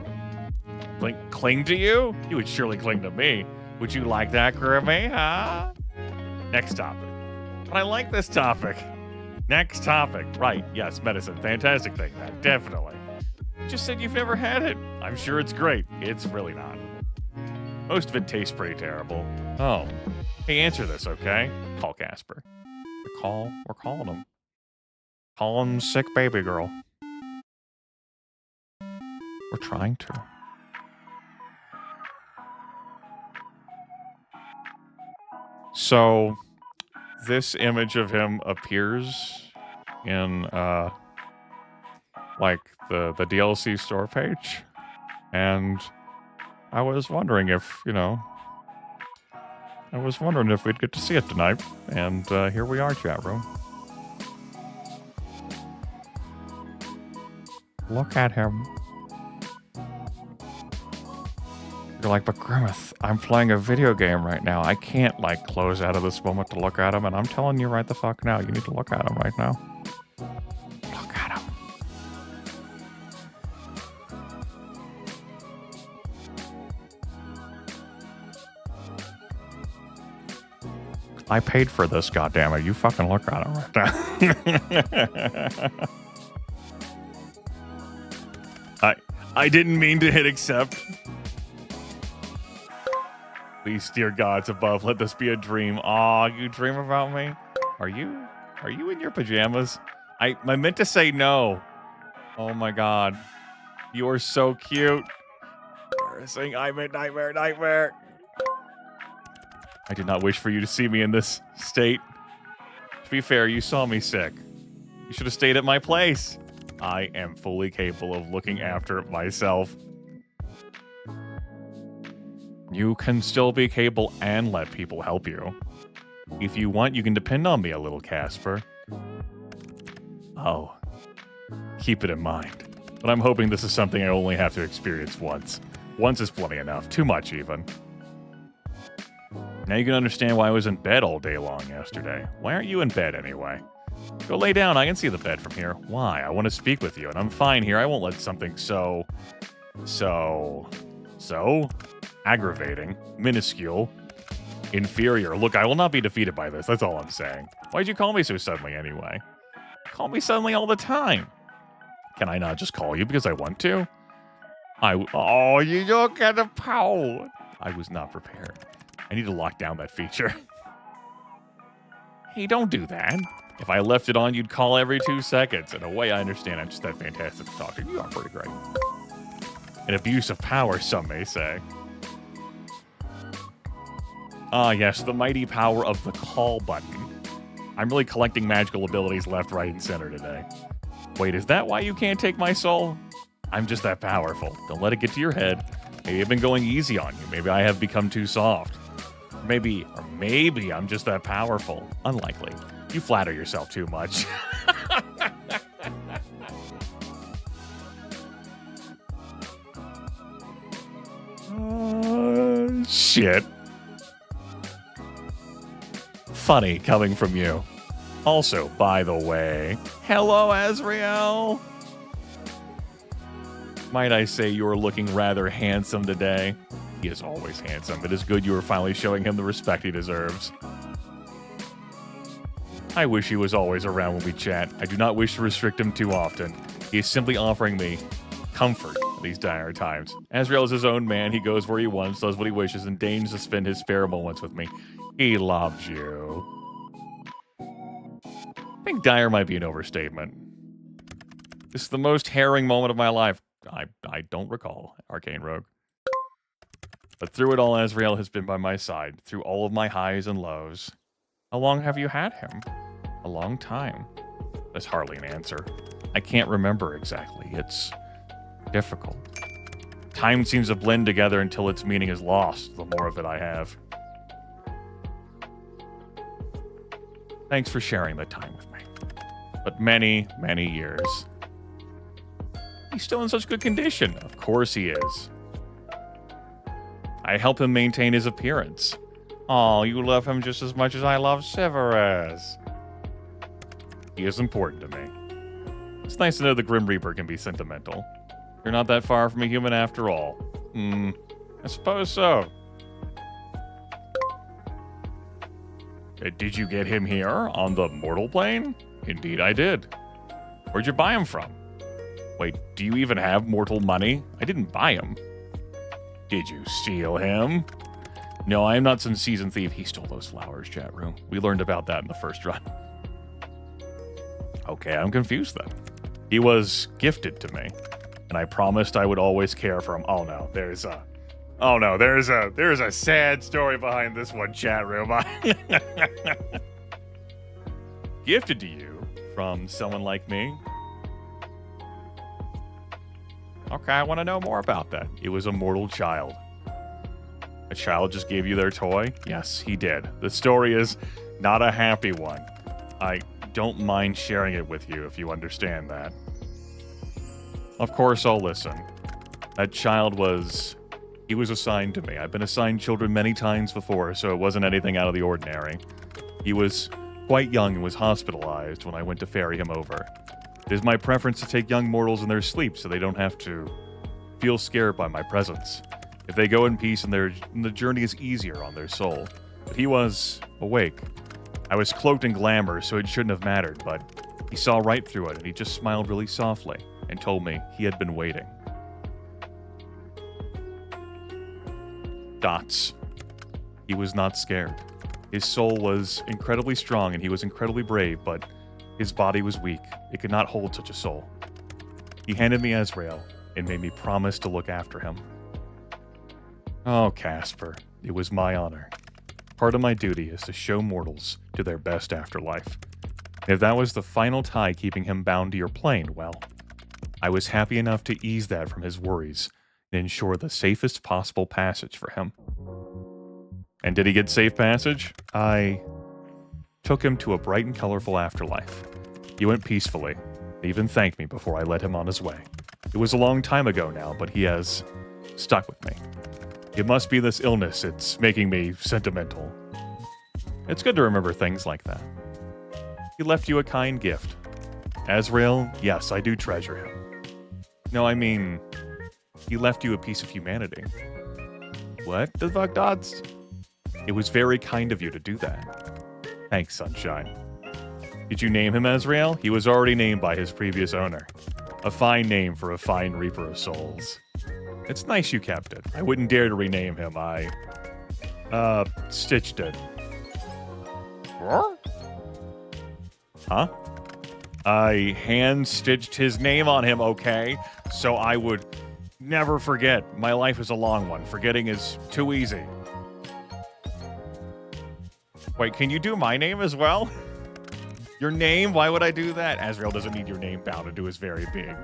Speaker 1: Cling to you? You would surely cling to me. Would you like that, Grimmy, huh? Next topic. But I like this topic. Next topic. Right, yes, medicine. Fantastic thing, that. Definitely. You just said you've never had it. I'm sure it's great. It's really not. Most of it tastes pretty terrible. Oh. Hey, answer this, okay? Call Casper. We're calling him. Call him sick baby girl. We're trying to. So, this image of him appears in, like, the DLC store page. And I was wondering if, I was wondering if we'd get to see it tonight. And here we are, chat room. Look at him. You're like, but Grimith, I'm playing a video game right now. I can't, close out of this moment to look at him. And I'm telling you right the fuck now, you need to look at him right now. Look at him. I paid for this, goddammit. You fucking look at him right now. I didn't mean to hit accept. Please, dear gods above, let this be a dream. Aw, you dream about me? Are you in your pajamas? I meant to say no. Oh my god. You are so cute. Embarrassing. I'm a nightmare. I did not wish for you to see me in this state. To be fair, you saw me sick. You should have stayed at my place. I am fully capable of looking after myself. You can still be capable and let people help you. If you want, you can depend on me a little, Casper. Oh. Keep it in mind. But I'm hoping this is something I only have to experience once. Once is plenty enough. Too much, even. Now you can understand why I was in bed all day long yesterday. Why aren't you in bed anyway? Go lay down. I can see the bed from here. Why? I want to speak with you, and I'm fine here. I won't let something so aggravating, minuscule, inferior. Look, I will not be defeated by this. That's all I'm saying. Why'd you call me so suddenly anyway? Call me suddenly all the time. Can I not just call you because I want to? Oh, you don't get the power. I was not prepared. I need to lock down that feature. Hey, don't do that. If I left it on, you'd call every 2 seconds. In a way, I understand. I'm just that fantastic to talk to. You are pretty great. An abuse of power, some may say. Ah, yes, the mighty power of the call button. I'm really collecting magical abilities left, right, and center today. Wait, is that why you can't take my soul? I'm just that powerful. Don't let it get to your head. Maybe I've been going easy on you. Maybe I have become too soft. Or maybe I'm just that powerful. Unlikely. You flatter yourself too much. Shit. Funny coming from you. Also, by the way, hello, Azrael. Might I say you're looking rather handsome today? He is always handsome. It is good you are finally showing him the respect he deserves. I wish he was always around when we chat. I do not wish to restrict him too often. He is simply offering me comfort in these dire times. Azrael is his own man. He goes where he wants, does what he wishes, and deigns to spend his spare moments with me. He loves you. I think dire might be an overstatement. This is the most harrowing moment of my life. I don't recall, Arcane Rogue. But through it all, Azrael has been by my side, through all of my highs and lows. How long have you had him? A long time. That's hardly an answer. I can't remember exactly. It's difficult. Time seems to blend together until its meaning is lost, the more of it I have. Thanks for sharing the time with me. But many, many years. He's still in such good condition. Of course he is. I help him maintain his appearance. Oh, you love him just as much as I love Severus. He is important to me. It's nice to know the Grim Reaper can be sentimental. You're not that far from a human after all. I suppose so. Did you get him here on the mortal plane? Indeed I did. Where'd you buy him from? Wait, do you even have mortal money? I didn't buy him. Did you steal him? No, I am not some seasoned thief. He stole those flowers, chat room. We learned about that in the first run. Okay, I'm confused then. He was gifted to me, and I promised I would always care for him. Oh no, there's a sad story behind this one, chat room. Gifted to you from someone like me? Okay, I want to know more about that. It was a mortal child. A child just gave you their toy? Yes, he did. The story is not a happy one. I don't mind sharing it with you if you understand that. Of course, I'll listen. That child he was assigned to me. I've been assigned children many times before, so it wasn't anything out of the ordinary. He was quite young and was hospitalized when I went to ferry him over. It is my preference to take young mortals in their sleep so they don't have to feel scared by my presence. If they go in peace and the journey is easier on their soul. But he was awake. I was cloaked in glamour, so it shouldn't have mattered, but he saw right through it and he just smiled really softly and told me he had been waiting. Dots. He was not scared. His soul was incredibly strong and he was incredibly brave, but his body was weak. It could not hold such a soul. He handed me Azrael and made me promise to look after him. Oh, Casper, it was my honor. Part of my duty is to show mortals to their best afterlife. If that was the final tie keeping him bound to your plane, well, I was happy enough to ease that from his worries and ensure the safest possible passage for him. And did he get safe passage? I took him to a bright and colorful afterlife. He went peacefully. He even thanked me before I led him on his way. It was a long time ago now, but he has stuck with me. It must be this illness. It's making me sentimental. It's good to remember things like that. He left you a kind gift. Azrael, yes, I do treasure him. No, I mean, he left you a piece of humanity. What the fuck, Dots? It was very kind of you to do that. Thanks, Sunshine. Did you name him Azrael? He was already named by his previous owner. A fine name for a fine Reaper of Souls. It's nice you kept it. I wouldn't dare to rename him. I stitched it. Huh? I hand-stitched his name on him, okay? So I would never forget. My life is a long one. Forgetting is too easy. Wait, can you do my name as well? Your name? Why would I do that? Azrael doesn't need your name bound into his very being.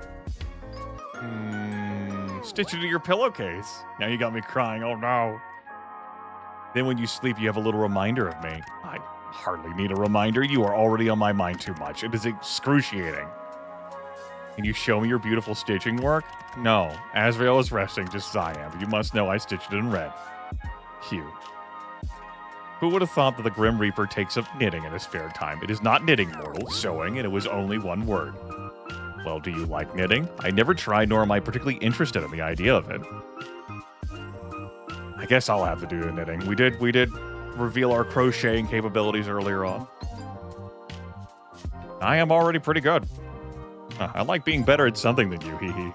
Speaker 1: Stitch it to your pillowcase. Now you got me crying. Oh no. Then when you sleep, you have a little reminder of me. I hardly need a reminder. You are already on my mind too much. It is excruciating. Can you show me your beautiful stitching work? No. Azrael is resting just as I am. But you must know I stitched it in red. Cute. Who would have thought that the Grim Reaper takes up knitting in his spare time? It is not knitting, mortal. Sewing, and it was only one word. Well, do you like knitting? I never tried, nor am I particularly interested in the idea of it. I guess I'll have to do the knitting. We did reveal our crocheting capabilities earlier on. I am already pretty good. I like being better at something than you, hee hee.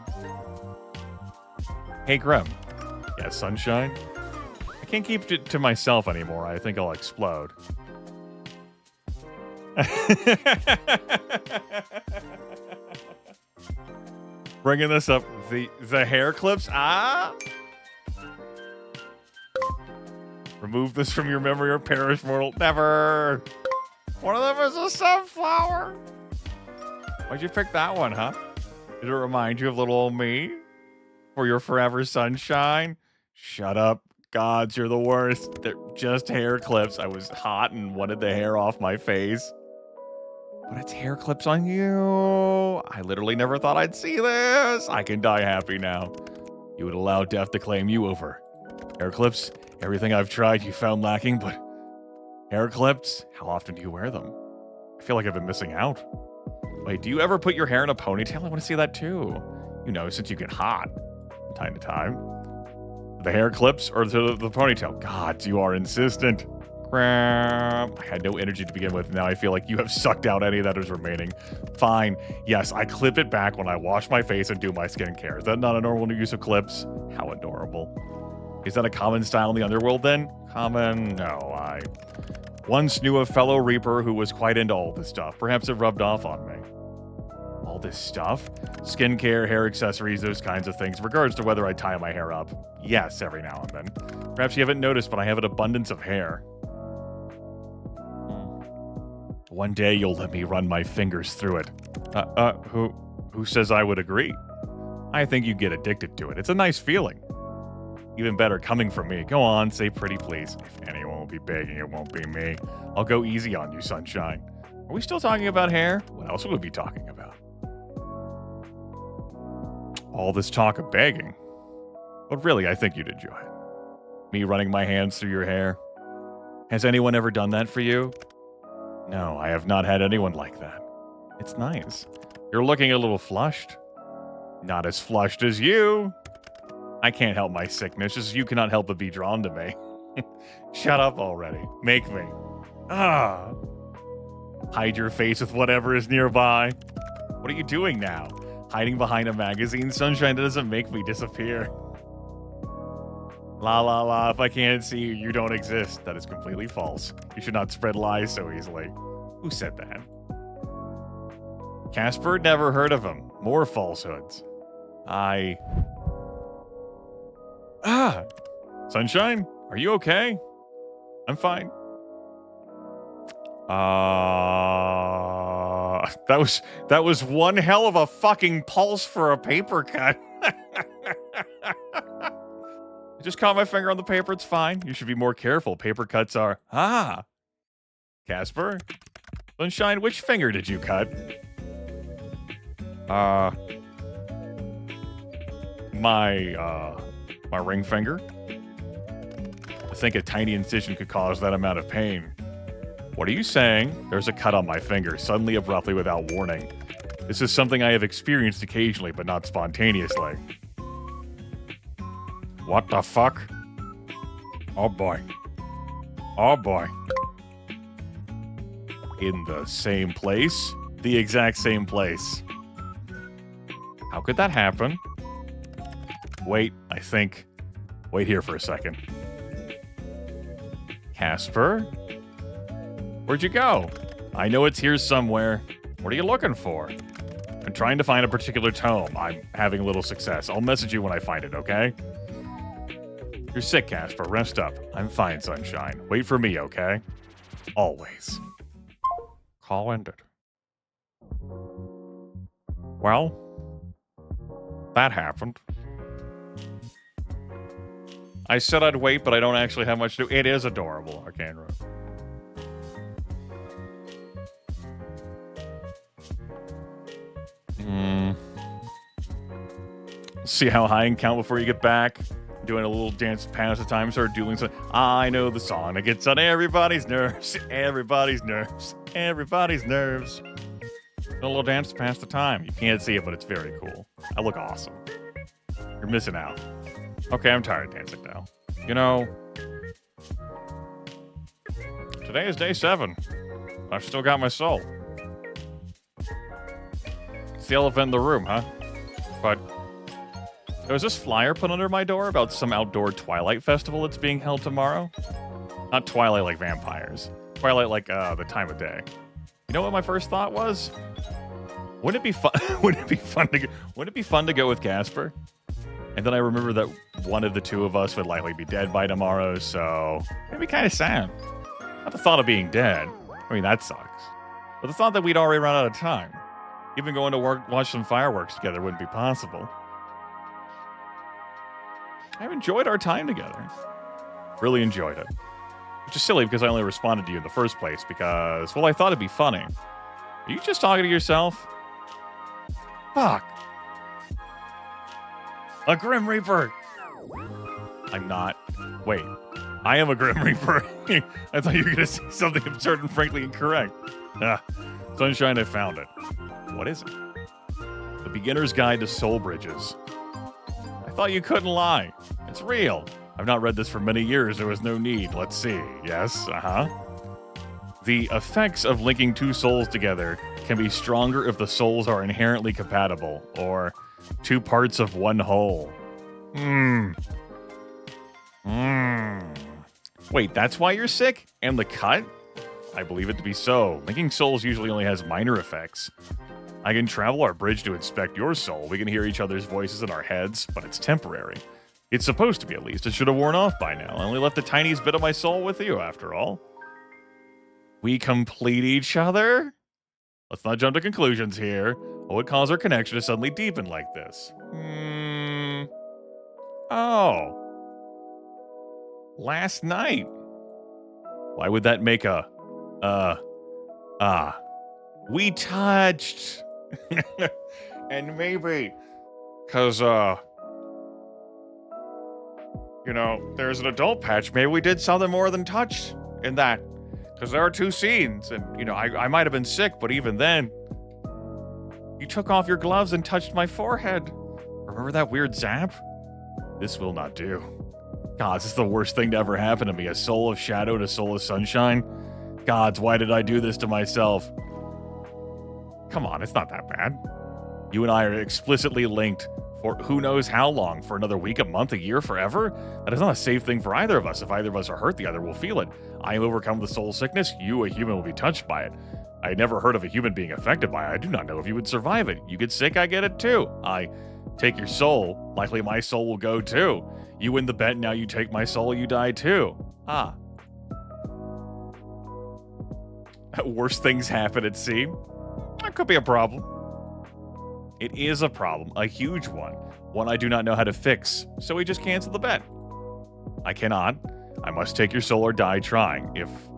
Speaker 1: Hey, Grim. Yeah, Sunshine? I can't keep it to myself anymore. I think I'll explode. Bringing this up, the hair clips. Remove this from your memory or perish, mortal. Never. One of them is a sunflower. Why'd you pick that one, huh? Did it remind you of little old me? For your forever sunshine? Shut up. Gods, you're the worst. They're just hair clips. I was hot and wanted the hair off my face. But it's hair clips on you. I literally never thought I'd see this. I can die happy now. You would allow death to claim you over Hair clips? Everything I've tried you found lacking, but hair clips? How often do you wear them? I feel like I've been missing out. Wait, do you ever put your hair in a ponytail? I want to see that too. You know, since you get hot from time to time. The hair clips or the ponytail? God, you are insistent. Crap. I had no energy to begin with. Now I feel like you have sucked out any that is remaining. Fine. Yes, I clip it back when I wash my face and do my skincare. Is that not a normal use of clips? How adorable. Is that a common style in the underworld then? Common? No, I once knew a fellow Reaper who was quite into all this stuff. Perhaps it rubbed off on me. All this stuff? Skincare, hair accessories, those kinds of things, regards to whether I tie my hair up. Yes, every now and then. Perhaps you haven't noticed, but I have an abundance of hair. One day you'll let me run my fingers through it. Who says I would agree? I think you get addicted to it. It's a nice feeling. Even better coming from me. Go on, say pretty please. If anyone will be begging, it won't be me. I'll go easy on you, sunshine. Are we still talking about hair? What else would we be talking about? All this talk of begging. But really, I think you'd enjoy it. Me running my hands through your hair. Has anyone ever done that for you? No, I have not had anyone like that. It's nice. You're looking a little flushed. Not as flushed as you. I can't help my sickness, just you cannot help but be drawn to me. Shut up already. Make me. Ah. Hide your face with whatever is nearby. What are you doing now? Hiding behind a magazine? Sunshine, that doesn't make me disappear. La la la, if I can't see you, you don't exist. That is completely false. You should not spread lies so easily. Who said that? Casper? Never heard of him. More falsehoods. Sunshine? Are you okay? I'm fine. That was one hell of a fucking pulse for a paper cut. I just caught my finger on the paper, it's fine. You should be more careful. Paper cuts are... Casper? Sunshine, which finger did you cut? My ring finger? I think a tiny incision could cause that amount of pain. What are you saying? There's a cut on my finger, suddenly, abruptly, without warning. This is something I have experienced occasionally, but not spontaneously. What the fuck? Oh boy. Oh boy. In the same place? The exact same place. How could that happen? Wait, I think... Wait here for a second. Casper? Where'd you go? I know it's here somewhere. What are you looking for? I'm trying to find a particular tome. I'm having a little success. I'll message you when I find it, okay? You're sick, Casper. Rest up. I'm fine, Sunshine. Wait for me, okay? Always. Call ended. Well, that happened. I said I'd wait, but I don't actually have much to do. It is adorable, Arcane Room. See how high and count before you get back. Doing a little dance past the time, start doing something. I know the song that gets on everybody's nerves. Everybody's nerves. Everybody's nerves. A little dance to pass the time. You can't see it, but it's very cool. I look awesome. You're missing out. Okay, I'm tired of dancing now. You know, today is day 7. I've still got my soul. It's the elephant in the room, huh? But there was this flyer put under my door about some outdoor Twilight festival that's being held tomorrow. Not Twilight like vampires. Twilight like the time of day. You know what my first thought was? Wouldn't it be fun? Wouldn't it be fun to go with Casper? And then I remember that one of the two of us would likely be dead by tomorrow, so it'd be kind of sad. Not the thought of being dead. I mean, that sucks. But the thought that we'd already run out of time. Even going to work, watch some fireworks together wouldn't be possible. I've enjoyed our time together. Really enjoyed it. Which is silly because I only responded to you in the first place because, well, I thought it'd be funny. Are you just talking to yourself? Fuck. A Grim Reaper! I'm not. Wait. I am a Grim Reaper. I thought you were going to say something absurd and frankly incorrect. Sunshine, I found it. What is it? The Beginner's Guide to Soul Bridges. I thought you couldn't lie. It's real. I've not read this for many years. There was no need. Let's see. Yes, The effects of linking two souls together can be stronger if the souls are inherently compatible, or two parts of one whole. Wait, that's why you're sick? And the cut? I believe it to be so. Linking souls usually only has minor effects. I can travel our bridge to inspect your soul. We can hear each other's voices in our heads, but it's temporary. It's supposed to be, at least. It should have worn off by now. I only left the tiniest bit of my soul with you, after all. We complete each other? Let's not jump to conclusions here. What would cause our connection to suddenly deepen like this? Oh. Last night. Why would that make a... We touched. And maybe... Because, you know, there's an adult patch. Maybe we did something more than touch in that. Because there are two scenes. And, you know, I might have been sick, but even then... You took off your gloves and touched my forehead. Remember that weird zap? This will not do. God, this is the worst thing to ever happen to me. A soul of shadow and a soul of sunshine. Gods, why did I do this to myself? Come on, it's not that bad. You and I are explicitly linked for who knows how long. For another week, a month, a year, forever? That is not a safe thing for either of us. If either of us are hurt, the other will feel it. I am overcome with soul sickness. You, a human, will be touched by it. I never heard of a human being affected by it. I do not know if you would survive it. You get sick, I get it too. I take your soul. Likely my soul will go too. You win the bet, now you take my soul, you die too. Worse things happen at sea. That could be a problem. It is a problem, a huge one. One I do not know how to fix, so we just cancel the bet. I cannot. I must take your soul or die trying.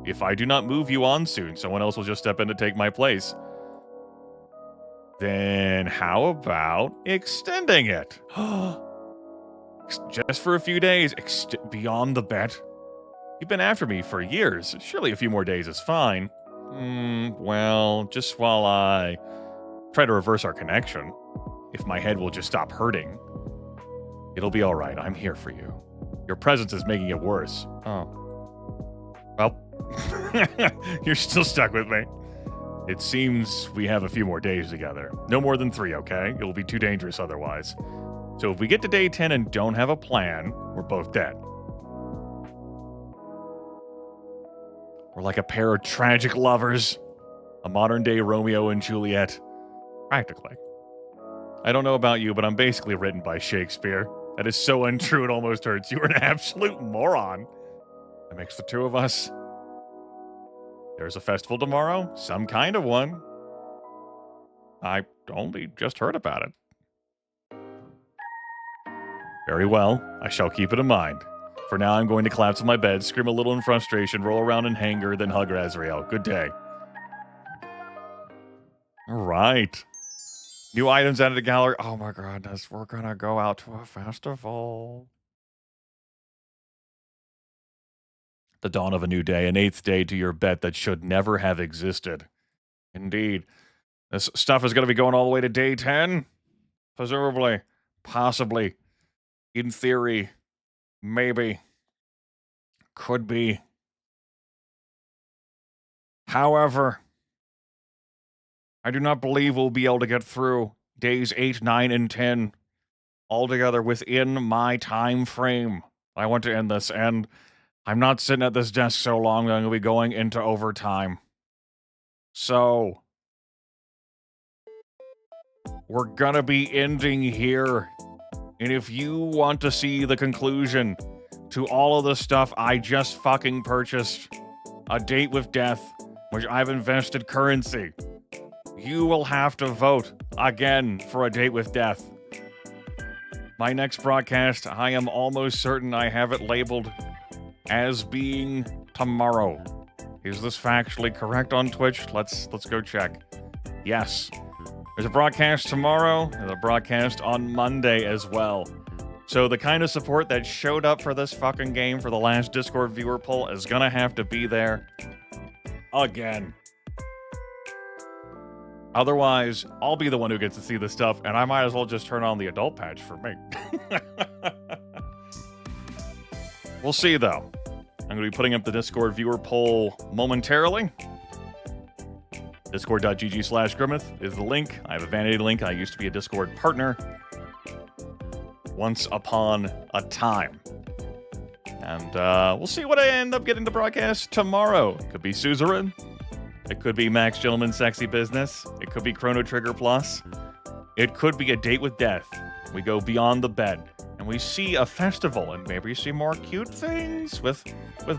Speaker 1: If I do not move you on soon, someone else will just step in to take my place. Then how about extending it? Just for a few days, beyond the bet. You've been after me for years. Surely a few more days is fine. Well, just while I try to reverse our connection. If my head will just stop hurting. It'll be all right. I'm here for you. Your presence is making it worse. Oh. Well, you're still stuck with me. It seems we have a few more days together. No more than 3, okay? It will be too dangerous otherwise. So if we get to day 10 and don't have a plan, we're both dead. We're like a pair of tragic lovers. A modern-day Romeo and Juliet. Practically. I don't know about you, but I'm basically written by Shakespeare. That is so untrue it almost hurts. You are an absolute moron. That makes the two of us. There's a festival tomorrow. Some kind of one. I only just heard about it. Very well. I shall keep it in mind. For now, I'm going to collapse in my bed, scream a little in frustration, roll around in anger, then hug Razriel. Good day. All right. New items added to gallery. Oh my goodness, we're gonna go out to a festival. The dawn of a new day, an 8th day to your bet that should never have existed. Indeed. This stuff is gonna be going all the way to day 10? Presumably. Possibly. In theory. Maybe. Could be. However, I do not believe we'll be able to get through days 8, 9, and 10 altogether within my time frame. I want to end this, and I'm not sitting at this desk so long that I'm going to be going into overtime. So, we're going to be ending here. And if you want to see the conclusion to all of the stuff I just fucking purchased, a date with death, which I've invested currency, you will have to vote again for a date with death. My next broadcast, I am almost certain I have it labeled as being tomorrow. Is this factually correct on Twitch? Let's go check. Yes. There's a broadcast tomorrow and a broadcast on Monday as well. So the kind of support that showed up for this fucking game for the last Discord viewer poll is gonna have to be there again. Otherwise, I'll be the one who gets to see this stuff, and I might as well just turn on the adult patch for me. We'll see, though. I'm going to be putting up the Discord viewer poll momentarily. Discord.gg/Grimith is the link. I have a vanity link. I used to be a Discord partner once upon a time. And we'll see what I end up getting to broadcast tomorrow. Could be Suzerain. It could be Max Gentleman Sexy Business. It could be Chrono Trigger Plus. It could be A Date with Death. We go beyond the bed. And we see a festival, and maybe see more cute things with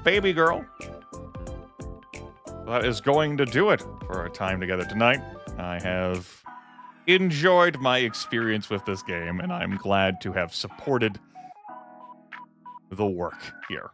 Speaker 1: Baby Girl. That is going to do it for our time together tonight. I have enjoyed my experience with this game, and I'm glad to have supported the work here.